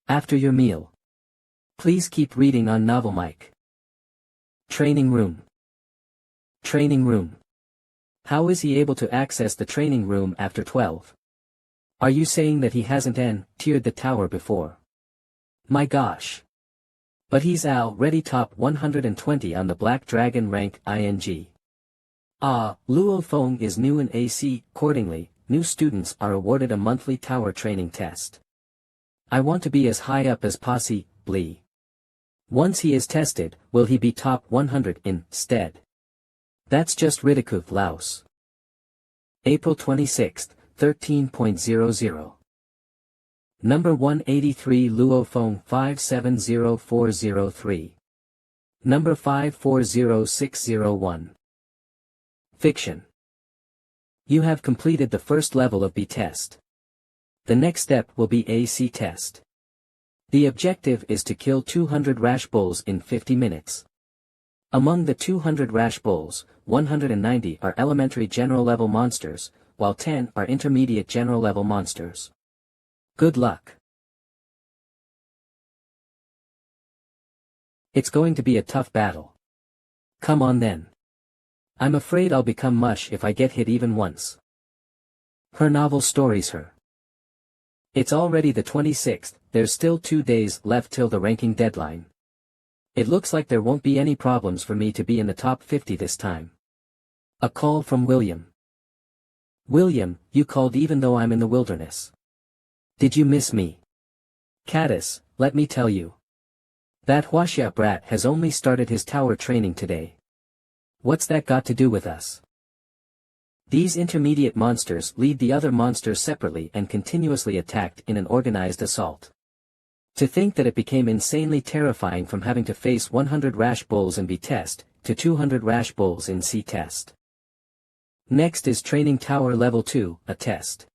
After your meal. Please keep reading on novel mic. Training room. Training room. How is he able to access the training room after 12? Are you saying that he hasn't entered the tower before? My gosh. But he's already top 120 on the Black Dragon rank ing. Luo Feng is new in AC, accordingly, new students are awarded a monthly tower training test. I want to be as high up as possibly. Once he is tested, will he be top 100 instead? That's just ridiculous. April 26, 13.00. Number 183 Luo Feng 570403. Number 540601. Fiction. You have completed the first level of B test. The next step will be AC test. The objective is to kill 200 rash bulls in 50 minutes. Among the 200 rash bulls, 190 are elementary general level monsters, while 10 are intermediate general level monsters. Good luck. It's going to be a tough battle. Come on then. I'm afraid I'll become mush if I get hit even once. Her novel stories her. It's already the 26th, there's still 2 days left till the ranking deadline. It looks like there won't be any problems for me to be in the top 50 this time. A call from William. William, you called even though I'm in the wilderness. Did you miss me? Caddis, let me tell you. That Huaxia brat has only started his tower training today. What's that got to do with us? These intermediate monsters lead the other monsters separately and continuously attacked in an organized assault. To think that it became insanely terrifying from having to face 100 rash bulls in B test, to 200 rash bulls in C test. Next is Training Tower Level 2, a test.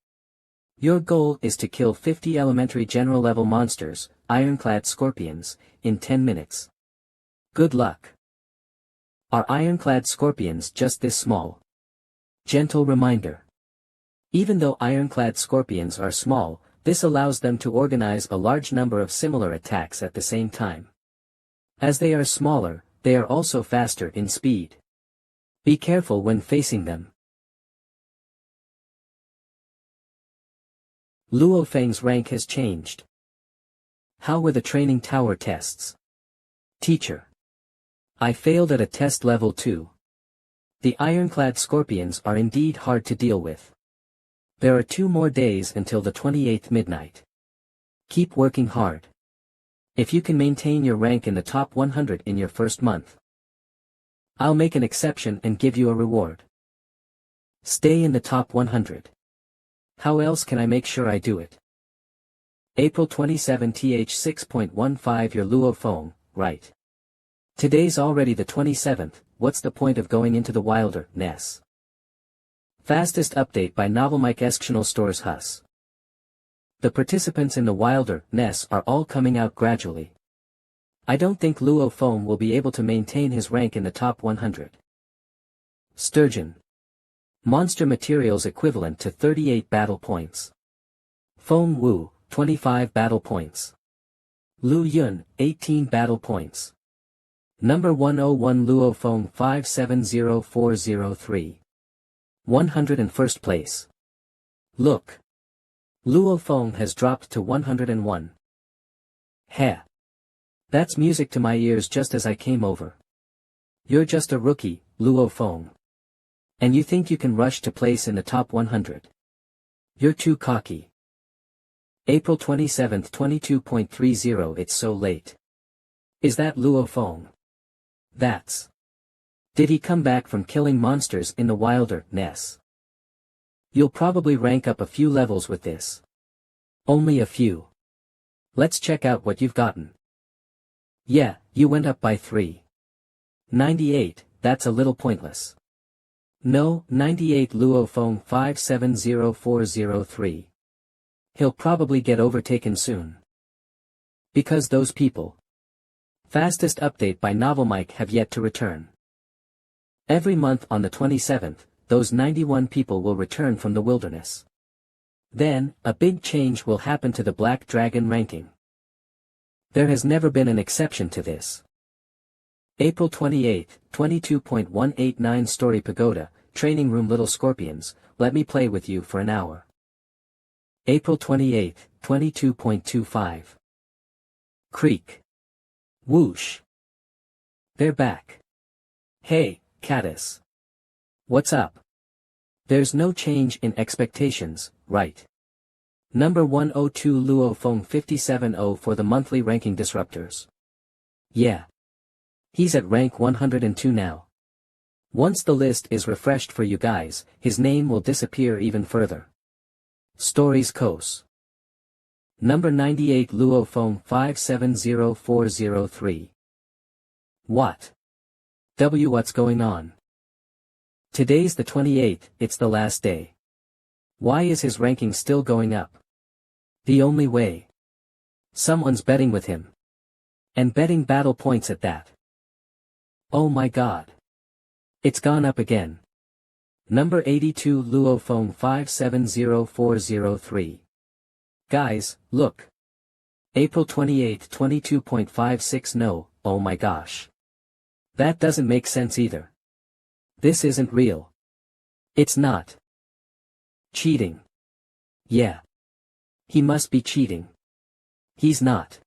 Your goal is to kill 50 elementary general level monsters, ironclad scorpions, in 10 minutes. Good luck. Are ironclad scorpions just this small? Gentle reminder. Even though ironclad scorpions are small, this allows them to organize a large number of similar attacks at the same time. As they are smaller, they are also faster in speed. Be careful when facing them. Luo Feng's rank has changed. How were the training tower tests? Teacher. I failed at a test level 2. The ironclad scorpions are indeed hard to deal with. There are 2 more days until the 28th midnight. Keep working hard. If you can maintain your rank in the top 100 in your first month, I'll make an exception and give you a reward. Stay in the top 100. How else can I make sure I do it? April 27 th 6.15 Your Luo Feng, right. Today's already the 27th, what's the point of going into the wilderness? Fastest update by Novel Mike Esctional Stores Hus. The participants in the wilderness are all coming out gradually. I don't think Luo Feng will be able to maintain his rank in the top 100. Sturgeon. Monster materials equivalent to 38 battle points. Feng Wu, 25 battle points. Lu Yun, 18 battle points. Number 101 Luo Feng 570403. 101st place. Look. Luo Feng has dropped to 101. Heh. That's music to my ears just as I came over. You're just a rookie, Luo Feng. And you think you can rush to place in the top 100. You're too cocky. April 27, 22.30 It's so late. Is that Luo Feng? That's. Did he come back from killing monsters in the wilderness? You'll probably rank up a few levels with this. Only a few. Let's check out what you've gotten. Yeah, you went up by 3. 98, that's a little pointless. No, 98 Luofeng 570403. He'll probably get overtaken soon. Because those people. Fastest update by Novelmike have yet to return. Every month on the 27th, those 91 people will return from the wilderness. Then, a big change will happen to the Black Dragon ranking. There has never been an exception to this. April 28, 22.189 Story Pagoda, Training Room Little Scorpions, let me play with you for an hour. April 28, 22.25. Creek. Whoosh. They're back. Hey, Caddis. What's up? There's no change in expectations, right? Number 102 Luofeng 570 for the monthly ranking disruptors. Yeah. He's at rank 102 now. Once the list is refreshed for you guys, his name will disappear even further. Stories Kos. Number 98 Luofeng 570403. What? What's going on? Today's the 28th, it's the last day. Why is his ranking still going up? The only way. Someone's betting with him. And betting battle points at that. Oh my god. It's gone up again. Number 82 Luofeng 570403. Guys, look. April 28, 22.56 No, oh my gosh. That doesn't make sense either. This isn't real. It's not. Cheating. Yeah. He must be cheating. He's not.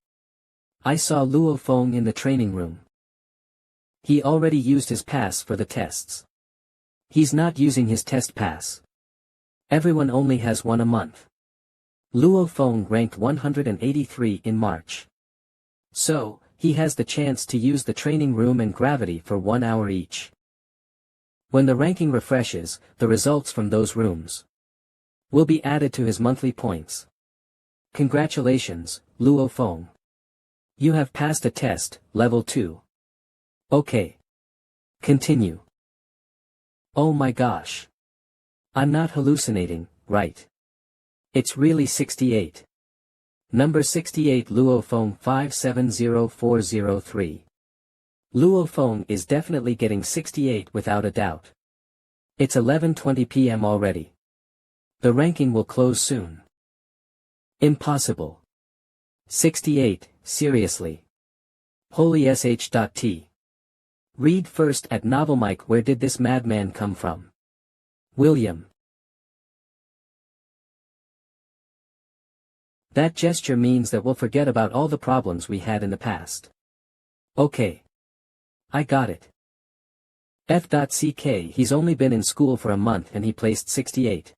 I saw Luofeng in the training room. He already used his pass for the tests. He's not using his test pass. Everyone only has one a month. Luofeng ranked 183 in March. So, he has the chance to use the training room and gravity for 1 hour each. When the ranking refreshes, the results from those rooms will be added to his monthly points. Congratulations, Luofeng. You have passed a test, level 2. Okay. Continue. Oh my gosh. I'm not hallucinating, right? It's really 68. Number 68 Luofeng 570403. Luofeng is definitely getting 68 without a doubt. It's 11:20 p.m. already. The ranking will close soon. Impossible. 68, seriously. Holy sh.t. Read first at Novelmike. Where did this madman come from? William. That gesture means that we'll forget about all the problems we had in the past. Okay. I got it. F.ck he's only been in school for a month and he placed 68.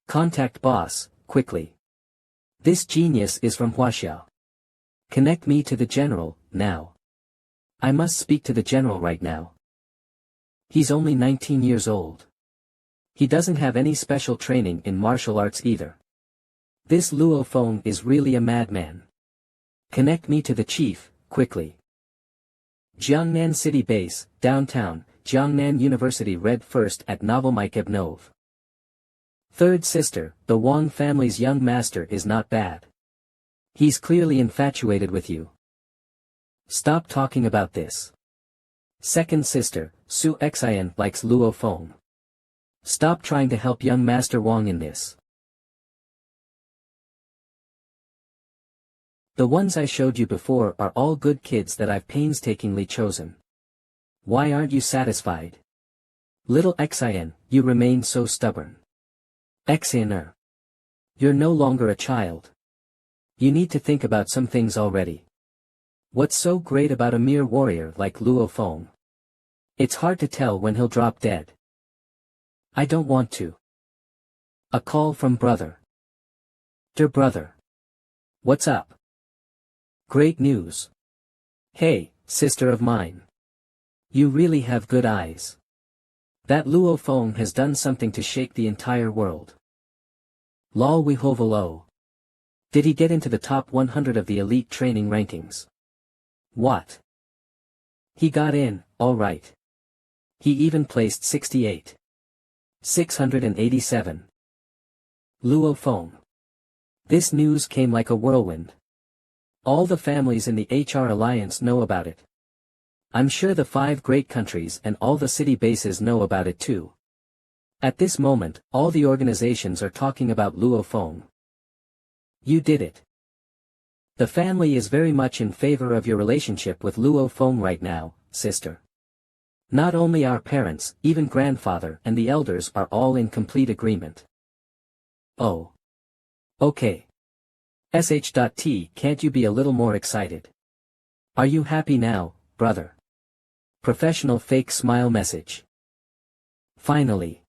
Contact boss, quickly. This genius is from Huaxiao. Connect me to the general, now. I must speak to the general right now. He's only 19 years old. He doesn't have any special training in martial arts either. This Luofeng is really a madman. Connect me to the chief, quickly. Jiangnan City Base, downtown, Jiangnan University. Read first at Novelmike Ebnov. Third sister, the Wang family's young master is not bad. He's clearly infatuated with you. Stop talking about this. Second sister, Su Xian likes Luofeng. Stop trying to help young Master Wang in this. The ones I showed you before are all good kids that I've painstakingly chosen. Why aren't you satisfied? Little Xian, you remain so stubborn. Xianer. You're no longer a child. You need to think about some things already. What's so great about a mere warrior like Luofeng? It's hard to tell when he'll drop dead. I don't want to. A call from brother. Dear brother. What's up? Great news. Hey, sister of mine. You really have good eyes. That Luofeng has done something to shake the entire world. Lol we hovelo. Did he get into the top 100 of the elite training rankings? What? He got in, all right. He even placed 68. 687. Luo Feng. This news came like a whirlwind. All the families in the HR Alliance know about it. I'm sure the 5 great countries and all the city bases know about it too. At this moment, all the organizations are talking about Luo Feng. You did it. The family is very much in favor of your relationship with Luo Feng right now, sister. Not only our parents, even grandfather and the elders are all in complete agreement. Oh. Okay. Sh.T, can't you be a little more excited? Are you happy now, brother? Professional fake smile message. Finally.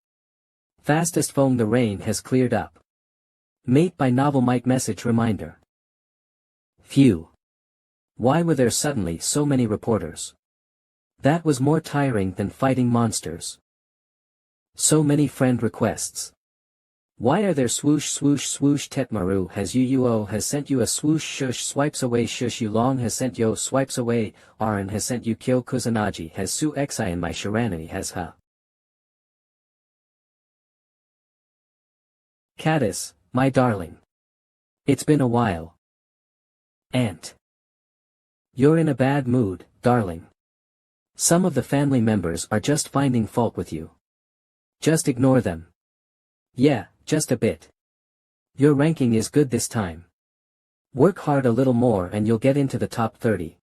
Fastest phone, the rain has cleared up. Mate by novel mic message reminder. Phew. Why were there suddenly so many reporters? That was more tiring than fighting monsters. So many friend requests. Why are there swoosh swoosh swoosh? Tetmaru has UUO has sent you a swoosh shush swipes away shush Yulong has sent yo swipes away, Aran has sent you Kyo Kusanagi has su xi and my Shiranani has ha. Caddis, my darling. It's been a while. Aunt. You're in a bad mood, darling. Some of the family members are just finding fault with you. Just ignore them. Yeah, just a bit. Your ranking is good this time. Work hard a little more and you'll get into the top 30.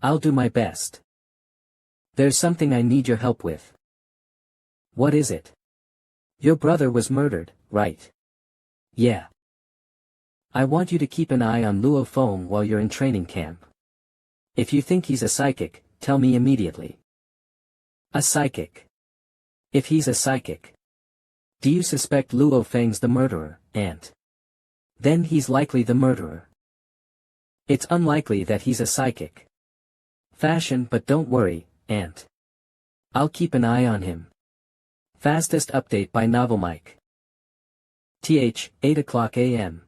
I'll do my best. There's something I need your help with. What is it? Your brother was murdered, right? Yeah. I want you to keep an eye on Luo Feng while you're in training camp. If you think he's a psychic, tell me immediately. A psychic. If he's a psychic. Do you suspect Luo Feng's the murderer, Aunt? Then he's likely the murderer. It's unlikely that he's a psychic. Fashion, but don't worry, Aunt. I'll keep an eye on him. Fastest update by Novel Mike. 8 o'clock a.m.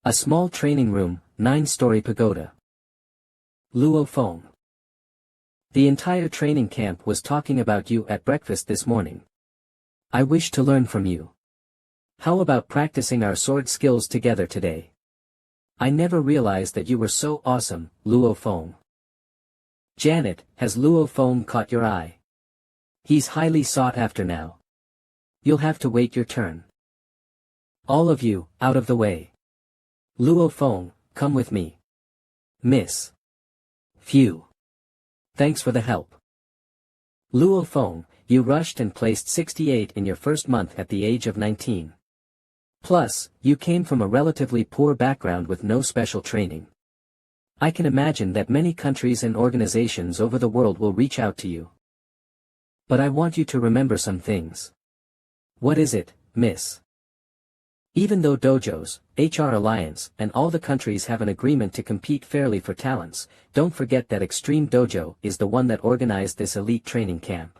A small training room, 9-story pagoda. Luo Feng. The entire training camp was talking about you at breakfast this morning. I wish to learn from you. How about practicing our sword skills together today? I never realized that you were so awesome, Luo Feng. Janet, has Luo Feng caught your eye? He's highly sought after now. You'll have to wait your turn. All of you, out of the way. Luo Feng, come with me. Miss. Phew. Thanks for the help. Luo Feng, you rushed and placed 68 in your first month at the age of 19. Plus, you came from a relatively poor background with no special training. I can imagine that many countries and organizations over the world will reach out to you. But I want you to remember some things. What is it, miss? Even though dojos, HR Alliance, and all the countries have an agreement to compete fairly for talents, don't forget that Extreme Dojo is the one that organized this elite training camp.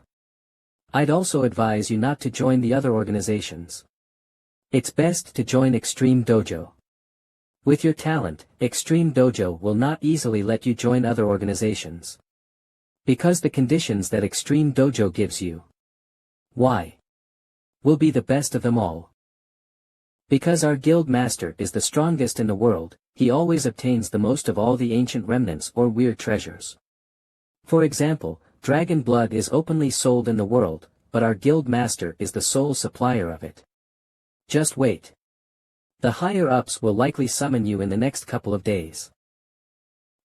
I'd also advise you not to join the other organizations. It's best to join Extreme Dojo. With your talent, Extreme Dojo will not easily let you join other organizations. Because the conditions that Extreme Dojo gives you. Why? Will be the best of them all. Because our guild master is the strongest in the world, he always obtains the most of all the ancient remnants or weird treasures. For example, dragon blood is openly sold in the world, but our guild master is the sole supplier of it. Just wait. The higher-ups will likely summon you in the next couple of days.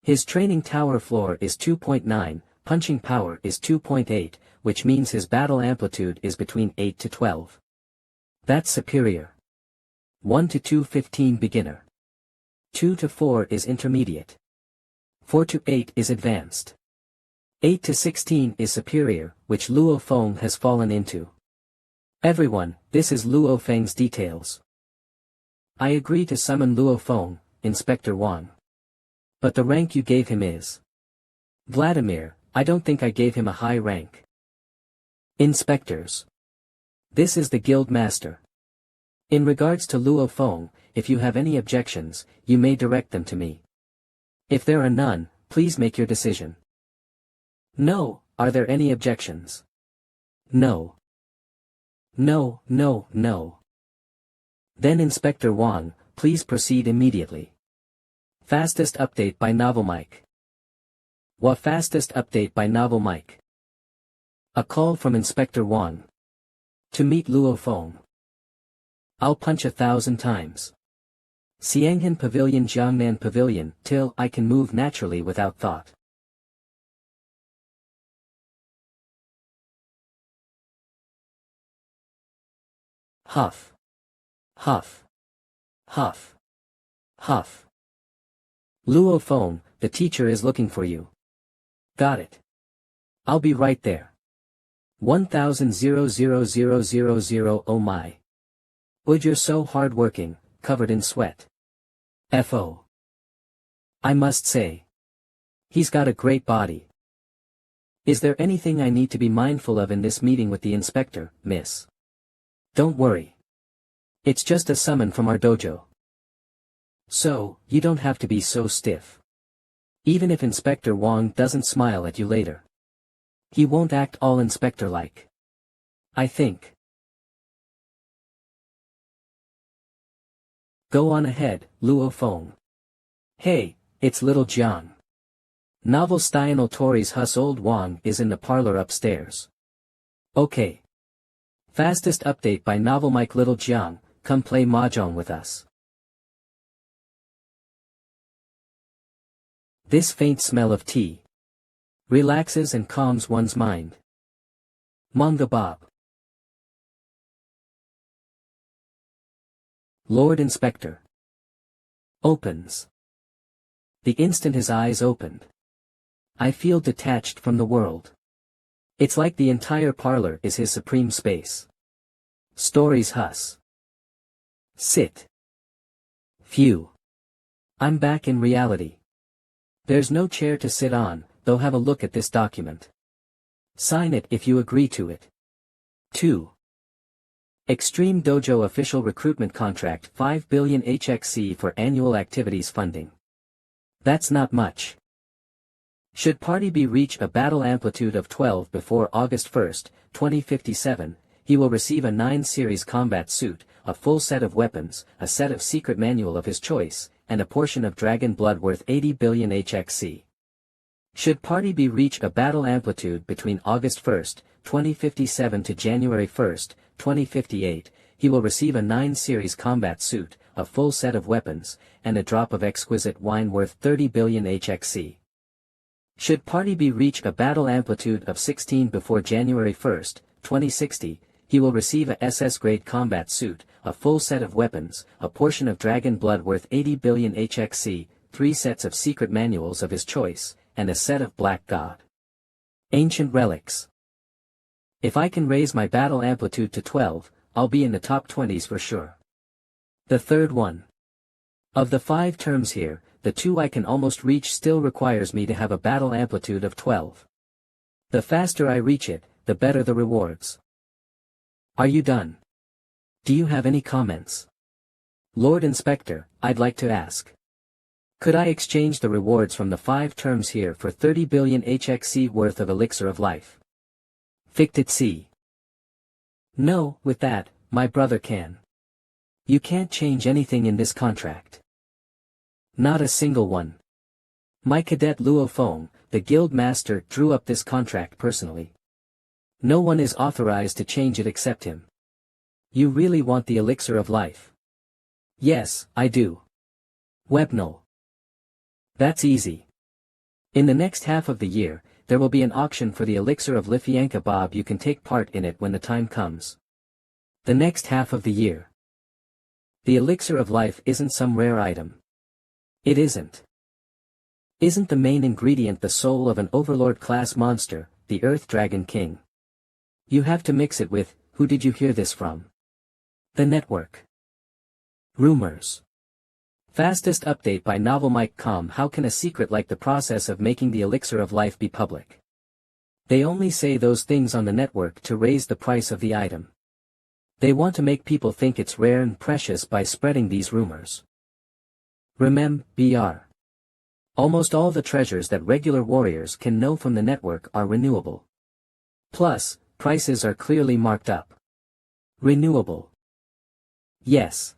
His training tower floor is 2.9, punching power is 2.8, which means his battle amplitude is between 8 to 12. That's superior. 1 to 2:15 beginner. 2 to 4 is intermediate. 4 to 8 is advanced. 8 to 16 is superior, which Luo Feng has fallen into. Everyone, this is Luo Feng's details. I agree to summon Luo Feng, Inspector Wang. But the rank you gave him is. Vladimir, I don't think I gave him a high rank. Inspectors. This is the guild master. In regards to Luo Feng, if you have any objections, you may direct them to me. If there are none, please make your decision. No, are there any objections? No. No, no, no. Then Inspector Wang, please proceed immediately. Fastest update by Novel Mike. What fastest update by Novel Mike? A call from Inspector Wang. To meet Luo Feng. I'll punch 1,000 times. Xianghan Pavilion Jiangnan Pavilion, till I can move naturally without thought. Huff. Huff. Huff. Huff. Luo Feng, the teacher is looking for you. Got it. I'll be right there. 1,000,000,000. Oh my. Would you're so hard-working, covered in sweat. F.O. I must say. He's got a great body. Is there anything I need to be mindful of in this meeting with the inspector, miss? Don't worry. It's just a summon from our dojo. So, you don't have to be so stiff. Even if Inspector Wang doesn't smile at you later. He won't act all inspector-like. I think. Go on ahead, Luo Feng. Hey, it's little Jiang. Novel Style Tori's Hus Old Wang is in the parlor upstairs. Okay. Fastest update by Novel Mike Little Jiang, come play mahjong with us. This faint smell of tea relaxes and calms one's mind. Manga Bob. Lord Inspector. Opens. The instant his eyes opened. I feel detached from the world. It's like the entire parlor is his supreme space. Stories Hus. Sit. Phew. I'm back in reality. There's no chair to sit on, though. Have a look at this document. Sign it if you agree to it. 2. Extreme Dojo Official Recruitment Contract 5 billion HXC for annual activities funding. That's not much. Should party B reach a battle amplitude of 12 before August 1, 2057, he will receive a 9 series combat suit, a full set of weapons, a set of secret manual of his choice, and a portion of dragon blood worth 80 billion HXC. Should party B reach a battle amplitude between August 1, 2057 to January 1, 2058, he will receive a 9 series combat suit, a full set of weapons, and a drop of exquisite wine worth 30 billion HXC. Should party B reach a battle amplitude of 16 before January 1, 2060, he will receive a SS-grade combat suit, a full set of weapons, a portion of dragon blood worth 80 billion HXC, 3 sets of secret manuals of his choice, and a set of Black God Ancient relics. If I can raise my battle amplitude to 12, I'll be in the top 20s for sure. The third one. Of the 5 terms here, the 2 I can almost reach still requires me to have a battle amplitude of 12. The faster I reach it, the better the rewards. Are you done? Do you have any comments? Lord Inspector, I'd like to ask. Could I exchange the rewards from the 5 terms here for 30 billion HXC worth of elixir of life? Fictit C. No, with that, my brother can. You can't change anything in this contract. Not a single one. My cadet Luo Feng, the guild master, drew up this contract personally. No one is authorized to change it except him. You really want the elixir of life? Yes, I do. Webnol. That's easy. In the next half of the year, there will be an auction for the elixir of Lithianka Bob. You can take part in it when the time comes. The next half of the year. The elixir of life isn't some rare item. It isn't. Isn't the main ingredient the soul of an overlord-class monster, the Earth Dragon King? You have to mix it with, who did you hear this from? The network. Rumors. Fastest update by Novel Mike Com. How can a secret like the process of making the elixir of life be public? They only say those things on the network to raise the price of the item. They want to make people think it's rare and precious by spreading these rumors. Remember, almost all the treasures that regular warriors can know from the network are renewable. Plus, prices are clearly marked up. Renewable. Yes.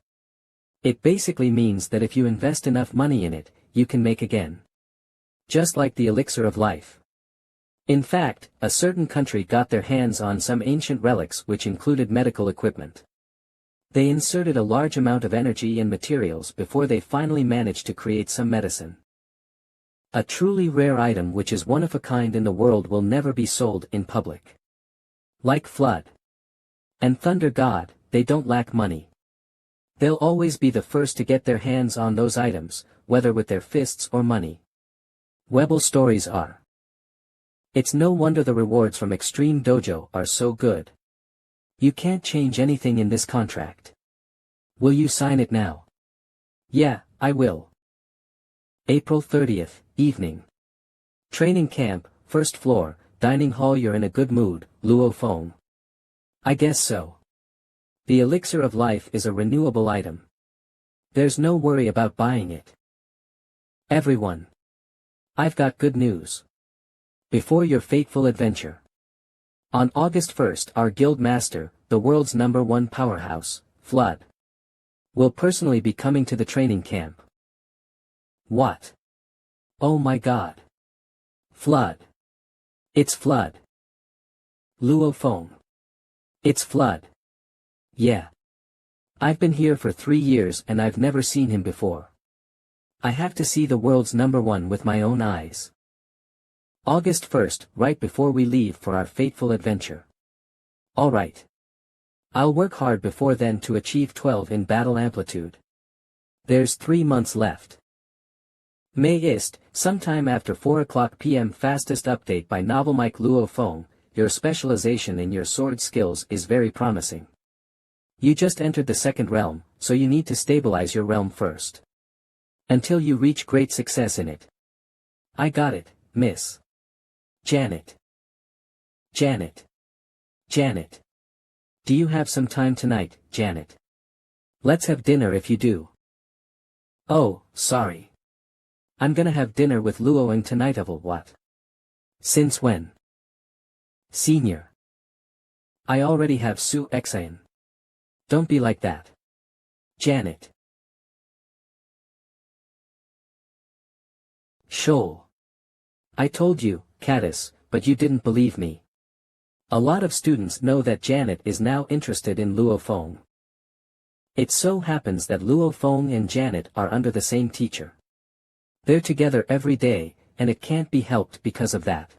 It basically means that if you invest enough money in it, you can make again. Just like the elixir of life. In fact, a certain country got their hands on some ancient relics which included medical equipment. They inserted a large amount of energy and materials before they finally managed to create some medicine. A truly rare item which is one of a kind in the world will never be sold in public. Like Flood and Thunder God, they don't lack money. They'll always be the first to get their hands on those items, whether with their fists or money. Webble stories are. It's no wonder the rewards from Extreme Dojo are so good. You can't change anything in this contract. Will you sign it now? Yeah, I will. April 30th, evening. Training camp, first floor, dining hall. You're in a good mood, Luo Feng. I guess so. The elixir of life is a renewable item. There's no worry about buying it. Everyone. I've got good news. Before your fateful adventure. On August 1st, our guild master, the world's #1 powerhouse, Flood, will personally be coming to the training camp. What? Oh my god. Flood. It's Flood. Luo Feng. It's Flood. Yeah. I've been here for 3 years and I've never seen him before. I have to see the world's #1 with my own eyes. August 1st, right before we leave for our fateful adventure. Alright. I'll work hard before then to achieve 12 in battle amplitude. There's 3 months left. May ist, sometime after 4 p.m. Fastest update by Novel Mike Luo Feng. Your specialization in your sword skills is very promising. You just entered the second realm, so you need to stabilize your realm first. Until you reach great success in it. I got it, miss. Janet. Janet. Janet. Do you have some time tonight, Janet? Let's have dinner if you do. Oh, sorry. I'm gonna have dinner with Luoing tonight. Of what? Since when? Senior. I already have Su Exain. Don't be like that. Janet. Shoal. I told you, Caddis, but you didn't believe me. A lot of students know that Janet is now interested in Luo Feng. It so happens that Luo Feng and Janet are under the same teacher. They're together every day, and it can't be helped because of that.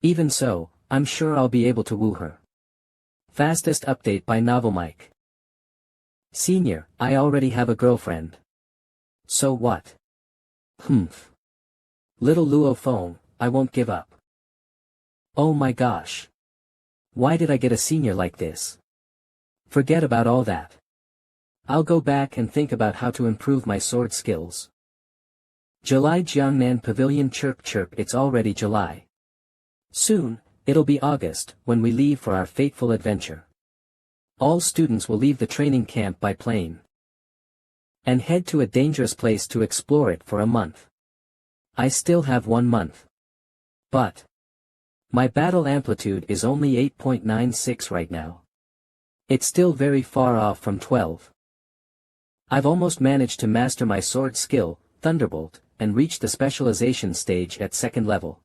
Even so, I'm sure I'll be able to woo her. Fastest update by Novel Mike. Senior, I already have a girlfriend. So what? Humph. Little Luo Feng, I won't give up. Oh my gosh. Why did I get a senior like this? Forget about all that. I'll go back and think about how to improve my sword skills. July Jiangnan Pavilion. Chirp chirp, it's already July. Soon, it'll be August when we leave for our fateful adventure. All students will leave the training camp by plane. And head to a dangerous place to explore it for a month. I still have 1 month. But my battle amplitude is only 8.96 right now. It's still very far off from 12. I've almost managed to master my sword skill, Thunderbolt, and reach the specialization stage at 2nd level.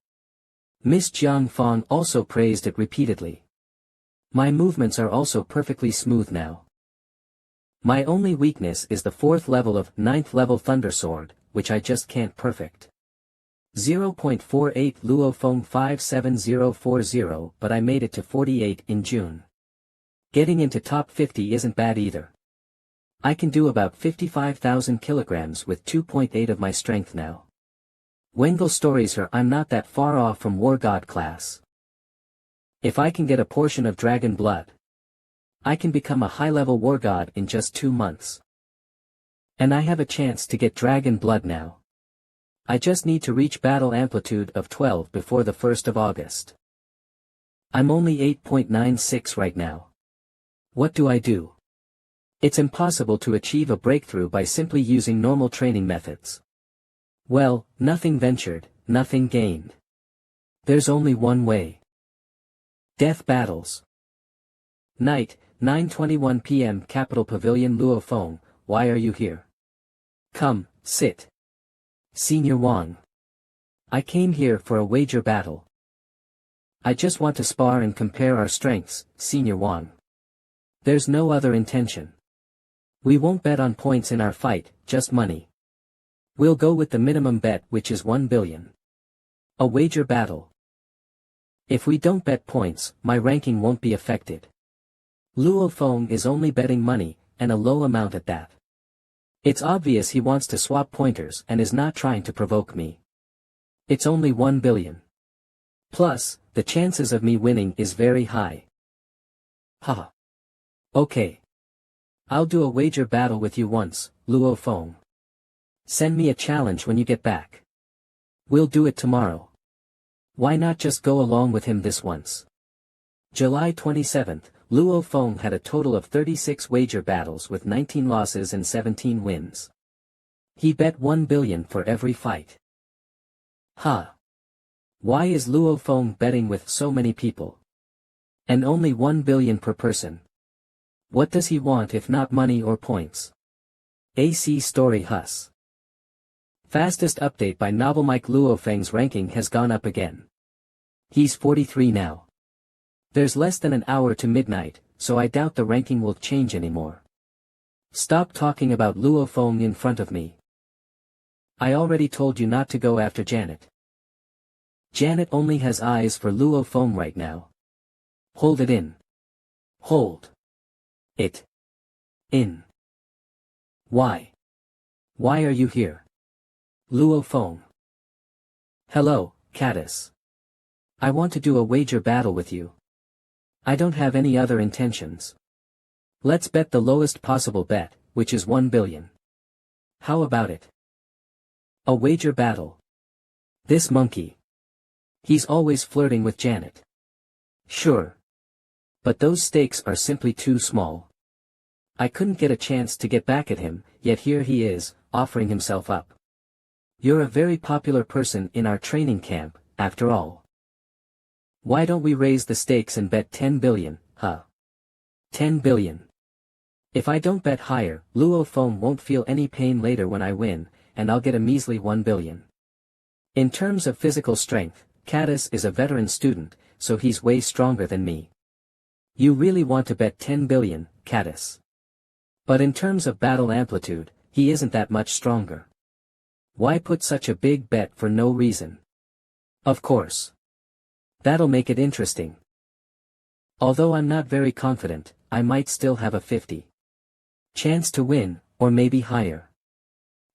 Miss Jiang Fong also praised it repeatedly. My movements are also perfectly smooth now. My only weakness is the 4th level of 9th level Thunder Sword, which I just can't perfect. 0.48 Luo Feng 57040, but I made it to 48 in June. Getting into top 50 isn't bad either. I can do about 55,000 kilograms with 2.8 of my strength now. Wengel stories her I'm not that far off from War God class. If I can get a portion of dragon blood, I can become a high-level War God in just 2 months. And I have a chance to get dragon blood now. I just need to reach battle amplitude of 12 before the 1st of August. I'm only 8.96 right now. What do I do? It's impossible to achieve a breakthrough by simply using normal training methods. Well, nothing ventured, nothing gained. There's only one way. Death battles. Night, 9:21 p.m. Capital Pavilion. Luo Feng, why are you here? Come, sit. Senior Wang. I came here for a wager battle. I just want to spar and compare our strengths, Senior Wang. There's no other intention. We won't bet on points in our fight, just money. We'll go with the minimum bet, which is 1 billion. A wager battle. If we don't bet points, my ranking won't be affected. Luo Feng is only betting money, and a low amount at that. It's obvious he wants to swap pointers and is not trying to provoke me. It's only 1 billion. Plus, the chances of me winning is very high. Haha. Okay. I'll do a wager battle with you once, Luo Feng. Send me a challenge when you get back. We'll do it tomorrow. Why not just go along with him this once? July 27th, Luo Feng had a total of 36 wager battles with 19 losses and 17 wins. He bet 1 billion for every fight. Ha! Why is Luo Feng betting with so many people? And only 1 billion per person. What does he want if not money or points? AC Story Hus. Fastest update by Novel Mike. Luo Feng's ranking has gone up again. He's 43 now. There's less than an hour to midnight, so I doubt the ranking will change anymore. Stop talking about Luo Feng in front of me. I already told you not to go after Janet. Janet only has eyes for Luo Feng right now. Hold it in. Hold it in. Why? Why are you here? Luo Feng. Hello, Caddis. I want to do a wager battle with you. I don't have any other intentions. Let's bet the lowest possible bet, which is 1 billion. How about it? A wager battle. This monkey. He's always flirting with Janet. Sure. But those stakes are simply too small. I couldn't get a chance to get back at him, yet here he is, offering himself up. You're a very popular person in our training camp, after all. Why don't we raise the stakes and bet 10 billion, huh? 10 billion. If I don't bet higher, Luo Feng won't feel any pain later when I win, and I'll get a measly 1 billion. In terms of physical strength, Caddis is a veteran student, so he's way stronger than me. You really want to bet 10 billion, Caddis. But in terms of battle amplitude, he isn't that much stronger. Why put such a big bet for no reason? Of course. That'll make it interesting. Although I'm not very confident, I might still have a 50 chance to win, or maybe higher.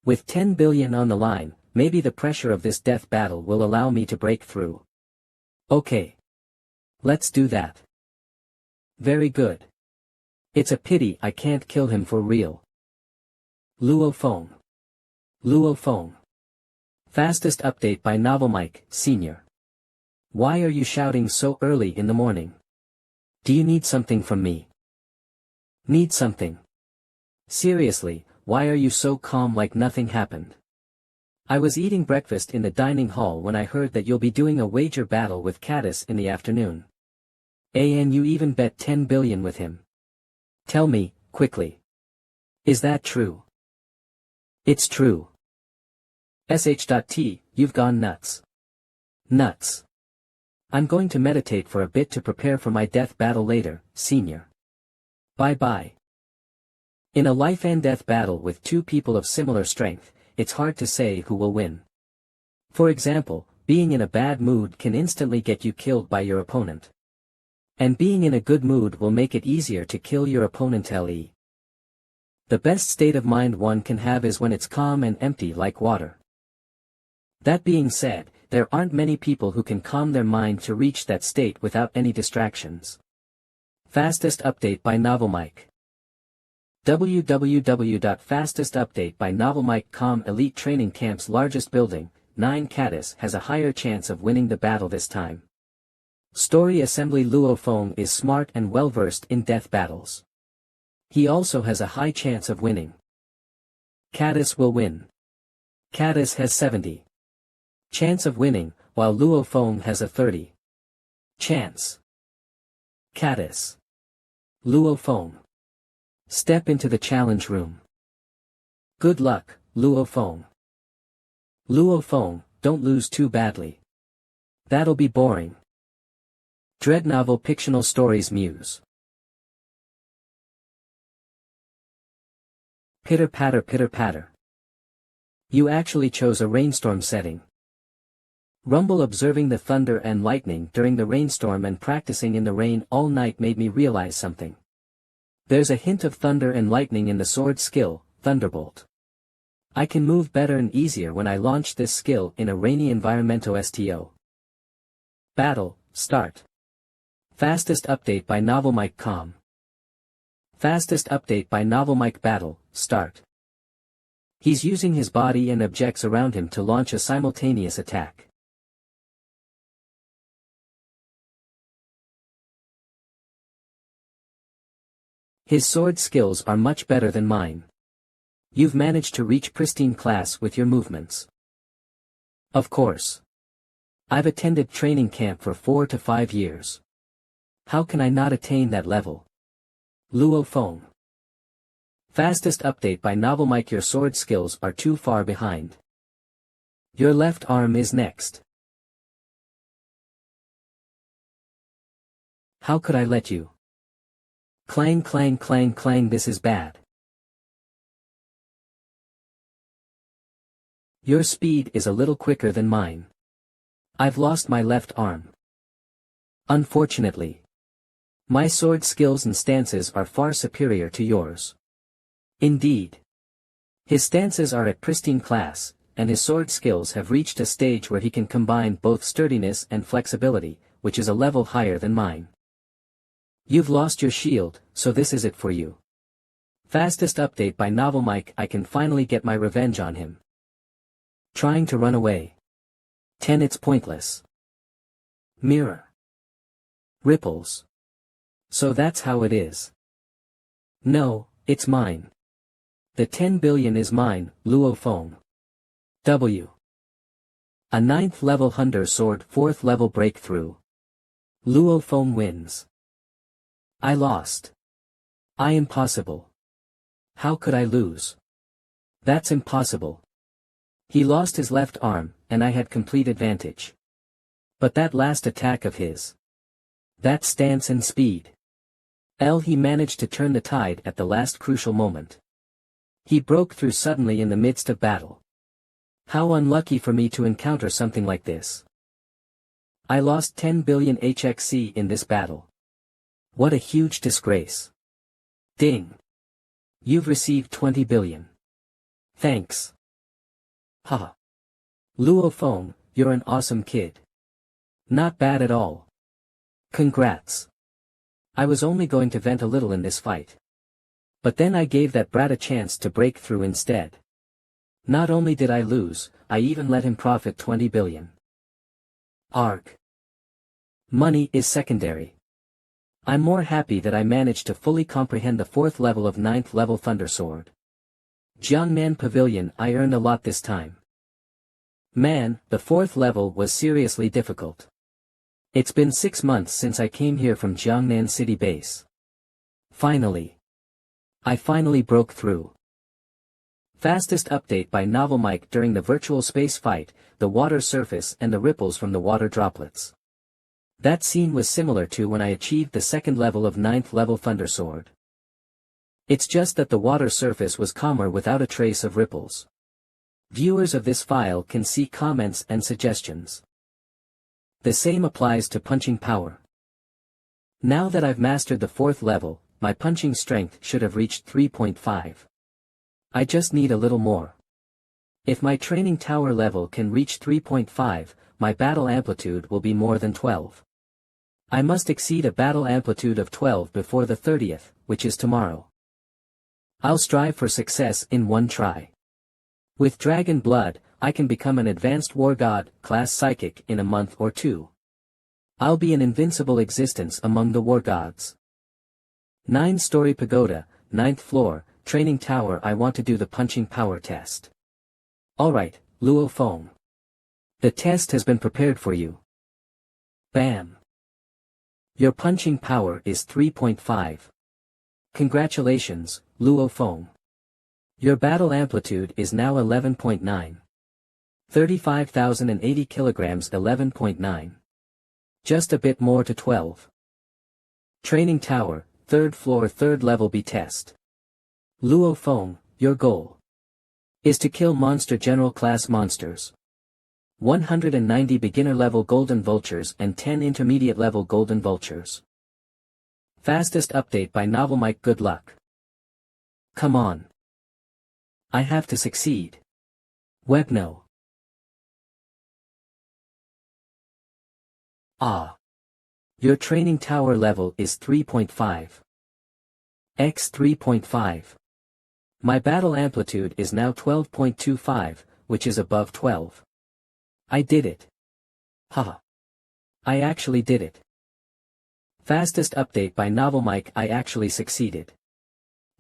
With 10 billion on the line, maybe the pressure of this death battle will allow me to break through. Okay. Let's do that. Very good. It's a pity I can't kill him for real. Luo Feng. Luo Feng. Fastest update by Novel Mike, Sr. Why are you shouting so early in the morning? Do you need something from me? Need something? Seriously, why are you so calm like nothing happened? I was eating breakfast in the dining hall when I heard that you'll be doing a wager battle with Caddis in the afternoon. And you even bet 10 billion with him. Tell me, quickly. Is that true? It's true. Sh.T, you've gone nuts. Nuts. I'm going to meditate for a bit to prepare for my death battle later, Senior. Bye-bye. In a life and death battle with two people of similar strength, it's hard to say who will win. For example, being in a bad mood can instantly get you killed by your opponent. And being in a good mood will make it easier to kill your opponent. The best state of mind one can have is when it's calm and empty like water. That being said, there aren't many people who can calm their mind to reach that state without any distractions. Fastest update by Novel Mike. www.fastest update by Novel Mike.com. Elite Training Camp's largest building, 9 Caddis has a higher chance of winning the battle this time. Story assembly. Luo Feng is smart and well-versed in death battles. He also has a high chance of winning. Caddis will win. Caddis has 70 chance of winning, while Luo Feng has a 30 chance. Caddis. Luo Feng. Step into the challenge room. Good luck, Luo Feng. Luo Feng, don't lose too badly. That'll be boring. Dread novel fictional stories muse. Pitter patter pitter patter. You actually chose a rainstorm setting. Rumble observing the thunder and lightning during the rainstorm and practicing in the rain all night made me realize something. There's a hint of thunder and lightning in the sword skill, Thunderbolt. I can move better and easier when I launch this skill in a rainy environmento sto. Battle, start. Fastest update by NovelMike.com. Fastest update by NovelMike battle, start. He's using his body and objects around him to launch a simultaneous attack. His sword skills are much better than mine. You've managed to reach pristine class with your movements. Of course. I've attended training camp for 4 to 5 years. How can I not attain that level? Luo Feng. Fastest update by NovelMike. Your sword skills are too far behind. Your left arm is next. How could I let you? Clang clang clang clang, this is bad. Your speed is a little quicker than mine. I've lost my left arm. Unfortunately. My sword skills and stances are far superior to yours. Indeed. His stances are at pristine class, and his sword skills have reached a stage where he can combine both sturdiness and flexibility, which is a level higher than mine. You've lost your shield, so this is it for you. Fastest update by NovelMike. I can finally get my revenge on him. Trying to run away. 10. It's pointless. Mirror. Ripples. So that's how it is. No, it's mine. The 10 billion is mine, Luo Feng. W. A 9th level Hunter Sword 4th level breakthrough. Luo Feng wins. I lost. Impossible. How could I lose? That's impossible. He lost his left arm, and I had complete advantage. But that last attack of his. That stance and speed. He managed to turn the tide at the last crucial moment. He broke through suddenly in the midst of battle. How unlucky for me to encounter something like this. I lost 10 billion HXC in this battle. What a huge disgrace. Ding. You've received 20 billion. Thanks. Haha. Luo Feng, you're an awesome kid. Not bad at all. Congrats. I was only going to vent a little in this fight. But then I gave that brat a chance to break through instead. Not only did I lose, I even let him profit 20 billion. Arg. Money is secondary. I'm more happy that I managed to fully comprehend the 4th level of 9th level Thunder Sword. Jiangnan Pavilion. I earned a lot this time. Man, the 4th level was seriously difficult. It's been 6 months since I came here from Jiangnan City base. Finally. I finally broke through. Fastest update by NovelMike. During the virtual space fight, the water surface and the ripples from the water droplets. That scene was similar to when I achieved the 2nd level of 9th level Thunder Sword. It's just that the water surface was calmer without a trace of ripples. Viewers of this file can see comments and suggestions. The same applies to punching power. Now that I've mastered the 4th level, my punching strength should have reached 3.5. I just need a little more. If my training tower level can reach 3.5, my battle amplitude will be more than 12. I must exceed a battle amplitude of 12 before the 30th, which is tomorrow. I'll strive for success in one try. With Dragon Blood, I can become an advanced war god class psychic in a month or 2. I'll be an invincible existence among the war gods. 9-story pagoda. ninth floor, training tower. I want to do the punching power test. Alright, Luo Feng. The test has been prepared for you. Bam. Your punching power is 3.5. Congratulations, Luo Feng. Your battle amplitude is now 11.9. 35,080 kilograms 11.9. Just a bit more to 12. Training tower, 3rd floor 3rd level B test. Luo Feng, your goal is to kill monster general class monsters. 190 beginner level golden vultures and 10 intermediate level golden vultures. Fastest update by NovelMike. Good luck. Come on. I have to succeed. Webno. Ah. Your training tower level is 3.5. X 3.5. My battle amplitude is now 12.25, which is above 12. I did it. Haha. I actually did it. Fastest update by NovelMike. I actually succeeded.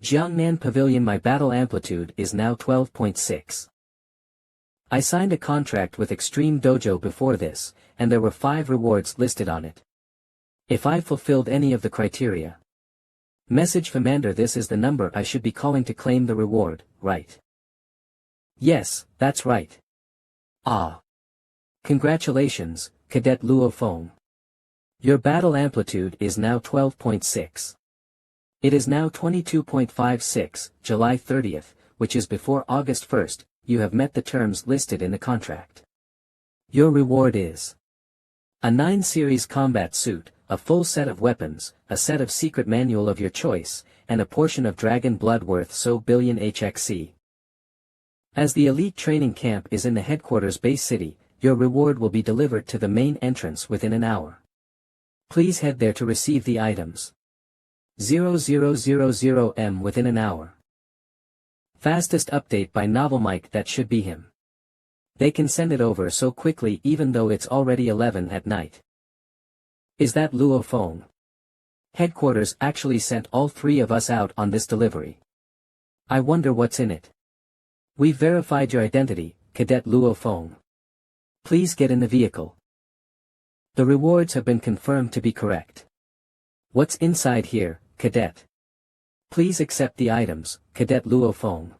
Jiangnan Pavilion. My battle amplitude is now 12.6. I signed a contract with Extreme Dojo before this, and there were 5 rewards listed on it. If I fulfilled any of the criteria. Message Commander, this is the number I should be calling to claim the reward, right? Yes, that's right. Ah. Congratulations, Cadet Luo Feng. Your battle amplitude is now 12.6. It is now 22.56, July 30th, which is before August 1st, you have met the terms listed in the contract. Your reward is a 9 series combat suit, a full set of weapons, a set of secret manual of your choice, and a portion of dragon blood worth so billion HXC. As the elite training camp is in the headquarters base city, your reward will be delivered to the main entrance within an hour. Please head there to receive the items. 0000M within an hour. Fastest update by NovelMike. That should be him. They can send it over so quickly even though it's already 11 at night. Is that Luo Feng? Headquarters actually sent all 3 of us out on this delivery. I wonder what's in it. We've verified your identity, Cadet Luo Feng. Please get in the vehicle. The rewards have been confirmed to be correct. What's inside here, Cadet? Please accept the items, Cadet Luo Feng.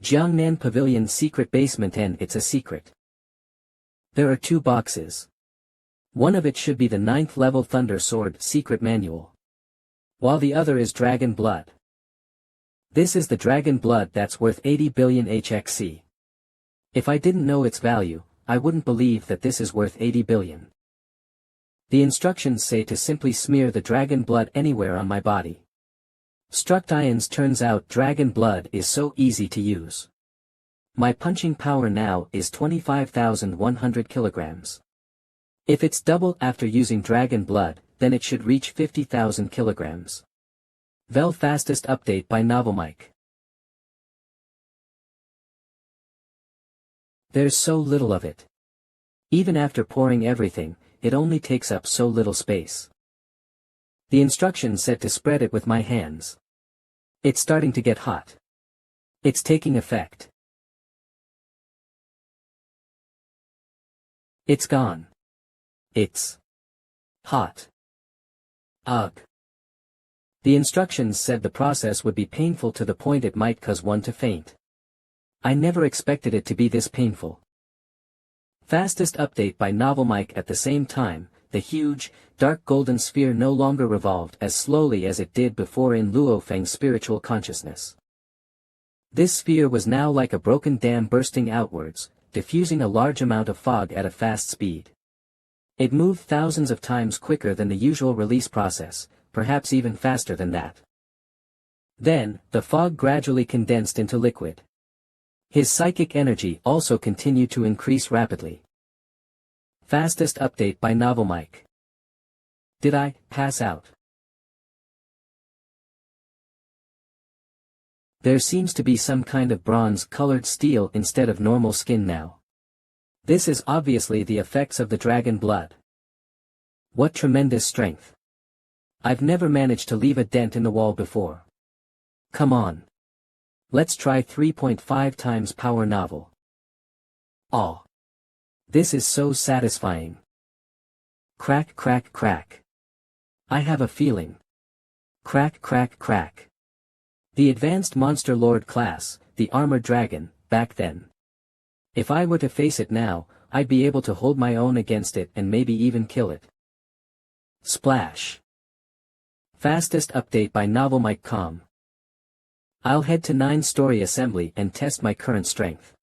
Jiangnan Pavilion secret basement, and it's a secret. There are 2 boxes. One of it should be the 9th level Thunder Sword secret manual. While the other is Dragon Blood. This is the Dragon Blood that's worth 80 billion HXC. If I didn't know its value, I wouldn't believe that this is worth 80 billion. The instructions say to simply smear the Dragon Blood anywhere on my body. Struct ions. Turns out Dragon Blood is so easy to use. My punching power now is 25,100 kilograms. If it's double after using Dragon Blood, then it should reach 50,000 kilograms. Vel fastest update by NovelMike. There's so little of it. Even after pouring everything, it only takes up so little space. The instructions said to spread it with my hands. It's starting to get hot. It's taking effect. It's gone. It's hot. Ugh. The instructions said the process would be painful to the point it might cause one to faint. I never expected it to be this painful. Fastest update by NovelMike. At the same time, the huge, dark golden sphere no longer revolved as slowly as it did before in Luo Feng's spiritual consciousness. This sphere was now like a broken dam bursting outwards, diffusing a large amount of fog at a fast speed. It moved thousands of times quicker than the usual release process, perhaps even faster than that. Then, the fog gradually condensed into liquid. His psychic energy also continued to increase rapidly. Fastest update by NovelMike. Did I pass out? There seems to be some kind of bronze-colored steel instead of normal skin now. This is obviously the effects of the dragon blood. What tremendous strength. I've never managed to leave a dent in the wall before. Come on. Let's try 3.5 times power novel. Aw. This is so satisfying. Crack crack crack. I have a feeling. Crack crack crack. The advanced monster lord class, the armored dragon, back then. If I were to face it now, I'd be able to hold my own against it and maybe even kill it. Splash. Fastest update by NovelMike.com. I'll head to 9-story assembly and test my current strength.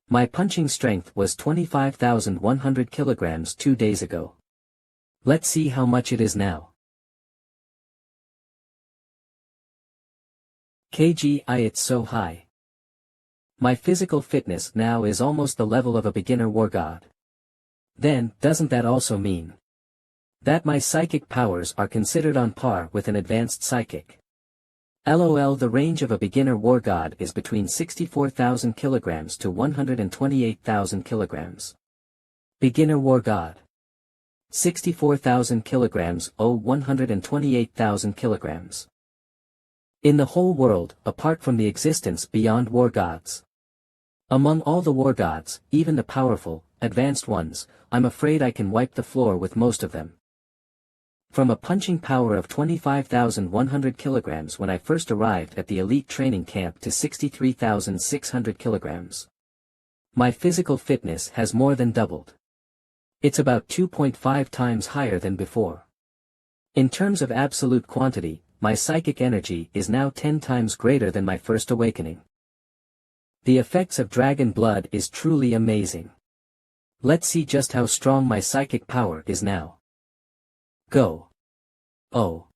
My punching strength was 25,100 kilograms 2 days ago. Let's see how much it is now. It's so high. My physical fitness now is almost the level of a beginner war god. Then, doesn't that also mean that my psychic powers are considered on par with an advanced psychic? LOL. The range of a beginner war god is between 64,000 kilograms to 128,000 kilograms. Beginner war god. 64,000 kilograms, 128,000 kilograms. In the whole world, apart from the existence beyond war gods. Among all the war gods, even the powerful, advanced ones, I'm afraid I can wipe the floor with most of them. From a punching power of 25,100 kilograms when I first arrived at the elite training camp to 63,600 kilograms. My physical fitness has more than doubled. It's about 2.5 times higher than before. In terms of absolute quantity, my psychic energy is now 10 times greater than my first awakening. The effects of dragon blood is truly amazing. Let's see just how strong my psychic power is now. Go. Oh.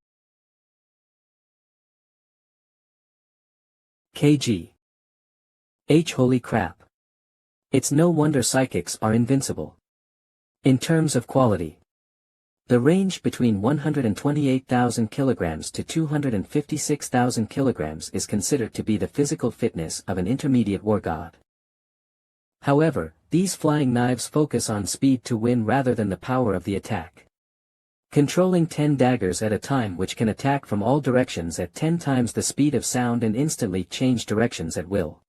Holy crap. It's no wonder psychics are invincible. In terms of quality, the range between 128,000 kilograms to 256,000 kilograms is considered to be the physical fitness of an intermediate war god. However, these flying knives focus on speed to win rather than the power of the attack. Controlling 10 daggers at a time which can attack from all directions at 10 times the speed of sound and instantly change directions at will.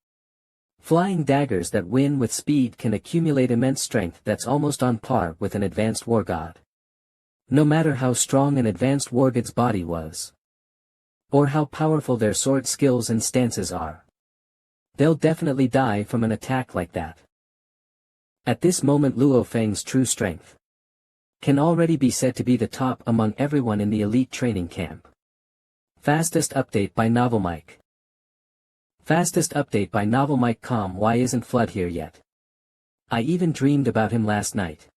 Flying daggers that win with speed can accumulate immense strength that's almost on par with an advanced war god. No matter how strong an advanced war god's body was, or how powerful their sword skills and stances are, they'll definitely die from an attack like that. At this moment Luo Feng's true strength can already be said to be the top among everyone in the elite training camp. Fastest update by NovelMike. Fastest update by NovelMike.com. Why isn't Flood here yet? I even dreamed about him last night.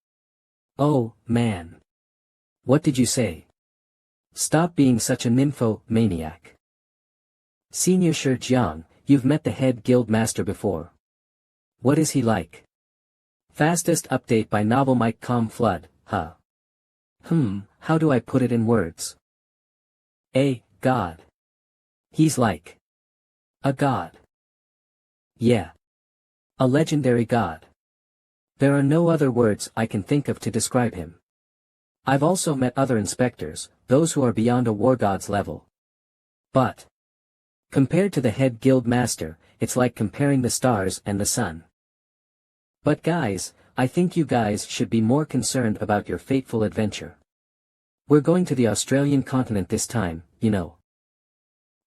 Oh, man. What did you say? Stop being such a nymphomaniac. Senior Shi Jiang, you've met the head guild master before. What is he like? Fastest update by NovelMike.com. Flood, huh? How do I put it in words? A god. He's like a god. Yeah. A legendary god. There are no other words I can think of to describe him. I've also met other inspectors, those who are beyond a war god's level. But compared to the head guild master, it's like comparing the stars and the sun. But guys, I think you guys should be more concerned about your fateful adventure. We're going to the Australian continent this time, you know.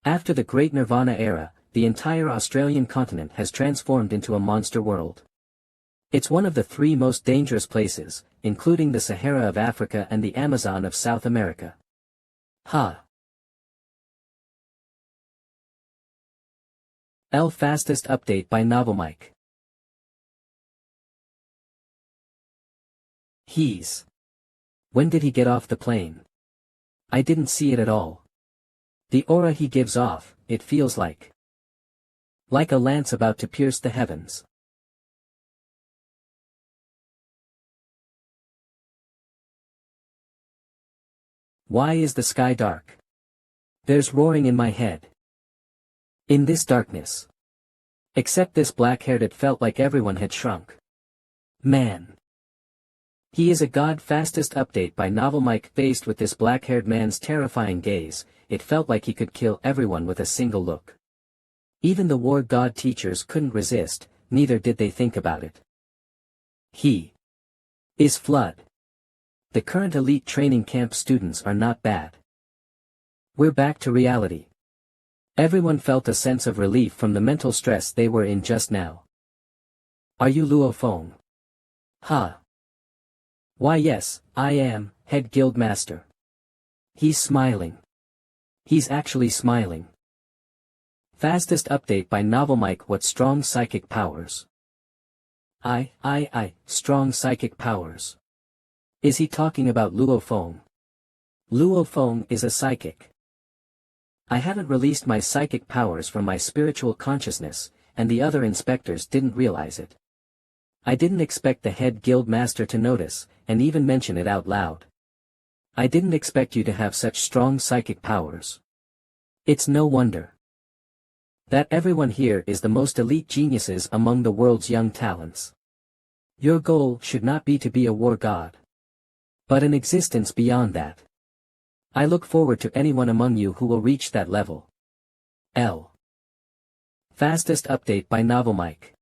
After the Great Nirvana era, the entire Australian continent has transformed into a monster world. It's one of the 3 most dangerous places, including the Sahara of Africa and the Amazon of South America. Fastest update by NovelMike. When did he get off the plane? I didn't see it at all. The aura he gives off, it feels like a lance about to pierce the heavens. Why is the sky dark? There's roaring in my head. In this darkness. Except this black-haired, it felt like everyone had shrunk. Man. He is a god. Fastest update by Novel Mike. Faced with this black-haired man's terrifying gaze, it felt like he could kill everyone with a single look. Even the war god teachers couldn't resist, neither did they think about it. He is Flood. The current elite training camp students are not bad. We're back to reality. Everyone felt a sense of relief from the mental stress they were in just now. Are you Luo Feng? Huh. Why yes, I am, head guild master. He's smiling. He's actually smiling. Fastest update by Novel Mike. What strong psychic powers? Strong psychic powers. Is he talking about Luo Feng? Luo Feng is a psychic. I haven't released my psychic powers from my spiritual consciousness, and the other inspectors didn't realize it. I didn't expect the head guild master to notice, and even mention it out loud. I didn't expect you to have such strong psychic powers. It's no wonder that everyone here is the most elite geniuses among the world's young talents. Your goal should not be to be a war god, but an existence beyond that. I look forward to anyone among you who will reach that level. L. Fastest update by Novel Mike.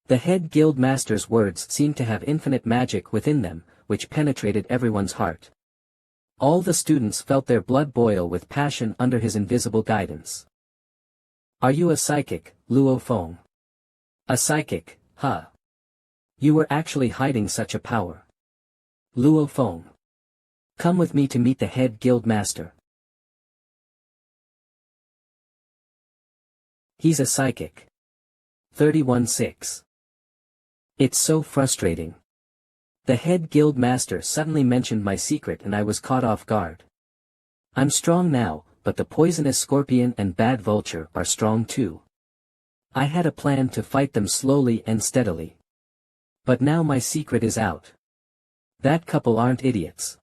The head guild master's words seemed to have infinite magic within them, which penetrated everyone's heart. All the students felt their blood boil with passion under his invisible guidance. Are you a psychic, Luo Feng? A psychic, huh? You were actually hiding such a power. Luo Feng. Come with me to meet the head guild master. He's a psychic. 31-6. It's so frustrating. The head guild master suddenly mentioned my secret and I was caught off guard. I'm strong now, but the poisonous scorpion and bad vulture are strong too. I had a plan to fight them slowly and steadily. But now my secret is out. That couple aren't idiots.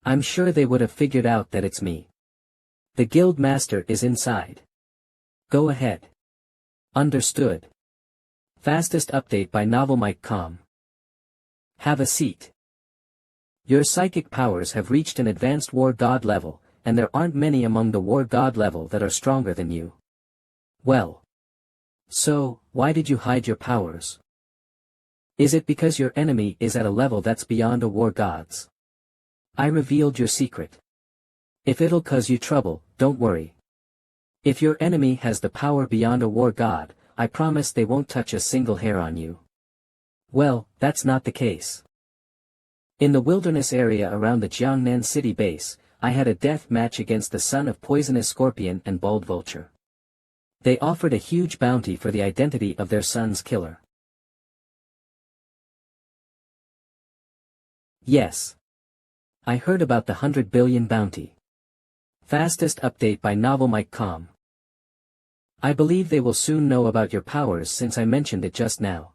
I'm sure they would have figured out that it's me. The guild master is inside. Go ahead. Understood. Fastest update by Novel Mike. Have a seat. Your psychic powers have reached an advanced war god level, and there aren't many among the war god level that are stronger than you. Well. So, why did you hide your powers? Is it because your enemy is at a level that's beyond a war god's? I revealed your secret. If it'll cause you trouble, don't worry. If your enemy has the power beyond a war god, I promise they won't touch a single hair on you. Well, that's not the case. In the wilderness area around the Jiangnan city base, I had a death match against the son of poisonous scorpion and bald vulture. They offered a huge bounty for the identity of their son's killer. Yes. I heard about the 100 billion bounty. Fastest update by Novel Mike. I believe they will soon know about your powers since I mentioned it just now.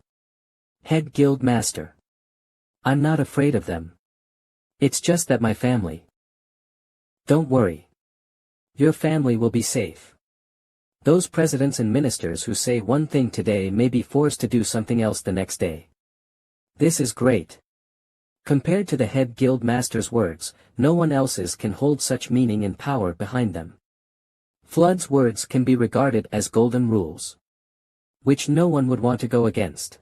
Head guild master. I'm not afraid of them. It's just that my family. Don't worry. Your family will be safe. Those presidents and ministers who say one thing today may be forced to do something else the next day. This is great. Compared to the head guild master's words, no one else's can hold such meaning and power behind them. Flood's words can be regarded as golden rules, which no one would want to go against.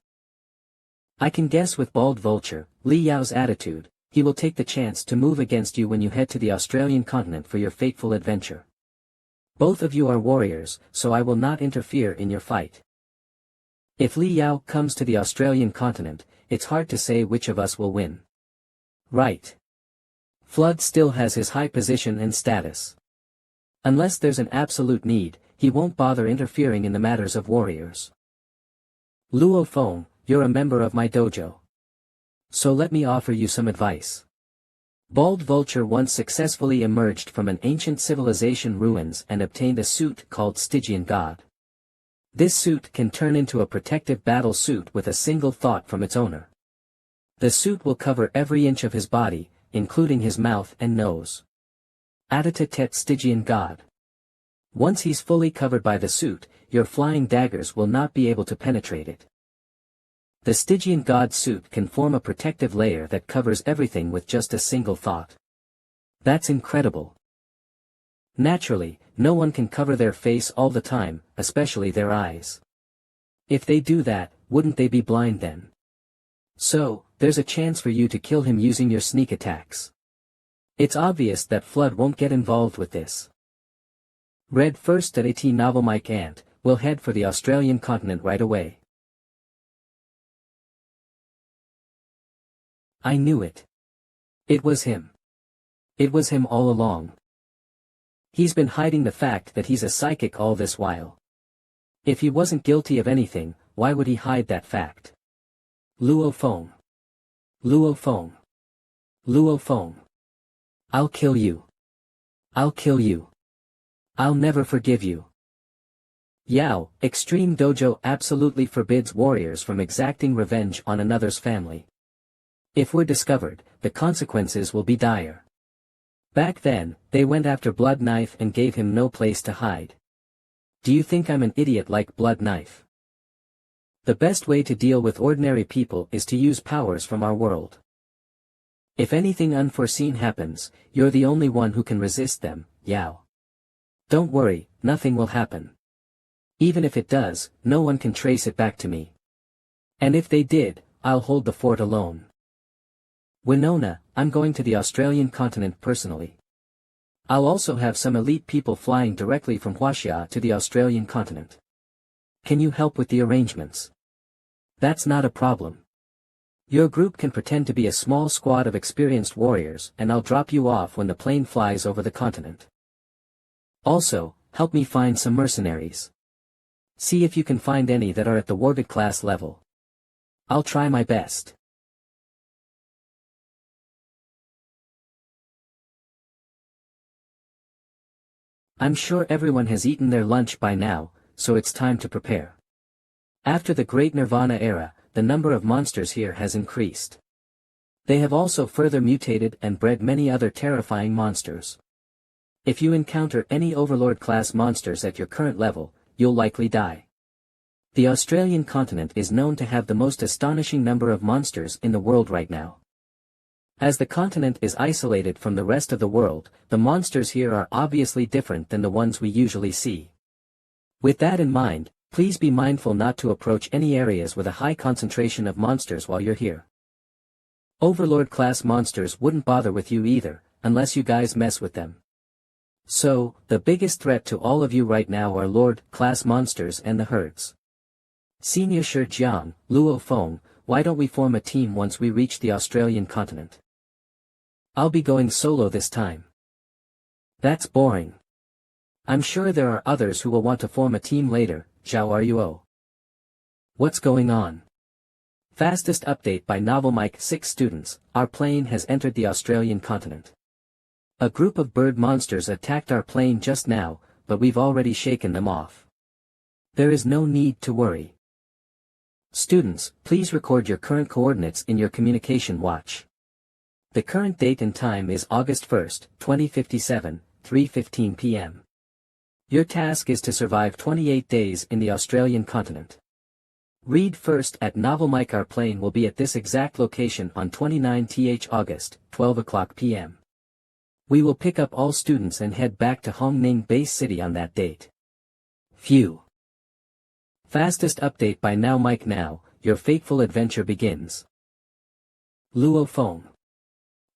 I can guess with bald vulture, Li Yao's attitude, he will take the chance to move against you when you head to the Australian continent for your fateful adventure. Both of you are warriors, so I will not interfere in your fight. If Li Yao comes to the Australian continent, it's hard to say which of us will win. Right. Flood still has his high position and status. Unless there's an absolute need, he won't bother interfering in the matters of warriors. Luo Feng, you're a member of my dojo. So let me offer you some advice. Bald Vulture once successfully emerged from an ancient civilization ruins and obtained a suit called Stygian God. This suit can turn into a protective battle suit with a single thought from its owner. The suit will cover every inch of his body, including his mouth and nose. Aditatet Stygian God. Once he's fully covered by the suit, your flying daggers will not be able to penetrate it. The Stygian god suit can form a protective layer that covers everything with just a single thought. That's incredible. Naturally, no one can cover their face all the time, especially their eyes. If they do that, wouldn't they be blind then? So, there's a chance for you to kill him using your sneak attacks. It's obvious that Flood won't get involved with this. Read first at AT Novel. Mike Ant will head for the Australian continent right away. I knew it. It was him. It was him all along. He's been hiding the fact that he's a psychic all this while. If he wasn't guilty of anything, why would he hide that fact? Luo Feng. Luo Feng. Luo Feng. I'll kill you. I'll kill you. I'll never forgive you. Yao, Extreme Dojo absolutely forbids warriors from exacting revenge on another's family. If we're discovered, the consequences will be dire. Back then, they went after Blood Knife and gave him no place to hide. Do you think I'm an idiot like Blood Knife? The best way to deal with ordinary people is to use powers from our world. If anything unforeseen happens, you're the only one who can resist them, Yao. Don't worry, nothing will happen. Even if it does, no one can trace it back to me. And if they did, I'll hold the fort alone. Winona, I'm going to the Australian continent personally. I'll also have some elite people flying directly from Huaxia to the Australian continent. Can you help with the arrangements? That's not a problem. Your group can pretend to be a small squad of experienced warriors and I'll drop you off when the plane flies over the continent. Also, help me find some mercenaries. See if you can find any that are at the Warvid class level. I'll try my best. I'm sure everyone has eaten their lunch by now, so it's time to prepare. After the Great Nirvana era, the number of monsters here has increased. They have also further mutated and bred many other terrifying monsters. If you encounter any Overlord-class monsters at your current level, you'll likely die. The Australian continent is known to have the most astonishing number of monsters in the world right now. As the continent is isolated from the rest of the world, the monsters here are obviously different than the ones we usually see. With that in mind, please be mindful not to approach any areas with a high concentration of monsters while you're here. Overlord-class monsters wouldn't bother with you either, unless you guys mess with them. So, the biggest threat to all of you right now are Lord-class monsters and the herds. Senior Shi Jiang, Luo Feng, why don't we form a team once we reach the Australian continent? I'll be going solo this time. That's boring. I'm sure there are others who will want to form a team later, Zhao Ruo. What's going on? Fastest update by Novel Mike. 6 students, our plane has entered the Australian continent. A group of bird monsters attacked our plane just now, but we've already shaken them off. There is no need to worry. Students, please record your current coordinates in your communication watch. The current date and time is August 1st, 2057, 3:15 p.m. Your task is to survive 28 days in the Australian continent. Read first at Novel Mike. Our plane will be at this exact location on 29th August, 12 o'clock p.m. We will pick up all students and head back to Hongning Base City on that date. Phew. Fastest update by Now Mike. Now, your fateful adventure begins. Luo Feng.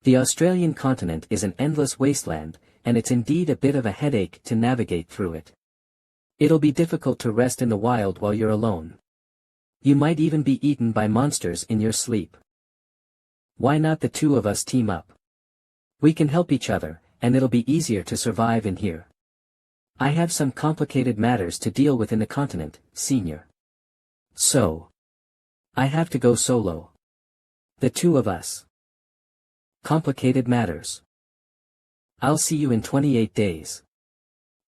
The Australian continent is an endless wasteland, and it's indeed a bit of a headache to navigate through it. It'll be difficult to rest in the wild while you're alone. You might even be eaten by monsters in your sleep. Why not the two of us team up? We can help each other, and it'll be easier to survive in here. I have some complicated matters to deal with in the continent, Senior. So, I have to go solo. The two of us. Complicated matters. I'll see you in 28 days.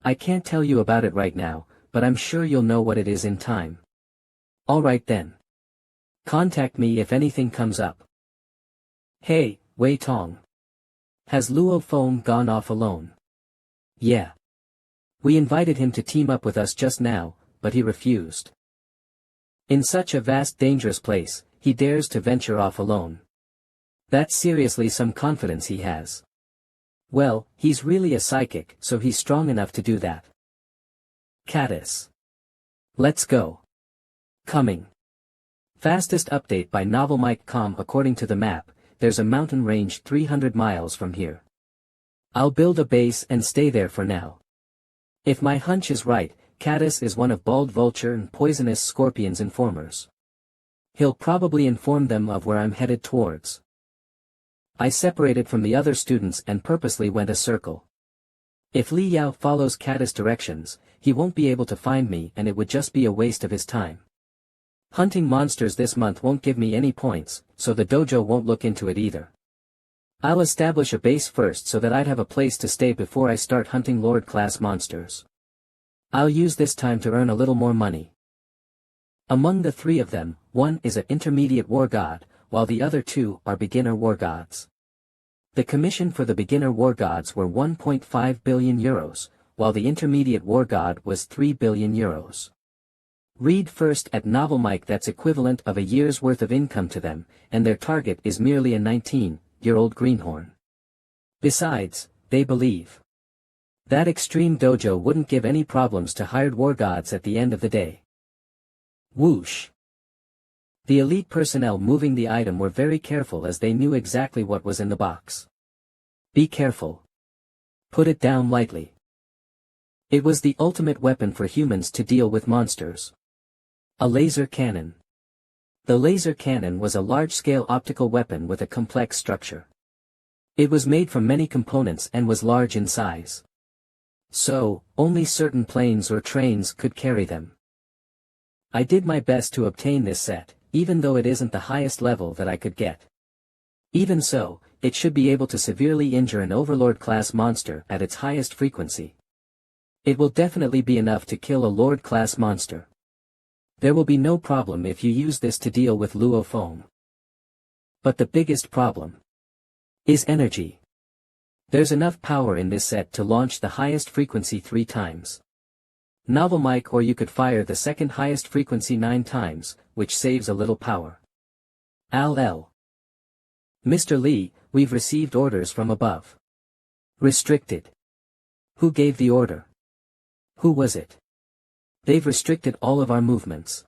I can't tell you about it right now, but I'm sure you'll know what it is in time. Alright then. Contact me if anything comes up. Hey, Wei Tong. Has Luo Feng gone off alone? Yeah. We invited him to team up with us just now, but he refused. In such a vast dangerous place, he dares to venture off alone. That's seriously some confidence he has. Well, he's really a psychic, so he's strong enough to do that. Caddis. Let's go. Coming. Fastest update by NovelMike.com. According to the map, there's a mountain range 300 miles from here. I'll build a base and stay there for now. If my hunch is right, Caddis is one of Bald Vulture and Poisonous Scorpion's informers. He'll probably inform them of where I'm headed towards. I separated from the other students and purposely went a circle. If Li Yao follows Caddis' directions, he won't be able to find me and it would just be a waste of his time. Hunting monsters this month won't give me any points, so the dojo won't look into it either. I'll establish a base first so that I'd have a place to stay before I start hunting Lord-class monsters. I'll use this time to earn a little more money. Among the three of them, one is an intermediate war god, while the other two are beginner war gods. The commission for the beginner war gods were 1.5 billion euros, while the intermediate war god was 3 billion euros. Read first at NovelMike. That's equivalent of a year's worth of income to them, and their target is merely a 19-year-old greenhorn. Besides, they believe that Extreme Dojo wouldn't give any problems to hired war gods at the end of the day. Whoosh! The elite personnel moving the item were very careful as they knew exactly what was in the box. Be careful. Put it down lightly. It was the ultimate weapon for humans to deal with monsters. A laser cannon. The laser cannon was a large-scale optical weapon with a complex structure. It was made from many components and was large in size. So, only certain planes or trains could carry them. I did my best to obtain this set, even though it isn't the highest level that I could get. Even so, it should be able to severely injure an Overlord-class monster at its highest frequency. It will definitely be enough to kill a Lord-class monster. There will be no problem if you use this to deal with Luo Feng. But the biggest problem is energy. There's enough power in this set to launch the highest frequency 3 times. NovelMike, or you could fire the second highest frequency 9 times, which saves a little power. L. Mr. Lee, we've received orders from above. Restricted. Who gave the order? Who was it? They've restricted all of our movements.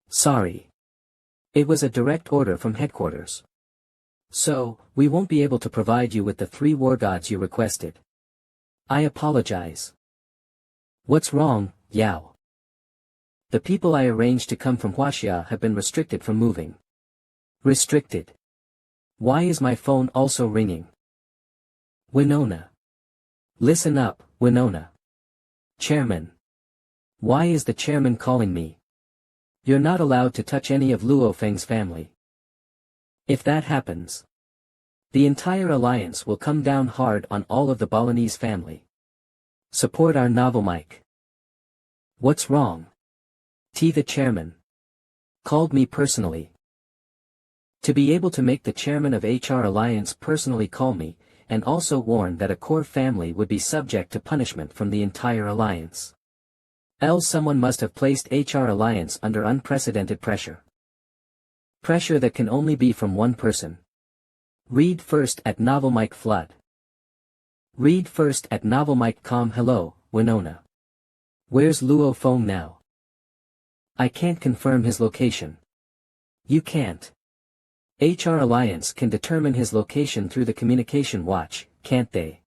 Sorry. It was a direct order from headquarters. So, we won't be able to provide you with the 3 war gods you requested. I apologize. What's wrong, Yao? The people I arranged to come from Huaxia have been restricted from moving. Restricted. Why is my phone also ringing? Winona. Listen up, Winona. Chairman. Why is the chairman calling me? You're not allowed to touch any of Luo Feng's family. If that happens, the entire alliance will come down hard on all of the Balinese family. Support our NovelMike. What's wrong? The chairman called me personally. To be able to make the chairman of HR Alliance personally call me, and also warn that a core family would be subject to punishment from the entire alliance. Else someone must have placed HR Alliance under unprecedented pressure. Pressure that can only be from one person. Read first at NovelMike Flood. Read first at NovelMike.com. Hello, Winona. Where's Luo Feng now? I can't confirm his location. You can't. HR Alliance can determine his location through the communication watch, can't they?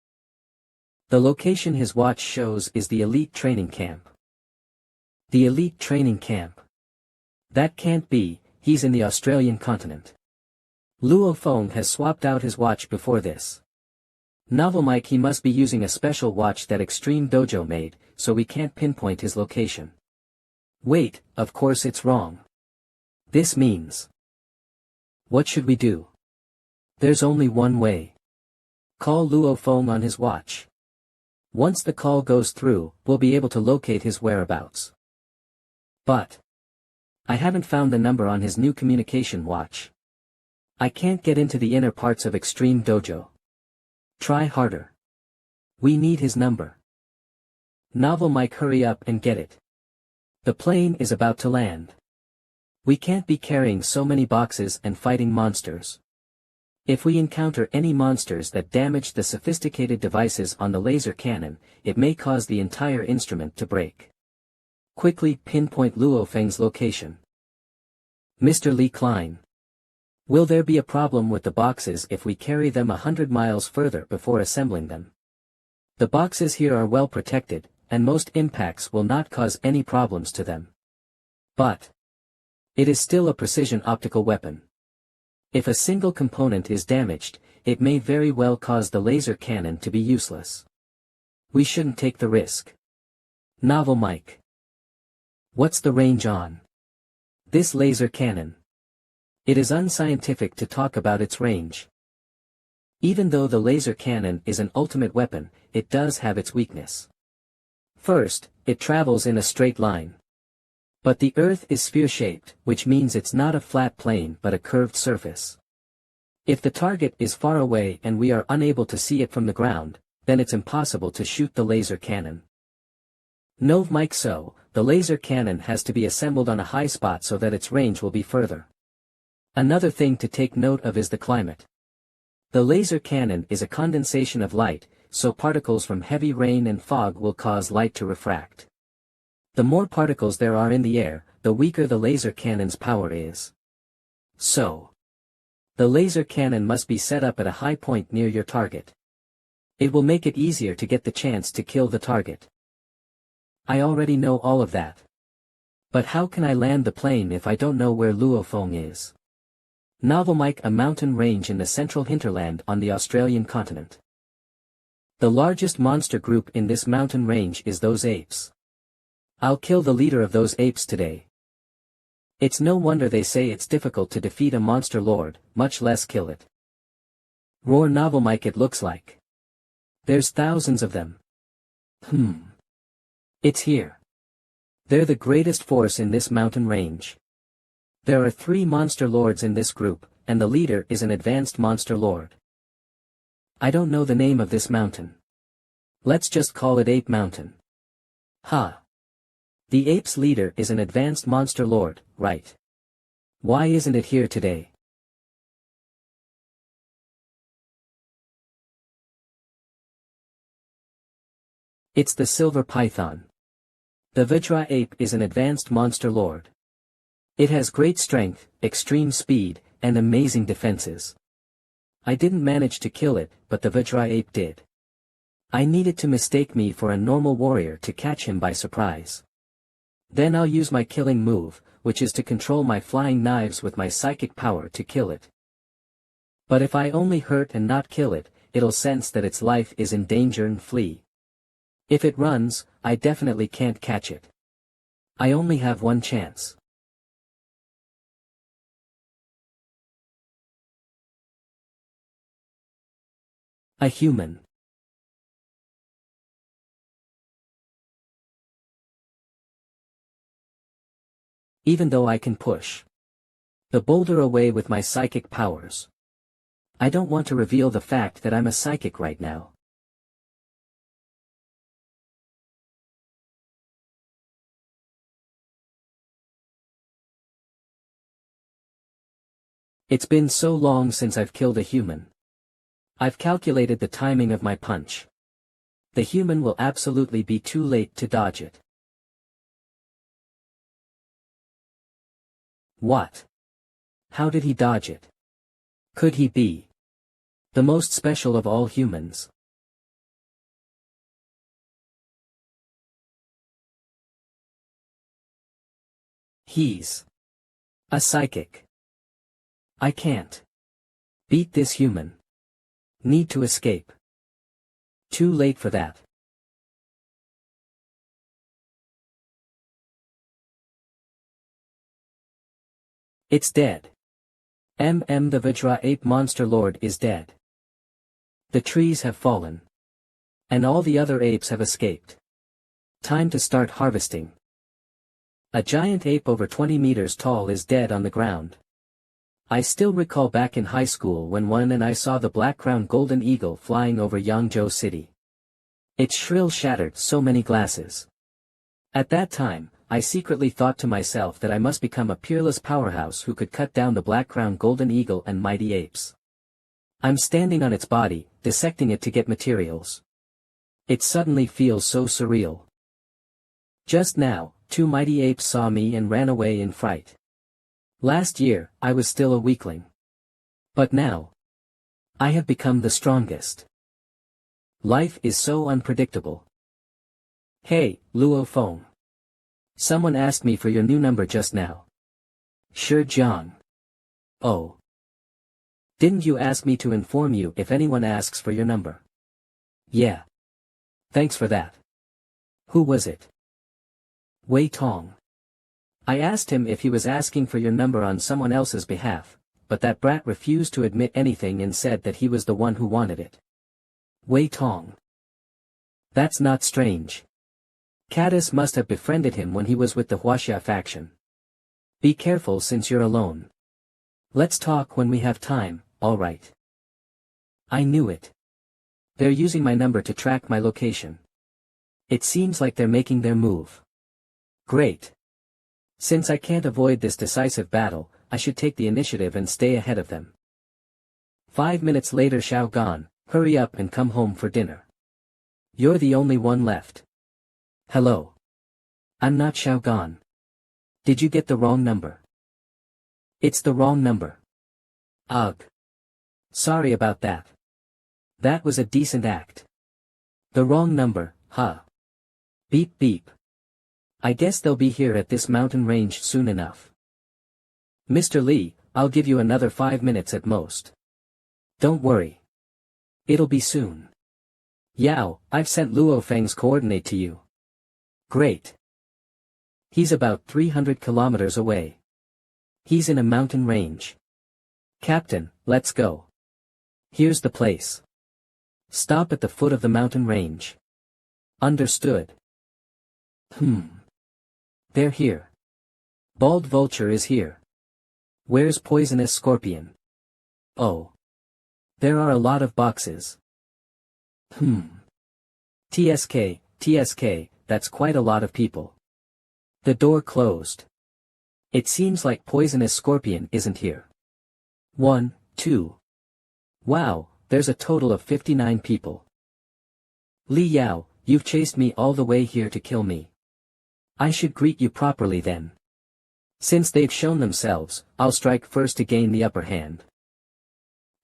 The location his watch shows is the elite training camp. The elite training camp. That can't be, he's in the Australian continent. Luo Feng has swapped out his watch before this. NovelMike, he must be using a special watch that Extreme Dojo made, so we can't pinpoint his location. Wait, of course it's wrong. This means. What should we do? There's only one way. Call Luo Feng on his watch. Once the call goes through, we'll be able to locate his whereabouts. But I haven't found the number on his new communication watch. I can't get into the inner parts of Extreme Dojo. Try harder. We need his number. NovelMike, hurry up and get it. The plane is about to land. We can't be carrying so many boxes and fighting monsters. If we encounter any monsters that damage the sophisticated devices on the laser cannon, it may cause the entire instrument to break. Quickly pinpoint Luo Feng's location. Mr. Li Klein. Will there be a problem with the boxes if we carry them 100 miles further before assembling them? The boxes here are well protected, and most impacts will not cause any problems to them. But it is still a precision optical weapon. If a single component is damaged, it may very well cause the laser cannon to be useless. We shouldn't take the risk. Novel mic. What's the range on this laser cannon? It is unscientific to talk about its range. Even though the laser cannon is an ultimate weapon, it does have its weakness. First, it travels in a straight line. But the Earth is sphere-shaped, which means it's not a flat plane but a curved surface. If the target is far away and we are unable to see it from the ground, then it's impossible to shoot the laser cannon. Nov Mike. So, the laser cannon has to be assembled on a high spot so that its range will be further. Another thing to take note of is the climate. The laser cannon is a condensation of light, so particles from heavy rain and fog will cause light to refract. The more particles there are in the air, the weaker the laser cannon's power is. So, the laser cannon must be set up at a high point near your target. It will make it easier to get the chance to kill the target. I already know all of that. But how can I land the plane if I don't know where Luofeng is? Novel Mike. A mountain range in the central hinterland on the Australian continent. The largest monster group in this mountain range is those apes. I'll kill the leader of those apes today. It's no wonder they say it's difficult to defeat a monster lord, much less kill it. Roar Novel Mike. It looks like there's thousands of them. It's here. They're the greatest force in this mountain range. There are 3 monster lords in this group, and the leader is an advanced monster lord. I don't know the name of this mountain. Let's just call it Ape Mountain. The ape's leader is an advanced monster lord, right? Why isn't it here today? It's the silver python. The Vajra ape is an advanced monster lord. It has great strength, extreme speed, and amazing defenses. I didn't manage to kill it, but the Vajra ape did. I needed to mistake me for a normal warrior to catch him by surprise. Then I'll use my killing move, which is to control my flying knives with my psychic power to kill it. But if I only hurt and not kill it, it'll sense that its life is in danger and flee. If it runs, I definitely can't catch it. I only have one chance. A human. Even though I can push the boulder away with my psychic powers, I don't want to reveal the fact that I'm a psychic right now. It's been so long since I've killed a human. I've calculated the timing of my punch. The human will absolutely be too late to dodge it. What? How did he dodge it? Could he be the most special of all humans? He's a psychic. I can't beat this human. Need to escape. Too late for that. It's dead. The Vajra ape monster lord is dead. The trees have fallen. And all the other apes have escaped. Time to start harvesting. A giant ape over 20 meters tall is dead on the ground. I still recall back in high school when one and I saw the black-crowned golden eagle flying over Yangzhou city. Its shrill shattered so many glasses. At that time, I secretly thought to myself that I must become a peerless powerhouse who could cut down the black-crowned golden eagle and mighty apes. I'm standing on its body, dissecting it to get materials. It suddenly feels so surreal. Just now, 2 mighty apes saw me and ran away in fright. Last year, I was still a weakling. But now, I have become the strongest. Life is so unpredictable. Hey, Luo Feng. Someone asked me for your new number just now. Sure, John. Oh. Didn't you ask me to inform you if anyone asks for your number? Yeah. Thanks for that. Who was it? Wei Tong. I asked him if he was asking for your number on someone else's behalf, but that brat refused to admit anything and said that he was the one who wanted it. Wei Tong. That's not strange. Caddis must have befriended him when he was with the Huaxia faction. Be careful since you're alone. Let's talk when we have time, alright. I knew it. They're using my number to track my location. It seems like they're making their move. Great. Since I can't avoid this decisive battle, I should take the initiative and stay ahead of them. 5 minutes later, Xiao Gan, hurry up and come home for dinner. You're the only one left. Hello. I'm not Xiao Gan. Did you get the wrong number? It's the wrong number. Ugh. Sorry about that. That was a decent act. The wrong number, huh? Beep beep. I guess they'll be here at this mountain range soon enough. Mr. Li, I'll give you another 5 minutes at most. Don't worry. It'll be soon. Yao, I've sent Luo Feng's coordinate to you. Great. He's about 300 kilometers away. He's in a mountain range. Captain, let's go. Here's the place. Stop at the foot of the mountain range. Understood. They're here. Bald Vulture is here. Where's Poisonous Scorpion? Oh. There are a lot of boxes. TSK, that's quite a lot of people. The door closed. It seems like Poisonous Scorpion isn't here. 1, 2. Wow, there's a total of 59 people. Li Yao, you've chased me all the way here to kill me. I should greet you properly then. Since they've shown themselves, I'll strike first to gain the upper hand.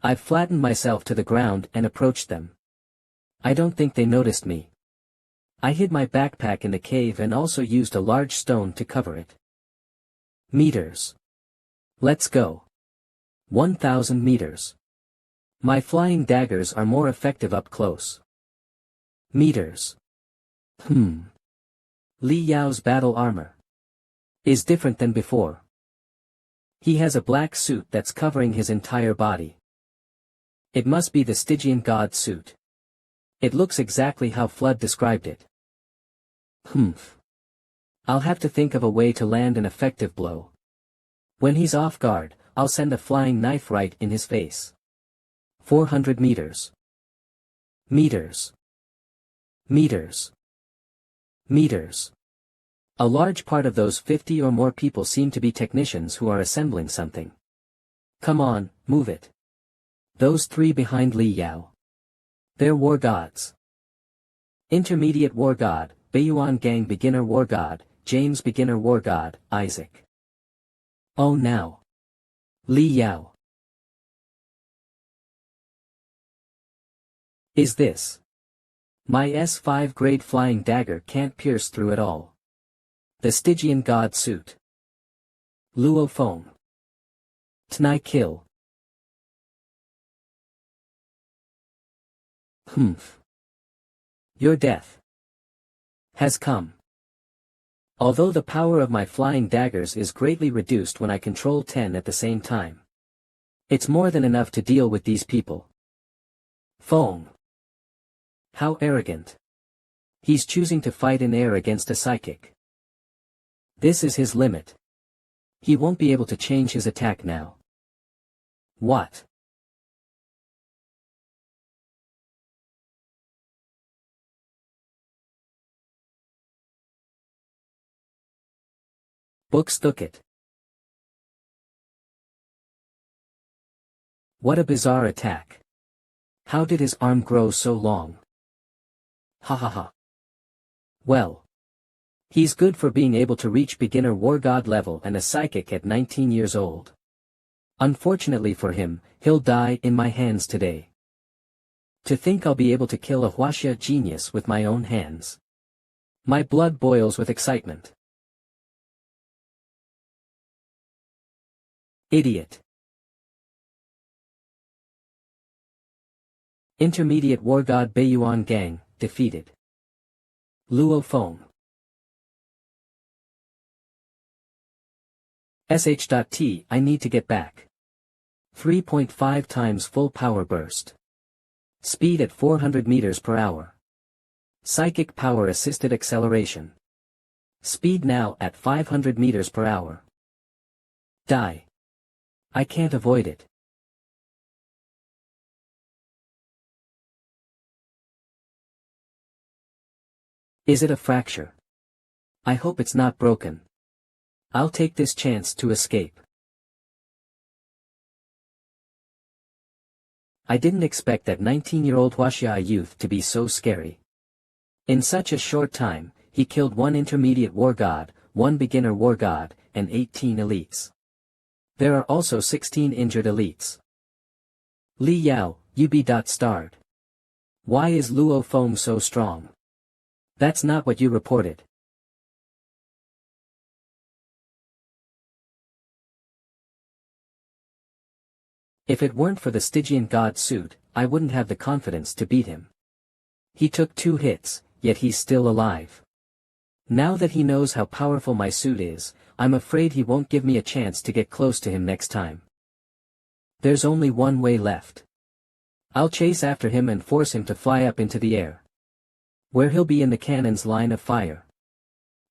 I've flattened myself to the ground and approached them. I don't think they noticed me. I hid my backpack in the cave and also used a large stone to cover it. Meters. Let's go. 1,000 meters. My flying daggers are more effective up close. Meters. Li Yao's battle armor is different than before. He has a black suit that's covering his entire body. It must be the Stygian god suit. It looks exactly how Flood described it. I'll have to think of a way to land an effective blow. When he's off guard, I'll send a flying knife right in his face. 400 meters. Meters. Meters. Meters. A large part of those 50 or more people seem to be technicians who are assembling something. Come on, move it. Those 3 behind Li Yao. They're war gods. Intermediate war god, Beiyuan Gang beginner war god, James beginner war god, Isaac. Oh now. Li Yao. Is this? My S5 grade flying dagger can't pierce through it all. The Stygian god suit. Luo Feng. Tnai kill. Your death has come. Although the power of my flying daggers is greatly reduced when I control 10 at the same time. It's more than enough to deal with these people. Feng. How arrogant. He's choosing to fight in air against a psychic. This is his limit. He won't be able to change his attack now. What? Books took it. What a bizarre attack. How did his arm grow so long? Ha ha ha. Well. He's good for being able to reach beginner war god level and a psychic at 19 years old. Unfortunately for him, he'll die in my hands today. To think I'll be able to kill a Huaxia genius with my own hands. My blood boils with excitement. Idiot. Intermediate war god Beiyuan Gang, defeated. Luo Feng. sh.t I need to get back. 3.5 times full power burst. Speed at 400 meters per hour. Psychic power assisted acceleration. Speed now at 500 meters per hour. Die. I can't avoid it. Is it a fracture? I hope it's not broken. I'll take this chance to escape. I didn't expect that 19-year-old Huaxia youth to be so scary. In such a short time, he killed 1 intermediate war god, 1 beginner war god, and 18 elites. There are also 16 injured elites. Li Yao, you be starred. Why is Luo Feng so strong? That's not what you reported. If it weren't for the Stygian god suit, I wouldn't have the confidence to beat him. He took 2 hits, yet he's still alive. Now that he knows how powerful my suit is, I'm afraid he won't give me a chance to get close to him next time. There's only one way left. I'll chase after him and force him to fly up into the air. Where he'll be in the cannon's line of fire.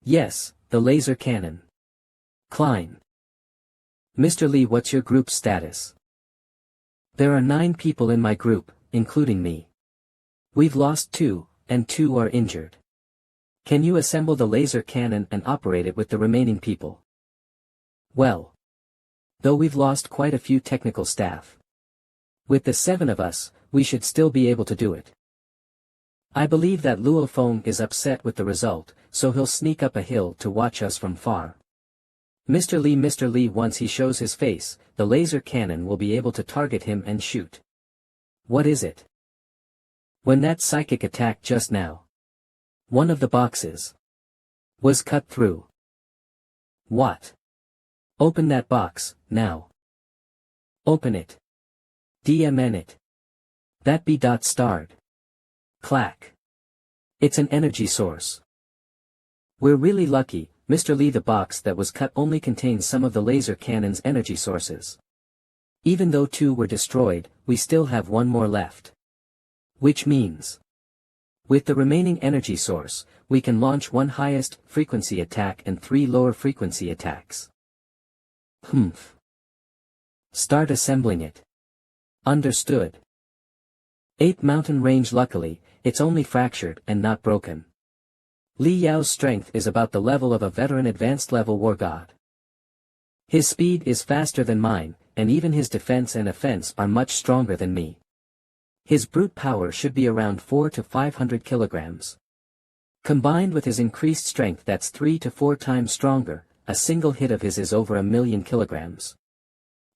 Yes, the laser cannon. Klein. Mr. Lee, what's your group's status? There are 9 people in my group, including me. We've lost 2, and 2 are injured. Can you assemble the laser cannon and operate it with the remaining people? Well. Though we've lost quite a few technical staff. With the 7 of us, we should still be able to do it. I believe that Luo Feng is upset with the result, so he'll sneak up a hill to watch us from far. Mr. Lee, once he shows his face, the laser cannon will be able to target him and shoot. What is it? When that psychic attacked just now. One of the boxes was cut through. What? Open that box, now. Open it. DMN it. That be starred. Clack. It's an energy source. We're really lucky, Mr. Lee. The box that was cut only contains some of the laser cannon's energy sources. Even though 2 were destroyed, we still have 1 more left. Which means, with the remaining energy source, we can launch 1 highest frequency attack and 3 lower frequency attacks. Start assembling it. Understood. 8th mountain range. Luckily, it's only fractured and not broken. Li Yao's strength is about the level of a veteran advanced level war god. His speed is faster than mine, and even his defense and offense are much stronger than me. His brute power should be around 400 to 500 kilograms. Combined with his increased strength, that's 3 to 4 times stronger. A single hit of his is over 1,000,000 kilograms.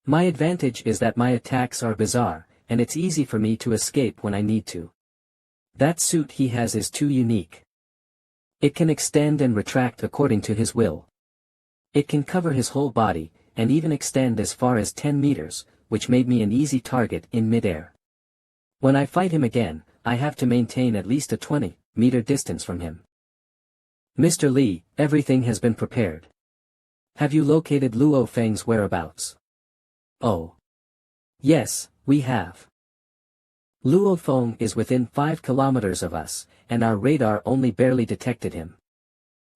My advantage is that my attacks are bizarre, and it's easy for me to escape when I need to. That suit he has is too unique. It can extend and retract according to his will. It can cover his whole body, and even extend as far as 10 meters, which made me an easy target in midair. When I fight him again, I have to maintain at least a 20-meter distance from him. Mr. Lee, everything has been prepared. Have you located Luo Feng's whereabouts? Oh. Yes, we have. Luo Feng is within 5 kilometers of us, and our radar only barely detected him.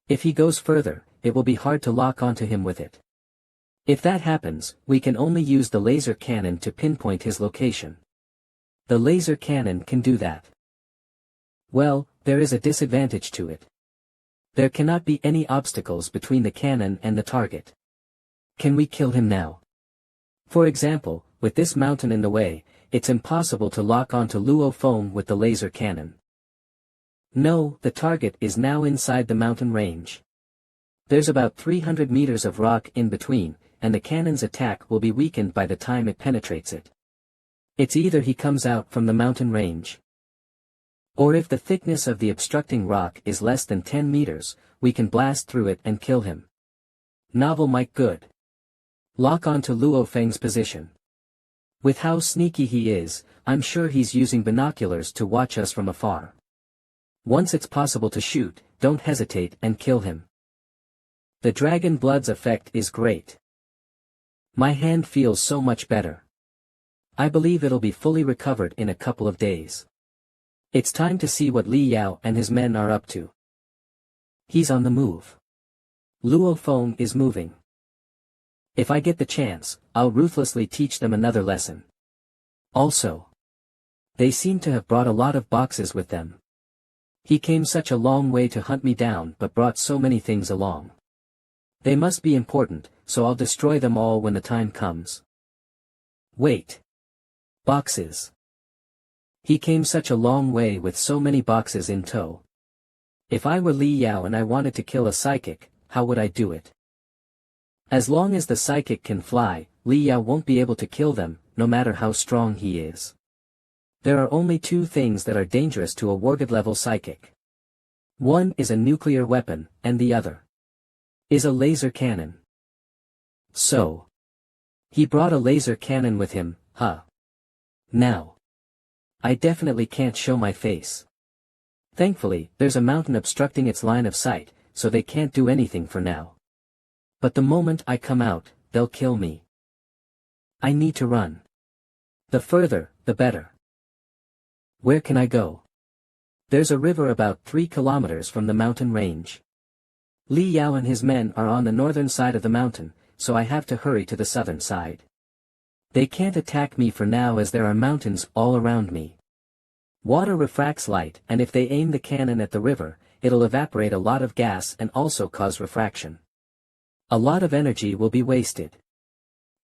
If he goes further, it will be hard to lock onto him with it. If that happens, we can only use the laser cannon to pinpoint his location. The laser cannon can do that. Well, there is a disadvantage to it. There cannot be any obstacles between the cannon and the target. Can we kill him now? For example, with this mountain in the way, it's impossible to lock onto Luo Feng with the laser cannon. No, the target is now inside the mountain range. There's about 300 meters of rock in between, and the cannon's attack will be weakened by the time it penetrates it. It's either he comes out from the mountain range, or if the thickness of the obstructing rock is less than 10 meters, we can blast through it and kill him. Novel Mike good. Lock onto Luo Feng's position. With how sneaky he is, I'm sure he's using binoculars to watch us from afar. Once it's possible to shoot, don't hesitate and kill him. The dragon blood's effect is great. My hand feels so much better. I believe it'll be fully recovered in a couple of days. It's time to see what Li Yao and his men are up to. He's on the move. Luo Feng is moving. If I get the chance, I'll ruthlessly teach them another lesson. Also, they seem to have brought a lot of boxes with them. He came such a long way to hunt me down but brought so many things along. They must be important, so I'll destroy them all when the time comes. Wait. Boxes. He came such a long way with so many boxes in tow. If I were Li Yao and I wanted to kill a psychic, how would I do it? As long as the psychic can fly, Li Yao won't be able to kill them, no matter how strong he is. There are only two things that are dangerous to a Wargod-level psychic. One is a nuclear weapon, and the other is a laser cannon. So, he brought a laser cannon with him, huh? Now, I definitely can't show my face. Thankfully, there's a mountain obstructing its line of sight, so they can't do anything for now. But the moment I come out, they'll kill me. I need to run. The further, the better. Where can I go? There's a river about 3 kilometers from the mountain range. Li Yao and his men are on the northern side of the mountain, so I have to hurry to the southern side. They can't attack me for now as there are mountains all around me. Water refracts light, and if they aim the cannon at the river, it'll evaporate a lot of gas and also cause refraction. A lot of energy will be wasted.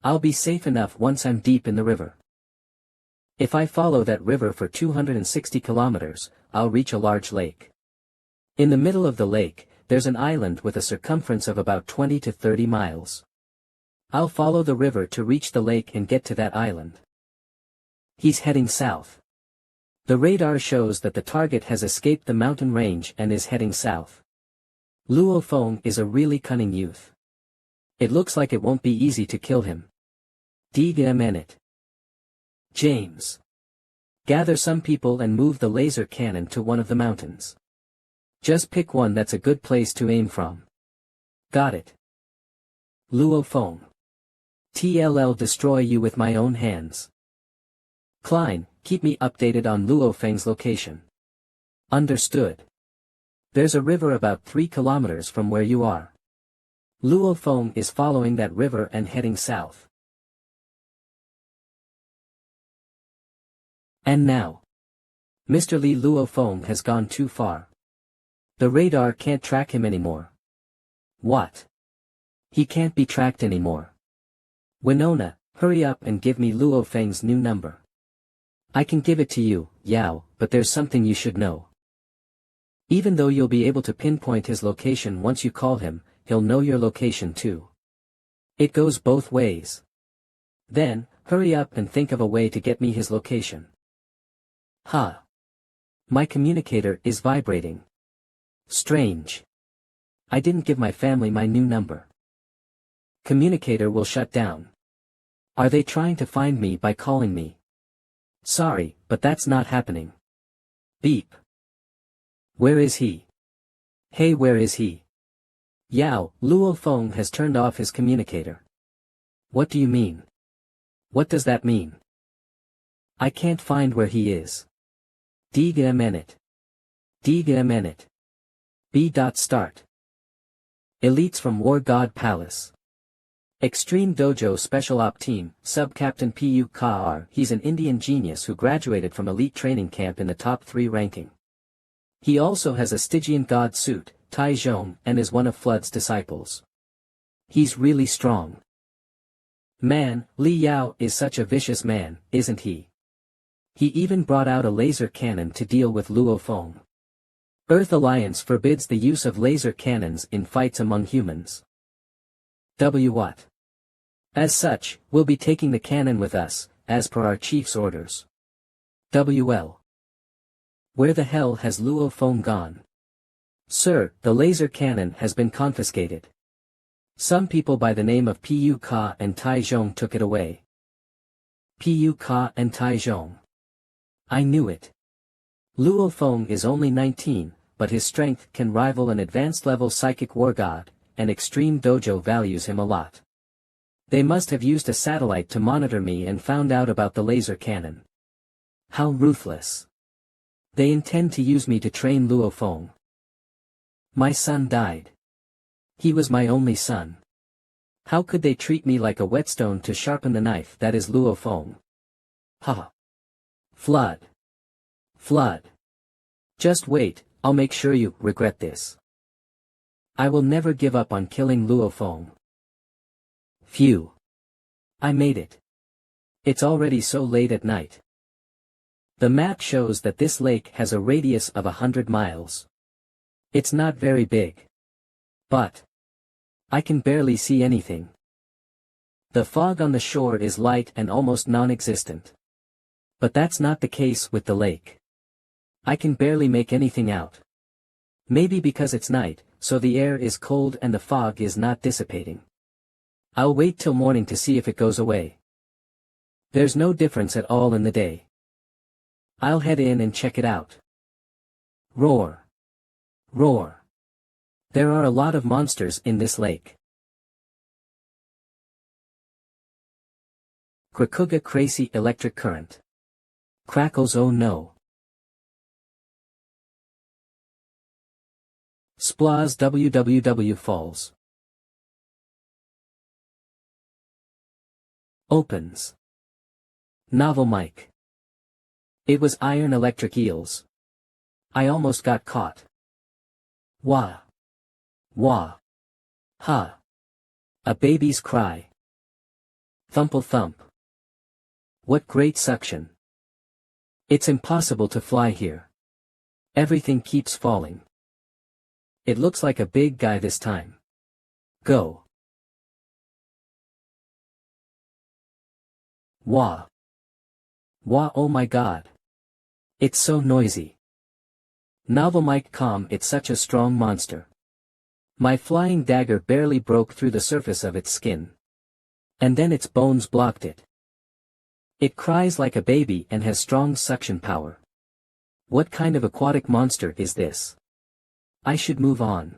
I'll be safe enough once I'm deep in the river. If I follow that river for 260 kilometers, I'll reach a large lake. In the middle of the lake, there's an island with a circumference of about 20 to 30 miles. I'll follow the river to reach the lake and get to that island. He's heading south. The radar shows that the target has escaped the mountain range and is heading south. Luo Feng is a really cunning youth. It looks like it won't be easy to kill him. Minute. James. Gather some people and move the laser cannon to one of the mountains. Just pick one that's a good place to aim from. Got it. Luo Feng. TLL destroy you with my own hands. Klein, keep me updated on Luo Feng's location. Understood. There's a river about 3 kilometers from where you are. Luo Feng is following that river and heading south. And now, Mr. Li Luo Feng has gone too far. The radar can't track him anymore. What? He can't be tracked anymore. Winona, hurry up and give me Luo Feng's new number. I can give it to you, Yao, but there's something you should know. Even though you'll be able to pinpoint his location once you call him, he'll know your location too. It goes both ways. Then, hurry up and think of a way to get me his location. Huh. My communicator is vibrating. Strange. I didn't give my family my new number. Communicator will shut down. Are they trying to find me by calling me? Sorry, but that's not happening. Beep. Where is he? Hey, where is he? Yao, Luo Feng has turned off his communicator. What do you mean? What does that mean? I can't find where he is. Minute. Minute. B.Start. Elites from War God Palace. Extreme Dojo Special Op Team, Sub-Captain Pu Kar. He's an Indian genius who graduated from elite training camp in the top 3 ranking. He also has a Stygian God suit, Taizhong and is one of Flood's disciples. He's really strong. Man, Li Yao is such a vicious man, isn't he? He even brought out a laser cannon to deal with Luo Feng. Earth Alliance forbids the use of laser cannons in fights among humans. What? As such, we'll be taking the cannon with us, as per our chief's orders. WL. Where the hell has Luo Feng gone? Sir, the laser cannon has been confiscated. Some people by the name of Pu Ka and Taizhong took it away. Pu Ka and Taizhong. I knew it. Luo Feng is only 19, but his strength can rival an advanced-level psychic war god, and Extreme Dojo values him a lot. They must have used a satellite to monitor me and found out about the laser cannon. How ruthless. They intend to use me to train Luo Feng. My son died. He was my only son. How could they treat me like a whetstone to sharpen the knife that is Luo Feng? Haha. Flood. Flood. Just wait, I'll make sure you regret this. I will never give up on killing Luo Feng. Phew. I made it. It's already so late at night. The map shows that this lake has a radius of 100 miles. It's not very big. But I can barely see anything. The fog on the shore is light and almost non-existent. But that's not the case with the lake. I can barely make anything out. Maybe because it's night, so the air is cold and the fog is not dissipating. I'll wait till morning to see if it goes away. There's no difference at all in the day. I'll head in and check it out. Roar. Roar. There are a lot of monsters in this lake. Krakuga crazy electric current. Crackles, oh no. Splaz www falls. Opens. Novel mic. It was iron electric eels. I almost got caught. Wah. Wah. Ha. A baby's cry. Thumple thump. What great suction. It's impossible to fly here. Everything keeps falling. It looks like a big guy this time. Go. Wah. Wah, oh my god. It's so noisy. Novel mic calm, it's such a strong monster. My flying dagger barely broke through the surface of its skin. And then its bones blocked it. It cries like a baby and has strong suction power. What kind of aquatic monster is this? I should move on.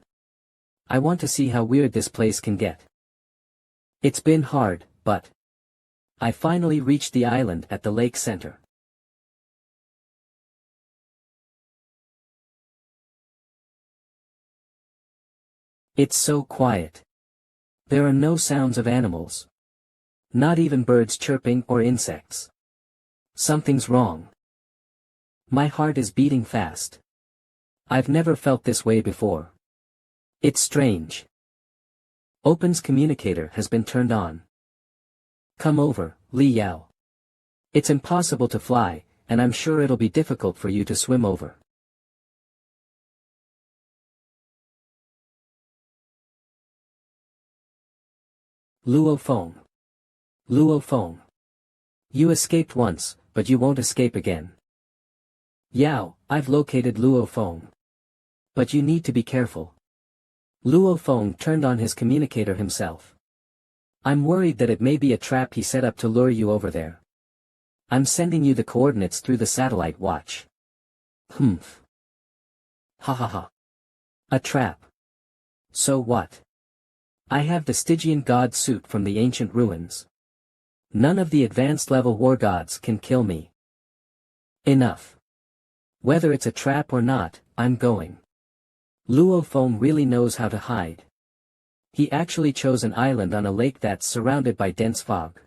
I want to see how weird this place can get. It's been hard, but I finally reached the island at the lake center. It's so quiet. There are no sounds of animals. Not even birds chirping or insects. Something's wrong. My heart is beating fast. I've never felt this way before. It's strange. Open's communicator has been turned on. Come over, Li Yao. It's impossible to fly, and I'm sure it'll be difficult for you to swim over. Luo Feng. Luo Feng. You escaped once, but you won't escape again. Yao, I've located Luo Feng. But you need to be careful. Luo Feng turned on his communicator himself. I'm worried that it may be a trap he set up to lure you over there. I'm sending you the coordinates through the satellite watch. Humph. Ha ha ha. A trap. So what? I have the Stygian god suit from the ancient ruins. None of the advanced level war gods can kill me. Enough. Whether it's a trap or not, I'm going. Luo Feng really knows how to hide. He actually chose an island on a lake that's surrounded by dense fog.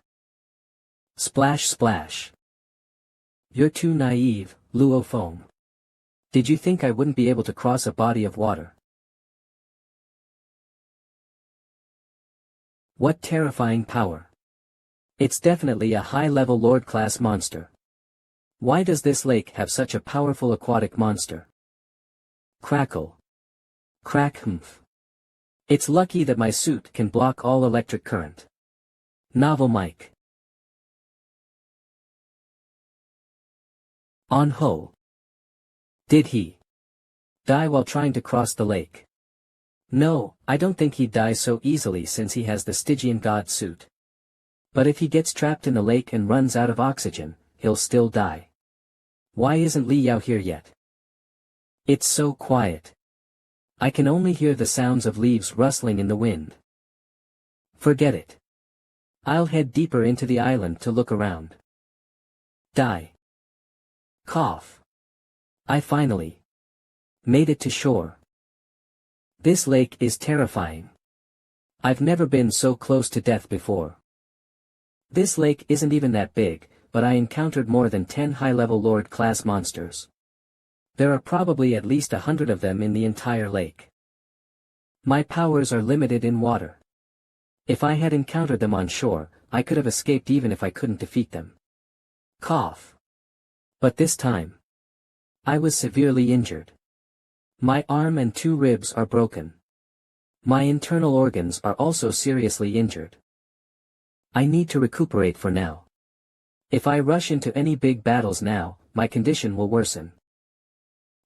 Splash splash. You're too naive, Luo Feng. Did you think I wouldn't be able to cross a body of water? What terrifying power. It's definitely a high-level Lord-class monster. Why does this lake have such a powerful aquatic monster? Crackle. Crack humph. It's lucky that my suit can block all electric current. Novel mic. On ho. Did he die while trying to cross the lake? No, I don't think he'd die so easily since he has the Stygian god suit. But if he gets trapped in the lake and runs out of oxygen, he'll still die. Why isn't Li Yao here yet? It's so quiet. I can only hear the sounds of leaves rustling in the wind. Forget it. I'll head deeper into the island to look around. Die. Cough. I finally made it to shore. This lake is terrifying. I've never been so close to death before. This lake isn't even that big, but I encountered more than 10 high-level Lord-class monsters. There are probably at least 100 of them in the entire lake. My powers are limited in water. If I had encountered them on shore, I could have escaped even if I couldn't defeat them. Cough. But this time, I was severely injured. My arm and 2 ribs are broken. My internal organs are also seriously injured. I need to recuperate for now. If I rush into any big battles now, my condition will worsen.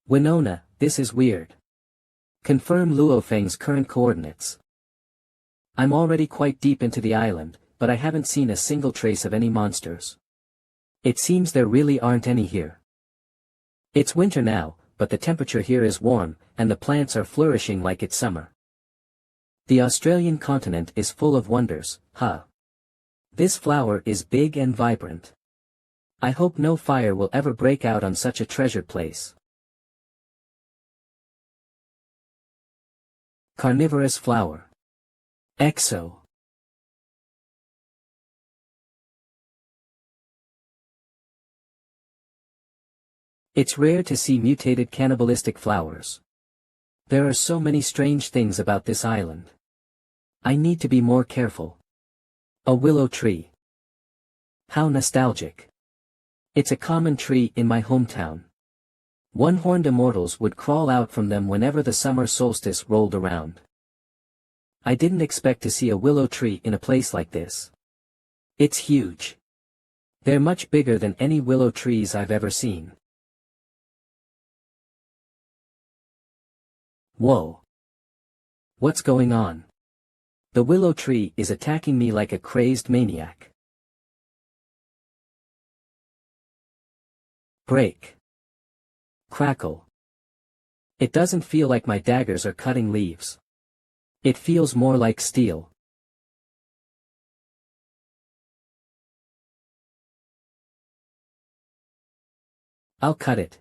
Winona, this is weird. Confirm Luofeng's current coordinates. I'm already quite deep into the island, but I haven't seen a single trace of any monsters. It seems there really aren't any here. It's winter now, but the temperature here is warm, and the plants are flourishing like it's summer. The Australian continent is full of wonders, huh? This flower is big and vibrant. I hope no fire will ever break out on such a treasured place. Carnivorous flower. Exo. It's rare to see mutated cannibalistic flowers. There are so many strange things about this island. I need to be more careful. A willow tree. How nostalgic. It's a common tree in my hometown. One-horned immortals would crawl out from them whenever the summer solstice rolled around. I didn't expect to see a willow tree in a place like this. It's huge. They're much bigger than any willow trees I've ever seen. Whoa. What's going on? The willow tree is attacking me like a crazed maniac. Break. Crackle. It doesn't feel like my daggers are cutting leaves. It feels more like steel. I'll cut it.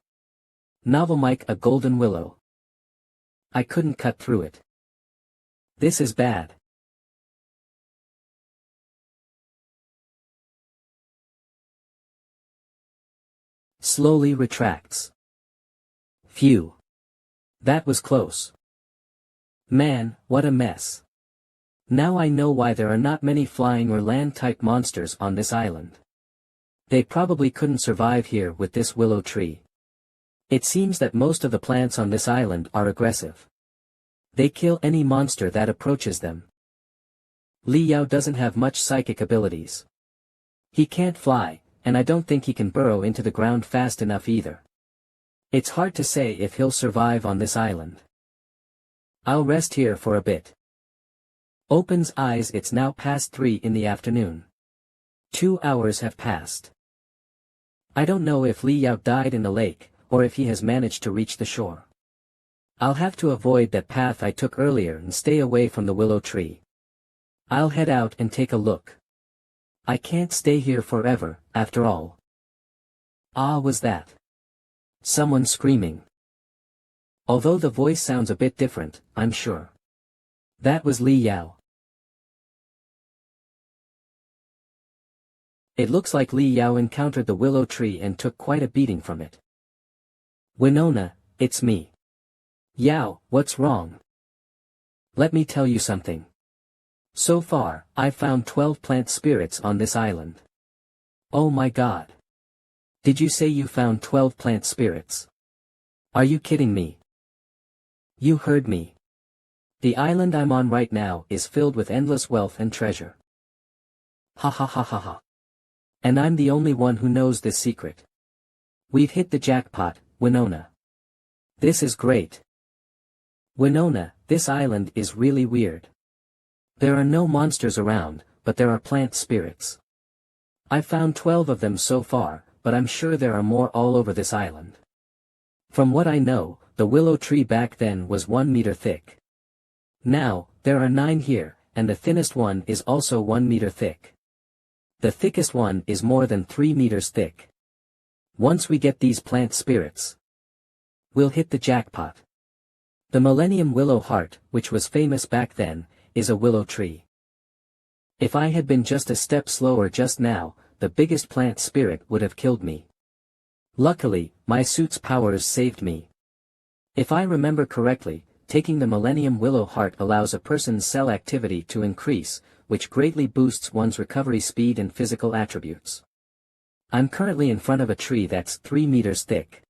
Novel mic, a golden willow. I couldn't cut through it. This is bad. Slowly retracts. Phew. That was close. Man, what a mess. Now I know why there are not many flying or land-type monsters on this island. They probably couldn't survive here with this willow tree. It seems that most of the plants on this island are aggressive. They kill any monster that approaches them. Li Yao doesn't have much psychic abilities. He can't fly, and I don't think he can burrow into the ground fast enough either. It's hard to say if he'll survive on this island. I'll rest here for a bit. Opens eyes. It's now past 3 in the afternoon. 2 hours have passed. I don't know if Li Yao died in the lake, or if he has managed to reach the shore. I'll have to avoid that path I took earlier and stay away from the willow tree. I'll head out and take a look. I can't stay here forever, after all. Ah, was that someone screaming? Although the voice sounds a bit different, I'm sure. That was Li Yao. It looks like Li Yao encountered the willow tree and took quite a beating from it. Winona, it's me. Yao, what's wrong? Let me tell you something. So far, I've found 12 plant spirits on this island. Oh my god. Did you say you found 12 plant spirits? Are you kidding me? You heard me. The island I'm on right now is filled with endless wealth and treasure. Ha ha ha ha ha. And I'm the only one who knows this secret. We've hit the jackpot, Winona. This is great. Winona, this island is really weird. There are no monsters around, but there are plant spirits. I've found 12 of them so far, but I'm sure there are more all over this island. From what I know, the willow tree back then was 1 meter thick. Now, there are 9 here, and the thinnest one is also 1 meter thick. The thickest one is more than 3 meters thick. Once we get these plant spirits, we'll hit the jackpot. The Millennium Willow Heart, which was famous back then, is a willow tree. If I had been just a step slower just now, the biggest plant spirit would have killed me. Luckily, my suit's powers saved me. If I remember correctly, taking the Millennium Willow Heart allows a person's cell activity to increase, which greatly boosts one's recovery speed and physical attributes. I'm currently in front of a tree that's 3 meters thick.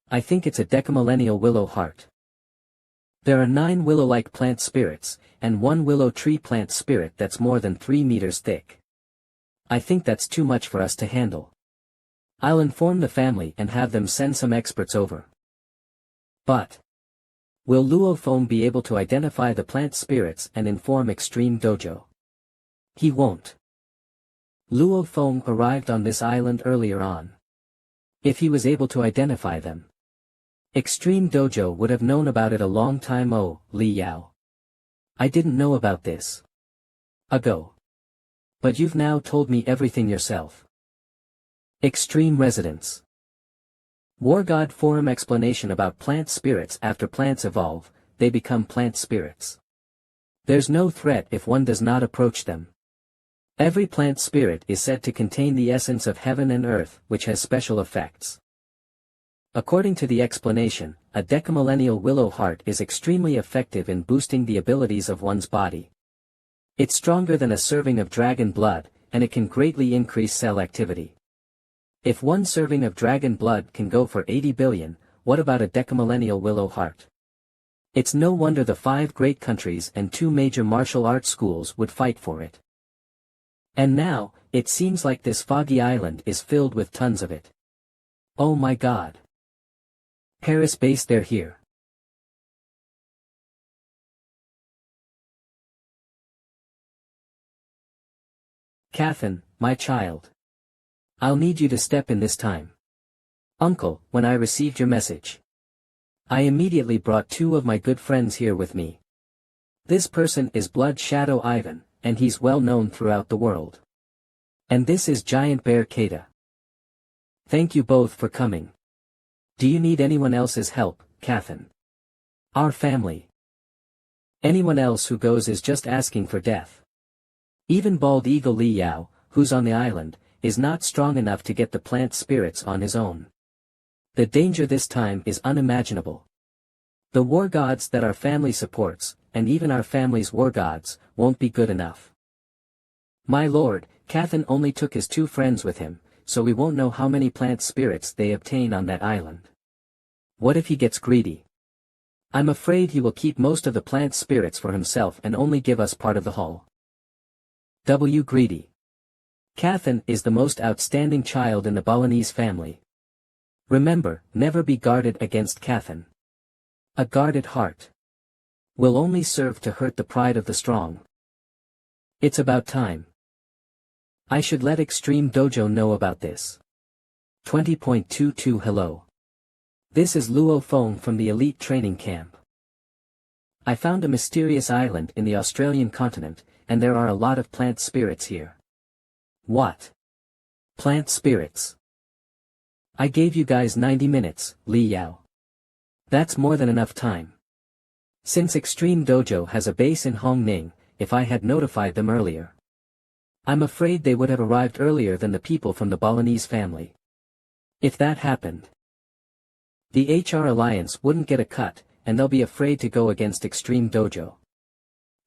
I think it's a decamillennial willow heart. There are 9 willow-like plant spirits, and 1 willow tree plant spirit that's more than 3 meters thick. I think that's too much for us to handle. I'll inform the family and have them send some experts over. But will Luo Feng be able to identify the plant spirits and inform Extreme Dojo? He won't. Luo Feng arrived on this island earlier on. If he was able to identify them, Extreme Dojo would have known about it a long time. Oh, Li Yao. I didn't know about this ago. But you've now told me everything yourself. Extreme Residence. War God Forum explanation about plant spirits. After plants evolve, they become plant spirits. There's no threat if one does not approach them. Every plant spirit is said to contain the essence of heaven and earth, which has special effects. According to the explanation, a decamillennial willow heart is extremely effective in boosting the abilities of one's body. It's stronger than a serving of dragon blood, and it can greatly increase cell activity. If 1 serving of dragon blood can go for 80 billion, what about a decamillennial willow heart? It's no wonder the 5 great countries and 2 major martial arts schools would fight for it. And now, it seems like this foggy island is filled with tons of it. Oh my god. Paris base, they're here. Catherine, my child. I'll need you to step in this time. Uncle, when I received your message, I immediately brought 2 of my good friends here with me. This person is Blood Shadow Ivan, and he's well known throughout the world. And this is Giant Bear Kata. Thank you both for coming. Do you need anyone else's help, Catherine? Our family. Anyone else who goes is just asking for death. Even Bald Eagle Li Yao, who's on the island, is not strong enough to get the plant spirits on his own. The danger this time is unimaginable. The war gods that our family supports, and even our family's war gods, won't be good enough. My lord, Catherine only took his 2 friends with him, so we won't know how many plant spirits they obtain on that island. What if he gets greedy? I'm afraid he will keep most of the plant spirits for himself and only give us part of the haul. Greedy. Catherine is the most outstanding child in the Balinese family. Remember, never be guarded against Catherine. A guarded heart will only serve to hurt the pride of the strong. It's about time. I should let Extreme Dojo know about this. 20.22 Hello. This is Luo Feng from the Elite Training Camp. I found a mysterious island in the Australian continent, and there are a lot of plant spirits here. What? Plant spirits? I gave you guys 90 minutes, Li Yao. That's more than enough time. Since Extreme Dojo has a base in Hong Ning, if I had notified them earlier, I'm afraid they would have arrived earlier than the people from the Balinese family. If that happened, the HR Alliance wouldn't get a cut, and they'll be afraid to go against Extreme Dojo.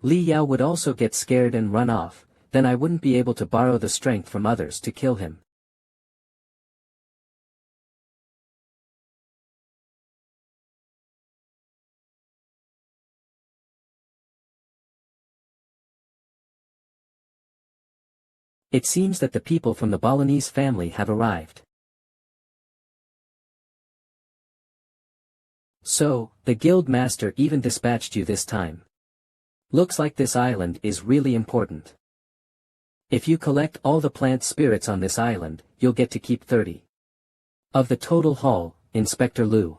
Li Yao would also get scared and run off, then I wouldn't be able to borrow the strength from others to kill him. It seems that the people from the Balinese family have arrived. So, the guild master even dispatched you this time. Looks like this island is really important. If you collect all the plant spirits on this island, you'll get to keep 30 of the total haul, Inspector Liu.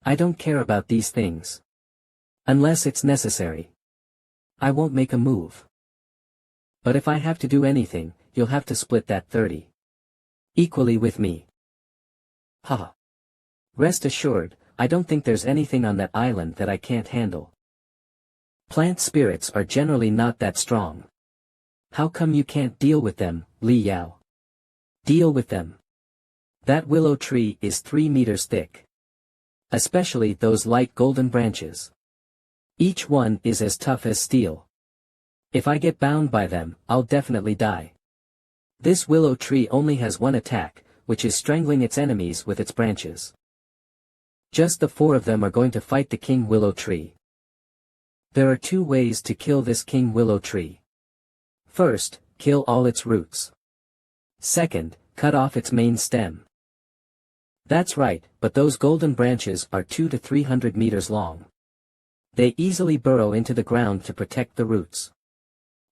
I don't care about these things. Unless it's necessary. I won't make a move. But if I have to do anything, you'll have to split that 30 equally with me. Haha. Rest assured, I don't think there's anything on that island that I can't handle. Plant spirits are generally not that strong. How come you can't deal with them, Li Yao? Deal with them. That willow tree is 3 meters thick. Especially those light golden branches. Each one is as tough as steel. If I get bound by them, I'll definitely die. This willow tree only has one attack, which is strangling its enemies with its branches. Just the 4 of them are going to fight the king willow tree. There are 2 ways to kill this king willow tree. First, kill all its roots. Second, cut off its main stem. That's right, but those golden branches are 200 to 300 meters long. They easily burrow into the ground to protect the roots.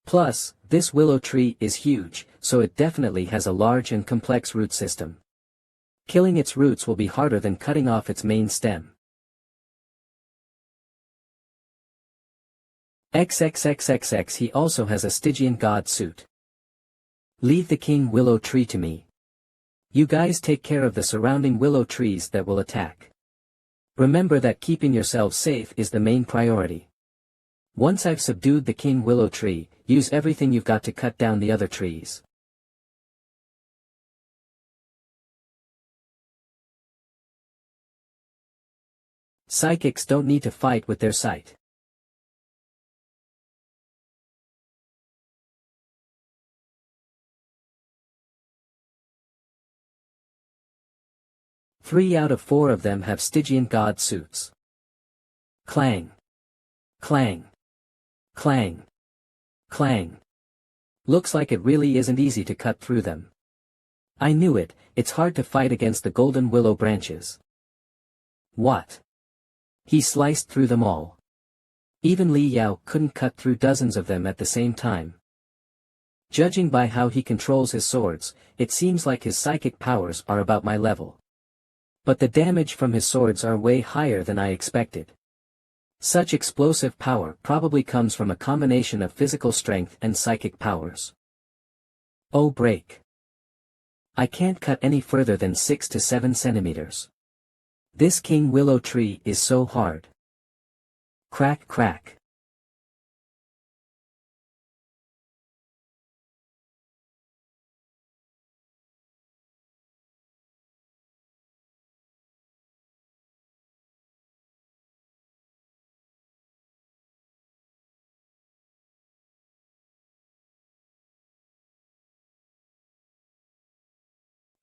Plus, this willow tree is huge, so it definitely has a large and complex root system. Killing its roots will be harder than cutting off its main stem. XXXXX He also has a Stygian god suit. Leave the king willow tree to me. You guys take care of the surrounding willow trees that will attack. Remember that keeping yourselves safe is the main priority. Once I've subdued the king willow tree, use everything you've got to cut down the other trees. Psychics don't need to fight with their sight. Three out of 4 of them have Stygian god suits. Clang. Clang. Clang. Clang. Looks like it really isn't easy to cut through them. I knew it, it's hard to fight against the golden willow branches. What? He sliced through them all. Even Li Yao couldn't cut through dozens of them at the same time. Judging by how he controls his swords, it seems like his psychic powers are about my level. But the damage from his swords are way higher than I expected. Such explosive power probably comes from a combination of physical strength and psychic powers. Oh break. I can't cut any further than 6 to 7 centimeters. This king willow tree is so hard. Crack crack.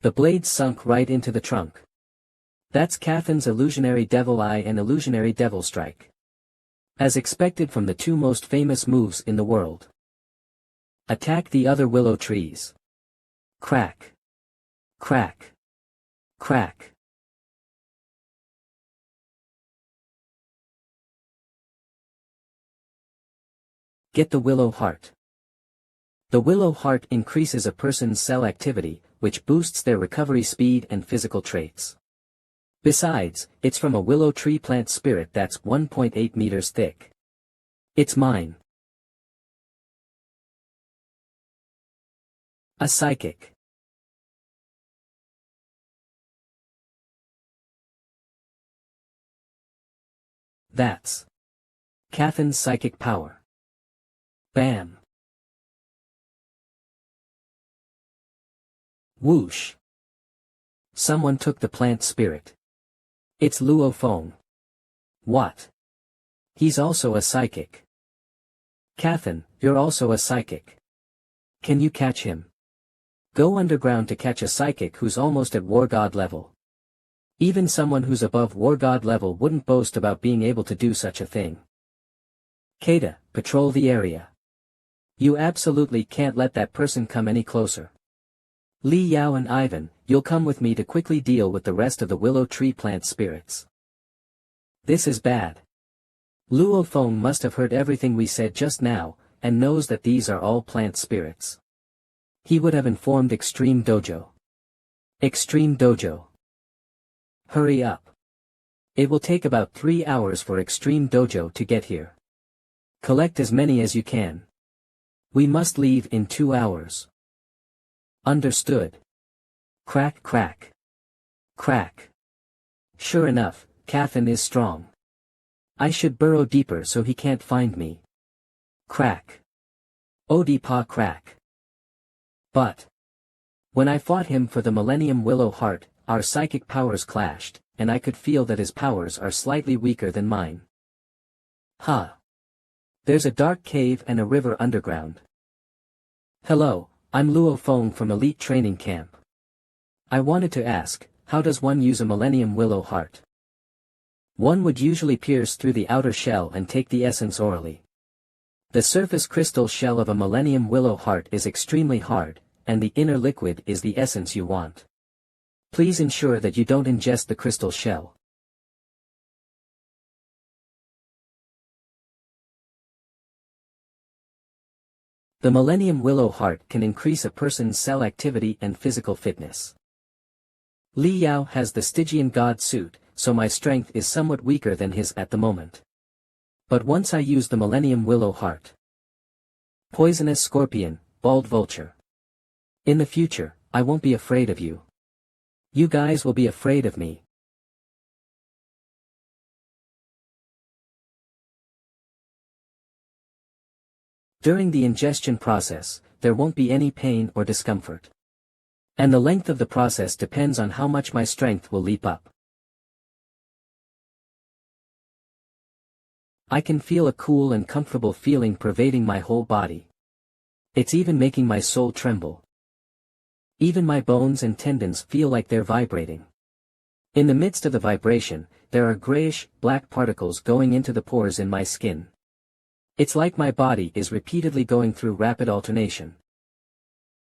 The blades sunk right into the trunk. That's Cathin's illusionary devil eye and illusionary devil strike. As expected from the 2 most famous moves in the world. Attack the other willow trees. Crack. Crack. Crack. Get the willow heart. The willow heart increases a person's cell activity, which boosts their recovery speed and physical traits. Besides, it's from a willow tree plant spirit that's 1.8 meters thick. It's mine. A psychic. That's Cathin's psychic power. Bam. Whoosh. Someone took the plant spirit. It's Luo Feng. What? He's also a psychic. Cathan, you're also a psychic. Can you catch him? Go underground to catch a psychic who's almost at war god level. Even someone who's above war god level wouldn't boast about being able to do such a thing. Kata, patrol the area. You absolutely can't let that person come any closer. Li Yao and Ivan, you'll come with me to quickly deal with the rest of the willow tree plant spirits. This is bad. Luo Feng must have heard everything we said just now, and knows that these are all plant spirits. He would have informed Extreme Dojo. Extreme Dojo. Hurry up. It will take about 3 hours for Extreme Dojo to get here. Collect as many as you can. We must leave in 2 hours. Understood. Crack crack. Crack. Sure enough, Cathan is strong. I should burrow deeper so he can't find me. Crack. Odipa crack. But when I fought him for the Millennium Willow Heart, our psychic powers clashed, and I could feel that his powers are slightly weaker than mine. Huh. There's a dark cave and a river underground. Hello, I'm Luo Feng from Elite Training Camp. I wanted to ask, how does one use a Millennium Willow Heart? One would usually pierce through the outer shell and take the essence orally. The surface crystal shell of a Millennium Willow Heart is extremely hard, and the inner liquid is the essence you want. Please ensure that you don't ingest the crystal shell. The Millennium Willow Heart can increase a person's cell activity and physical fitness. Li Yao has the Stygian God suit, so my strength is somewhat weaker than his at the moment. But once I use the Millennium Willow Heart. Poisonous Scorpion, Bald Vulture. In the future, I won't be afraid of you. You guys will be afraid of me. During the ingestion process, there won't be any pain or discomfort. And the length of the process depends on how much my strength will leap up. I can feel a cool and comfortable feeling pervading my whole body. It's even making my soul tremble. Even my bones and tendons feel like they're vibrating. In the midst of the vibration, there are grayish, black particles going into the pores in my skin. It's like my body is repeatedly going through rapid alternation.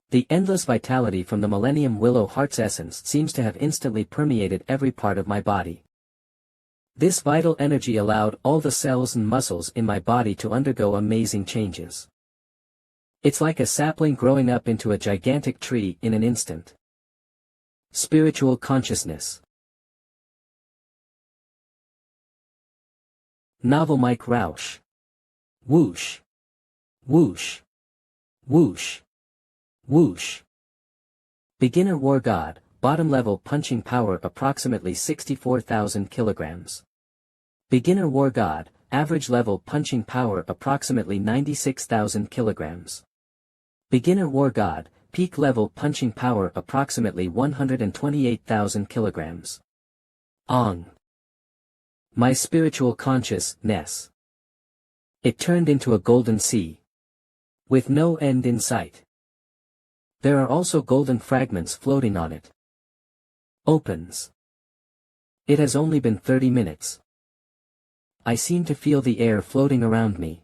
The endless vitality from the Millennium Willow Heart's essence seems to have instantly permeated every part of my body. This vital energy allowed all the cells and muscles in my body to undergo amazing changes. It's like a sapling growing up into a gigantic tree in an instant. Spiritual consciousness. Novel Mike Roush. Whoosh. Whoosh. Whoosh. Whoosh. Beginner War God, bottom level punching power approximately 64,000 kilograms. Beginner War God, average level punching power approximately 96,000 kilograms. Beginner War God, peak level punching power approximately 128,000 kilograms. Ong. My spiritual consciousness. It turned into a golden sea. With no end in sight. There are also golden fragments floating on it. Opens. It has only been 30 minutes. I seem to feel the air floating around me.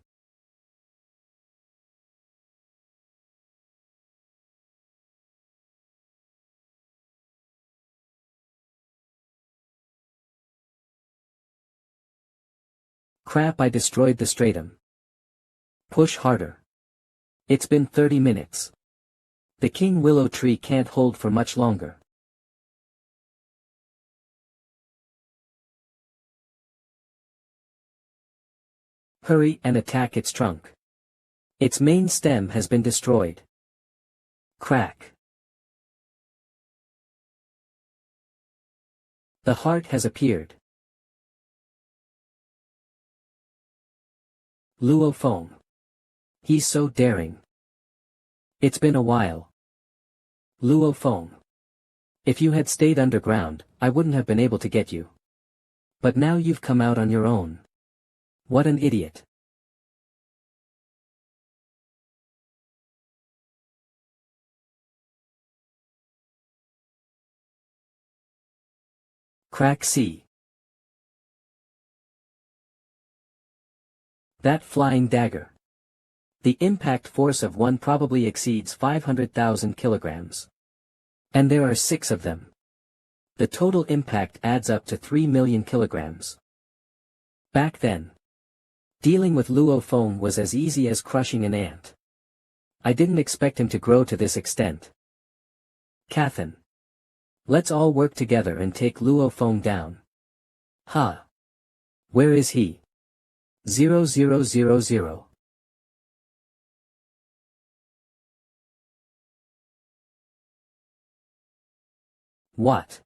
Crap, I destroyed the stratum. Push harder. It's been 30 minutes. The King Willow tree can't hold for much longer. Hurry and attack its trunk. Its main stem has been destroyed. Crack. The heart has appeared. Luo Feng. He's so daring. It's been a while. Luo Feng. If you had stayed underground, I wouldn't have been able to get you. But now you've come out on your own. What an idiot. Crack C. That flying dagger. The impact force of one probably exceeds 500,000 kilograms. And there are 6 of them. The total impact adds up to 3 million kilograms. Back then, dealing with Luo Feng was as easy as crushing an ant. I didn't expect him to grow to this extent. Cathan. Let's all work together and take Luo Feng down. Ha! Where is he? 0000. What?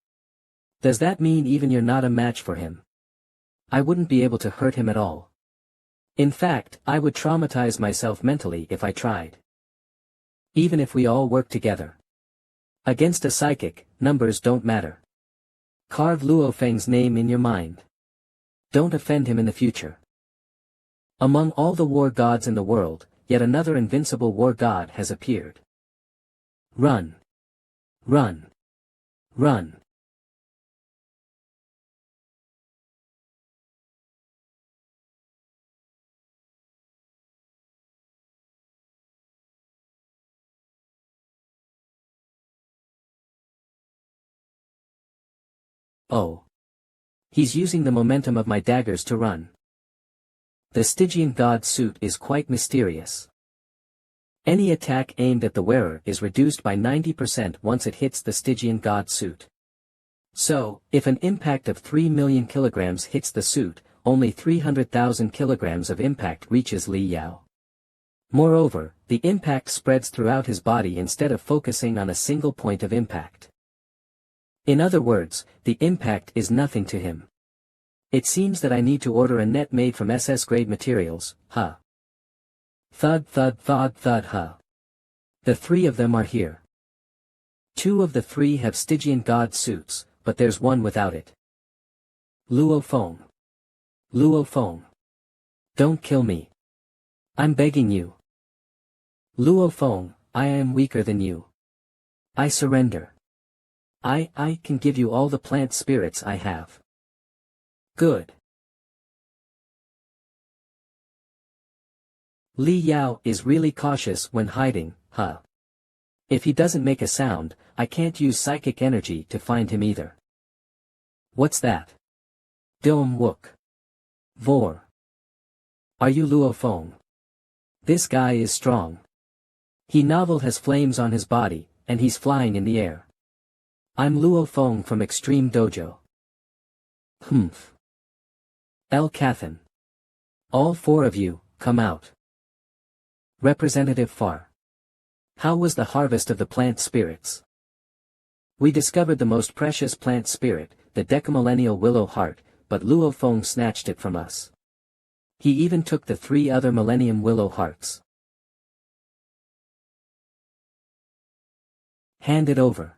Does that mean even you're not a match for him? I wouldn't be able to hurt him at all. In fact, I would traumatize myself mentally if I tried. Even if we all work together. Against a psychic, numbers don't matter. Carve Luo Feng's name in your mind. Don't offend him in the future. Among all the war gods in the world, yet another invincible war god has appeared. Run. Run. Run. Oh. He's using the momentum of my daggers to run. The Stygian god suit is quite mysterious. Any attack aimed at the wearer is reduced by 90% once it hits the Stygian god suit. So, if an impact of 3 million kilograms hits the suit, only 300,000 kilograms of impact reaches Li Yao. Moreover, the impact spreads throughout his body instead of focusing on a single point of impact. In other words, the impact is nothing to him. It seems that I need to order a net made from SS-grade materials, huh? Thud thud thud thud huh. The 3 of them are here. 2 of the 3 have Stygian god suits, but there's one without it. Luo Feng. Luo Feng. Don't kill me. I'm begging you. Luo Feng, I am weaker than you. I surrender. I can give you all the plant spirits I have. Good. Li Yao is really cautious when hiding, huh? If he doesn't make a sound, I can't use psychic energy to find him either. What's that? Dom Wook. Vor. Are you Luo Feng? This guy is strong. He novel has flames on his body, and he's flying in the air. I'm Luo Feng from Extreme Dojo. Humph. El Cathan. All 4 of you, come out. Representative Far. How was the harvest of the plant spirits? We discovered the most precious plant spirit, the decamillennial willow heart, but Luo Feng snatched it from us. He even took the 3 other millennium willow hearts. Hand it over.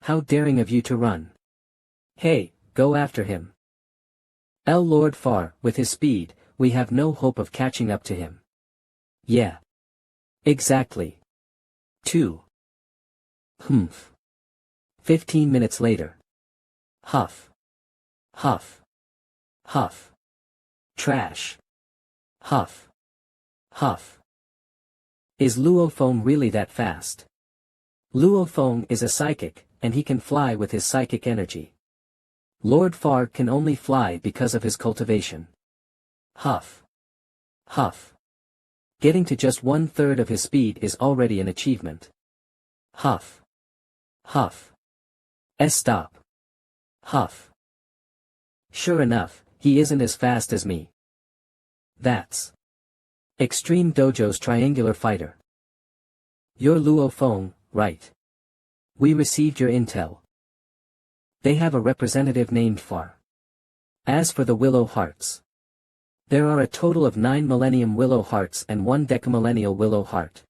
How daring of you to run. Hey, go after him. El Lord Far, with his speed, we have no hope of catching up to him. Yeah. Exactly. 2. Humph. 15 minutes later. Huff. Huff. Huff. Trash. Huff. Huff. Is Luo Feng really that fast? Luo Feng is a psychic, and he can fly with his psychic energy. Lord Far can only fly because of his cultivation. Huff. Huff. Getting to just 1/3 of his speed is already an achievement. Huff. Huff. Stop. Huff. Sure enough, he isn't as fast as me. That's Extreme Dojo's triangular fighter. You're Luo Feng, right? We received your intel. They have a representative named Far. As for the Willow Hearts, there are a total of 9 Millennium Willow Hearts and 1 Decamillennial Willow Heart.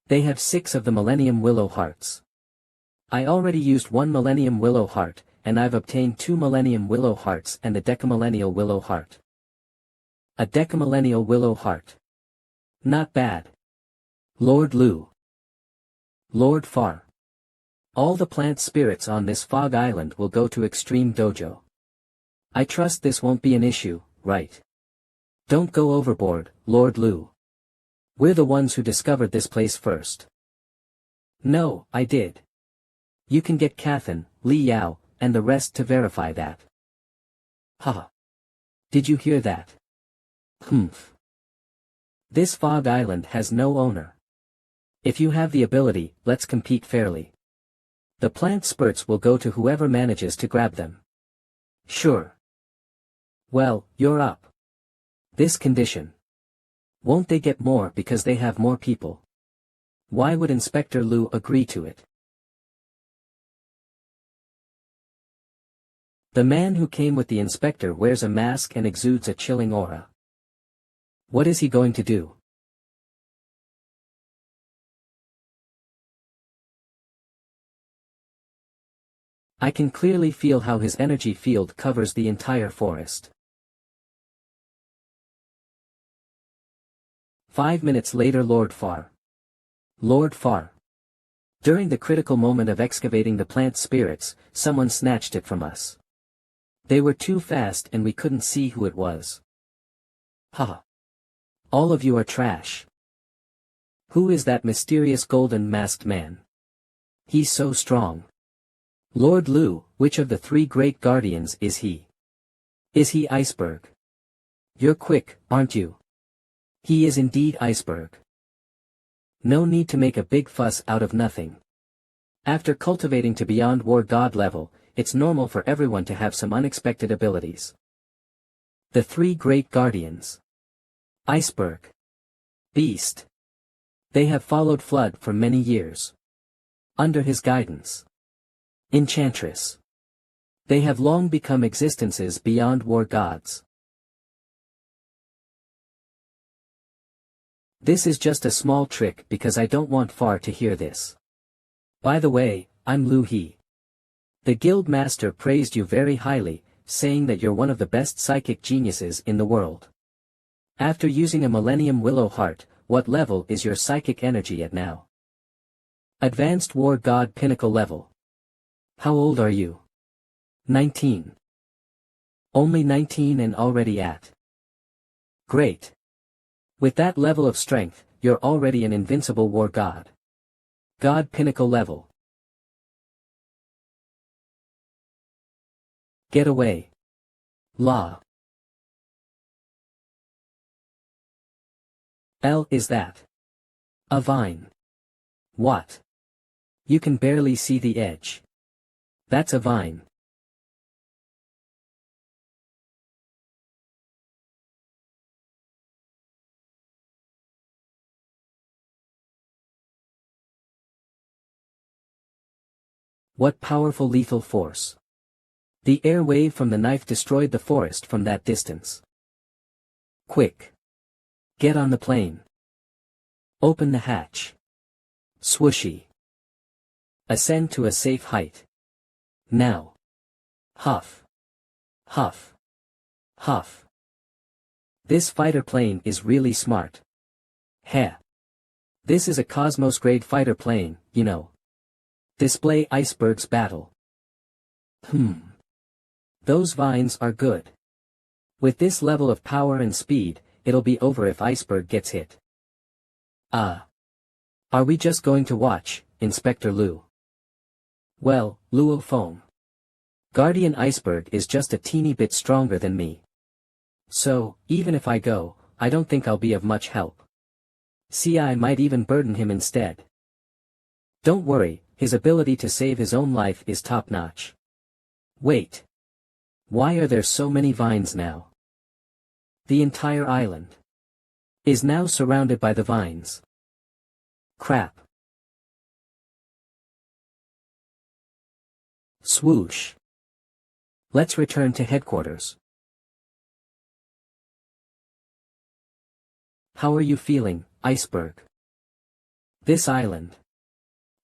They have 6 of the Millennium Willow Hearts. I already used 1 Millennium Willow Heart, and I've obtained 2 Millennium Willow Hearts and the Decamillennial Willow Heart. A Decamillennial Willow Heart. Not bad. Lord Lu. Lord Far. All the plant spirits on this fog island will go to Extreme Dojo. I trust this won't be an issue, right? Don't go overboard, Lord Lu. We're the ones who discovered this place first. No, I did. You can get Cathan, Li Yao, and the rest to verify that. Haha. Did you hear that? Humph. This fog island has no owner. If you have the ability, let's compete fairly. The plant spurts will go to whoever manages to grab them. Sure. Well, you're up. This condition. Won't they get more because they have more people? Why would Inspector Lu agree to it? The man who came with the inspector wears a mask and exudes a chilling aura. What is he going to do? I can clearly feel how his energy field covers the entire forest. 5 minutes later, Lord Far. Lord Far. During the critical moment of excavating the plant spirits, someone snatched it from us. They were too fast and we couldn't see who it was. Haha. All of you are trash. Who is that mysterious golden masked man? He's so strong. Lord Lu, which of the 3 great guardians is he? Is he Iceberg? You're quick, aren't you? He is indeed Iceberg. No need to make a big fuss out of nothing. After cultivating to beyond war god level, it's normal for everyone to have some unexpected abilities. The 3 great guardians. Iceberg. Beast. They have followed Flood for many years. Under his guidance. Enchantress. They have long become existences beyond war gods. This is just a small trick because I don't want Far to hear this. By the way, I'm Lu He. The guild master praised you very highly, saying that you're one of the best psychic geniuses in the world. After using a Millennium Willow Heart, what level is your psychic energy at now? Advanced War God Pinnacle level. How old are you? 19. Only 19 and already at. Great. With that level of strength, you're already an invincible war god. God Pinnacle level. Get away. La. L is that? A vine. What? You can barely see the edge. That's a vine. What powerful lethal force. The air wave from the knife destroyed the forest from that distance. Quick. Get on the plane. Open the hatch. Swooshy. Ascend to a safe height. Now. Huff. Huff. Huff. This fighter plane is really smart. Heh. This is a Cosmos-grade fighter plane, you know. Display Iceberg's battle. Those vines are good. With this level of power and speed, it'll be over if Iceberg gets hit. Are we just going to watch, Inspector Lu? Well, Luo Foam. Guardian Iceberg is just a teeny bit stronger than me. So, even if I go, I don't think I'll be of much help. See, I might even burden him instead. Don't worry, his ability to save his own life is top-notch. Wait. Why are there so many vines now? The entire island is now surrounded by the vines. Crap. Swoosh. Let's return to headquarters. How are you feeling, Iceberg? This island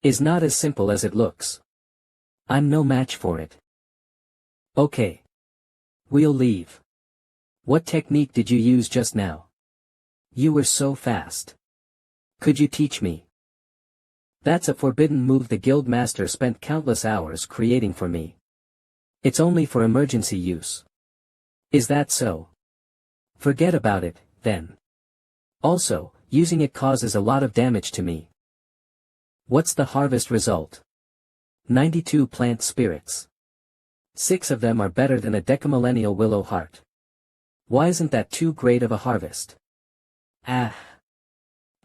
is not as simple as it looks. I'm no match for it. Okay. We'll leave. What technique did you use just now? You were so fast. Could you teach me? That's a forbidden move the guild master spent countless hours creating for me. It's only for emergency use. Is that so? Forget about it, then. Also, using it causes a lot of damage to me. What's the harvest result? 92 plant spirits. 6 of them are better than a decamillennial willow heart. Why isn't that too great of a harvest? Ah.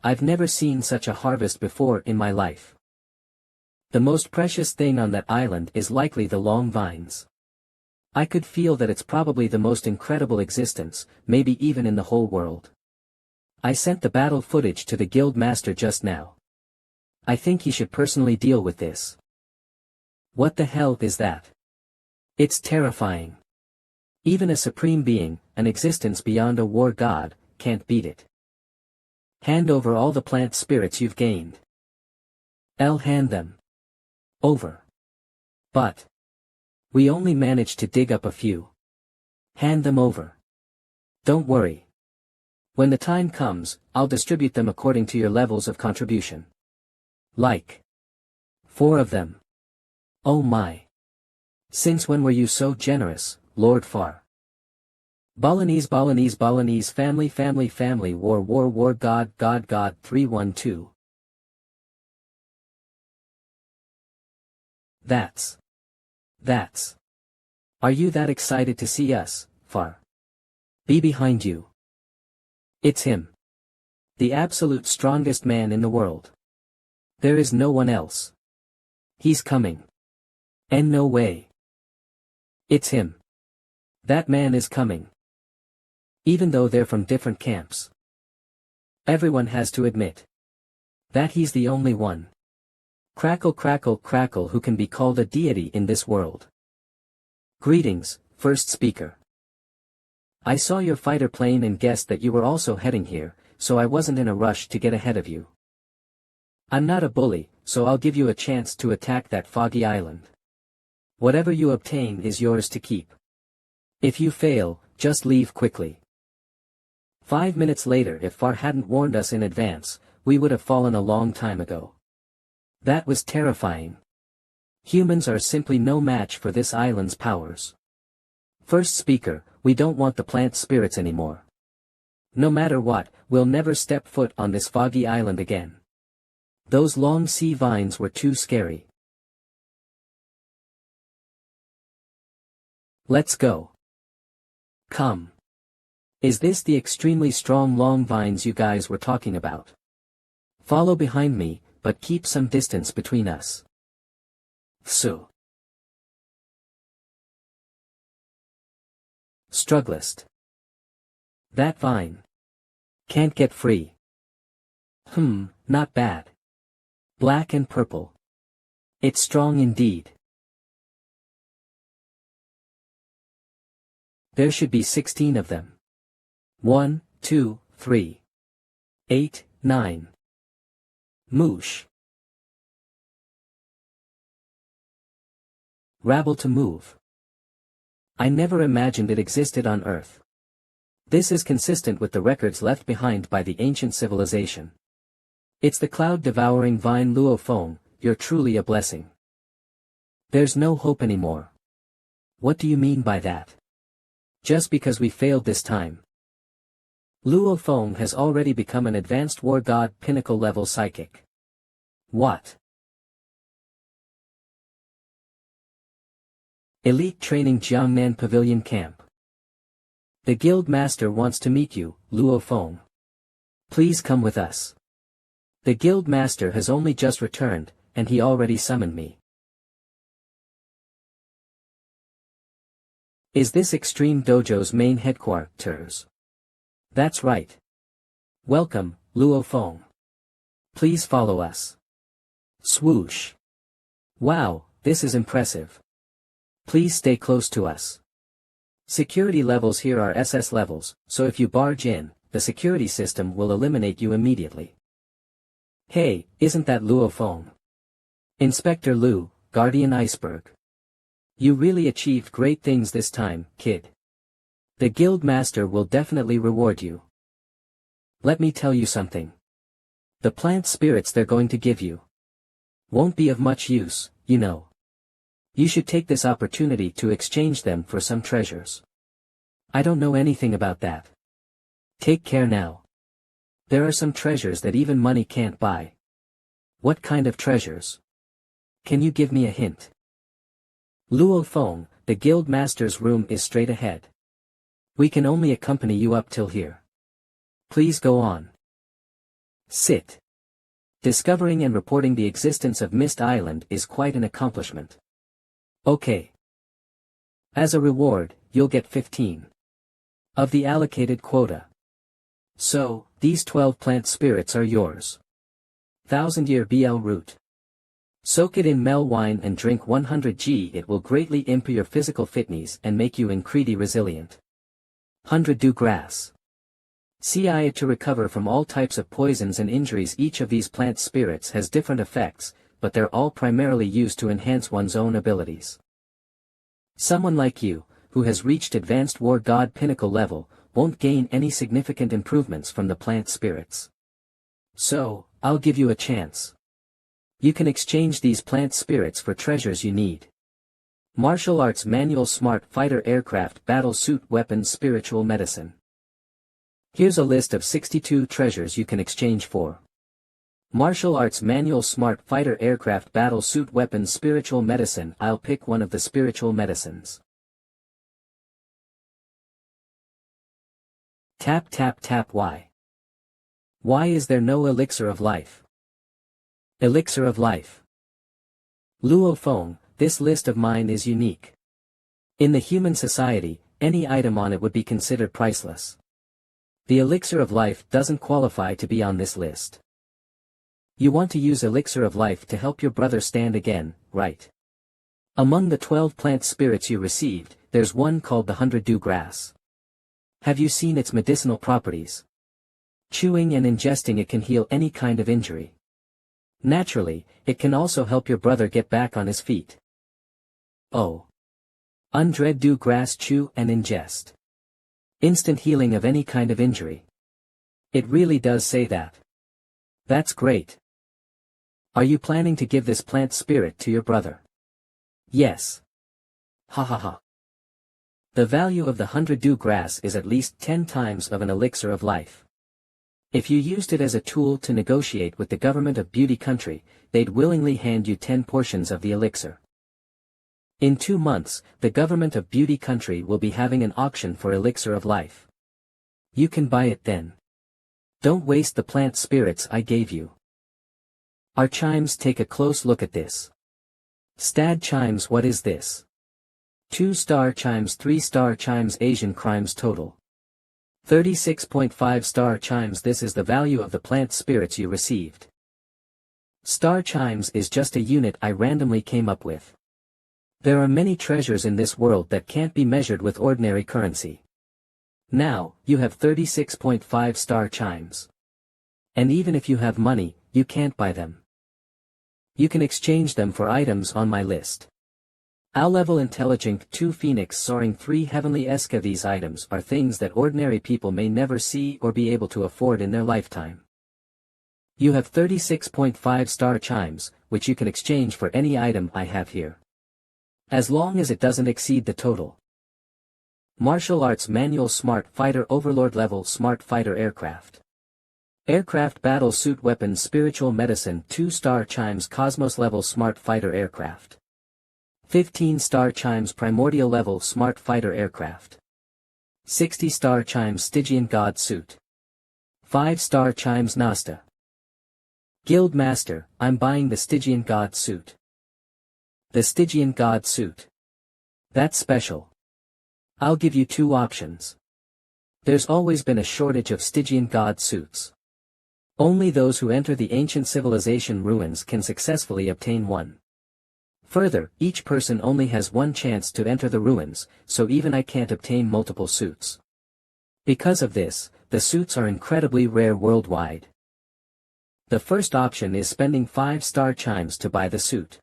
I've never seen such a harvest before in my life. The most precious thing on that island is likely the long vines. I could feel that it's probably the most incredible existence, maybe even in the whole world. I sent the battle footage to the guild master just now. I think he should personally deal with this. What the hell is that? It's terrifying. Even a supreme being, an existence beyond a war god, can't beat it. Hand over all the plant spirits you've gained. I'll hand them over. But we only managed to dig up a few. Hand them over. Don't worry. When the time comes, I'll distribute them according to your levels of contribution. Like 4 of them. Oh my. Since when were you so generous, Lord Far? Balinese family war god 312. That's. Are you that excited to see us, Far? Be behind you. It's him. The absolute strongest man in the world. There is no one else. He's coming. And no way. It's him. That man is coming. Even though they're from different camps. Everyone has to admit that he's the only one. Crackle who can be called a deity in this world. Greetings, first speaker. I saw your fighter plane and guessed that you were also heading here, so I wasn't in a rush to get ahead of you. I'm not a bully, so I'll give you a chance to attack that foggy island. Whatever you obtain is yours to keep. If you fail, just leave quickly. 5 minutes later, if Far hadn't warned us in advance, we would have fallen a long time ago. That was terrifying. Humans are simply no match for this island's powers. First speaker, we don't want the plant spirits anymore. No matter what, we'll never step foot on this foggy island again. Those long sea vines were too scary. Let's go. Come. Is this the extremely strong long vines you guys were talking about? Follow behind me, but keep some distance between us. So. Strugglist. That vine. Can't get free. Not bad. Black and purple. It's strong indeed. There should be 16 of them. 1, 2, 3. 8, 9. Moosh. Rabble to move. I never imagined it existed on Earth. This is consistent with the records left behind by the ancient civilization. It's the cloud-devouring vine Luophone, you're truly a blessing. There's no hope anymore. What do you mean by that? Just because we failed this time. Luophone has already become an advanced war god pinnacle level psychic. What? Elite Training Jiangnan Pavilion Camp. The guild master wants to meet you, Luophone. Please come with us. The guild master has only just returned, and he already summoned me. Is this Extreme Dojo's main headquarters? That's right. Welcome, Luophone. Please follow us. Swoosh. Wow, this is impressive. Please stay close to us. Security levels here are SS levels, so if you barge in, the security system will eliminate you immediately. Hey, isn't that Luophone? Inspector Lu, Guardian Iceberg. You really achieved great things this time, kid. The guild master will definitely reward you. Let me tell you something. The plant spirits they're going to give you. Won't be of much use, you know. You should take this opportunity to exchange them for some treasures. I don't know anything about that. Take care now. There are some treasures that even money can't buy. What kind of treasures? Can you give me a hint? Luo Feng, the guild master's room is straight ahead. We can only accompany you up till here. Please go on. Sit. Discovering and reporting the existence of Mist Island is quite an accomplishment. Okay. As a reward, you'll get 15 of the allocated quota. So, these 12 plant spirits are yours. 1000-year BL root. Soak it in mel wine and drink 100 g. It will greatly improve your physical fitness and make you incredibly resilient. 100 dew grass. CI to recover from all types of poisons and injuries. Each of these plant spirits has different effects, but they're all primarily used to enhance one's own abilities. Someone like you, who has reached advanced war god pinnacle level, won't gain any significant improvements from the plant spirits. So, I'll give you a chance. You can exchange these plant spirits for treasures you need. Martial Arts Manual Smart Fighter Aircraft Battle Suit Weapons Spiritual Medicine. Here's a list of 62 treasures you can exchange for. Martial Arts Manual Smart Fighter Aircraft Battle Suit Weapons Spiritual Medicine. I'll pick one of the spiritual medicines. Tap tap tap. Why? Why is there no elixir of life? Elixir of life. Luo Feng, this list of mine is unique. In the human society, any item on it would be considered priceless. The elixir of life doesn't qualify to be on this list. You want to use elixir of life to help your brother stand again, right? Among the 12 plant spirits you received, there's one called the 100 dew grass. Have you seen its medicinal properties? Chewing and ingesting it can heal any kind of injury. Naturally, it can also help your brother get back on his feet. Oh. 100 dew grass. Chew and ingest. Instant healing of any kind of injury. It really does say that. That's great. Are you planning to give this plant spirit to your brother? Yes. Ha ha ha. The value of the 100 dew grass is at least 10 times of an elixir of life. If you used it as a tool to negotiate with the government of Beauty Country, they'd willingly hand you 10 portions of the elixir. In 2 months, the government of Beauty Country will be having an auction for elixir of life. You can buy it then. Don't waste the plant spirits I gave you. Our chimes. Take a close look at this. Stad chimes. What is this? 2-star chimes. 3-star chimes. Asian crimes total. 36.5-star chimes. This is the value of the plant spirits you received. Star chimes is just a unit I randomly came up with. There are many treasures in this world that can't be measured with ordinary currency. Now, you have 36.5-star chimes. And even if you have money, you can't buy them. You can exchange them for items on my list. Level Intelligent 2 Phoenix Soaring 3 Heavenly Esca. These items are things that ordinary people may never see or be able to afford in their lifetime. You have 36.5-star chimes, which you can exchange for any item I have here. As long as it doesn't exceed the total. Martial Arts Manual Smart Fighter Overlord Level Smart Fighter Aircraft. Aircraft Battle Suit Weapons Spiritual Medicine 2-star chimes Cosmos Level Smart Fighter Aircraft. 15-star chimes Primordial Level Smart Fighter Aircraft. 60-star chimes Stygian God Suit. 5-star chimes Nasta. Guild Master, I'm buying the Stygian God Suit. The Stygian God Suit. That's special. I'll give you 2 options. There's always been a shortage of Stygian God suits. Only those who enter the ancient civilization ruins can successfully obtain one. Further, each person only has one chance to enter the ruins, so even I can't obtain multiple suits. Because of this, the suits are incredibly rare worldwide. The first option is spending 5-star chimes to buy the suit.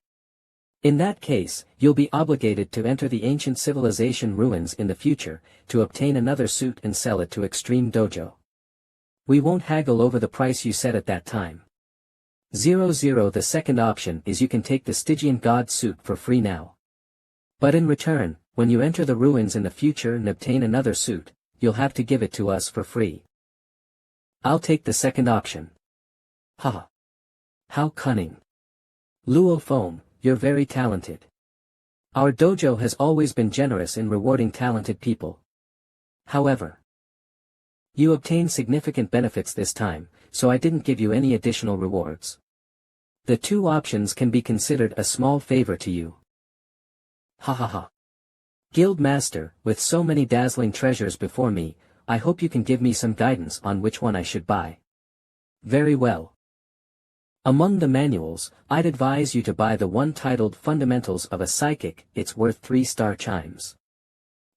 In that case, you'll be obligated to enter the ancient civilization ruins in the future, to obtain another suit and sell it to Extreme Dojo. We won't haggle over the price you set at that time. 00 The second option is you can take the Stygian god suit for free now. But in return, when you enter the ruins in the future and obtain another suit, you'll have to give it to us for free. I'll take the second option. Haha. How cunning. Luo Feng, you're very talented. Our dojo has always been generous in rewarding talented people. However, you obtained significant benefits this time, so I didn't give you any additional rewards. The two options can be considered a small favor to you. Ha ha ha. Guild Master, with so many dazzling treasures before me, I hope you can give me some guidance on which one I should buy. Very well. Among the manuals, I'd advise you to buy the one titled Fundamentals of a Psychic. It's worth 3-star chimes.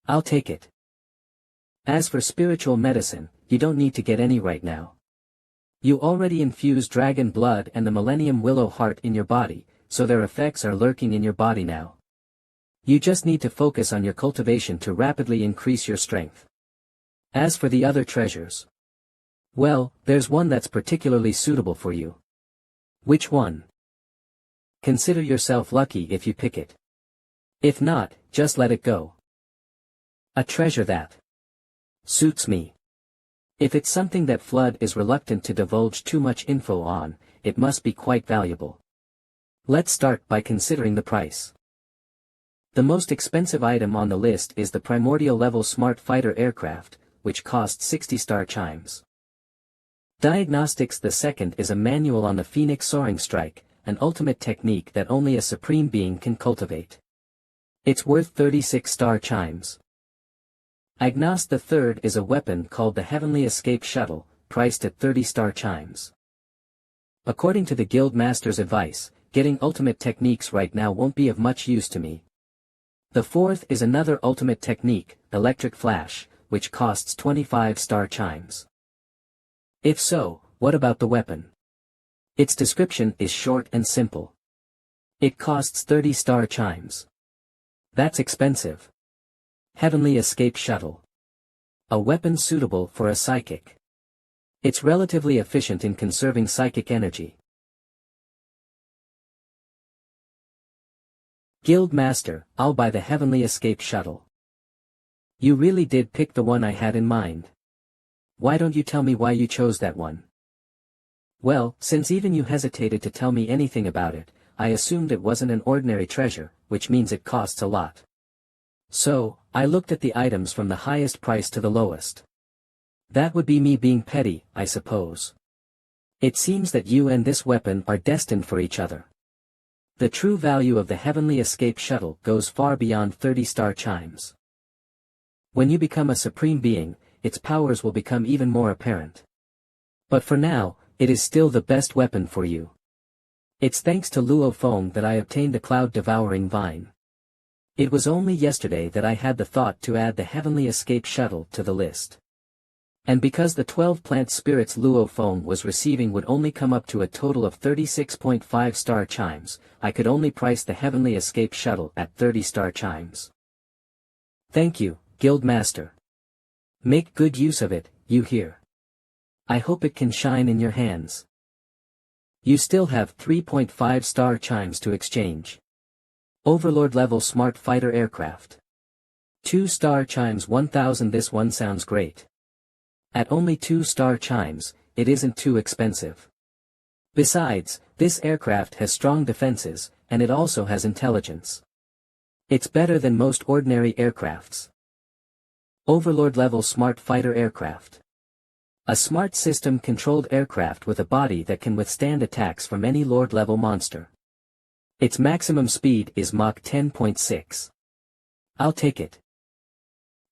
I'll take it. As for spiritual medicine, you don't need to get any right now. You already infuse dragon blood and the Millennium Willow Heart in your body, so their effects are lurking in your body now. You just need to focus on your cultivation to rapidly increase your strength. As for the other treasures, well, there's one that's particularly suitable for you. Which one? Consider yourself lucky if you pick it. If not, just let it go. A treasure that suits me. If it's something that Flood is reluctant to divulge too much info on, it must be quite valuable. Let's start by considering the price. The most expensive item on the list is the Primordial Level Smart Fighter Aircraft, which costs 60-star chimes. Diagnostics. The second is a manual on the Phoenix Soaring Strike, an ultimate technique that only a supreme being can cultivate. It's worth 36-star chimes. Agnost. The third is a weapon called the Heavenly Escape Shuttle, priced at 30-star chimes. According to the Guild Master's advice, getting ultimate techniques right now won't be of much use to me. The fourth is another ultimate technique, Electric Flash, which costs 25-star chimes. If so, what about the weapon? Its description is short and simple. It costs 30-star chimes. That's expensive. Heavenly Escape Shuttle. A weapon suitable for a psychic. It's relatively efficient in conserving psychic energy. Guild Master, I'll buy the Heavenly Escape Shuttle. You really did pick the one I had in mind. Why don't you tell me why you chose that one? Well, since even you hesitated to tell me anything about it, I assumed it wasn't an ordinary treasure, which means it costs a lot. So, I looked at the items from the highest price to the lowest. That would be me being petty, I suppose. It seems that you and this weapon are destined for each other. The true value of the Heavenly Escape Shuttle goes far beyond 30-star chimes. When you become a supreme being, its powers will become even more apparent. But for now, it is still the best weapon for you. It's thanks to Luo Feng that I obtained the Cloud-Devouring Vine. It was only yesterday that I had the thought to add the Heavenly Escape Shuttle to the list. And because the 12 plant spirits Luo Feng was receiving would only come up to a total of 36.5-star chimes, I could only price the Heavenly Escape Shuttle at 30-star chimes. Thank you, Guild Master. Make good use of it, you hear. I hope it can shine in your hands. You still have 3.5-star chimes to exchange. Overlord level Smart Fighter Aircraft. 2-star chimes 1000. This one sounds great. At only 2-star chimes, it isn't too expensive. Besides, this aircraft has strong defenses, and it also has intelligence. It's better than most ordinary aircrafts. Overlord level Smart Fighter Aircraft. A smart system-controlled aircraft with a body that can withstand attacks from any Lord-level monster. Its maximum speed is Mach 10.6. I'll take it.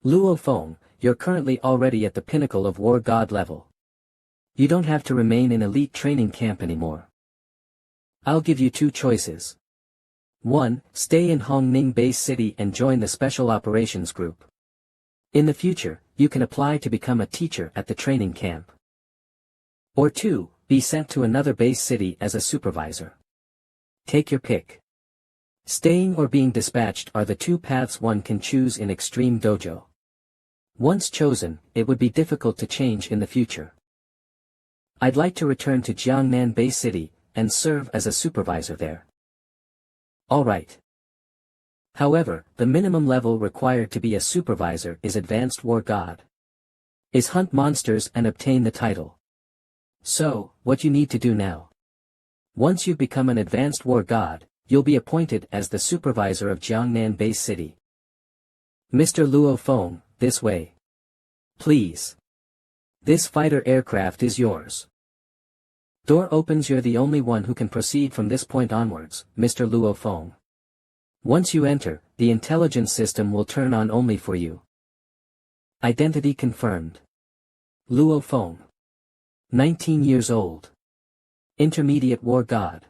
Luo Feng, you're currently already at the pinnacle of War God level. You don't have to remain in elite training camp anymore. I'll give you 2 choices. 1. Stay in Hongning Base City and join the Special Operations Group. In the future, you can apply to become a teacher at the training camp. Or 2. Be sent to another base city as a supervisor. Take your pick. Staying or being dispatched are the 2 paths one can choose in Extreme Dojo. Once chosen, it would be difficult to change in the future. I'd like to return to Jiangnan Base City, and serve as a supervisor there. Alright. However, the minimum level required to be a supervisor is Advanced War God. Is hunt monsters and obtain the title. So, what you need to do now. Once you become an Advanced War God, you'll be appointed as the supervisor of Jiangnan Base City. Mr. Luo Feng, this way. Please. This fighter aircraft is yours. Door opens. You're the only one who can proceed from this point onwards, Mr. Luo Feng. Once you enter, the intelligence system will turn on only for you. Identity confirmed. Luo Feng. 19 years old. Intermediate War God.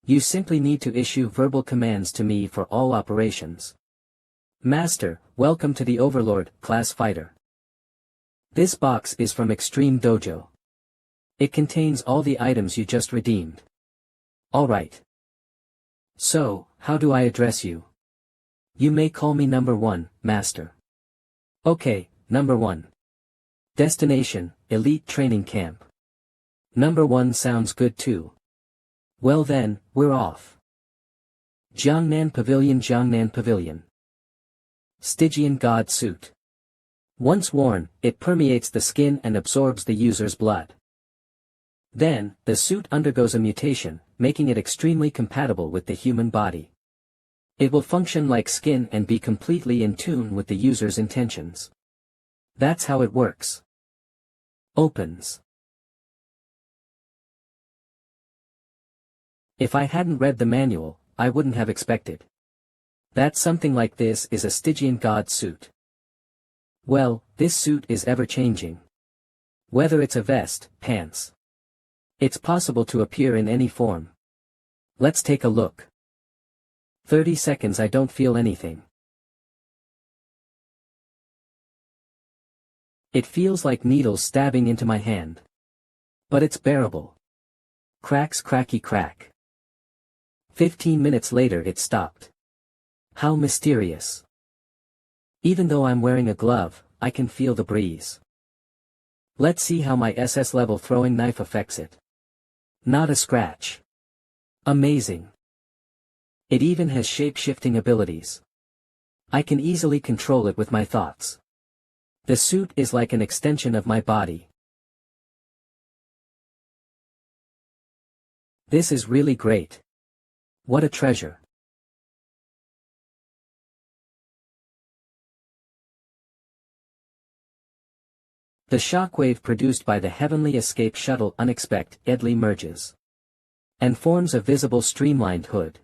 You simply need to issue verbal commands to me for all operations. Master, welcome to the Overlord class fighter. This box is from Extreme Dojo. It contains all the items you just redeemed. Alright. So, how do I address you? You may call me number 1, Master. Okay, number 1. Destination, Elite Training Camp. Number 1 sounds good too. Well then, we're off. Jiangnan Pavilion. Jiangnan Pavilion. Stygian God Suit. Once worn, it permeates the skin and absorbs the user's blood. Then, the suit undergoes a mutation, making it extremely compatible with the human body. It will function like skin and be completely in tune with the user's intentions. That's how it works. Opens. If I hadn't read the manual, I wouldn't have expected that something like this is a Stygian God suit. Well, this suit is ever-changing. Whether it's a vest, pants. It's possible to appear in any form. Let's take a look. 30 seconds. I don't feel anything. It feels like needles stabbing into my hand. But it's bearable. Cracks, cracky crack. 15 minutes later it stopped. How mysterious. Even though I'm wearing a glove, I can feel the breeze. Let's see how my SS level throwing knife affects it. Not a scratch. Amazing. It even has shape-shifting abilities. I can easily control it with my thoughts. The suit is like an extension of my body. This is really great. What a treasure. The shockwave produced by the heavenly escape shuttle unexpectedly merges and forms a visible streamlined hood.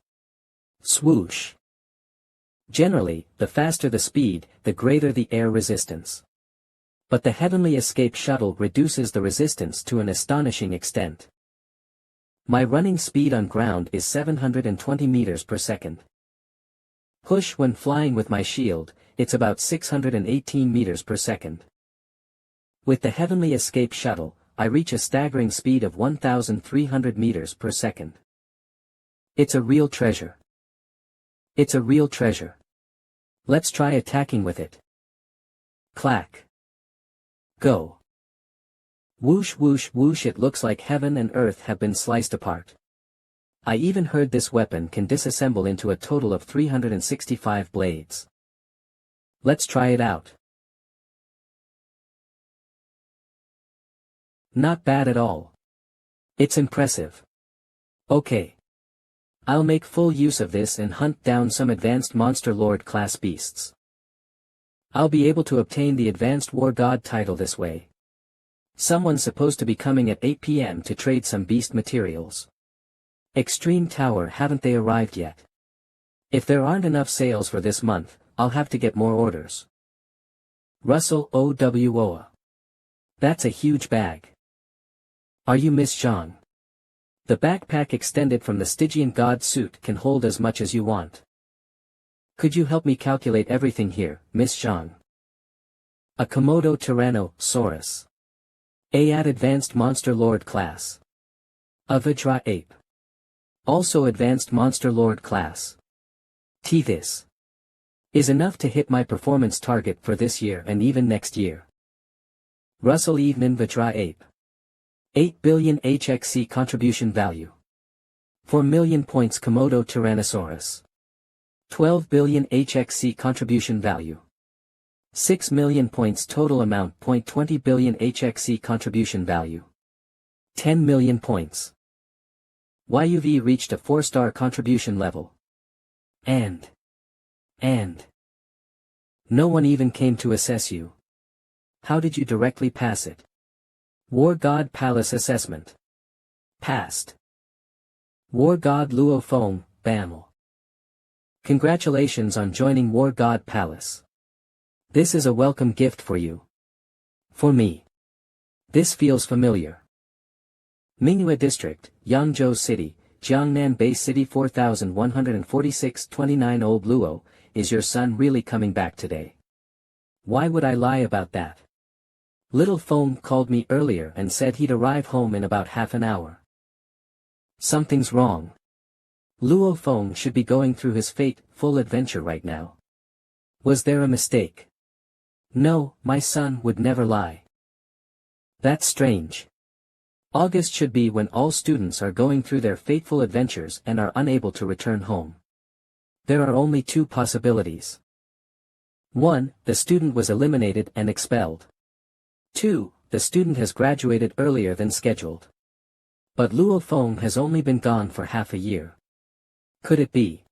Swoosh. Generally, the faster the speed, the greater the air resistance. But the heavenly escape shuttle reduces the resistance to an astonishing extent. My running speed on ground is 720 meters per second. Push when flying with my shield, it's about 618 meters per second. With the heavenly escape shuttle, I reach a staggering speed of 1,300 meters per second. It's a real treasure. It's a real treasure. Let's try attacking with it. Clack. Go. Whoosh whoosh whoosh. It looks like heaven and earth have been sliced apart. I even heard this weapon can disassemble into a total of 365 blades. Let's try it out. Not bad at all. It's impressive. Okay. I'll make full use of this and hunt down some advanced Monster Lord class beasts. I'll be able to obtain the Advanced War God title this way. Someone's supposed to be coming at 8 p.m. to trade some beast materials. Extreme Tower. Haven't they arrived yet? If there aren't enough sales for this month, I'll have to get more orders. Russell OWOA. That's a huge bag. Are you Miss Zhang? The backpack extended from the Stygian God suit can hold as much as you want. Could you help me calculate everything here, Miss Zhang? A Komodo Tyrannosaurus. At Advanced Monster Lord class. A Vajra Ape. Also Advanced Monster Lord class. This is enough to hit my performance target for this year and even next year. Russell Evening Vajra Ape. 8 billion HXC contribution value. 4 million points Komodo Tyrannosaurus. 12 billion HXC contribution value. 6 million points total amount. 20 billion HXC contribution value. 10 million points. YUV reached a 4-star contribution level. And no one even came to assess you. How did you directly pass it? War God Palace assessment. Passed. War God Luo Feng, BAML. Congratulations on joining War God Palace. This is a welcome gift for you. For me. This feels familiar. MANHWA District, Yangzhou City, Jiangnan Bay City 4146 29 Old Luo, is your son really coming back today? Why would I lie about that? Little Feng called me earlier and said he'd arrive home in about half an hour. Something's wrong. Luo Feng should be going through his fate-full adventure right now. Was there a mistake? No, my son would never lie. That's strange. August should be when all students are going through their fateful adventures and are unable to return home. There are only two possibilities. 1. The student was eliminated and expelled. 2. The student has graduated earlier than scheduled. But Luo Feng has only been gone for half a year. Could it be?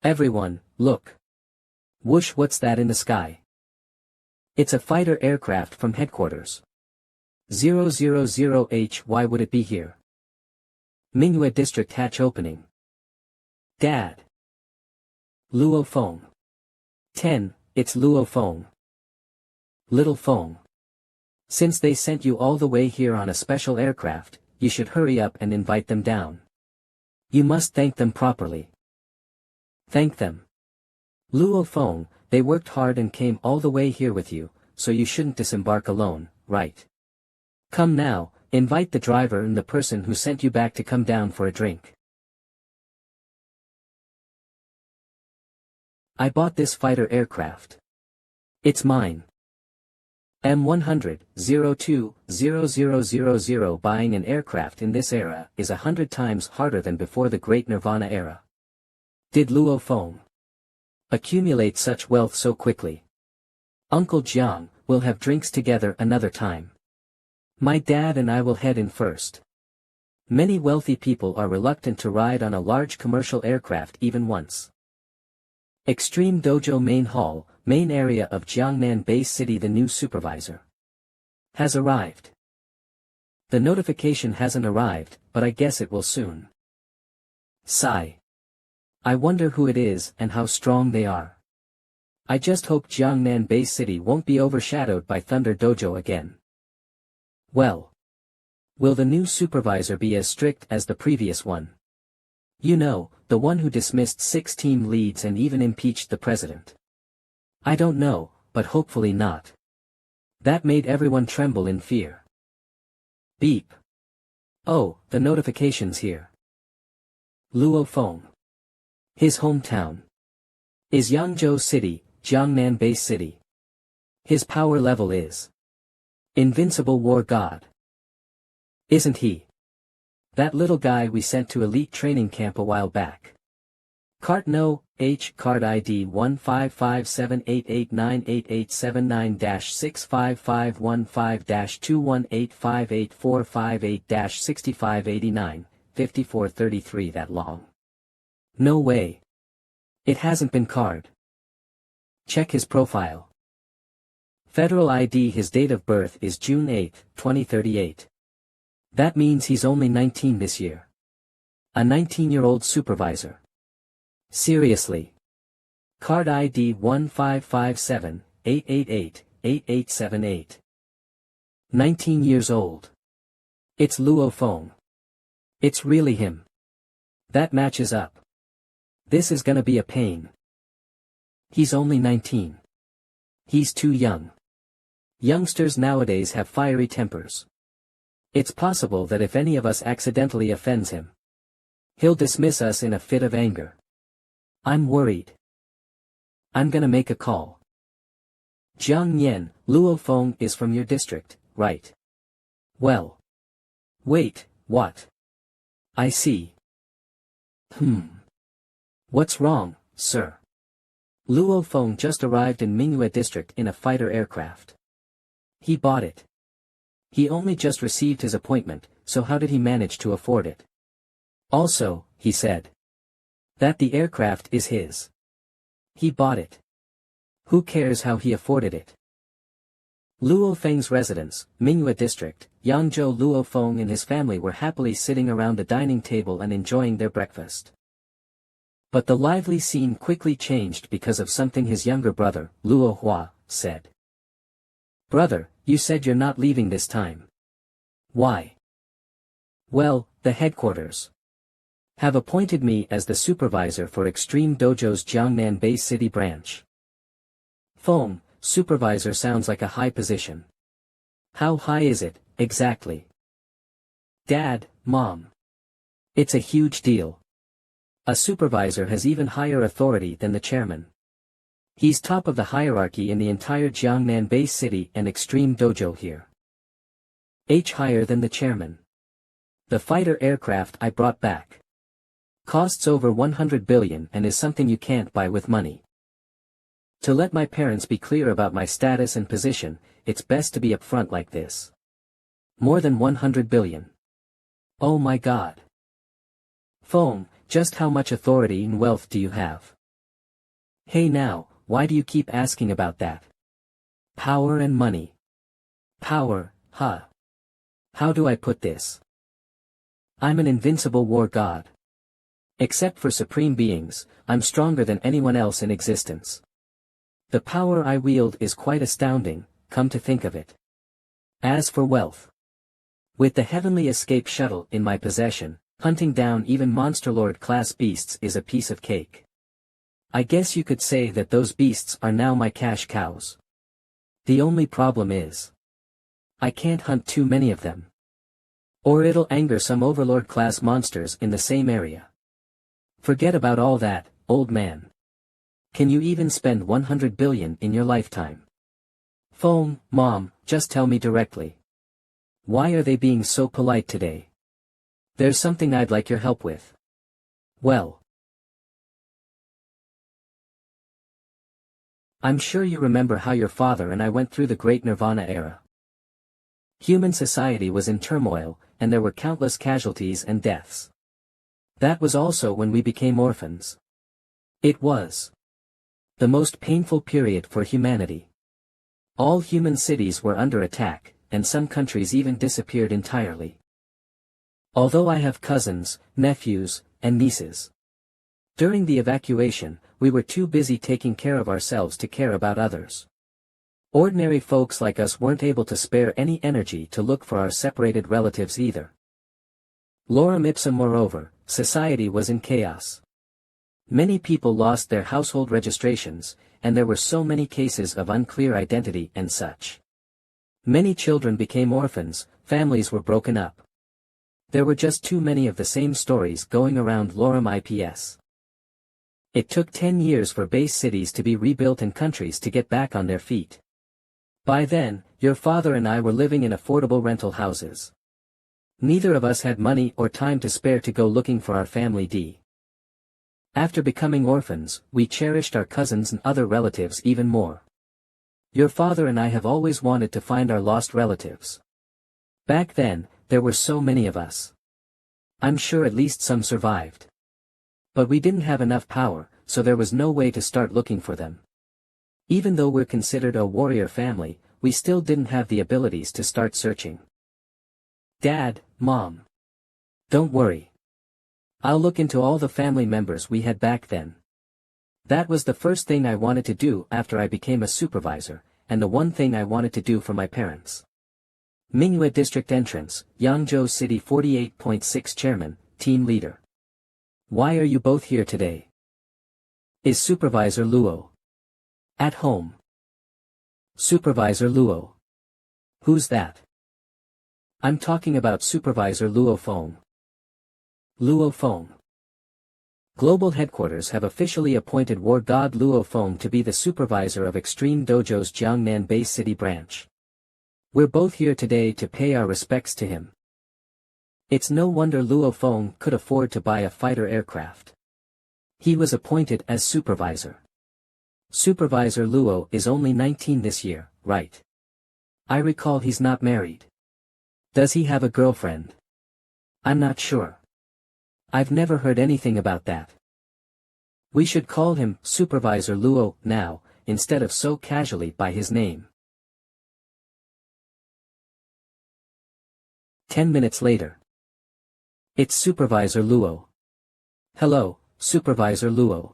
Everyone, look. Whoosh, what's that in the sky? It's a fighter aircraft from headquarters. 000H. Why would it be here? MANHWA District hatch opening. Dad. Luo Feng. 10. It's Luo Feng. Little Feng. Since they sent you all the way here on a special aircraft, you should hurry up and invite them down. You must thank them properly. Thank them. Luo Feng, they worked hard and came all the way here with you, so you shouldn't disembark alone, right? Come now, invite the driver and the person who sent you back to come down for a drink. I bought this fighter aircraft. It's mine. M100, 020000. Buying an aircraft in this era is 100 times harder than before the Great Nirvana era. Did Luo Feng accumulate such wealth so quickly? Uncle Jiang, we'll have drinks together another time. My dad and I will head in first. Many wealthy people are reluctant to ride on a large commercial aircraft even once. Extreme Dojo Main Hall, main area of Jiangnan Bay City. The new supervisor has arrived. The notification hasn't arrived, but I guess it will soon. Sigh. I wonder who it is and how strong they are. I just hope Jiangnan Bay City won't be overshadowed by Thunder Dojo again. Well. Will the new supervisor be as strict as the previous one? You know, the one who dismissed 6 team leads and even impeached the president. I don't know, but hopefully not. That made everyone tremble in fear. Beep. Oh, the notification's here. Luo Feng. His hometown is Yangzhou City, Jiangnan Bay City. His power level is Invincible War God. Isn't he? That little guy we sent to elite training camp a while back. Cart No, H. Card ID 15578898879-65515-21858458458-6589, 5433. That long. No way. It hasn't been card. Check his profile. Federal ID. His date of birth is June 8, 2038. That means he's only 19 this year. A 19-year-old supervisor. Seriously. Card ID 15578888878. 19 years old. It's Luo Feng. It's really him. That matches up. This is gonna be a pain. He's only 19. He's too young. Youngsters nowadays have fiery tempers. It's possible that if any of us accidentally offends him, he'll dismiss us in a fit of anger. I'm worried. I'm gonna make a call. Jiang Yan, Luo Feng is from your district, right? Well. Wait, what? I see. What's wrong, sir? Luo Feng just arrived in MANHWA district in a fighter aircraft. He bought it. He only just received his appointment, so how did he manage to afford it? Also, he said that the aircraft is his. He bought it. Who cares how he afforded it? Luo Feng's residence, MANHWA district, Yangzhou. Luo Feng and his family were happily sitting around the dining table and enjoying their breakfast. But the lively scene quickly changed because of something his younger brother, Luo Hua, said. Brother, you said you're not leaving this time. Why? Well, the headquarters have appointed me as the supervisor for Extreme Dojo's Jiangnan Bay City branch. Feng, supervisor sounds like a high position. How high is it, exactly? Dad, Mom. It's a huge deal. A supervisor has even higher authority than the chairman. He's top of the hierarchy in the entire Jiangnan Bay City and Extreme Dojo here. Higher than the chairman. The fighter aircraft I brought back costs over 100 billion and is something you can't buy with money. To let my parents be clear about my status and position, it's best to be upfront like this. More than 100 billion. Oh my God. Feng, just how much authority and wealth do you have? Hey now, why do you keep asking about that? Power and money. Power, huh? How do I put this? I'm an invincible war god. Except for supreme beings, I'm stronger than anyone else in existence. The power I wield is quite astounding, come to think of it. As for wealth, with the heavenly escape shuttle in my possession, hunting down even monster lord class beasts is a piece of cake. I guess you could say that those beasts are now my cash cows. The only problem is, I can't hunt too many of them. Or it'll anger some overlord class monsters in the same area. Forget about all that, old man. Can you even spend 100 billion in your lifetime? Feng, Mom, just tell me directly. Why are they being so polite today? There's something I'd like your help with. Well, I'm sure you remember how your father and I went through the Great Nirvana era. Human society was in turmoil, and there were countless casualties and deaths. That was also when we became orphans. It was the most painful period for humanity. All human cities were under attack, and some countries even disappeared entirely. Although I have cousins, nephews, and nieces. During the evacuation, we were too busy taking care of ourselves to care about others. Ordinary folks like us weren't able to spare any energy to look for our separated relatives either. Lorem ipsum moreover, society was in chaos. Many people lost their household registrations, and there were so many cases of unclear identity and such. Many children became orphans, families were broken up. There were just too many of the same stories going around Lorem IPS. It took 10 years for base cities to be rebuilt and countries to get back on their feet. By then, your father and I were living in affordable rental houses. Neither of us had money or time to spare to go looking for our family D. After becoming orphans, we cherished our cousins and other relatives even more. Your father and I have always wanted to find our lost relatives. Back then, there were so many of us. I'm sure at least some survived. But we didn't have enough power, so there was no way to start looking for them. Even though we're considered a warrior family, we still didn't have the abilities to start searching. Dad, Mom. Don't worry. I'll look into all the family members we had back then. That was the first thing I wanted to do after I became a supervisor, and the one thing I wanted to do for my parents. MANHWA District Entrance, Yangzhou City 48.6 Chairman, Team Leader. Why are you both here today? Is Supervisor Luo at home? Supervisor Luo. Who's that? I'm talking about Supervisor Luo Feng. Luo Feng. Global headquarters have officially appointed War God Luo Feng to be the supervisor of Extreme Dojo's Jiangnan Bay City branch. We're both here today to pay our respects to him. It's no wonder Luo Feng could afford to buy a fighter aircraft. He was appointed as supervisor. Supervisor Luo is only 19 this year, right? I recall he's not married. Does he have a girlfriend? I'm not sure. I've never heard anything about that. We should call him Supervisor Luo now, instead of so casually by his name. 10 minutes later. It's Supervisor Luo. Hello, Supervisor Luo.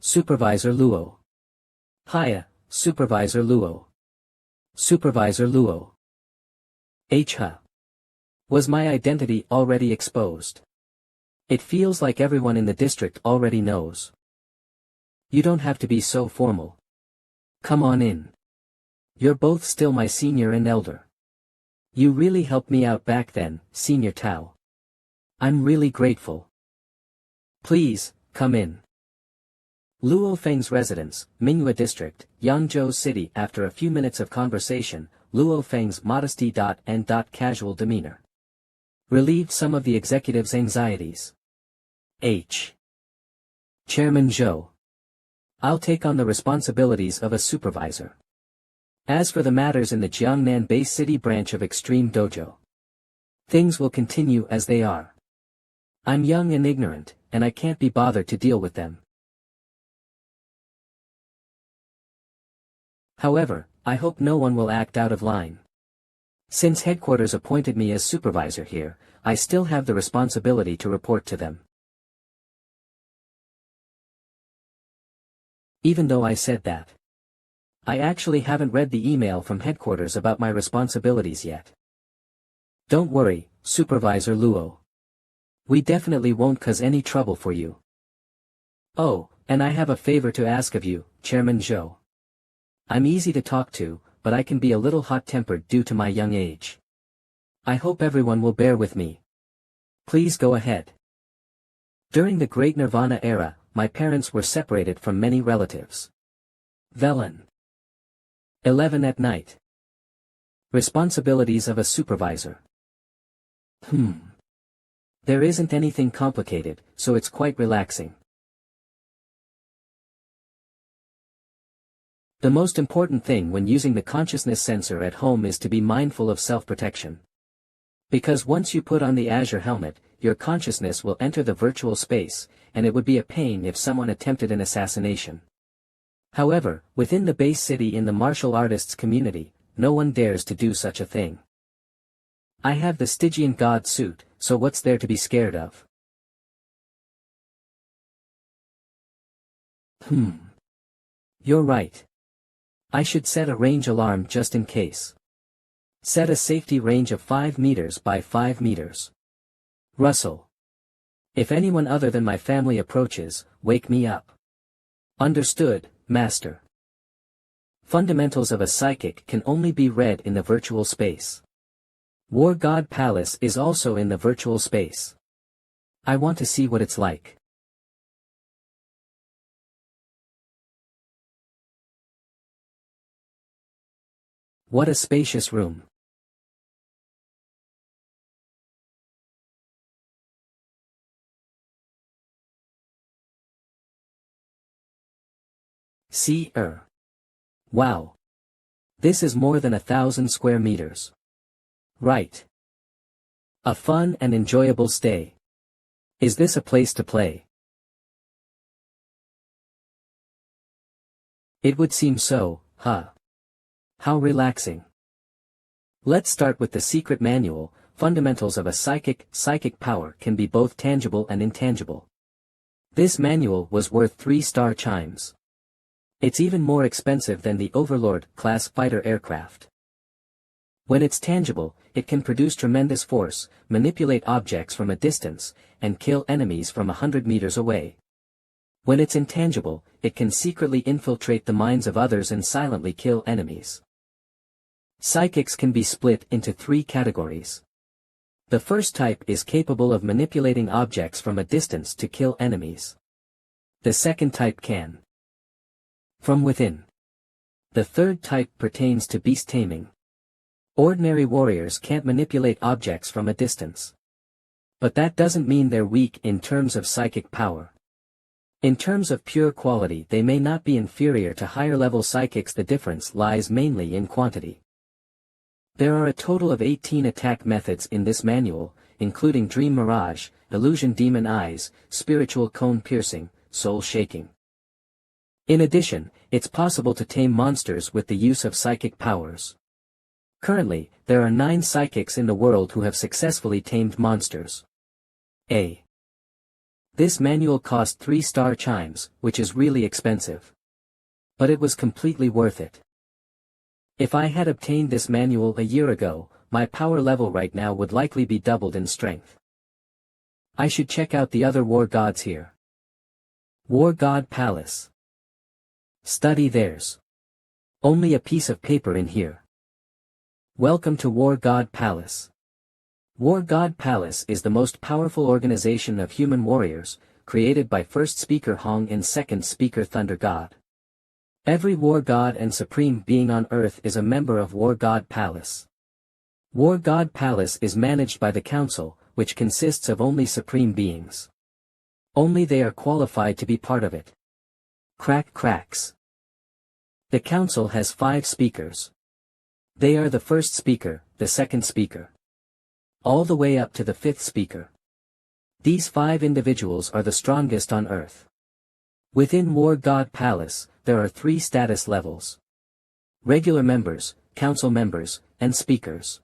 Supervisor Luo. Hiya, Supervisor Luo. Supervisor Luo. HH. Was my identity already exposed? It feels like everyone in the district already knows. You don't have to be so formal. Come on in. You're both still my senior and elder. You really helped me out back then, Senior Tao. I'm really grateful. Please, come in. Luo Feng's residence, MANHWA District, Yangzhou City. After a few minutes of conversation, Luo Feng's modesty and casual demeanor relieved some of the executive's anxieties. Chairman Zhou. I'll take on the responsibilities of a supervisor. As for the matters in the Jiangnan Bay City branch of Extreme Dojo, things will continue as they are. I'm young and ignorant, and I can't be bothered to deal with them. However, I hope no one will act out of line. Since headquarters appointed me as supervisor here, I still have the responsibility to report to them. Even though I said that, I actually haven't read the email from headquarters about my responsibilities yet. Don't worry, Supervisor Luo. We definitely won't cause any trouble for you. Oh, and I have a favor to ask of you, Chairman Zhou. I'm easy to talk to, but I can be a little hot-tempered due to my young age. I hope everyone will bear with me. Please go ahead. During the Great Nirvana era, my parents were separated from many relatives. Velen. 11 at night. Responsibilities of a supervisor. There isn't anything complicated, so it's quite relaxing. The most important thing when using the consciousness sensor at home is to be mindful of self-protection. Because once you put on the Azure helmet, your consciousness will enter the virtual space, and it would be a pain if someone attempted an assassination. However, within the base city in the martial artists community, no one dares to do such a thing. I have the Stygian god suit, so what's there to be scared of? You're right. I should set a range alarm just in case. Set a safety range of 5 meters by 5 meters. Russell. If anyone other than my family approaches, wake me up. Understood, Master. Fundamentals of a psychic can only be read in the virtual space. War God Palace is also in the virtual space. I want to see what it's like. What a spacious room. Wow. This is more than 1,000 square meters. Right. A fun and enjoyable stay. Is this a place to play? It would seem so, huh? How relaxing. Let's start with the secret manual. Fundamentals of a psychic. Psychic power can be both tangible and intangible. This manual was worth 3-star chimes. It's even more expensive than the Overlord-class fighter aircraft. When it's tangible, it can produce tremendous force, manipulate objects from a distance, and kill enemies from 100 meters away. When it's intangible, it can secretly infiltrate the minds of others and silently kill enemies. Psychics can be split into 3 categories. The first type is capable of manipulating objects from a distance to kill enemies. The second type can from within. The third type pertains to beast taming. Ordinary warriors can't manipulate objects from a distance. But that doesn't mean they're weak in terms of psychic power. In terms of pure quality, they may not be inferior to higher-level psychics. The difference lies mainly in quantity. There are a total of 18 attack methods in this manual, including Dream Mirage, Illusion Demon Eyes, Spiritual Cone Piercing, Soul Shaking. In addition, it's possible to tame monsters with the use of psychic powers. Currently, there are 9 psychics in the world who have successfully tamed monsters. This manual cost 3-star chimes, which is really expensive. But it was completely worth it. If I had obtained this manual a year ago, my power level right now would likely be doubled in strength. I should check out the other war gods here. War God Palace. Study theirs. Only a piece of paper in here. Welcome to War God Palace. War God Palace is the most powerful organization of human warriors, created by first speaker Hong and second speaker Thunder God. Every war god and supreme being on earth is a member of War God Palace. War God Palace is managed by the council, which consists of only supreme beings. Only they are qualified to be part of it. Cracks. The council has 5 speakers. They are the first speaker, the second speaker, all the way up to the 5th speaker. These 5 individuals are the strongest on earth. Within War God Palace, there are 3 status levels: regular members, council members, and speakers.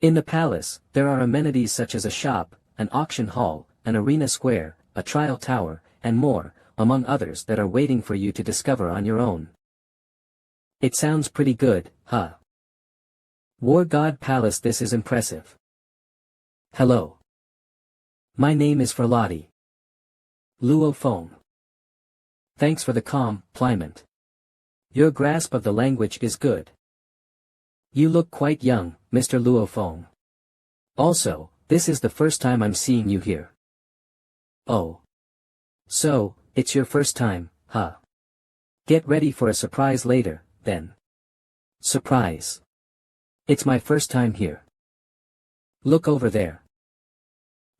In the palace, there are amenities such as a shop, an auction hall, an arena square, a trial tower, and more, among others that are waiting for you to discover on your own. It sounds pretty good, huh? War God Palace. This is impressive. Hello. My name is Ferlati. Luo Feng. Thanks for the compliment. Your grasp of the language is good. You look quite young, Mr. Luo Feng. Also, this is the first time I'm seeing you here. Oh. So, it's your first time, huh? Get ready for a surprise later, then. Surprise. It's my first time here. Look over there.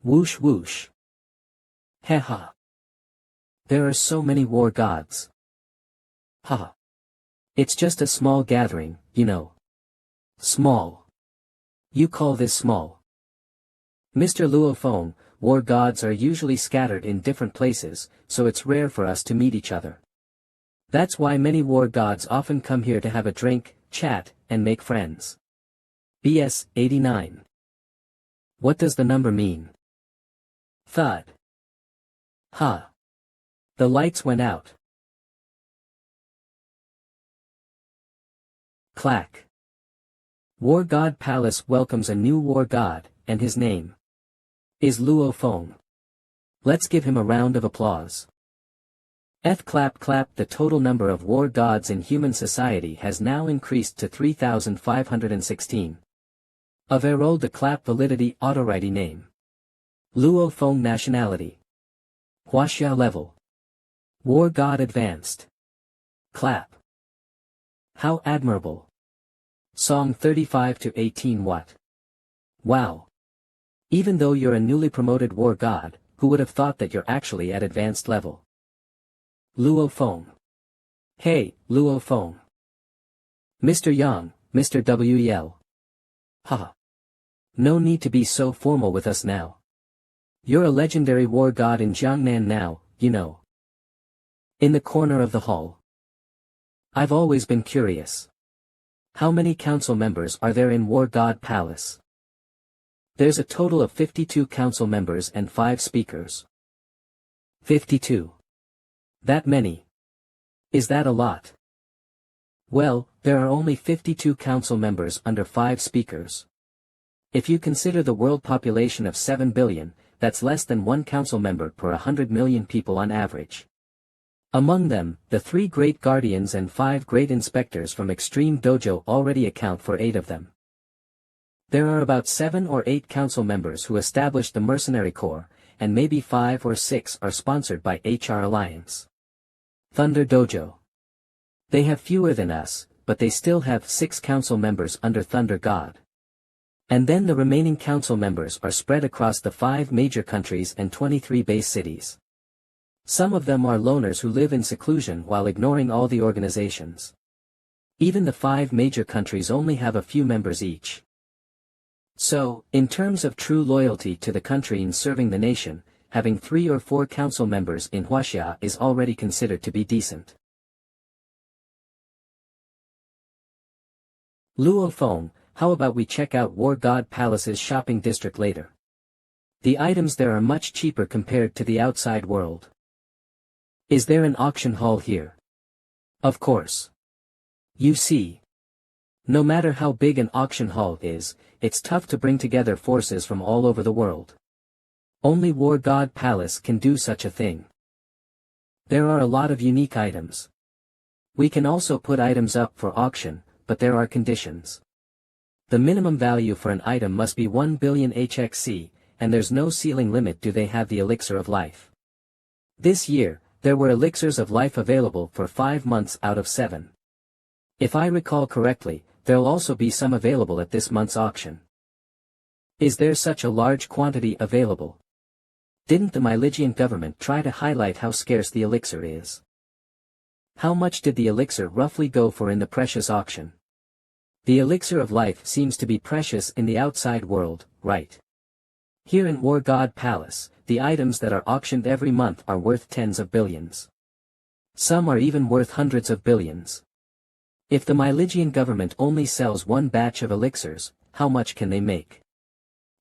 Whoosh whoosh. Haha. There are so many war gods. Haha. It's just a small gathering, you know. Small. You call this small? Mr. Luo Feng, war gods are usually scattered in different places, so it's rare for us to meet each other. That's why many war gods often come here to have a drink, chat, and make friends. BS 89. What does the number mean? Thud. Ha. The lights went out. Clack. War God Palace welcomes a new war god, and his name is Luo Feng. Let's give him a round of applause. Clap clap. The total number of war gods in human society has now increased to 3,516. Averol de clap. Validity. Autorite name. Luo Feng. Nationality. Huaxia level. War god advanced. Clap. How admirable. Song 35 to 18 What? Wow. Even though you're a newly promoted war god, who would have thought that you're actually at advanced level? Luo Feng. Hey, Luo Feng. Mr. Yang, Mr. WEL. Haha. No need to be so formal with us now. You're a legendary war god in Jiangnan now, you know. In the corner of the hall. I've always been curious. How many council members are there in War God Palace? There's a total of 52 council members and 5 speakers. 52. That many. Is that a lot? Well, there are only 52 council members under 5 speakers. If you consider the world population of 7 billion, that's less than 1 council member per 100 million people on average. Among them, the 3 great guardians and 5 great inspectors from Extreme Dojo already account for 8 of them. There are about 7 or 8 council members who established the Mercenary Corps, and maybe 5 or 6 are sponsored by HR Alliance. Thunder Dojo. They have fewer than us, but they still have 6 council members under Thunder God. And then the remaining council members are spread across the 5 major countries and 23 base cities. Some of them are loners who live in seclusion while ignoring all the organizations. Even the 5 major countries only have a few members each. So, in terms of true loyalty to the country and serving the nation, having 3 or 4 council members in Huaxia is already considered to be decent. Luofeng, how about we check out War God Palace's shopping district later? The items there are much cheaper compared to the outside world. Is there an auction hall here? Of course. You see. No matter how big an auction hall is, it's tough to bring together forces from all over the world. Only War God Palace can do such a thing. There are a lot of unique items. We can also put items up for auction, but there are conditions. The minimum value for an item must be 1 billion HXC, and there's no ceiling limit. Do they have the elixir of life? This year, there were elixirs of life available for 5 months out of 7. If I recall correctly, there'll also be some available at this month's auction. Is there such a large quantity available? Didn't the Myligian government try to highlight how scarce the elixir is? How much did the elixir roughly go for in the precious auction? The elixir of life seems to be precious in the outside world, right? Here in War God Palace, the items that are auctioned every month are worth tens of billions. Some are even worth hundreds of billions. If the Myligian government only sells 1 batch of elixirs, how much can they make?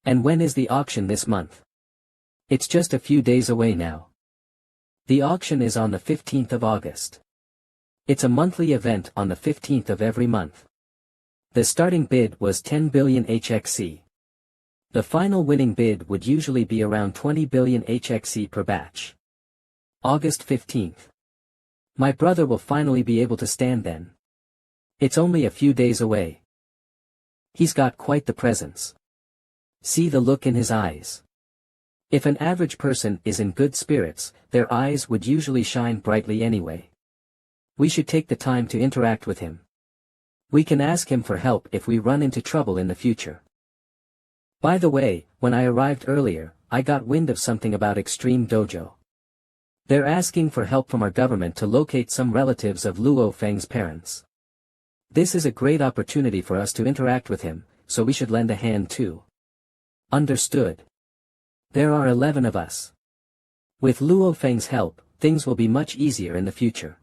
And when is the auction this month? It's just a few days away now. The auction is on the 15th of August. It's a monthly event on the 15th of every month. The starting bid was 10 billion HXC. The final winning bid would usually be around 20 billion HXC per batch. August 15th. My brother will finally be able to stand then. It's only a few days away. He's got quite the presence. See the look in his eyes. If an average person is in good spirits, their eyes would usually shine brightly anyway. We should take the time to interact with him. We can ask him for help if we run into trouble in the future. By the way, when I arrived earlier, I got wind of something about Extreme Dojo. They're asking for help from our government to locate some relatives of Luo Feng's parents. This is a great opportunity for us to interact with him, so we should lend a hand too. Understood. There are 11 of us. With Luo Feng's help, things will be much easier in the future.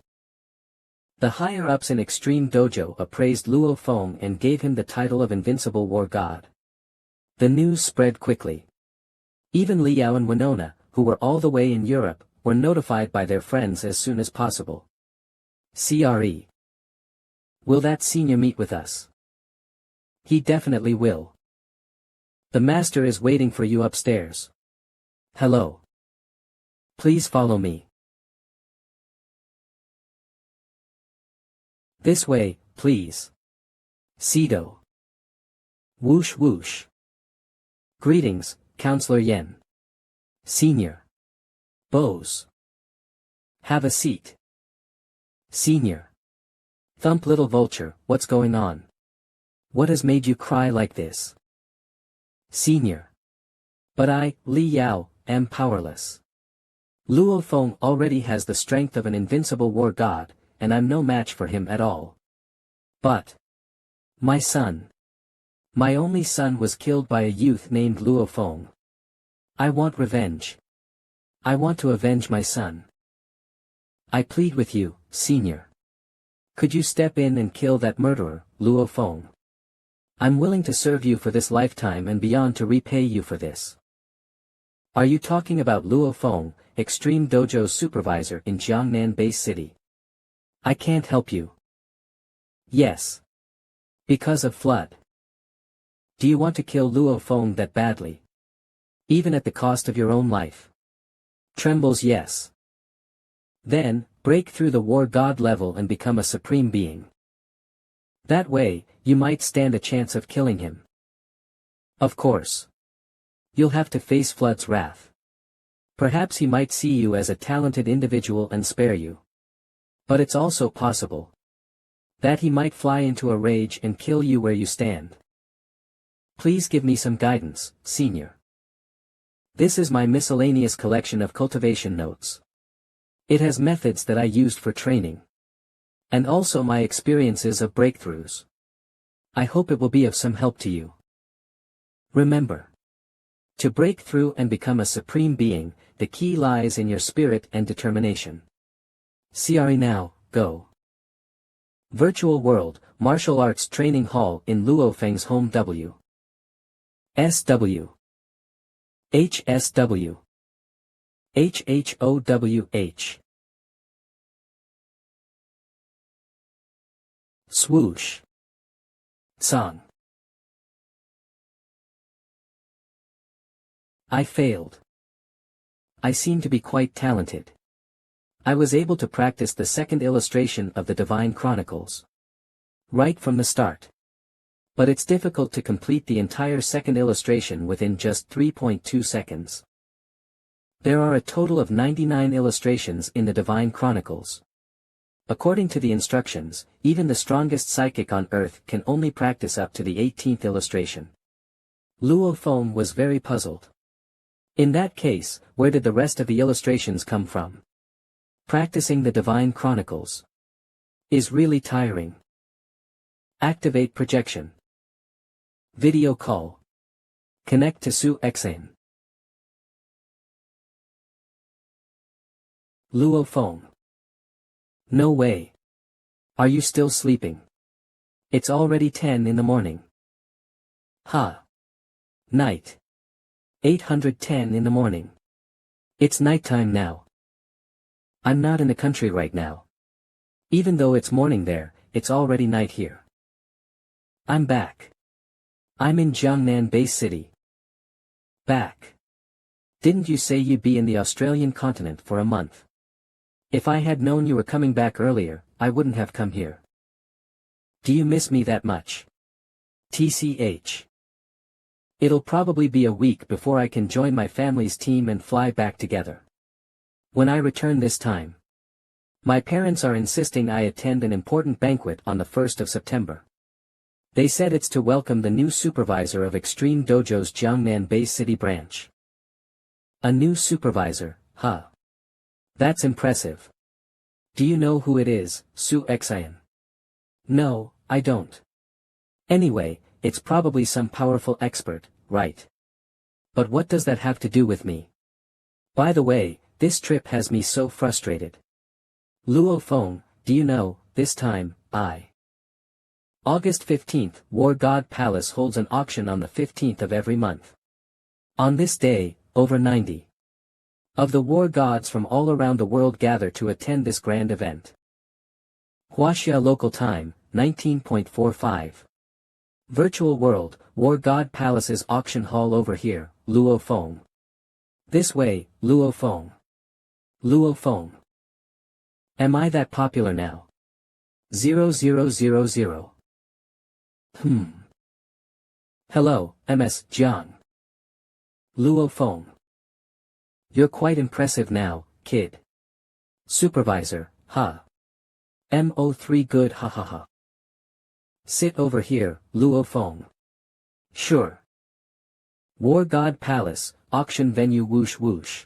The higher-ups in Extreme Dojo appraised Luo Feng and gave him the title of Invincible War God. The news spread quickly. Even Liao and Winona, who were all the way in Europe, were notified by their friends as soon as possible. CRE. Will that senior meet with us? He definitely will. The master is waiting for you upstairs. Hello. Please follow me. This way, please. Cedo. Whoosh whoosh. Greetings, Counselor Yen. Senior. Bose. Have a seat. Senior. Thump little vulture, what's going on? What has made you cry like this? Senior. But I, Li Yao, am powerless. Luo Feng already has the strength of an invincible war god, and I'm no match for him at all. But my son. My only son was killed by a youth named Luo Feng. I want revenge. I want to avenge my son. I plead with you, Senior. Could you step in and kill that murderer, Luo Feng? I'm willing to serve you for this lifetime and beyond to repay you for this. Are you talking about Luo Feng, Extreme Dojo's supervisor in Jiangnan Base City? I can't help you. Yes. Because of flood. Do you want to kill Luo Feng that badly? Even at the cost of your own life? Trembles yes. Then, break through the war god level and become a supreme being. That way, you might stand a chance of killing him. Of course. You'll have to face Flood's wrath. Perhaps he might see you as a talented individual and spare you. But it's also possible that he might fly into a rage and kill you where you stand. Please give me some guidance, Senior. This is my miscellaneous collection of cultivation notes. It has methods that I used for training. And also my experiences of breakthroughs. I hope it will be of some help to you. Remember. To break through and become a supreme being, the key lies in your spirit and determination. CRE now, go. Virtual World, Martial Arts Training Hall in Luo Feng's home W. SW. HSW. HHOWH. Swoosh. Song. I failed. I seem to be quite talented. I was able to practice the second illustration of the Divine Chronicles. Right from the start. But it's difficult to complete the entire second illustration within just 3.2 seconds. There are a total of 99 illustrations in the Divine Chronicles. According to the instructions, even the strongest psychic on earth can only practice up to the 18th illustration. Luo Feng was very puzzled. In that case, where did the rest of the illustrations come from? Practicing the Divine Chronicles is really tiring. Activate projection. Video call. Connect to Su Exane. Luo Feng. No way. Are you still sleeping? It's already 10 in the morning. Ha. Night. 810 in the morning. It's nighttime now. I'm not in the country right now. Even though it's morning there, it's already night here. I'm back. I'm in Jiangnan Bay City. Back. Didn't you say you'd be in the Australian continent for a month? If I had known you were coming back earlier, I wouldn't have come here. Do you miss me that much? TCH. It'll probably be a week before I can join my family's team and fly back together. When I return this time. My parents are insisting I attend an important banquet on the 1st of September. They said it's to welcome the new supervisor of Extreme Dojo's Jiangnan Bay City branch. A new supervisor, huh? That's impressive. Do you know who it is, Su Exane? No, I don't. Anyway, it's probably some powerful expert, right? But what does that have to do with me? By the way, this trip has me so frustrated. Luo Feng, do you know, this time, August 15th, War God Palace holds an auction on the 15th of every month. On this day, over 90 of the war gods from all around the world gather to attend this grand event. Huaxia local time, 19.45. Virtual World, War God Palace's auction hall over here, Luo Feng. This way, Luo Feng. Luo Feng. Am I that popular now? 0000. Hello, MS Jiang. Luo Feng. You're quite impressive now, kid. Supervisor, huh? MO3 good ha. Sit over here, Luo Feng. Sure. War God Palace, auction venue whoosh whoosh.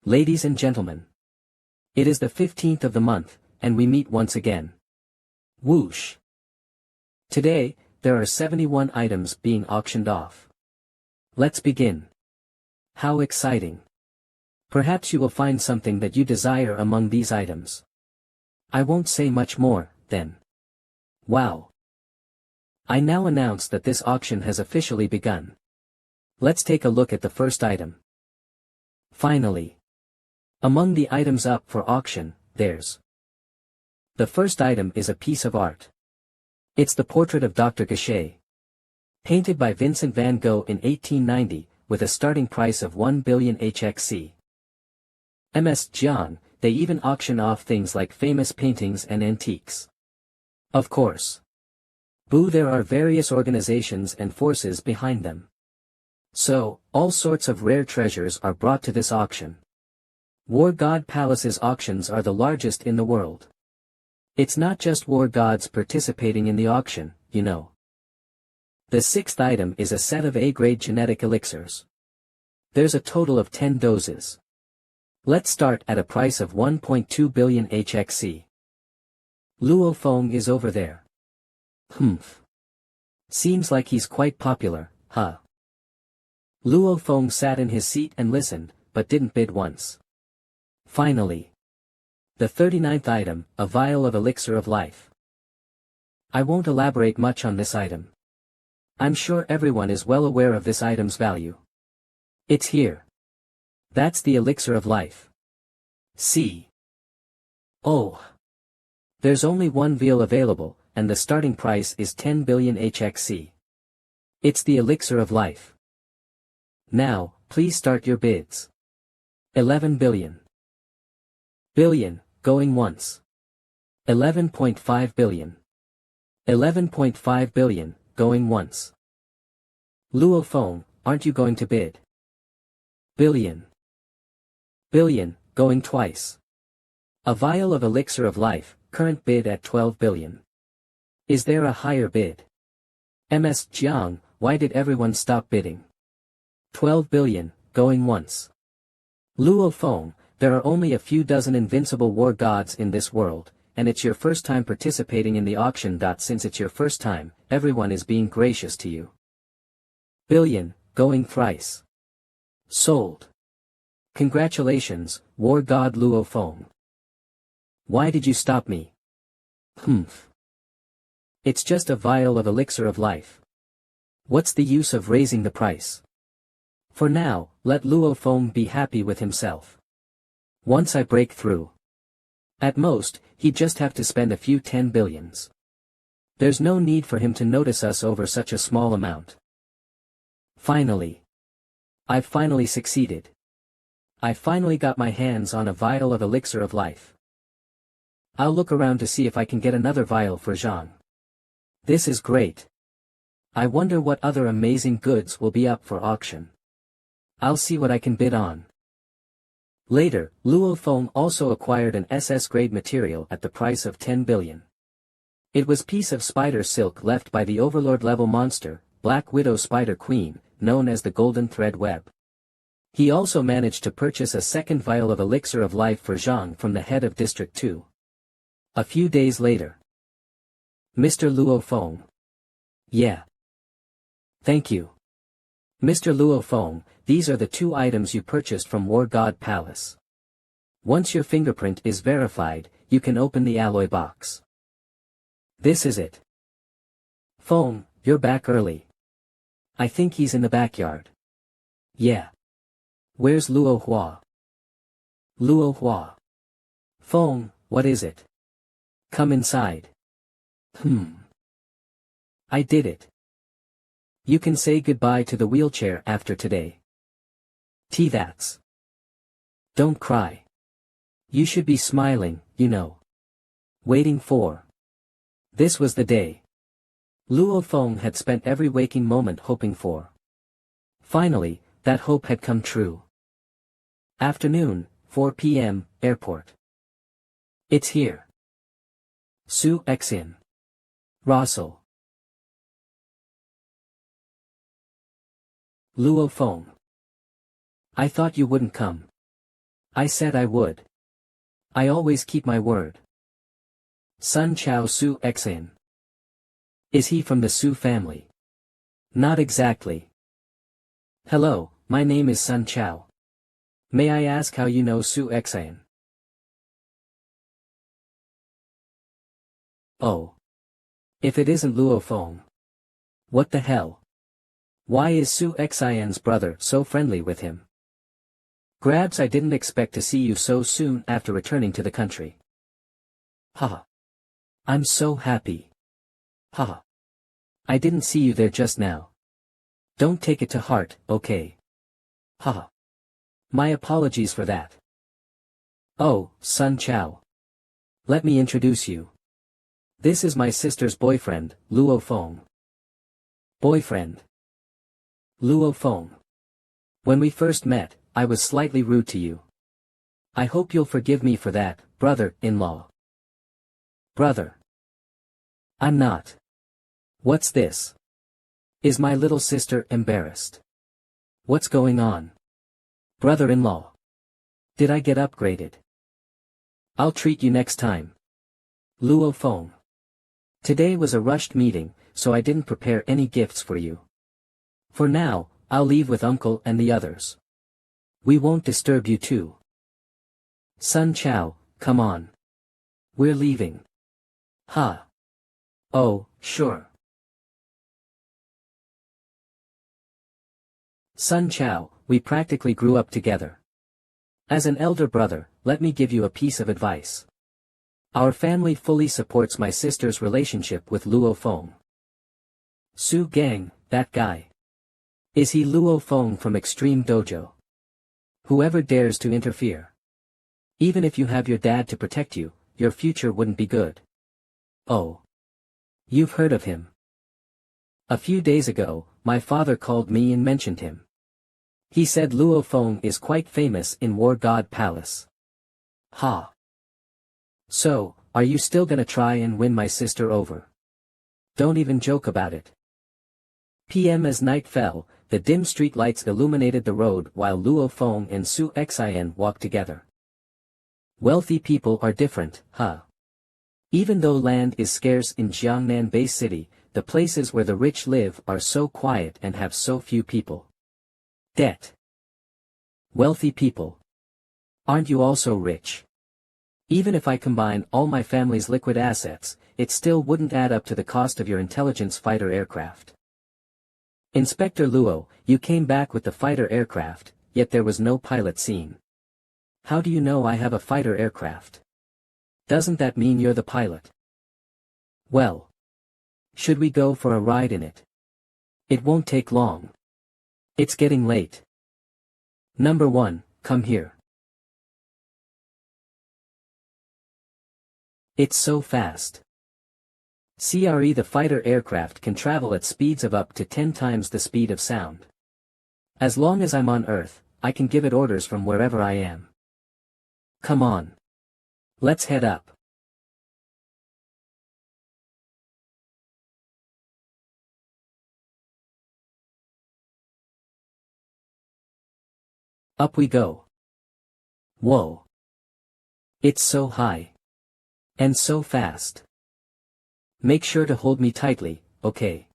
Ladies and gentlemen. It is the 15th of the month, and we meet once again. Whoosh. Today, there are 71 items being auctioned off. Let's begin. How exciting. Perhaps you will find something that you desire among these items. I won't say much more, then. Wow. I now announce that this auction has officially begun. Let's take a look at the first item. Finally. Among the items up for auction, there's. The first item is a piece of art. It's the portrait of Dr. Gachet. Painted by Vincent van Gogh in 1890, with a starting price of 1 billion HXC. MS Jiang, they even auction off things like famous paintings and antiques. Of course. Boo, there are various organizations and forces behind them. So, all sorts of rare treasures are brought to this auction. War God Palace's auctions are the largest in the world. It's not just war gods participating in the auction, you know. The sixth item is a set of A-grade genetic elixirs. There's a total of 10 doses. Let's start at a price of 1.2 billion HXC. Luo Feng is over there. Humph. Seems like he's quite popular, huh? Luo Feng sat in his seat and listened, but didn't bid once. Finally. The 39th item, a vial of elixir of life. I won't elaborate much on this item. I'm sure everyone is well aware of this item's value. It's here. That's the elixir of life. See. Oh. There's only one vial available, and the starting price is 10 billion HXC. It's the elixir of life. Now, please start your bids. 11 billion. Billion, going once. 11.5 billion. 11.5 billion, going once. Luo Feng, aren't you going to bid? Billion. Billion, going twice. A vial of elixir of life, current bid at 12 billion. Is there a higher bid? Ms. Jiang, why did everyone stop bidding? 12 billion, going once. Luo Feng, there are only a few dozen invincible war gods in this world, and it's your first time participating in the auction. Since it's your first time, everyone is being gracious to you. Billion, going thrice. Sold. Congratulations, war god Luo Feng. Why did you stop me? Humph. It's just a vial of elixir of life. What's the use of raising the price? For now, let Luo Feng be happy with himself. Once I break through. At most, he'd just have to spend a few 10 billions. There's no need for him to notice us over such a small amount. Finally. I've finally succeeded. I finally got my hands on a vial of elixir of life. I'll look around to see if I can get another vial for Zhang. This is great. I wonder what other amazing goods will be up for auction. I'll see what I can bid on. Later, Luo Feng also acquired an SS-grade material at the price of 10 billion. It was piece of spider silk left by the Overlord-level monster, Black Widow Spider Queen, known as the Golden Thread Web. He also managed to purchase a second vial of elixir of life for Zhang from the head of District 2. A few days later. Mr. Luo Feng. Yeah. Thank you. Mr. Luo Feng, these are the two items you purchased from War God Palace. Once your fingerprint is verified, you can open the alloy box. This is it. Feng, you're back early. I think he's in the backyard. Yeah. Where's Luo Hua? Luo Hua. Feng, what is it? Come inside. I did it. You can say goodbye to the wheelchair after today. That's. Don't cry. You should be smiling, you know. Waiting for. This was the day. Luo Feng had spent every waking moment hoping for. Finally, that hope had come true. Afternoon, 4 p.m., airport. It's here. Su Xin. Russell. Luo Feng. I thought you wouldn't come. I said I would. I always keep my word. Sun Chao Su Xin. Is he from the Su family? Not exactly. Hello, my name is Sun Chao. May I ask how you know Su Xin? Oh. If it isn't Luo Feng. What the hell? Why is Su Xin's brother so friendly with him? Grabs, I didn't expect to see you so soon after returning to the country. Haha. I'm so happy. Haha. I didn't see you there just now. Don't take it to heart, okay? Haha. My apologies for that. Oh, Sun Chao. Let me introduce you. This is my sister's boyfriend, Luo Feng. Boyfriend. Luo Feng. When we first met, I was slightly rude to you. I hope you'll forgive me for that, brother-in-law. Brother. I'm not. What's this? Is my little sister embarrassed? What's going on? Brother-in-law. Did I get upgraded? I'll treat you next time. Luo Feng. Today was a rushed meeting, so I didn't prepare any gifts for you. For now, I'll leave with uncle and the others. We won't disturb you too. Sun Chao, come on. We're leaving. Ha. Oh, sure. Sun Chao, we practically grew up together. As an elder brother, let me give you a piece of advice. Our family fully supports my sister's relationship with Luo Feng. Su Gang, that guy. Is he Luo Feng from Extreme Dojo? Whoever dares to interfere. Even if you have your dad to protect you, your future wouldn't be good. Oh. You've heard of him. A few days ago, my father called me and mentioned him. He said Luo Feng is quite famous in War God Palace. Ha. So, are you still gonna try and win my sister over? Don't even joke about it. PM as night fell, the dim street lights illuminated the road while Luo Feng and Su Xian walked together. Wealthy people are different, huh? Even though land is scarce in Jiangnan Bay City, the places where the rich live are so quiet and have so few people. Debt. Wealthy people. Aren't you also rich? Even if I combine all my family's liquid assets, it still wouldn't add up to the cost of your intelligence fighter aircraft. Inspector Luo, you came back with the fighter aircraft, yet there was no pilot seen. How do you know I have a fighter aircraft? Doesn't that mean you're the pilot? Well. Should we go for a ride in it? It won't take long. It's getting late. Number 1, come here. It's so fast. CRE the fighter aircraft can travel at speeds of up to 10 times the speed of sound. As long as I'm on Earth, I can give it orders from wherever I am. Come on. Let's head up. Up we go. Whoa. It's so high. And so fast. Make sure to hold me tightly, okay?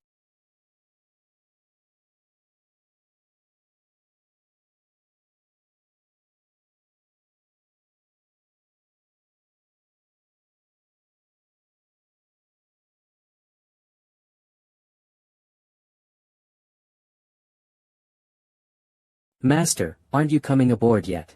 Master, aren't you coming aboard yet?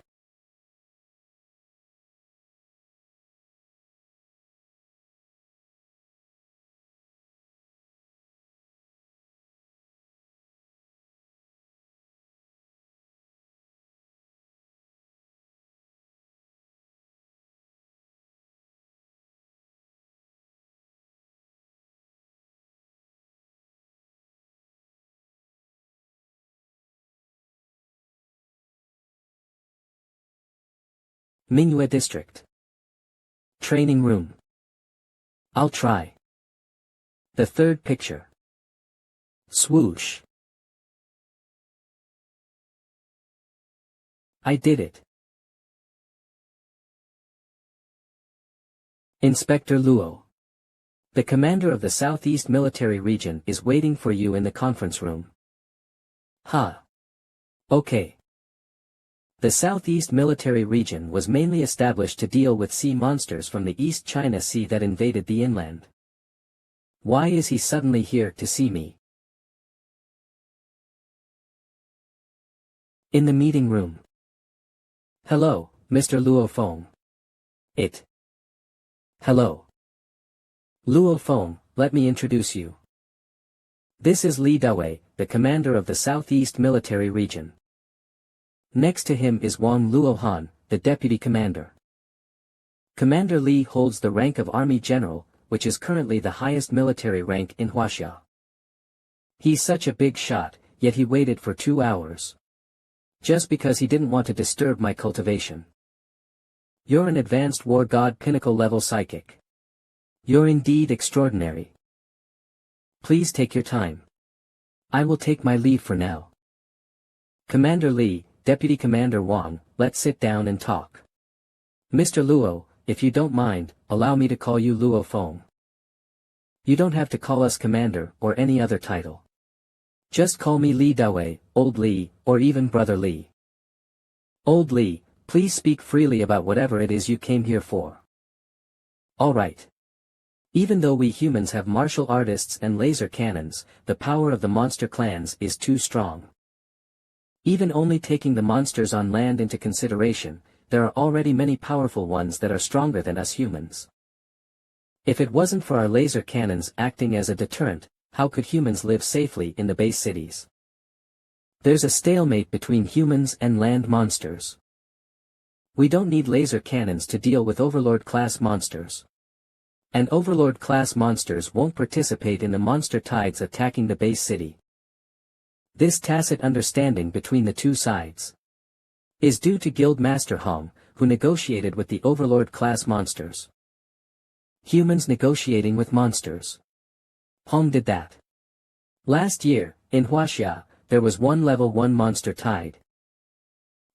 MANHWA District. Training room. I'll try. The third picture. Swoosh. I did it. Inspector Luo. The commander of the Southeast Military Region is waiting for you in the conference room. Ha. Okay. The Southeast Military Region was mainly established to deal with sea monsters from the East China Sea that invaded the inland. Why is he suddenly here to see me? In the meeting room. Hello, Mr. Luo Feng. Hello. Luo Feng, let me introduce you. This is Li Dawei, the commander of the Southeast Military Region. Next to him is Wang Luohan, the deputy commander. Commander Li holds the rank of Army General, which is currently the highest military rank in Huaxia. He's such a big shot, yet he waited for 2 hours. Just because he didn't want to disturb my cultivation. You're an advanced war god pinnacle level psychic. You're indeed extraordinary. Please take your time. I will take my leave for now. Commander Lee, Deputy Commander Wang, let's sit down and talk. Mr. Luo, if you don't mind, allow me to call you Luo Feng. You don't have to call us Commander or any other title. Just call me Li Dawei, Old Li, or even Brother Li. Old Li, please speak freely about whatever it is you came here for. Alright. Even though we humans have martial artists and laser cannons, the power of the monster clans is too strong. Even only taking the monsters on land into consideration, there are already many powerful ones that are stronger than us humans. If it wasn't for our laser cannons acting as a deterrent, how could humans live safely in the base cities? There's a stalemate between humans and land monsters. We don't need laser cannons to deal with Overlord-class monsters. And Overlord-class monsters won't participate in the monster tides attacking the base city. This tacit understanding between the two sides is due to Guild Master Hong, who negotiated with the Overlord-class monsters. Humans negotiating with monsters. Hong did that. Last year, in Huaxia, there was 1 level 1 monster tide,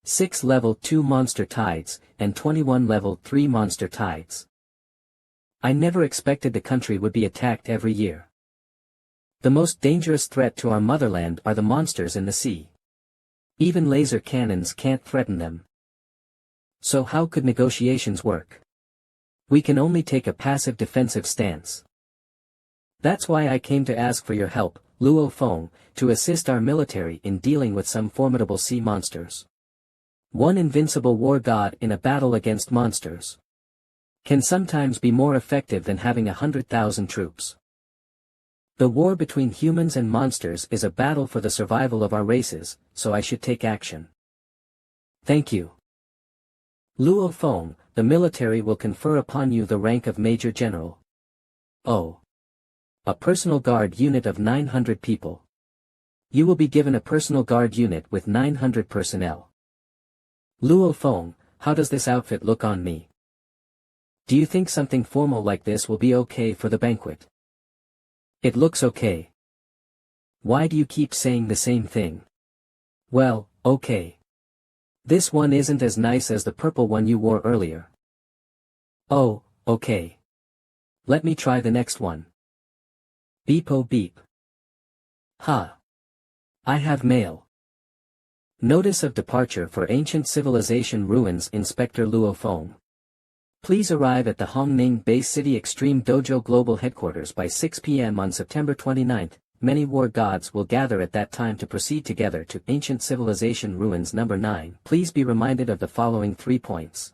6 level 2 monster tides, and 21 level 3 monster tides. I never expected the country would be attacked every year. The most dangerous threat to our motherland are the monsters in the sea. Even laser cannons can't threaten them. So how could negotiations work? We can only take a passive defensive stance. That's why I came to ask for your help, Luo Feng, to assist our military in dealing with some formidable sea monsters. One invincible war god in a battle against monsters can sometimes be more effective than having 100,000 troops. The war between humans and monsters is a battle for the survival of our races, so I should take action. Thank you. Luo Feng, the military will confer upon you the rank of Major General. Oh. A personal guard unit of 900 people. You will be given a personal guard unit with 900 personnel. Luo Feng, how does this outfit look on me? Do you think something formal like this will be okay for the banquet? It looks okay. Why do you keep saying the same thing? Well, okay. This one isn't as nice as the purple one you wore earlier. Oh, okay. Let me try the next one. Beep-o beep. Ha. I have mail. Notice of departure for ancient civilization ruins. Inspector Luo Feng. Please arrive at the Hongning Base City Extreme Dojo Global Headquarters by 6 p.m. on September 29. Many war gods will gather at that time to proceed together to Ancient Civilization Ruins Number 9. Please be reminded of the following 3 points.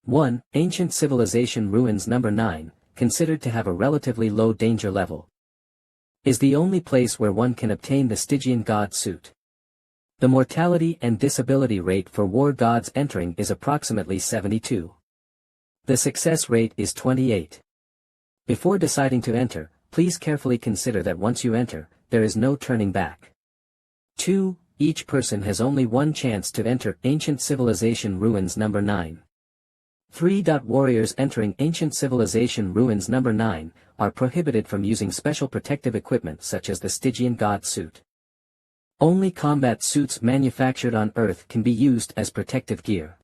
1. Ancient Civilization Ruins Number 9, considered to have a relatively low danger level, is the only place where one can obtain the Stygian God suit. The mortality and disability rate for war gods entering is approximately 72. The success rate is 28. Before deciding to enter, please carefully consider that once you enter, there is no turning back. 2. Each person has only one chance to enter Ancient Civilization Ruins Number 9. 3. Warriors entering Ancient Civilization Ruins Number 9 are prohibited from using special protective equipment such as the Stygian God suit. Only combat suits manufactured on Earth can be used as protective gear.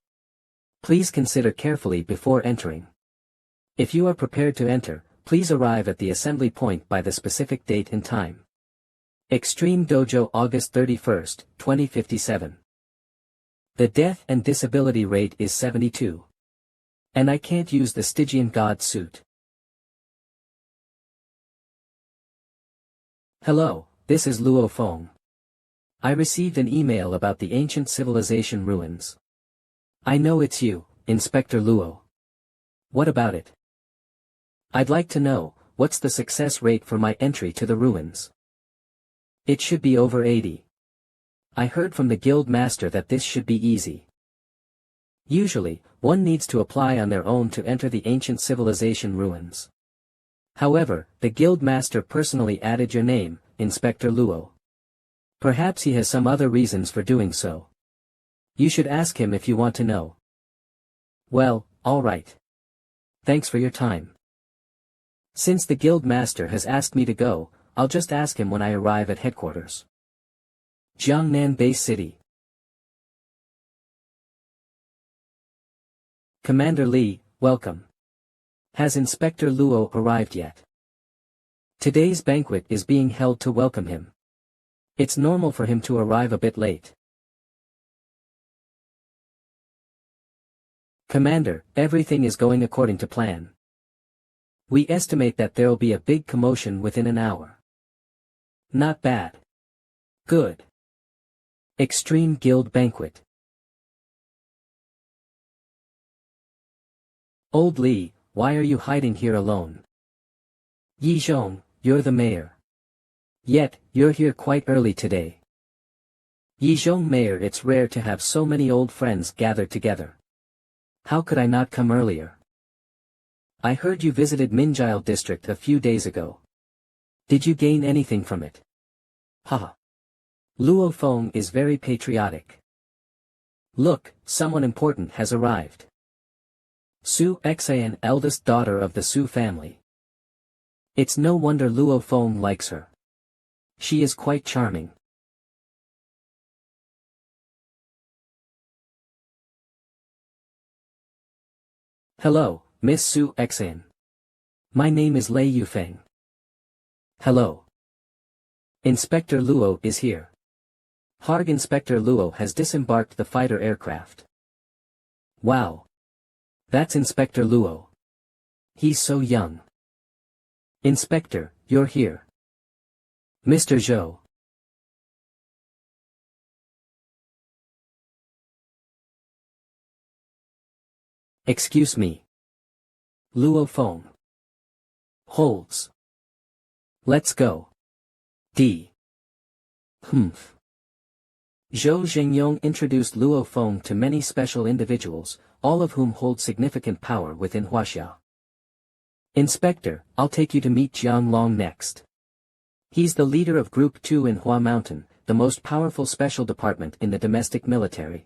Please consider carefully before entering. If you are prepared to enter, please arrive at the assembly point by the specific date and time. Extreme Dojo August 31, 2057. The death and disability rate is 72. And I can't use the Stygian God suit. Hello, this is Luo Feng. I received an email about the Ancient Civilization Ruins. I know it's you, Inspector Luo. What about it? I'd like to know, what's the success rate for my entry to the ruins? It should be over 80. I heard from the Guild Master that this should be easy. Usually, one needs to apply on their own to enter the Ancient Civilization Ruins. However, the Guild Master personally added your name, Inspector Luo. Perhaps he has some other reasons for doing so. You should ask him if you want to know. Well, alright. Thanks for your time. Since the Guild Master has asked me to go, I'll just ask him when I arrive at headquarters. Jiangnan Bay City. Commander Li, welcome. Has Inspector Luo arrived yet? Today's banquet is being held to welcome him. It's normal for him to arrive a bit late. Commander, everything is going according to plan. We estimate that there'll be a big commotion within an hour. Not bad. Good. Extreme Guild Banquet. Old Li, why are you hiding here alone? Yi Zhong, you're the mayor. Yet, you're here quite early today. Yi Zhong Mayor, it's rare to have so many old friends gathered together. How could I not come earlier? I heard you visited Minjile district a few days ago. Did you gain anything from it? Haha. Luo Feng is very patriotic. Look, someone important has arrived. Su Xian, eldest daughter of the Su family. It's no wonder Luo Feng likes her. She is quite charming. Hello, Miss Su Xian. My name is Lei Yufeng. Hello. Inspector Luo is here. Harg Inspector Luo has disembarked the fighter aircraft. Wow. That's Inspector Luo. He's so young. Inspector, you're here. Mr. Zhou. Excuse me. Luo Feng. Holds. Let's go. D. Humph. Zhou Zhengyong introduced Luo Feng to many special individuals, all of whom hold significant power within Huaxia. Inspector, I'll take you to meet Jiang Long next. He's the leader of Group 2 in Hua Mountain, the most powerful special department in the domestic military.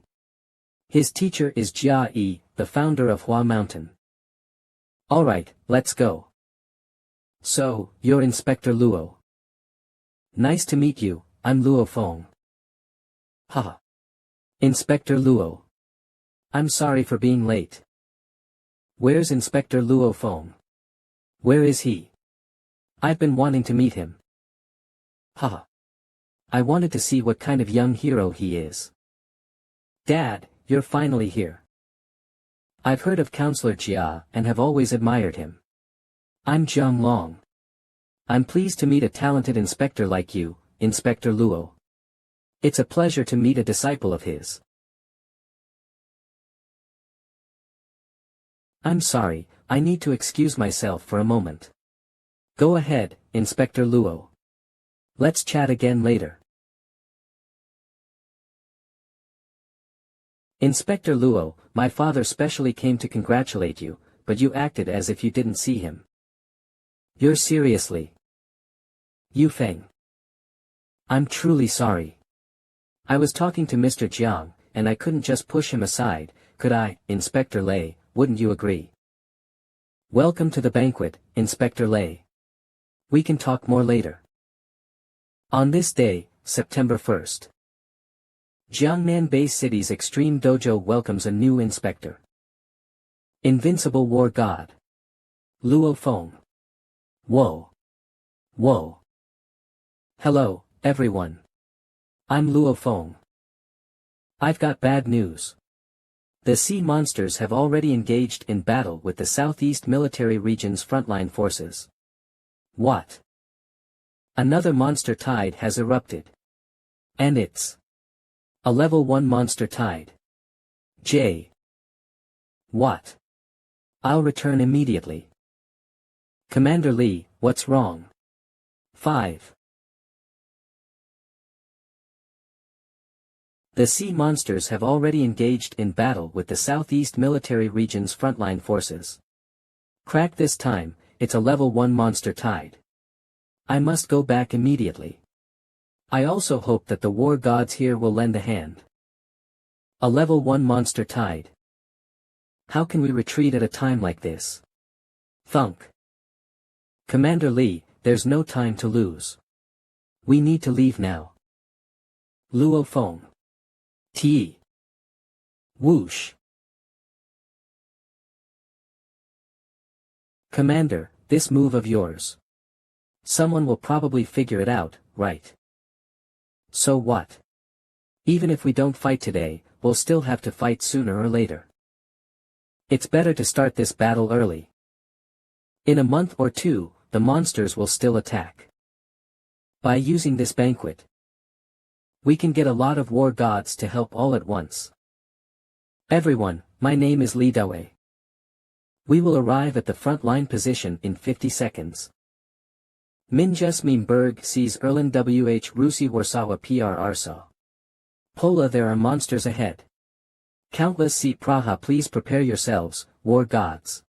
His teacher is Jia Yi, the founder of Hua Mountain. Alright, let's go. So, you're Inspector Luo. Nice to meet you, I'm Luo Feng. Haha. Inspector Luo. I'm sorry for being late. Where's Inspector Luo Feng? Where is he? I've been wanting to meet him. Haha. I wanted to see what kind of young hero he is. Dad, you're finally here. I've heard of Counselor Jia and have always admired him. I'm Jiang Long. I'm pleased to meet a talented inspector like you, Inspector Luo. It's a pleasure to meet a disciple of his. I'm sorry, I need to excuse myself for a moment. Go ahead, Inspector Luo. Let's chat again later. Inspector Luo, my father specially came to congratulate you, but you acted as if you didn't see him. You're seriously. Yufeng. I'm truly sorry. I was talking to Mr. Jiang, and I couldn't just push him aside, could I, Inspector Lei, wouldn't you agree? Welcome to the banquet, Inspector Lei. We can talk more later. On this day, September 1st. Jiangnan Bay City's Extreme Dojo welcomes a new inspector. Invincible War God. Luo Feng. Whoa. Whoa. Hello, everyone. I'm Luo Feng. I've got bad news. The sea monsters have already engaged in battle with the Southeast Military Region's frontline forces. What? Another monster tide has erupted. And it's a level 1 monster tide. J. What? I'll return immediately. Commander Li, what's wrong? 5. The sea monsters have already engaged in battle with the Southeast Military Region's frontline forces. Crack this time, it's a level 1 monster tide. I must go back immediately. I also hope that the war gods here will lend a hand. A level 1 monster tide. How can we retreat at a time like this? Thunk. Commander Li, there's no time to lose. We need to leave now. Luo Feng. Ti. Whoosh. Commander, this move of yours. Someone will probably figure it out, right? So what? Even if we don't fight today, we'll still have to fight sooner or later. It's better to start this battle early. In a month or two, the monsters will still attack. By using this banquet, we can get a lot of war gods to help all at once. Everyone, my name is Li Dawei. We will arrive at the front line position in 50 seconds. Minjas Mimberg sees Erlen WH Rusi Warsawa PR Arsaw. Pola, there are monsters ahead. Countless seat Praha, please prepare yourselves, war gods.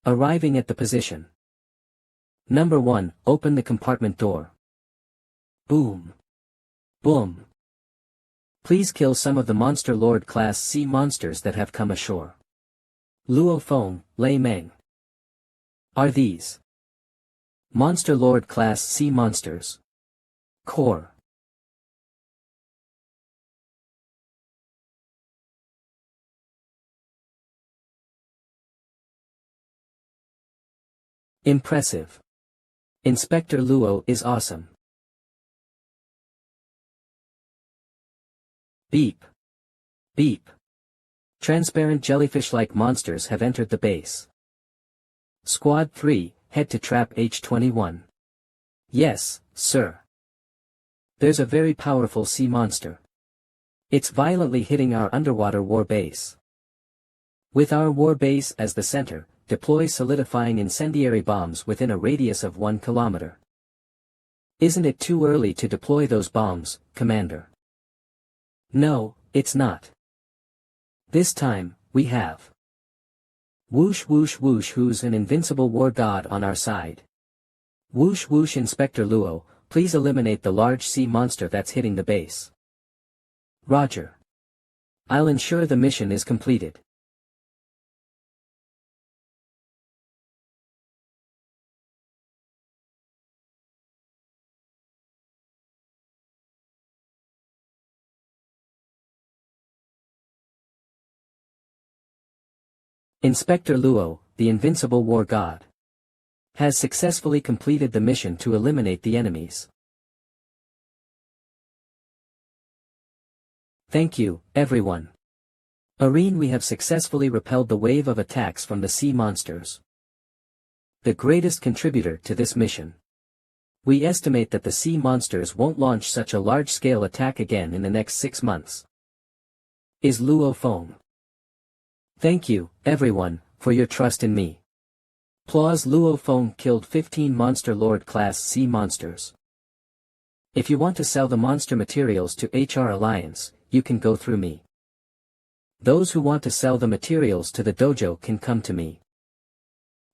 Arriving at the position. Number 1, open the compartment door. Boom. Boom. Please kill some of the Monster Lord Class C monsters that have come ashore. Luo Feng, Lei Meng. Are these Monster Lord Class C monsters? Core. Impressive. Inspector Luo is awesome. Beep. Beep. Transparent jellyfish-like monsters have entered the base. Squad 3, head to trap H21. Yes, sir. There's a very powerful sea monster. It's violently hitting our underwater war base. With our war base as the center, deploy solidifying incendiary bombs within a radius of 1 kilometer. Isn't it too early to deploy those bombs, Commander? No, it's not. This time, we have Whoosh Whoosh Whoosh, who's an invincible war god on our side. Whoosh Whoosh. Inspector Luo, please eliminate the large sea monster that's hitting the base. Roger. I'll ensure the mission is completed. Inspector Luo, the invincible war god, has successfully completed the mission to eliminate the enemies. Thank you, everyone. Areen, we have successfully repelled the wave of attacks from the sea monsters. The greatest contributor to this mission. We estimate that the sea monsters won't launch such a large-scale attack again in the next 6 months. Is Luo Feng. Thank you, everyone, for your trust in me. Plaus Luo Feng killed 15 Monster Lord Class C monsters. If you want to sell the monster materials to HR Alliance, you can go through me. Those who want to sell the materials to the dojo can come to me.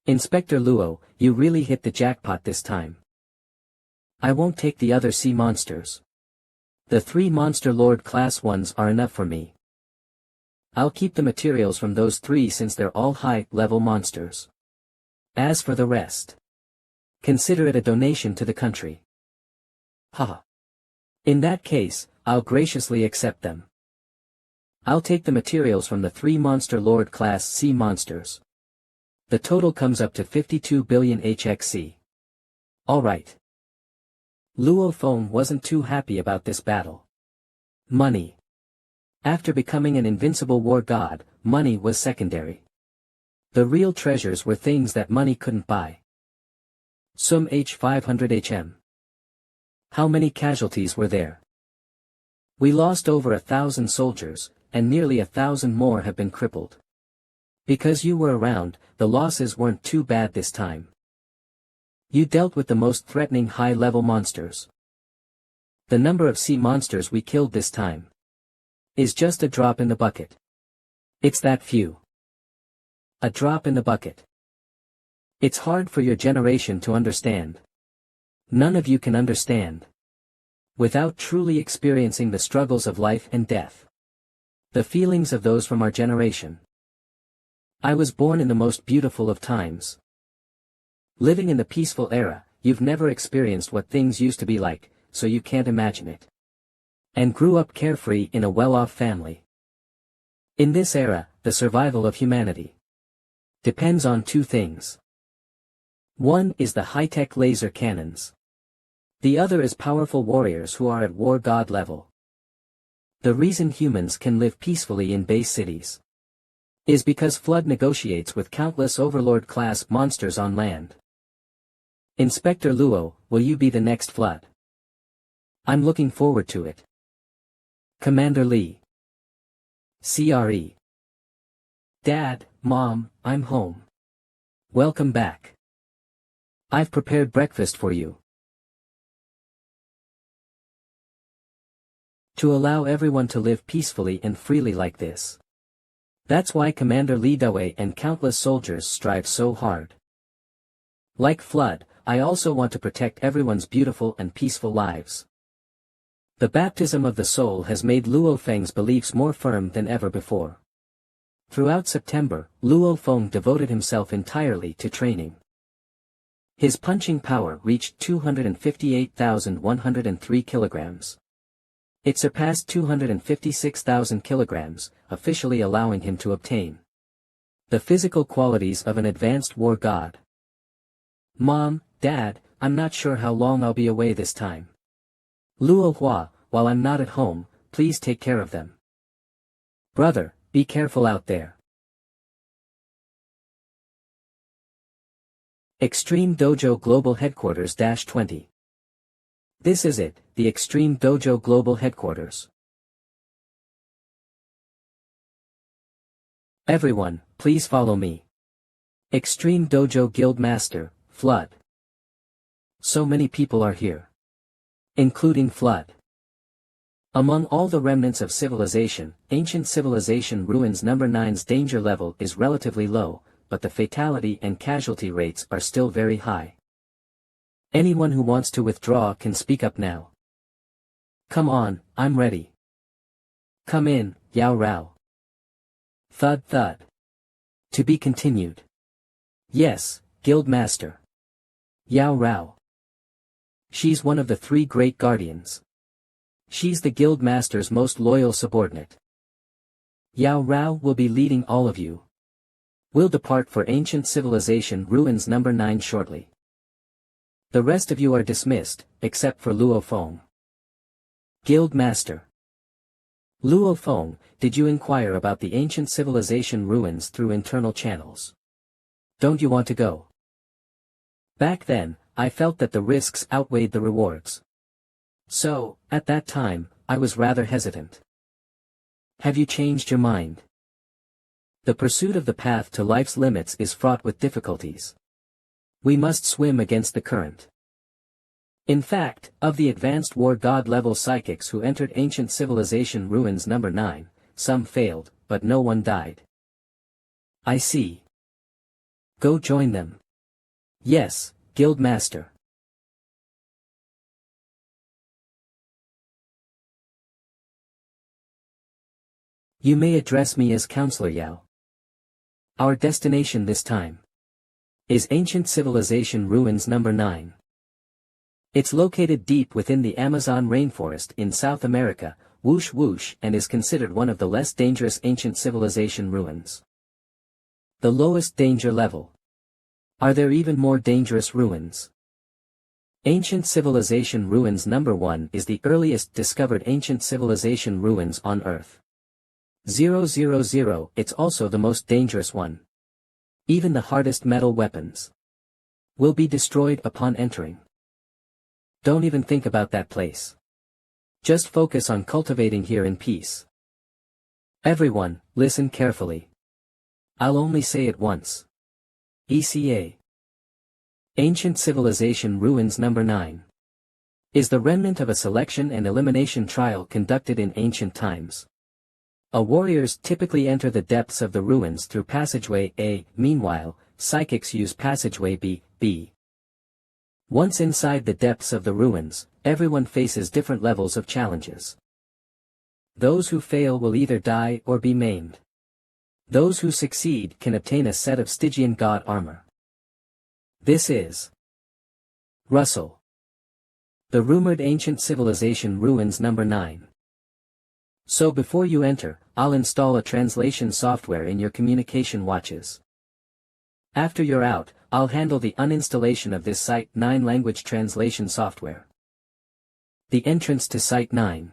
Inspector Luo, you really hit the jackpot this time. I won't take the other sea monsters. The 3 Monster Lord Class ones are enough for me. I'll keep the materials from those 3 since they're all high-level monsters. As for the rest, consider it a donation to the country. Haha. In that case, I'll graciously accept them. I'll take the materials from the 3 Monster Lord Class C monsters. The total comes up to 52 billion HXC. Alright. Luo Feng wasn't too happy about this battle. Money. After becoming an invincible war god, money was secondary. The real treasures were things that money couldn't buy. Some H500 HM. How many casualties were there? We lost over 1,000 soldiers, and nearly 1,000 more have been crippled. Because you were around, the losses weren't too bad this time. You dealt with the most threatening high-level monsters. The number of sea monsters we killed this time is just a drop in the bucket. It's that few. A drop in the bucket. It's hard for your generation to understand. None of you can understand. Without truly experiencing the struggles of life and death. The feelings of those from our generation. I was born in the most beautiful of times. Living in the peaceful era, you've never experienced what things used to be like, so you can't imagine it. And grew up carefree in a well-off family. In this era, the survival of humanity depends on two things. One is the high-tech laser cannons. The other is powerful warriors who are at war god level. The reason humans can live peacefully in base cities is because Flood negotiates with countless Overlord-class monsters on land. Inspector Luo, will you be the next Flood? I'm looking forward to it. Commander Lee. CRE. Dad, Mom, I'm home. Welcome back. I've prepared breakfast for you. To allow everyone to live peacefully and freely like this. That's why Commander Lee Dawei and countless soldiers strive so hard. Like Flood, I also want to protect everyone's beautiful and peaceful lives. The baptism of the soul has made Luo Feng's beliefs more firm than ever before. Throughout September, Luo Feng devoted himself entirely to training. His punching power reached 258,103 kilograms. It surpassed 256,000 kilograms, officially allowing him to obtain the physical qualities of an advanced war god. Mom, Dad, I'm not sure how long I'll be away this time. Luo Hua, while I'm not at home, please take care of them. Brother, be careful out there. Extreme Dojo Global Headquarters -20. This is it, the Extreme Dojo Global Headquarters. Everyone, please follow me. Extreme Dojo Guild Master, Flood. So many people are here. Including Flood. Among all the remnants of civilization, Ancient Civilization Ruins No. 9's danger level is relatively low, but the fatality and casualty rates are still very high. Anyone who wants to withdraw can speak up now. Come on, I'm ready. Come in, Yao Rao. Thud thud. To be continued. Yes, Guild Master. Yao Rao. She's one of the 3 great guardians. She's the Guild Master's most loyal subordinate. Yao Rao will be leading all of you. We'll depart for Ancient Civilization Ruins No. 9 shortly. The rest of you are dismissed, except for Luo Feng. Guild Master. Luo Feng, did you inquire about the Ancient Civilization Ruins through internal channels? Don't you want to go? Back then, I felt that the risks outweighed the rewards. So, at that time, I was rather hesitant. Have you changed your mind? The pursuit of the path to life's limits is fraught with difficulties. We must swim against the current. In fact, of the advanced war god level psychics who entered Ancient Civilization Ruins No. 9, some failed, but no one died. I see. Go join them. Yes, Guild Master. You may address me as Counselor Yao. Our destination this time is Ancient Civilization Ruins No. 9. It's located deep within the Amazon rainforest in South America, whoosh whoosh, and is considered one of the less dangerous ancient civilization ruins. The lowest danger level. Are there even more dangerous ruins? Ancient Civilization Ruins No. 1 is the earliest discovered ancient civilization ruins on Earth. 000, it's also the most dangerous one. Even the hardest metal weapons will be destroyed upon entering. Don't even think about that place. Just focus on cultivating here in peace. Everyone, listen carefully. I'll only say it once. ECA. Ancient Civilization Ruins No. 9 is the remnant of a selection and elimination trial conducted in ancient times. Warriors typically enter the depths of the ruins through passageway A, meanwhile, psychics use passageway B. Once inside the depths of the ruins, everyone faces different levels of challenges. Those who fail will either die or be maimed. Those who succeed can obtain a set of Stygian god armor. This is Russell. The rumored ancient civilization ruins number 9. So before you enter, I'll install a translation software in your communication watches. After you're out, I'll handle the uninstallation of this Site 9 language translation software. The entrance to Site 9.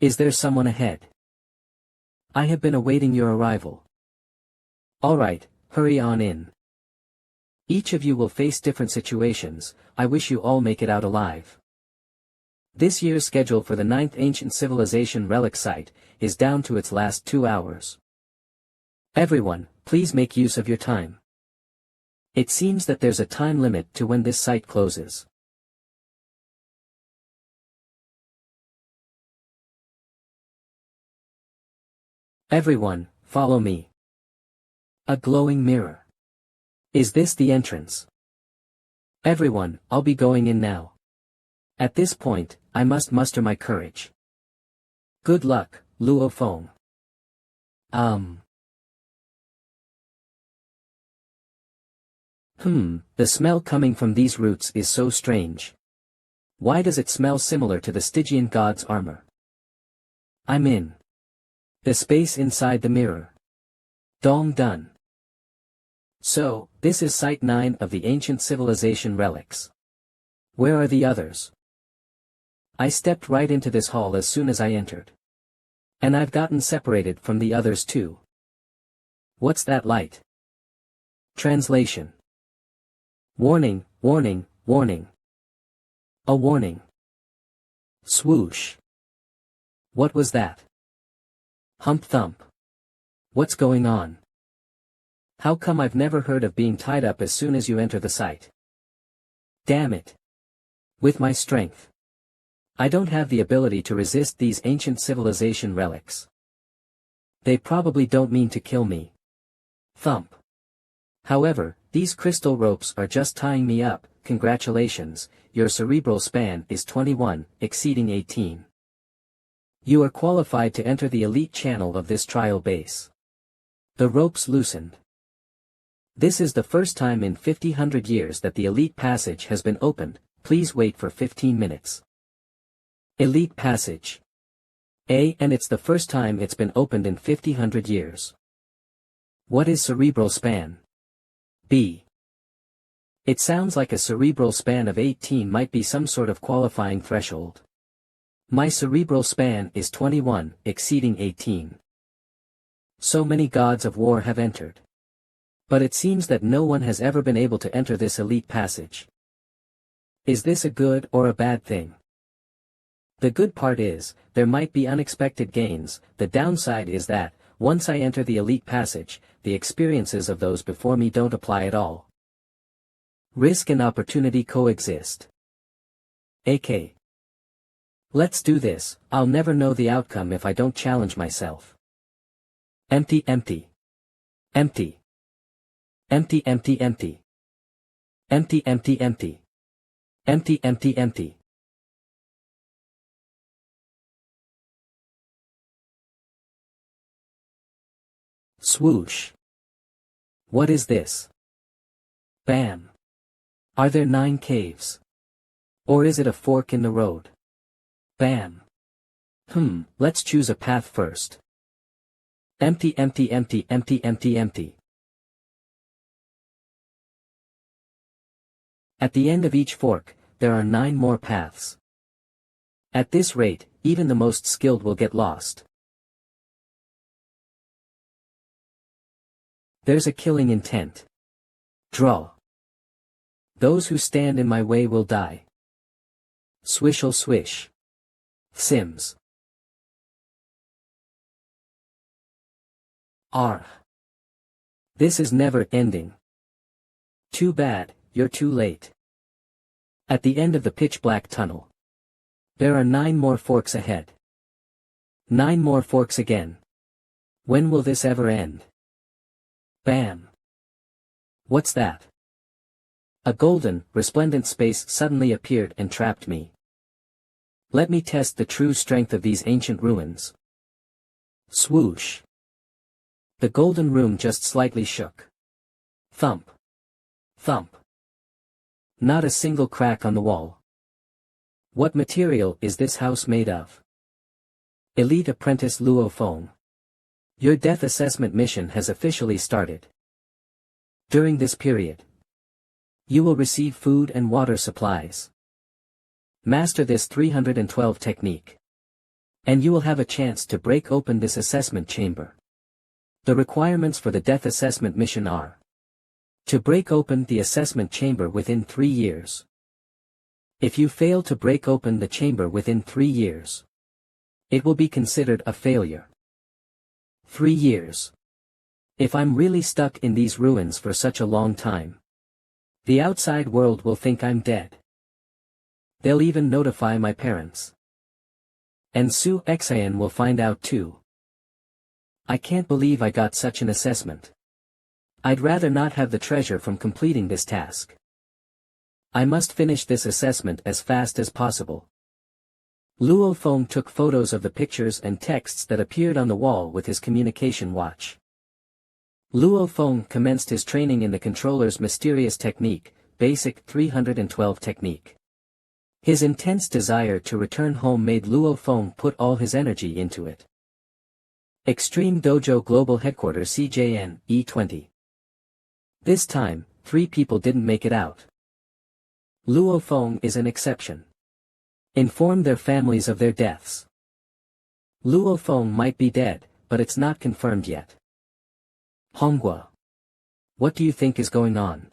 Is there someone ahead? I have been awaiting your arrival. Alright, hurry on in. Each of you will face different situations. I wish you all make it out alive. This year's schedule for the 9th Ancient Civilization Relic Site is down to its last 2 hours. Everyone, please make use of your time. It seems that there's a time limit to when this site closes. Everyone, follow me. A glowing mirror. Is this the entrance? Everyone, I'll be going in now. At this point, I must muster my courage. Good luck, Luo Feng. The smell coming from these roots is so strange. Why does it smell similar to the Stygian god's armor? I'm in the space inside the mirror. Dong done. So, this is Site 9 of the ancient civilization relics. Where are the others? I stepped right into this hall as soon as I entered. And I've gotten separated from the others too. What's that light? Translation. Warning, warning, warning. A warning. Swoosh. What was that? Hump thump. What's going on? How come I've never heard of being tied up as soon as you enter the site? Damn it. With my strength, I don't have the ability to resist these ancient civilization relics. They probably don't mean to kill me. Thump. However, these crystal ropes are just tying me up. Congratulations, your cerebral span is 21, exceeding 18. You are qualified to enter the elite channel of this trial base. The ropes loosened. This is the first time in 50 years that the elite passage has been opened. Please wait for 15 minutes. Elite passage. And it's the first time it's been opened in 50 years. What is cerebral span? B. It sounds like a cerebral span of 18 might be some sort of qualifying threshold. My cerebral span is 21, exceeding 18. So many gods of war have entered. But it seems that no one has ever been able to enter this elite passage. Is this a good or a bad thing? The good part is, there might be unexpected gains. The downside is that, once I enter the elite passage, the experiences of those before me don't apply at all. Risk and opportunity coexist. AK. Let's do this. I'll never know the outcome if I don't challenge myself. Empty, empty. Empty. Empty, empty, empty. Empty, empty, empty. Empty, empty, empty. Swoosh. What is this? Bam. Are there 9 caves? Or is it a fork in the road? Bam. Let's choose a path first. Empty, empty, empty, empty, empty, empty. At the end of each fork, there are 9 more paths. At this rate, even the most skilled will get lost. There's a killing intent. Draw. Those who stand in my way will die. Swish'll swish. Sims. R. This is never ending. Too bad, you're too late. At the end of the pitch-black tunnel. There are 9 more forks ahead. 9 more forks again. When will this ever end? Bam. What's that? A golden, resplendent space suddenly appeared and trapped me. Let me test the true strength of these ancient ruins. Swoosh. The golden room just slightly shook. Thump. Thump. Not a single crack on the wall. What material is this house made of? Elite Apprentice Luo Feng. Your death assessment mission has officially started. During this period, you will receive food and water supplies. Master this 312 technique. And you will have a chance to break open this assessment chamber. The requirements for the death assessment mission are: to break open the assessment chamber within 3 years. If you fail to break open the chamber within 3 years, it will be considered a failure. 3 years. If I'm really stuck in these ruins for such a long time, the outside world will think I'm dead. They'll even notify my parents. And Su Xian will find out too. I can't believe I got such an assessment. I'd rather not have the treasure from completing this task. I must finish this assessment as fast as possible. Luo Feng took photos of the pictures and texts that appeared on the wall with his communication watch. Luo Feng commenced his training in the controller's mysterious technique, Basic 312 technique. His intense desire to return home made Luo Feng put all his energy into it. Extreme Dojo Global Headquarters CJN, E20. This time, 3 people didn't make it out. Luo Feng is an exception. Inform their families of their deaths. Luo Feng might be dead, but it's not confirmed yet. MANHWA. What do you think is going on?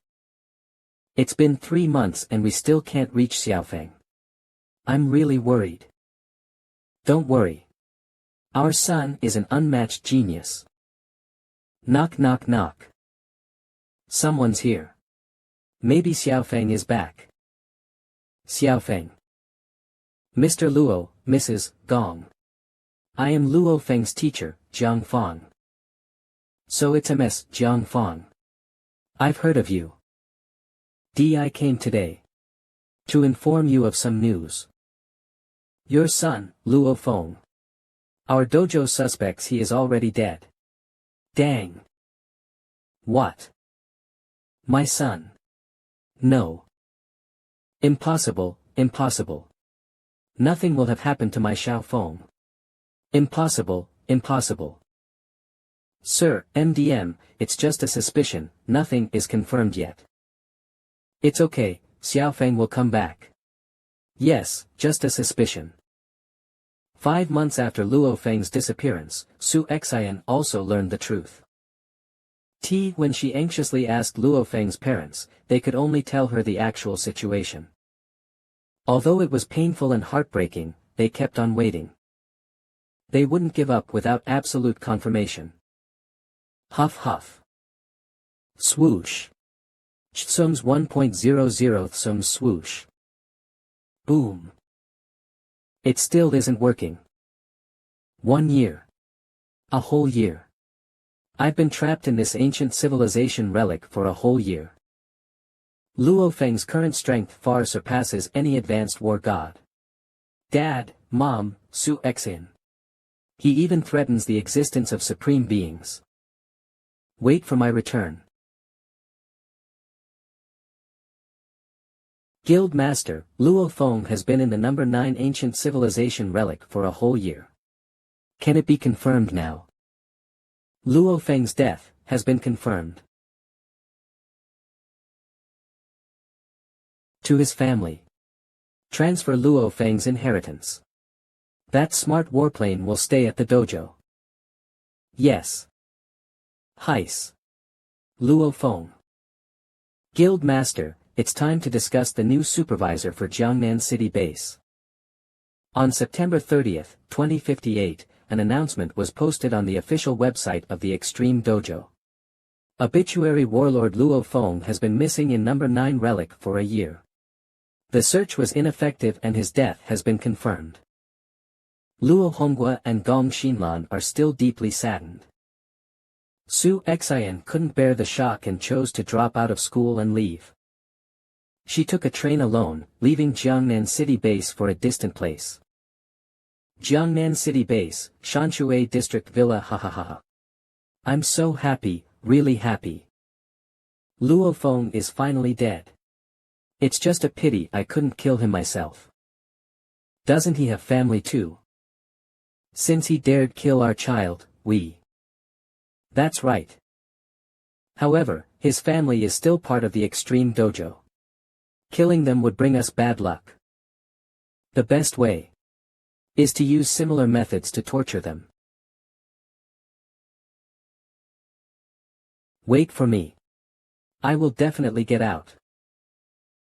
It's been 3 months and we still can't reach Xiaofeng. I'm really worried. Don't worry. Our son is an unmatched genius. Knock knock knock. Someone's here. Maybe Xiaofeng is back. Xiaofeng. Mr. Luo, Mrs. Gong. I am Luo Feng's teacher, Jiang Fang. So it's Ms. Jiang Fang. I've heard of you. I came today to inform you of some news. Your son, Luo Feng. Our dojo suspects he is already dead. Dang. What? My son. No. Impossible, impossible. Nothing will have happened to my Xiaofeng. Impossible, impossible. Sir, MDM, it's just a suspicion, nothing is confirmed yet. It's okay, Xiaofeng will come back. Yes, just a suspicion. 5 months after Luo Feng's disappearance, Su Xian also learned the truth. When she anxiously asked Luo Feng's parents, they could only tell her the actual situation. Although it was painful and heartbreaking, they kept on waiting. They wouldn't give up without absolute confirmation. Huff huff. Swoosh. Tsums 1.00 Tsums swoosh. Boom. It still isn't working. 1 year. A whole year. I've been trapped in this ancient civilization relic for a whole year. Luo Feng's current strength far surpasses any advanced war god. Dad, Mom, Su Xian. He even threatens the existence of supreme beings. Wait for my return. Guild Master, Luo Feng has been in the number 9 ancient civilization relic for a whole year. Can it be confirmed now? Luo Feng's death has been confirmed. To his family. Transfer Luo Feng's inheritance. That smart warplane will stay at the dojo. Yes. Heis. Luo Feng. Guild Master, it's time to discuss the new supervisor for Jiangnan City Base. On September 30, 2058, an announcement was posted on the official website of the Extreme Dojo. Obituary warlord Luo Feng has been missing in number 9 relic for a year. The search was ineffective and his death has been confirmed. Luo Honghua and Gong Xinlan are still deeply saddened. Su Xian couldn't bear the shock and chose to drop out of school and leave. She took a train alone, leaving Jiangnan City Base for a distant place. Jiangnan City Base, Shanshui District Villa. Hahaha. I'm so happy, really happy. Luo Feng is finally dead. It's just a pity I couldn't kill him myself. Doesn't he have family too? Since he dared kill our child, we... That's right. However, his family is still part of the extreme dojo. Killing them would bring us bad luck. The best way is to use similar methods to torture them. Wait for me. I will definitely get out.